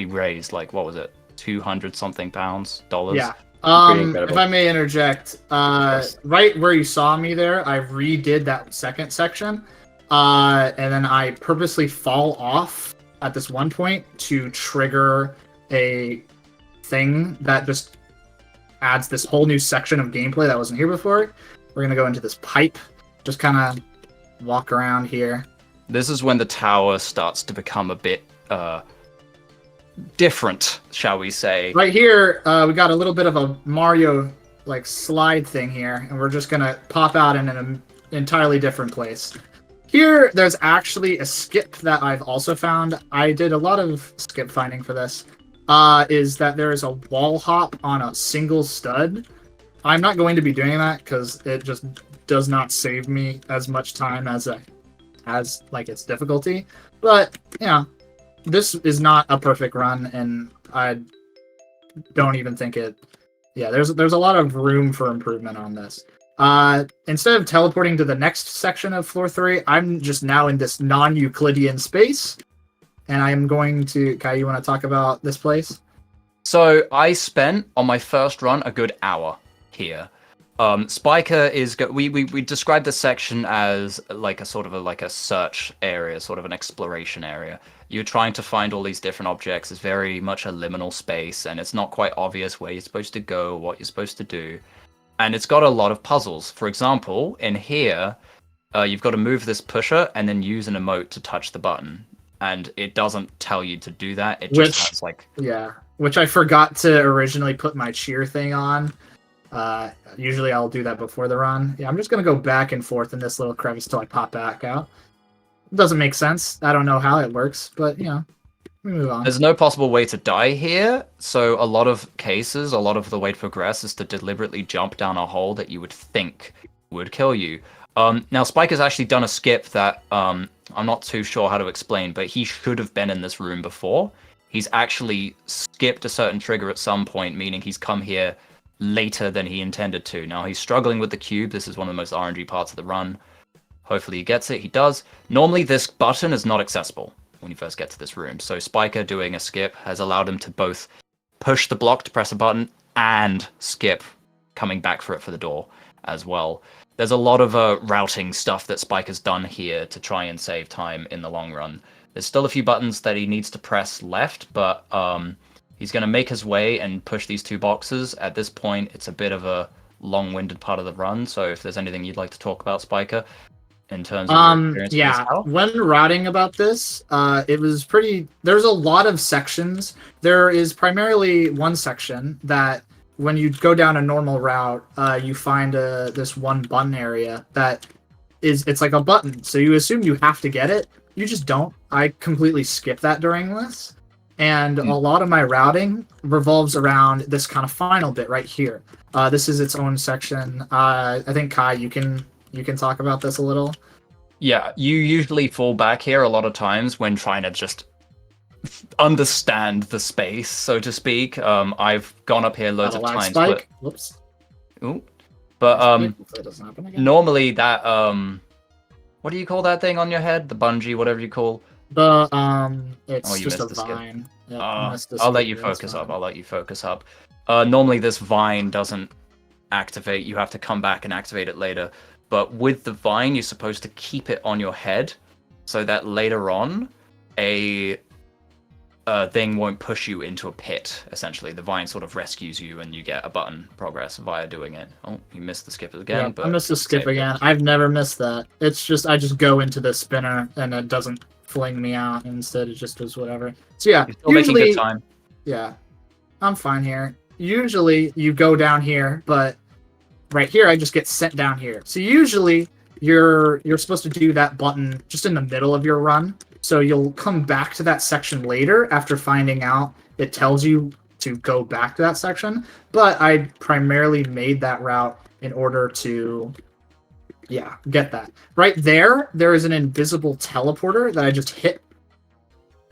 raised like, what was it, 200 something dollars. Yeah. Pretty incredible. If I may interject, right where you saw me there, I redid that second section, and then I purposely fall off at this one point to trigger a thing that just adds this whole new section of gameplay that wasn't here before. We're gonna go into this pipe, just kind of walk around here. This is when the tower starts to become a bit different, shall we say. Right here, we got a little bit of a Mario like slide thing here, and we're just gonna pop out in an entirely different place. Here, there's actually a skip that I've also found. I did a lot of skip finding for this. Is that there is a wall hop on a single stud. I'm not going to be doing that because it just does not save me as much time as like its difficulty. But yeah, this is not a perfect run, and I don't even think it. Yeah, there's a lot of room for improvement on this. Instead of teleporting to the next section of floor 3, I'm just now in this non-Euclidean space. And I'm going to... Kai, you want to talk about this place? So I spent, on my first run, a good hour here. Spiker is... We described this section as like a sort of a search area, sort of an exploration area. You're trying to find all these different objects. It's very much a liminal space, and it's not quite obvious where you're supposed to go, what you're supposed to do. And it's got a lot of puzzles. For example, in here, you've got to move this pusher and then use an emote to touch the button. And it doesn't tell you to do that. It just has like... Yeah, which I forgot to originally put my cheer thing on. Usually I'll do that before the run. Yeah, I'm just going to go back and forth in this little crevice till I pop back out. It doesn't make sense. I don't know how it works, but, you know, we move on. There's no possible way to die here, so a lot of cases, a lot of the way to progress is to deliberately jump down a hole that you would think would kill you. Now, Spike has actually done a skip that I'm not too sure how to explain, but he should have been in this room before. He's actually skipped a certain trigger at some point, meaning he's come here later than he intended to. Now, he's struggling with the cube. This is one of the most RNG parts of the run. Hopefully he gets it. He does. Normally, this button is not accessible when you first get to this room. So Spiker doing a skip has allowed him to both push the block to press a button and skip coming back for it for the door as well. There's a lot of routing stuff that Spike has done here to try and save time in the long run. There's still a few buttons that he needs to press left, but he's going to make his way and push these two boxes. At this point, it's a bit of a long-winded part of the run, so if there's anything you'd like to talk about, Spiker, in terms of your experience with this house? When routing about this, it was pretty... There's a lot of sections. There is primarily one section that when you go down a normal route, you find this one button area that it's like a button. So you assume you have to get it. You just don't. I completely skip that during this. And a lot of my routing revolves around this kind of final bit right here. This is its own section. I think, Kai, you can talk about this a little. Yeah, you usually fall back here a lot of times when trying to just understand the space, so to speak. I've gone up here loads of times. Spike. But... Whoops. Ooh. But normally that what do you call that thing on your head? The bungee, whatever you call. It's just a vine. Yeah, I'll let you focus up. Normally this vine doesn't activate. You have to come back and activate it later. But with the vine, you're supposed to keep it on your head so that later on a thing won't push you into a pit, essentially. The vine sort of rescues you and you get a button progress via doing it. Oh, you missed the skip again. Yeah, but I missed the skip again. I've never missed that. It's just, I just go into the spinner and it doesn't fling me out. Instead, it just does whatever. So yeah, you're making good time. Yeah, I'm fine here. Usually you go down here, but right here I just get sent down here. So usually you're supposed to do that button just in the middle of your run. So you'll come back to that section later after finding out it tells you to go back to that section. But I primarily made that route in order to, yeah, get that. Right there is an invisible teleporter that I just hit.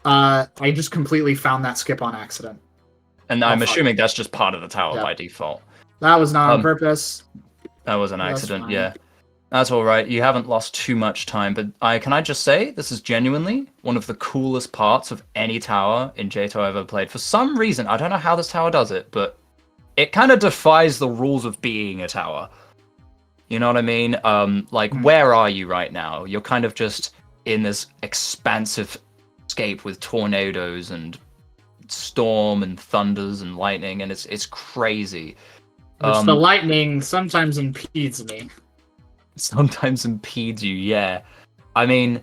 I just completely found that skip on accident. And I'm assuming that's just part of the tower by default. That was not on purpose. That was an That's accident, fine. yeah. That's all right. You haven't lost too much time, but can I just say this is genuinely one of the coolest parts of any tower in Jto I've ever played. For some reason, I don't know how this tower does it, but it kind of defies the rules of being a tower. You know what I mean? Like, where are you right now? You're kind of just in this expansive scape with tornadoes and storm and thunders and lightning, and it's crazy. Which the lightning sometimes impedes me. Sometimes impedes you, yeah. I mean,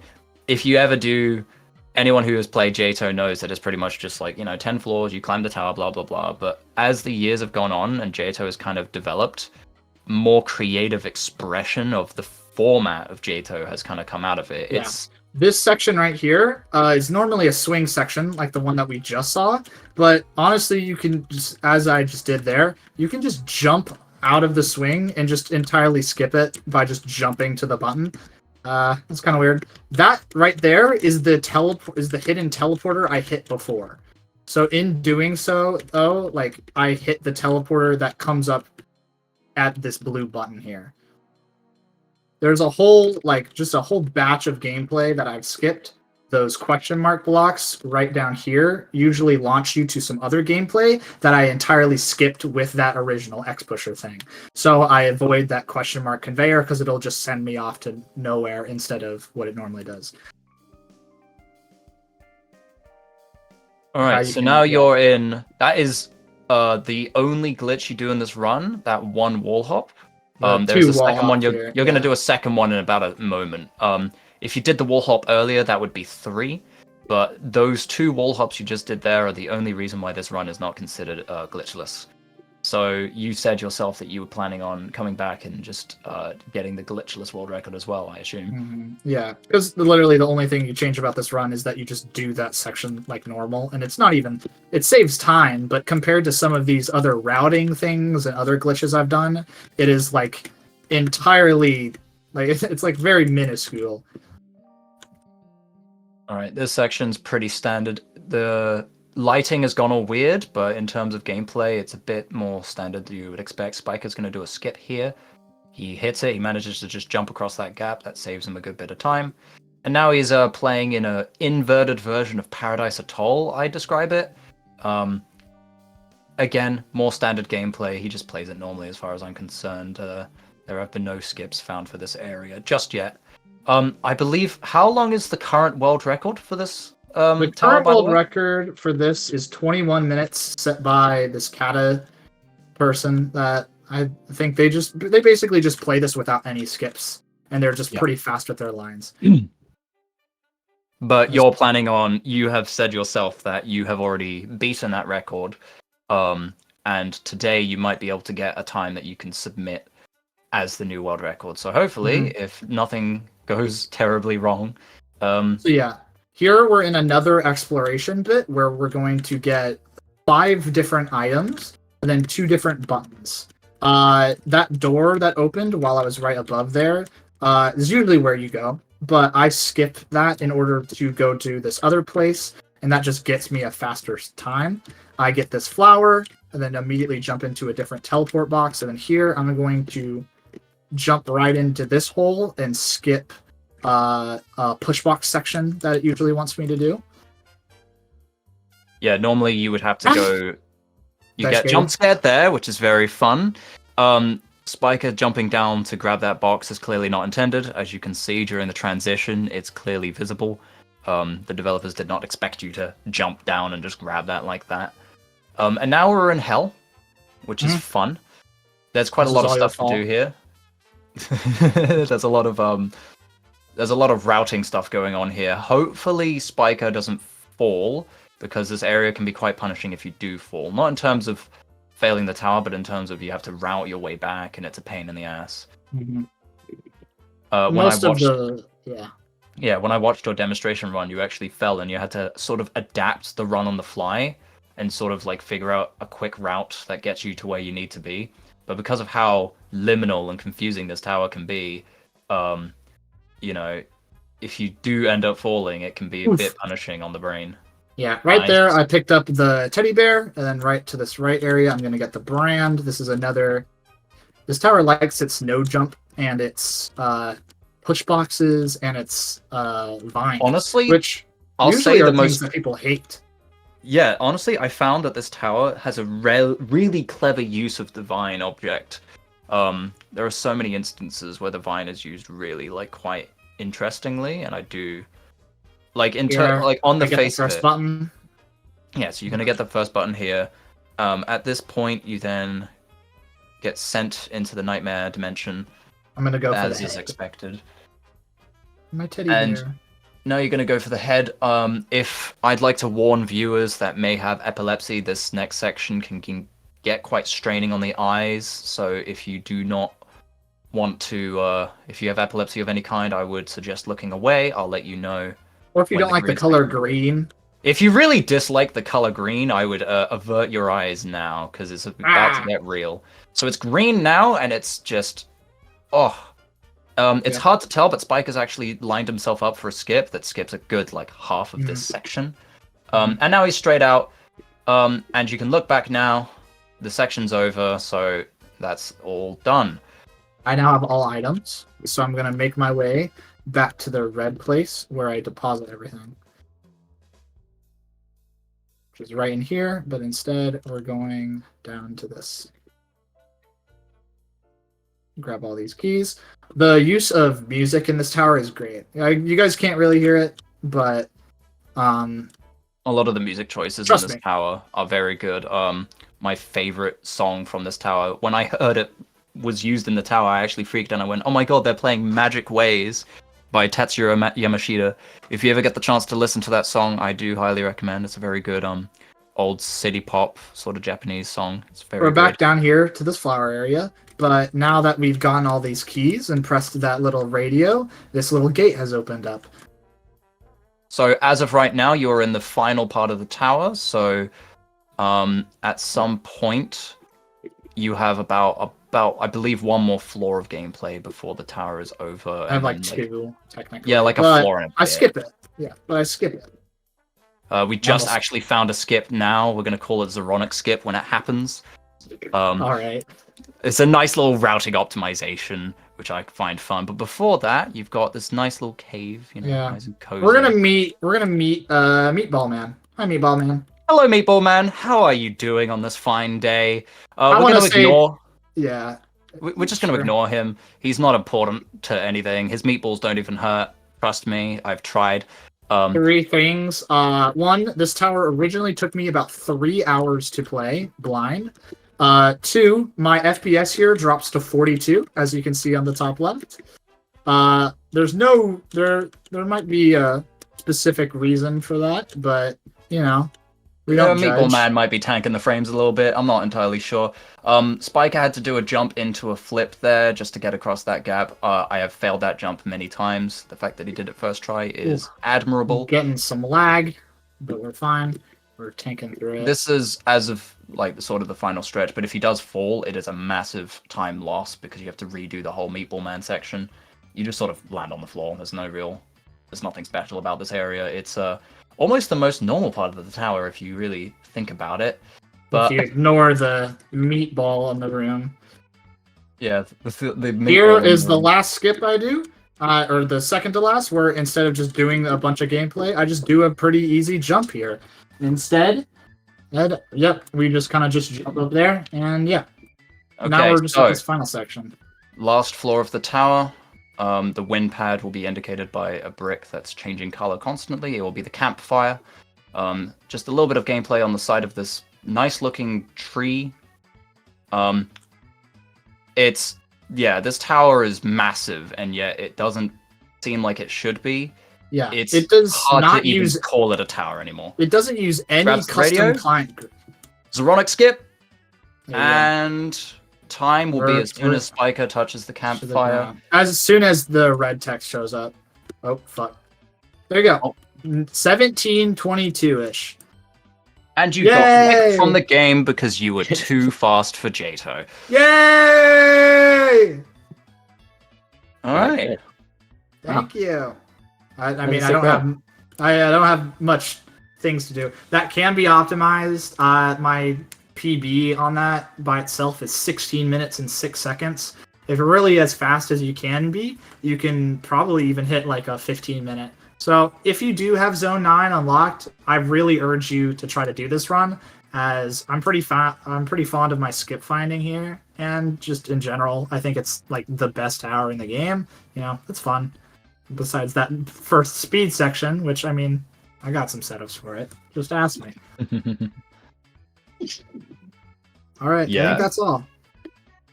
if you ever do, anyone who has played Jto knows that it's pretty much just like, 10 floors, you climb the tower, blah, blah, blah. But as the years have gone on and Jto has kind of developed, more creative expression of the format of Jto has kind of come out of it. Yeah. It's This section right here is normally a swing section, like the one that we just saw. But honestly, you can just, as I just did there, you can just jump out of the swing and just entirely skip it by just jumping to the button. That's kind of weird. That right there is the hidden teleporter I hit before. So in doing so, though, like I hit the teleporter that comes up at this blue button here. There's a whole, just a whole batch of gameplay that I've skipped. Those question mark blocks right down here usually launch you to some other gameplay that I entirely skipped with that original X-Pusher thing. So I avoid that question mark conveyor because it'll just send me off to nowhere instead of what it normally does. all right. So now you're in. That is the only glitch you do in this run. That one wall hop. There's a second one. You're going to do a second one in about a moment. If you did the wall hop earlier, that would be 3. But those 2 wall hops you just did there are the only reason why this run is not considered glitchless. So you said yourself that you were planning on coming back and just getting the glitchless world record as well, I assume. Mm-hmm. Yeah, because literally the only thing you change about this run is that you just do that section like normal, and it's not even, it saves time, but compared to some of these other routing things and other glitches I've done, it is like entirely, like it's like very minuscule. All right, this section's pretty standard. The lighting has gone all weird, but in terms of gameplay, it's a bit more standard than you would expect. Spiker's going to do a skip here. He hits it. He manages to just jump across that gap. That saves him a good bit of time. And now he's playing in an inverted version of Paradise Atoll, I describe it. Again, more standard gameplay. He just plays it normally as far as I'm concerned. There have been no skips found for this area just yet. I believe, how long is the current world record for this the current world record for this is 21 minutes set by this Kata person that I think they basically just play this without any skips, and they're just pretty fast with their lines. But you're planning on, you have said yourself that you have already beaten that record, and today you might be able to get a time that you can submit as the new world record. So hopefully, if nothing goes terribly wrong. So yeah, here we're in another exploration bit where we're going to get 5 different items and then 2 different buttons. That door that opened while I was right above there is usually where you go, but I skip that in order to go to this other place, and that just gets me a faster time. I get this flower and then immediately jump into a different teleport box, and then here I'm going to jump right into this hole and skip a push box section that it usually wants me to do. Yeah, normally you would have to go. You get jump scared there, which is very fun. Spiker jumping down to grab that box is clearly not intended. As you can see during the transition, it's clearly visible. The developers did not expect you to jump down and just grab that like that. And now we're in hell, which is fun. There's quite a lot of stuff to do here. There's a lot of routing stuff going on here. Hopefully Spiker doesn't fall, because this area can be quite punishing if you do fall. Not in terms of failing the tower, but in terms of you have to route your way back, and it's a pain in the ass. When Most I watched, of the yeah, when I watched your demonstration run, you actually fell and you had to sort of adapt the run on the fly and sort of like figure out a quick route that gets you to where you need to be. But because of how liminal and confusing this tower can be, you know, if you do end up falling, it can be a bit punishing on the brain. Yeah, right Nice. there, I picked up the teddy bear, and then right to this right area, I'm going to get the brand. This is another... This tower likes its no jump, and its push boxes, and its vines. Honestly, which I'll usually say are the things most... that people hate. Yeah, honestly, I found that this tower has a really clever use of the vine object. There are so many instances where the vine is used really, like, quite interestingly, and I do... Like, like on the face of it. Button. Yeah, so you're going to get the first button here. At this point, you then get sent into the nightmare dimension. I'm going to go for as the is head. expected. My teddy And bear. now you're going to go for the head. If I'd like to warn viewers that may have epilepsy, this next section can get quite straining on the eyes. So if you do not want to, if you have epilepsy of any kind, I would suggest looking away. I'll let you know. Or if you don't like the color green. If you really dislike the color green, I would avert your eyes now, because it's about to get real. So it's green now, and it's just... it's hard to tell, but Spike has actually lined himself up for a skip that skips a good, like, half of this section. And now he's straight out, and you can look back now. The section's over, so that's all done. I now have all items, so I'm going to make my way back to the red place where I deposit everything. Which is right in here, but instead we're going down to this. Grab all these keys. The use of music in this tower is great. You guys can't really hear it, but a lot of the music choices in this tower are very good. My favorite song from this tower, when I heard it was used in the tower, I actually freaked and I went, "Oh my god, they're playing Magic Ways" by Tetsuya Yamashita. If you ever get the chance to listen to that song, I do highly recommend. It's a very good old city pop sort of Japanese song. It's very we're back good. down here to this flower area. But now that we've gotten all these keys and pressed that little radio, this little gate has opened up. So as of right now, you're in the final part of the tower. So at some point, you have about I believe one more floor of gameplay before the tower is over. I have like two, technically. Yeah, like a floor and a bit. I skip it. Yeah, but I skip it. We just actually found a skip now. We're going to call it Zeronic Skip when it happens. All right. It's a nice little routing optimization, which I find fun. But before that, you've got this nice little cave, you know, nice and cozy. We're gonna meet Meatball Man. Hi, Meatball Man. Hello, Meatball Man. How are you doing on this fine day? I we're want going to ignore. Yeah. We're just going to ignore him. He's not important to anything. His meatballs don't even hurt. Trust me, I've tried. Three things. One, this tower originally took me about 3 hours to play blind. Two, my FPS here drops to 42, as you can see on the top left. There might be a specific reason for that, but you know, we don't judge. Meatball Man might be tanking the frames a little bit. I'm not entirely sure. Spiker had to do a jump into a flip there just to get across that gap. I have failed that jump many times. The fact that he did it first try is admirable. Getting some lag, but we're fine. We're tanking through it. This is as of like the final stretch, but if he does fall, it is a massive time loss because you have to redo the whole Meatball Man section. You just sort of land on the floor. There's nothing special about this area. It's almost the most normal part of the tower if you really think about it. But if you ignore the meatball in the room. Yeah, the here is the last skip I do, or the second to last, where instead of just doing a bunch of gameplay, I just do a pretty easy jump here. Instead, we just kind of just jump up there, and yeah. Okay, now we're just at this final section. Last floor of the tower. The wind pad will be indicated by a brick that's changing color constantly. It will be the campfire. Just a little bit of gameplay on the side of this nice looking tree. This tower is massive, and yet it doesn't seem like it should be. Yeah, it does hard not to even call it a tower anymore. It doesn't use any custom client. Zeronic skip, and time will be We're- as soon as Spiker touches the campfire. As soon as the red text shows up. Oh, fuck. There you go. 17:22-ish. And you got kicked from the game because you were too fast for Jato. Yay! All right. Thank you. I That's mean, a I don't sick have I don't have much things to do. That can be optimized. My PB on that by itself is 16 minutes and 6 seconds. If you're really as fast as you can be, you can probably even hit like a 15-minute. So if you do have Zone 9 unlocked, I really urge you to try to do this run, as I'm pretty fond of my skip finding here, and just in general, I think it's like the best tower in the game. You know, it's fun. Besides that first speed section, which I mean, I got some setups for it. Just ask me. All right, I Yeah. think that's all.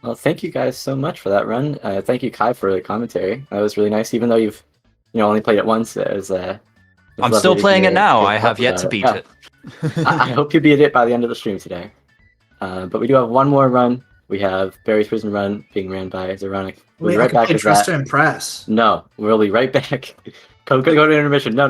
Well, thank you guys so much for that run. Thank you, Kai, for the commentary. That was really nice, even though you've only played it once. It was, I'm still playing it now. I have yet to beat it. I hope you beat it by the end of the stream today. But we do have one more run. We have Barry's Prison Run being ran by Zeronic. We'll Wait, be I right can back play with Trust that. to Impress. No, we'll be right back. Go to intermission. No.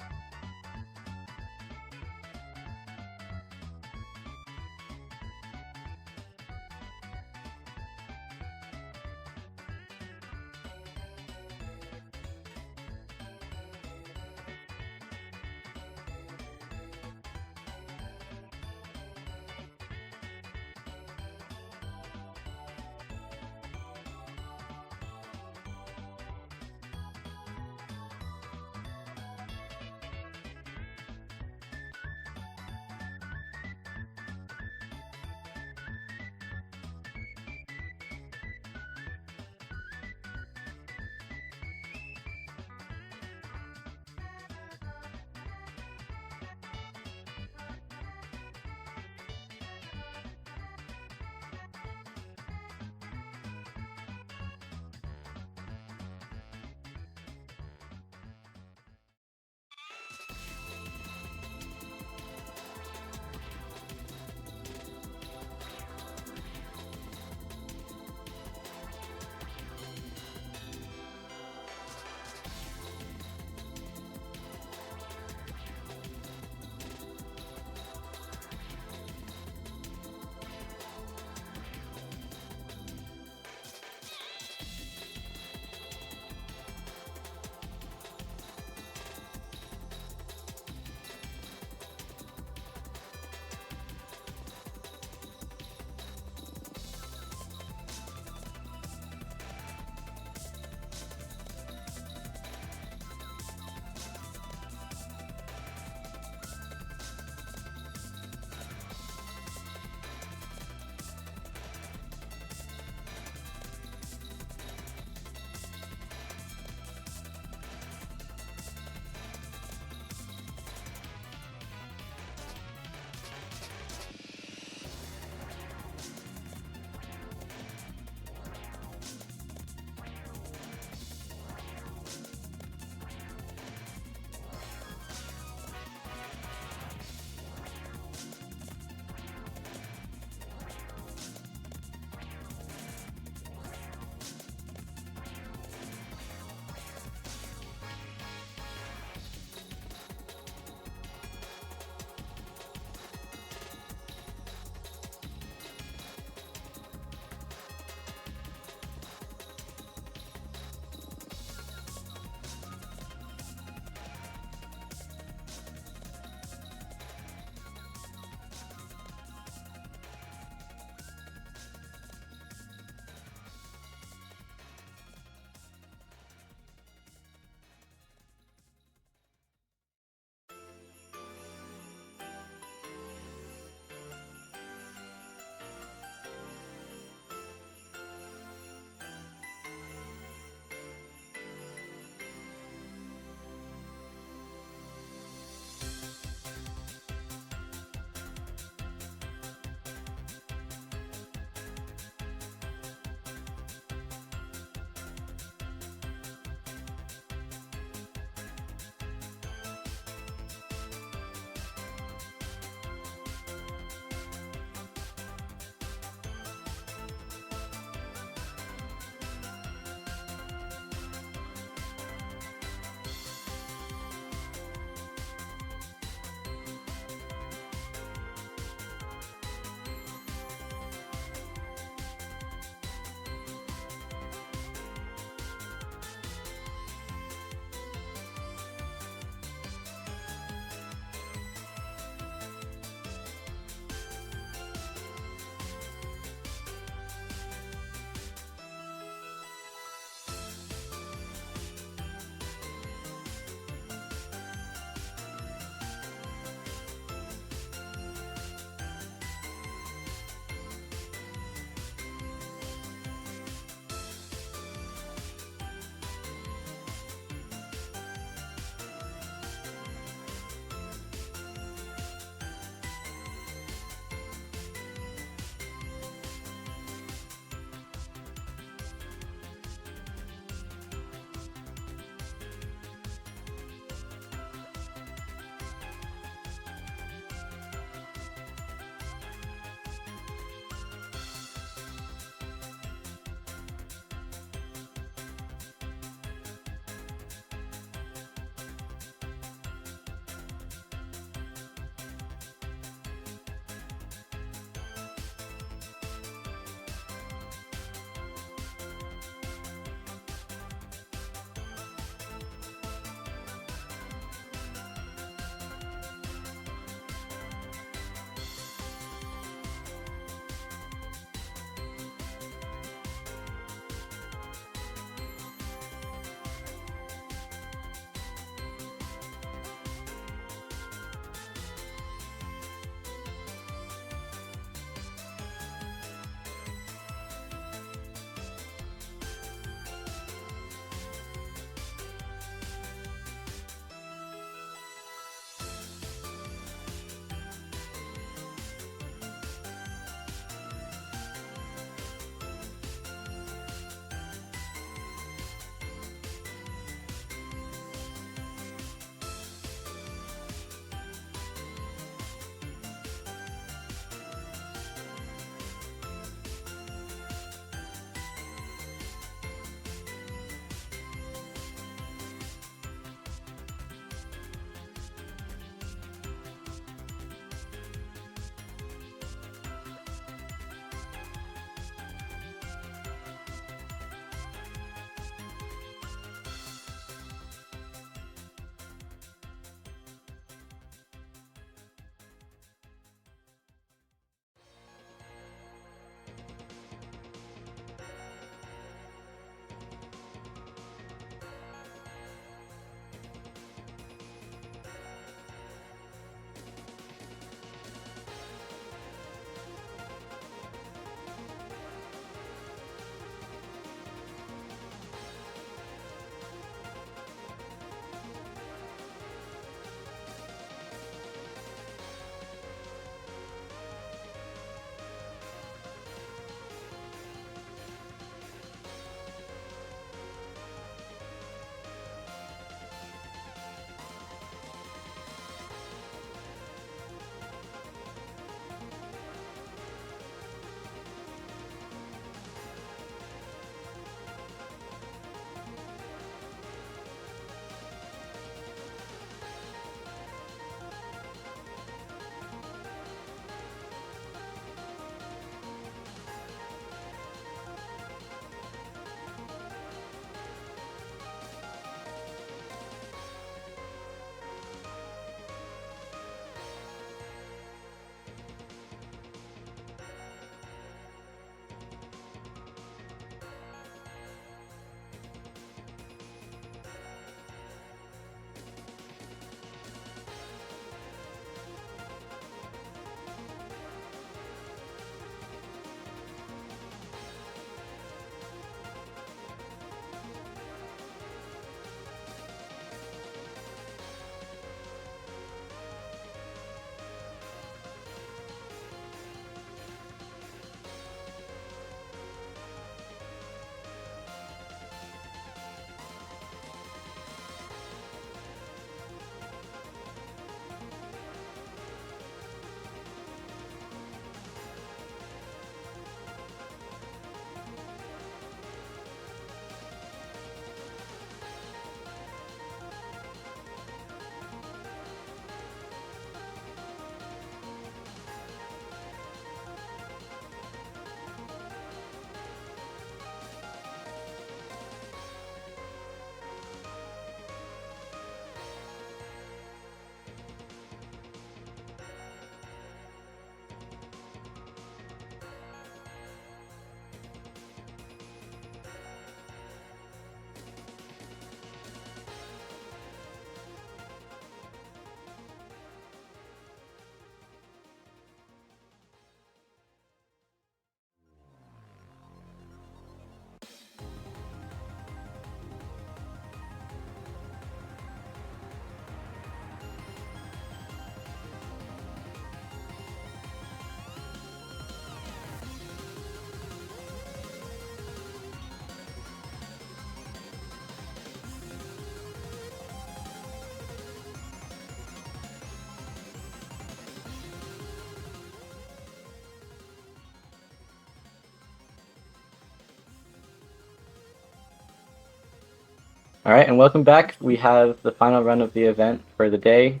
All right, and welcome back. We have the final run of the event for the day.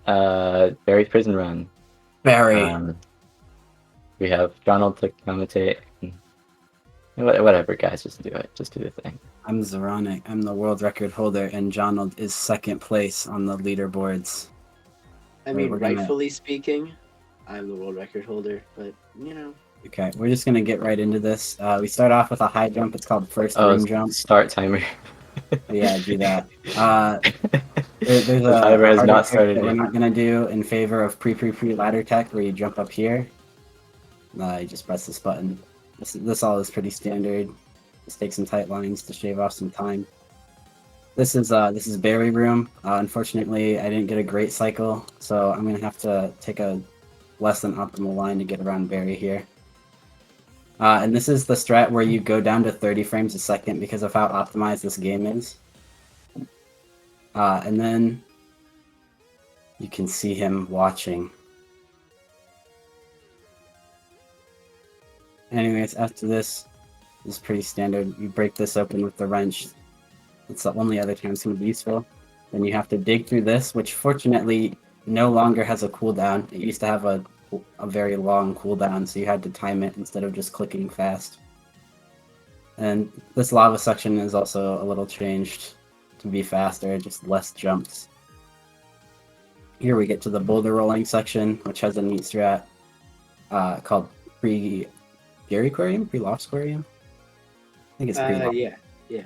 Barry's Prison Run. Barry. We have Donald to commentate. Whatever, guys, just do it. Just do the thing. I'm Zoronic. I'm the world record holder, and Jonald is second place on the leaderboards. I mean, rightfully speaking, I'm the world record holder, but you know. Okay, we're just gonna get right into this. We start off with a high jump. It's called first ring jump. Start timer. Yeah, do that. There's a timer has harder not trick started that we're yet. not gonna do in favor of pre ladder tech, where you jump up here. You just press this button. This all is pretty standard. Just take some tight lines to shave off some time. This is Berry Room. Unfortunately, I didn't get a great cycle, so I'm gonna have to take a less than optimal line to get around Berry here. And this is the strat where you go down to 30 frames a second because of how optimized this game is. And then you can see him watching. Anyways, after this is pretty standard. You break this open with the wrench. That's the only other time it's going to be useful. Then you have to dig through this, which fortunately no longer has a cooldown. It used to have a very long cooldown, so you had to time it instead of just clicking fast. And this lava section is also a little changed to be faster, just less jumps. Here we get to the boulder rolling section, which has a neat strat called pre-Aquarium? Pre-Loft Aquarium? I think it's pre-Loft. Yeah.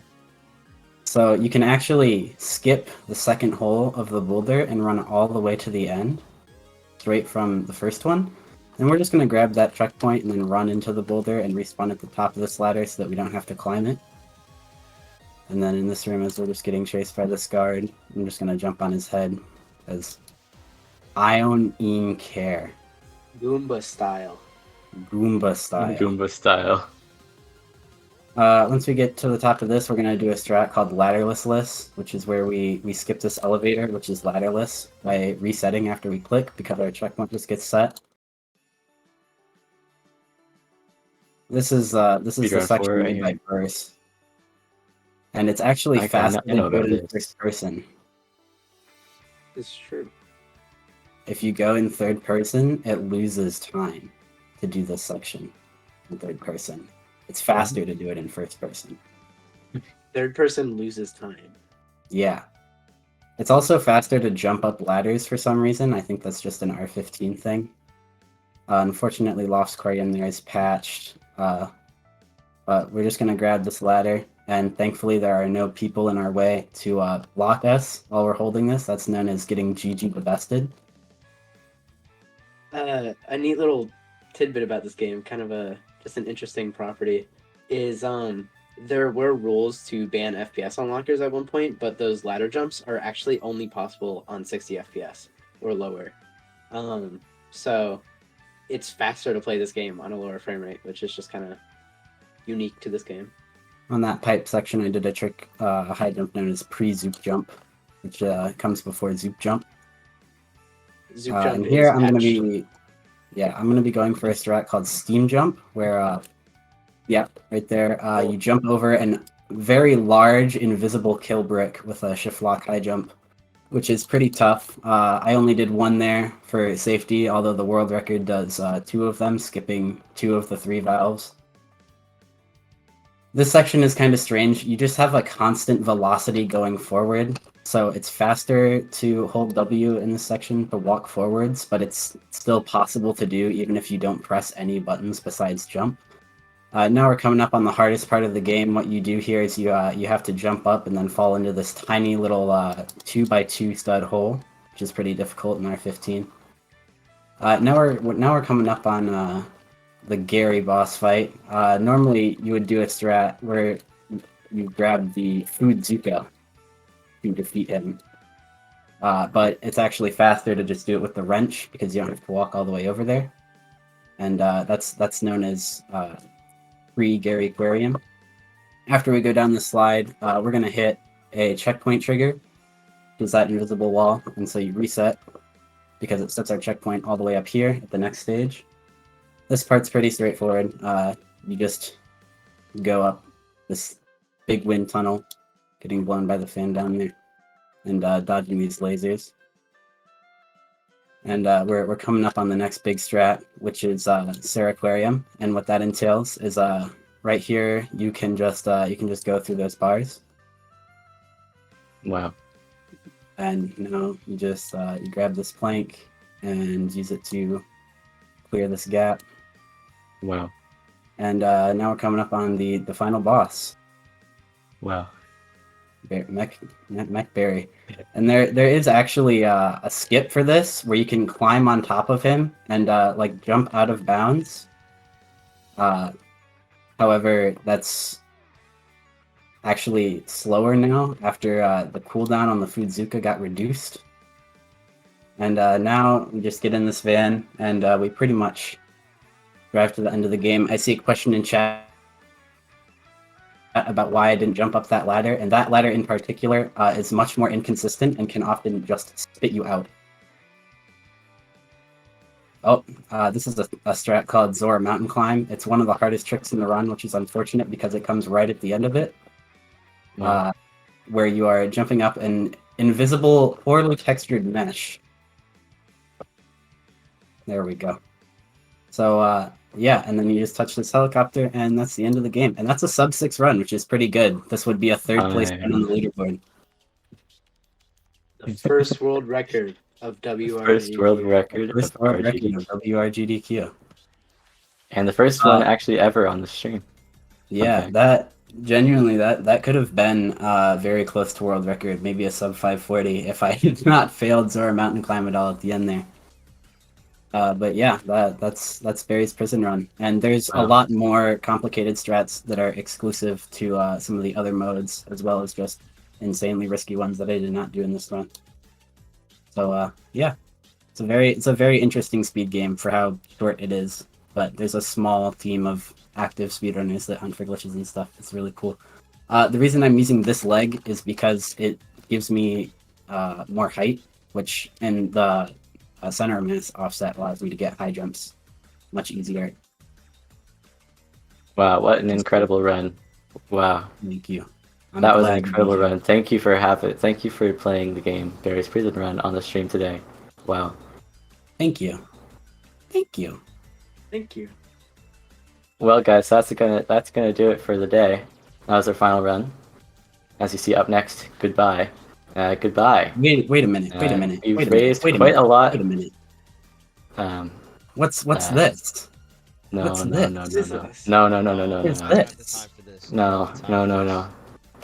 So you can actually skip the second hole of the boulder and run all the way to the end, straight from the first one. And we're just going to grab that checkpoint and then run into the boulder and respawn at the top of this ladder so that we don't have to climb it. And then in this room, as we're just getting chased by this guard, I'm just going to jump on his head as I don't even care. Goomba style. Goomba style. Goomba style. Once we get to the top of this, we're going to do a strat called ladderless list, which is where we skip this elevator, which is ladderless, by resetting after we click because our checkpoint just gets set. This is the section made by Greuce. And it's actually faster to do it in first person. It's true. If you go in third person, it loses time to do this section in third person. It's faster to do it in first person. Third person loses time. Yeah. It's also faster to jump up ladders for some reason. I think that's just an R15 thing. Unfortunately, Loft's Aquarium there is patched. But we're just going to grab this ladder. And thankfully, there are no people in our way to block us while we're holding this. That's known as getting GG bested. A neat little tidbit about this game, kind of just an interesting property, is there were rules to ban FPS unlockers at one point, but those ladder jumps are actually only possible on 60 FPS or lower. So it's faster to play this game on a lower frame rate, which is just kind of unique to this game. On that pipe section, I did a trick, a high jump known as pre-zoop jump, which comes before zoop jump. Zoop jump and here is I'm gonna be going for a strat called steam jump, where right there, you jump over a very large invisible kill brick with a shift lock high jump, which is pretty tough. I only did one there for safety, although the world record does 2 of them, skipping 2 of the 3 valves. This section is kind of strange. You just have a constant velocity going forward, so it's faster to hold W in this section to walk forwards, but it's still possible to do even if you don't press any buttons besides jump. Now we're coming up on the hardest part of the game. What you do here is you have to jump up and then fall into this tiny little 2x2 stud hole, which is pretty difficult in R15. Now we're coming up on the Gary boss fight. Normally you would do a strat where you grab the food Zuka to defeat him. But it's actually faster to just do it with the wrench because you don't have to walk all the way over there. And that's known as pre-Gary Aquarium. After we go down the slide, we're going to hit a checkpoint trigger, which is that invisible wall. And so you reset because it sets our checkpoint all the way up here at the next stage. This part's pretty straightforward. You just go up this big wind tunnel, getting blown by the fan down there, and dodging these lasers. And we're coming up on the next big strat, which is Aquarium, and what that entails is right here you can just go through those bars. Wow. And now you just you grab this plank and use it to clear this gap. Wow. And now we're coming up on the final boss. Wow. Mechberry. And there is actually a skip for this where you can climb on top of him and like jump out of bounds. However, that's actually slower now after the cooldown on the Fudzuka got reduced. And now we just get in this van and we pretty much drive to the end of the game. I see a question in chat about why I didn't jump up that ladder, and that ladder in particular is much more inconsistent and can often just spit you out. Oh, this is a strat called Zora Mountain Climb. It's one of the hardest tricks in the run, which is unfortunate because it comes right at the end of it, where you are jumping up an invisible, poorly textured mesh. There we go. So, yeah, and then you just touch this helicopter, and that's the end of the game. And that's a sub-6 run, which is pretty good. This would be a third place run on the leaderboard. The first world record of WRGDQ. First world record of WRGDQ. And the first one actually ever on the stream. Yeah, that genuinely that could have been very close to world record, maybe a sub 540 if I had not failed Zora Mountain Climb at all at the end there. But yeah, that's Barry's prison run, and there's a lot more complicated strats that are exclusive to some of the other modes, as well as just insanely risky ones that I did not do in this run. So yeah, it's a very interesting speed game for how short it is. But there's a small team of active speedrunners that hunt for glitches and stuff. It's really cool. The reason I'm using this leg is because it gives me more height, which in the center of mass offset allows me to get high jumps much easier. Wow, what an incredible run. Wow. Thank you. That was an incredible run. Thank you for playing the game Barry's Prison Run on the stream today. Wow. Thank you. Thank you. Thank you. Well, guys, that's gonna do it for the day. That was our final run. As you see up next, goodbye. Goodbye. Wait a minute. Wait a minute. You've raised quite a lot. Wait a minute. What's What this? No. What's No. this? No. What is this? No.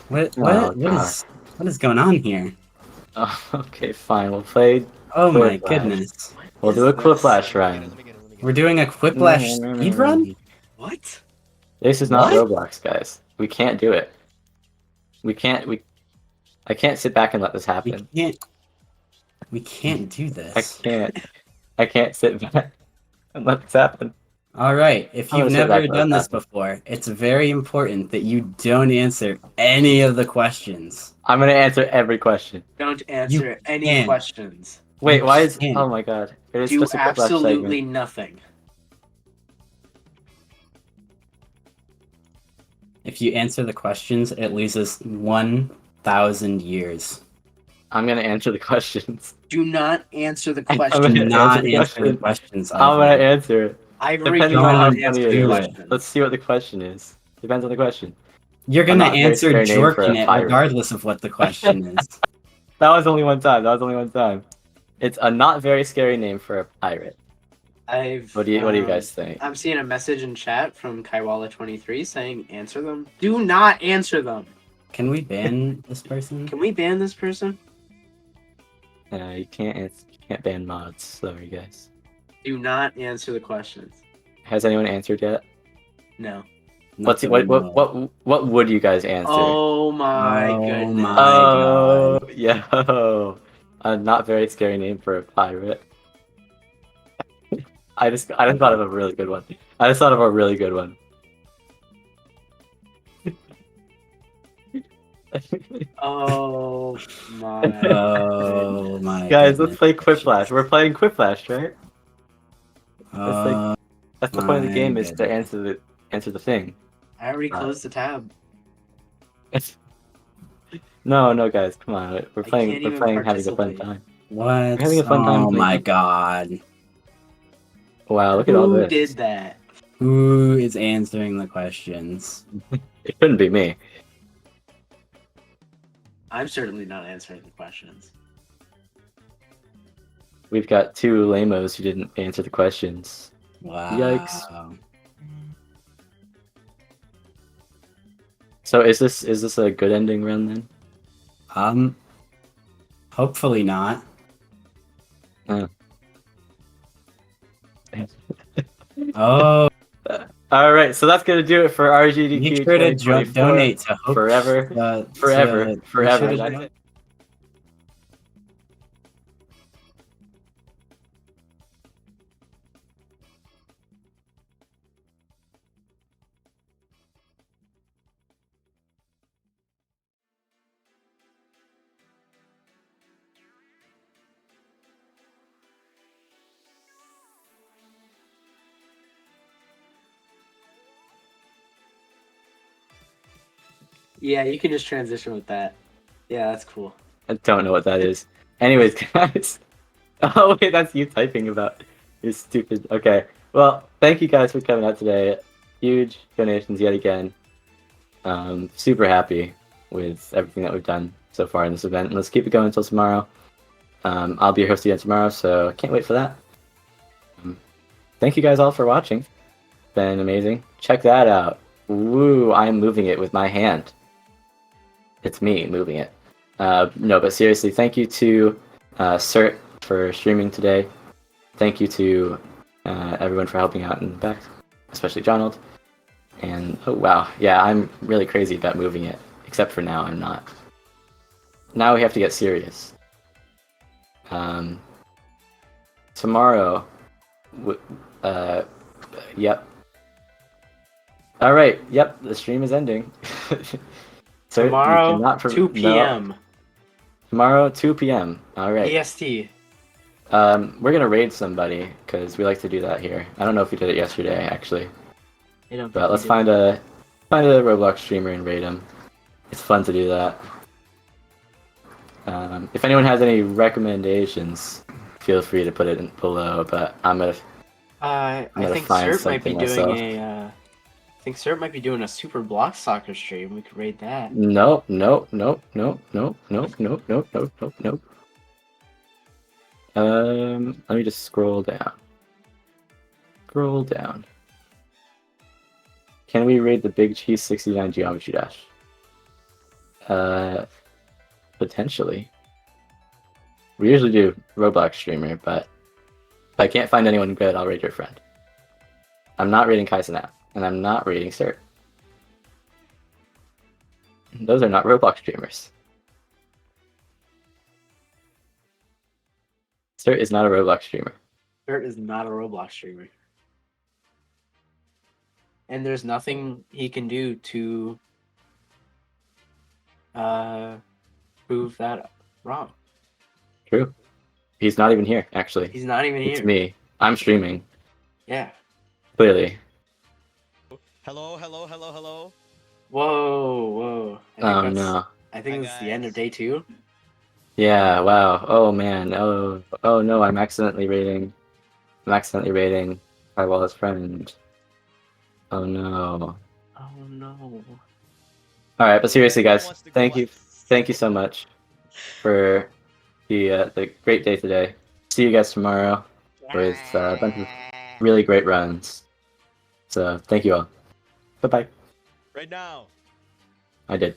What is going on here? Oh, okay, fine. We'll play. Oh my Quiplash. goodness. We'll do a Quiplash run. We're doing a Quiplash speed run? What? This is not What? Roblox, guys. We can't do it. I can't sit back and let this happen. We can't do this. I can't sit back and let this happen. Alright, if I'm you've gonna sit never back and let done this this before, it's very important that you don't answer any of the questions. I'm gonna answer every question. Don't answer any can't. questions. Wait, why is? can't. Oh my god! It is Do just a Quiplash absolutely segment. nothing. If you answer the questions, it loses 1,000 years. I'm gonna answer the questions. Do not answer the I'm question. gonna Do not answer the answer the questions. I'm gonna Ivory. answer it. Ivory, Depending do on how not funny answer it the is. question. Let's see what the question is. Depends on the question. You're I'm gonna not a very answer scary name for a Jorkin it pirate. regardless of what the question is. That was only one time. It's a not very scary name for a pirate. What do you guys think? I'm seeing a message in chat from Kaiwala23 saying answer them. Do not answer them. Can we ban this person? Can we ban this person? You can't ban mods. Sorry, guys. Do not answer the questions. Has anyone answered yet? No. What would you guys answer? Oh my goodness. Oh, yo. A not very scary name for a pirate. I just thought of a really good one. Oh my. Oh my. Guys, let's play Quiplash. We're playing Quiplash, right? That's the point of the game is to answer the thing. I already closed the tab. No, guys, come on. We're can't playing. We're even playing, having a fun participate. time. What? We're having a fun time. Oh my playing. god. Wow, look at all Who this. did that? Who is answering the questions? It couldn't be me. I'm certainly not answering the questions. We've got two lamos who didn't answer the questions. Wow. Yikes. So is this a good ending run then? Hopefully not. Oh. All right, so that's gonna do it for RGDQ. Make sure to 2024. donate to Hope. Forever. Make sure to That's donate. it. Yeah, you can just transition with that. Yeah, that's cool. I don't know what that is. Anyways, guys. Oh wait, that's you typing about your stupid. Okay. Well, thank you guys for coming out today. Huge donations yet again. Super happy with everything that we've done so far in this event. Let's keep it going until tomorrow. I'll be your host again tomorrow, so I can't wait for that. Thank you guys all for watching. Been amazing. Check that out. Woo! I'm moving it with my hand. It's me moving it. No, but seriously, thank you to Cert for streaming today. Thank you to everyone for helping out in the back, especially Donald. And oh wow, yeah, I'm really crazy about moving it. Except for now, I'm not. Now we have to get serious. Tomorrow, yep. All right, yep, the stream is ending. So Tomorrow, 2 p.m. Tomorrow, 2 p.m. All right. EST. We're gonna raid somebody because we like to do that here. I don't know if we did it yesterday, actually. But let's find a Roblox streamer and raid him. It's fun to do that. If anyone has any recommendations, feel free to put it in below. But I'm gonna I think find Cert might be something doing myself. I think Cert might be doing a Super Block Soccer stream. We could raid that. Nope. Let me just scroll down. Can we raid the Big Cheese 69 Geometry Dash? Potentially. We usually do Roblox streamer, but if I can't find anyone good, I'll raid your friend. I'm not raiding Kaisenap, and I'm not raiding Cert. Those are not Roblox streamers. Cert is not a Roblox streamer. Cert is not a Roblox streamer. And there's nothing he can do to prove that wrong. True. He's not even here, actually. He's not even It's here. me. I'm streaming. Yeah. Clearly. Hello. Whoa. Oh no. I think this is the end of day 2. Yeah, wow. Oh man. Oh no, I'm accidentally raiding Firewall's friend. Oh no. Oh no. Alright, but seriously guys, thank you so much for the great day today. See you guys tomorrow with a bunch of really great runs. So thank you all. Bye bye. Right now. I did.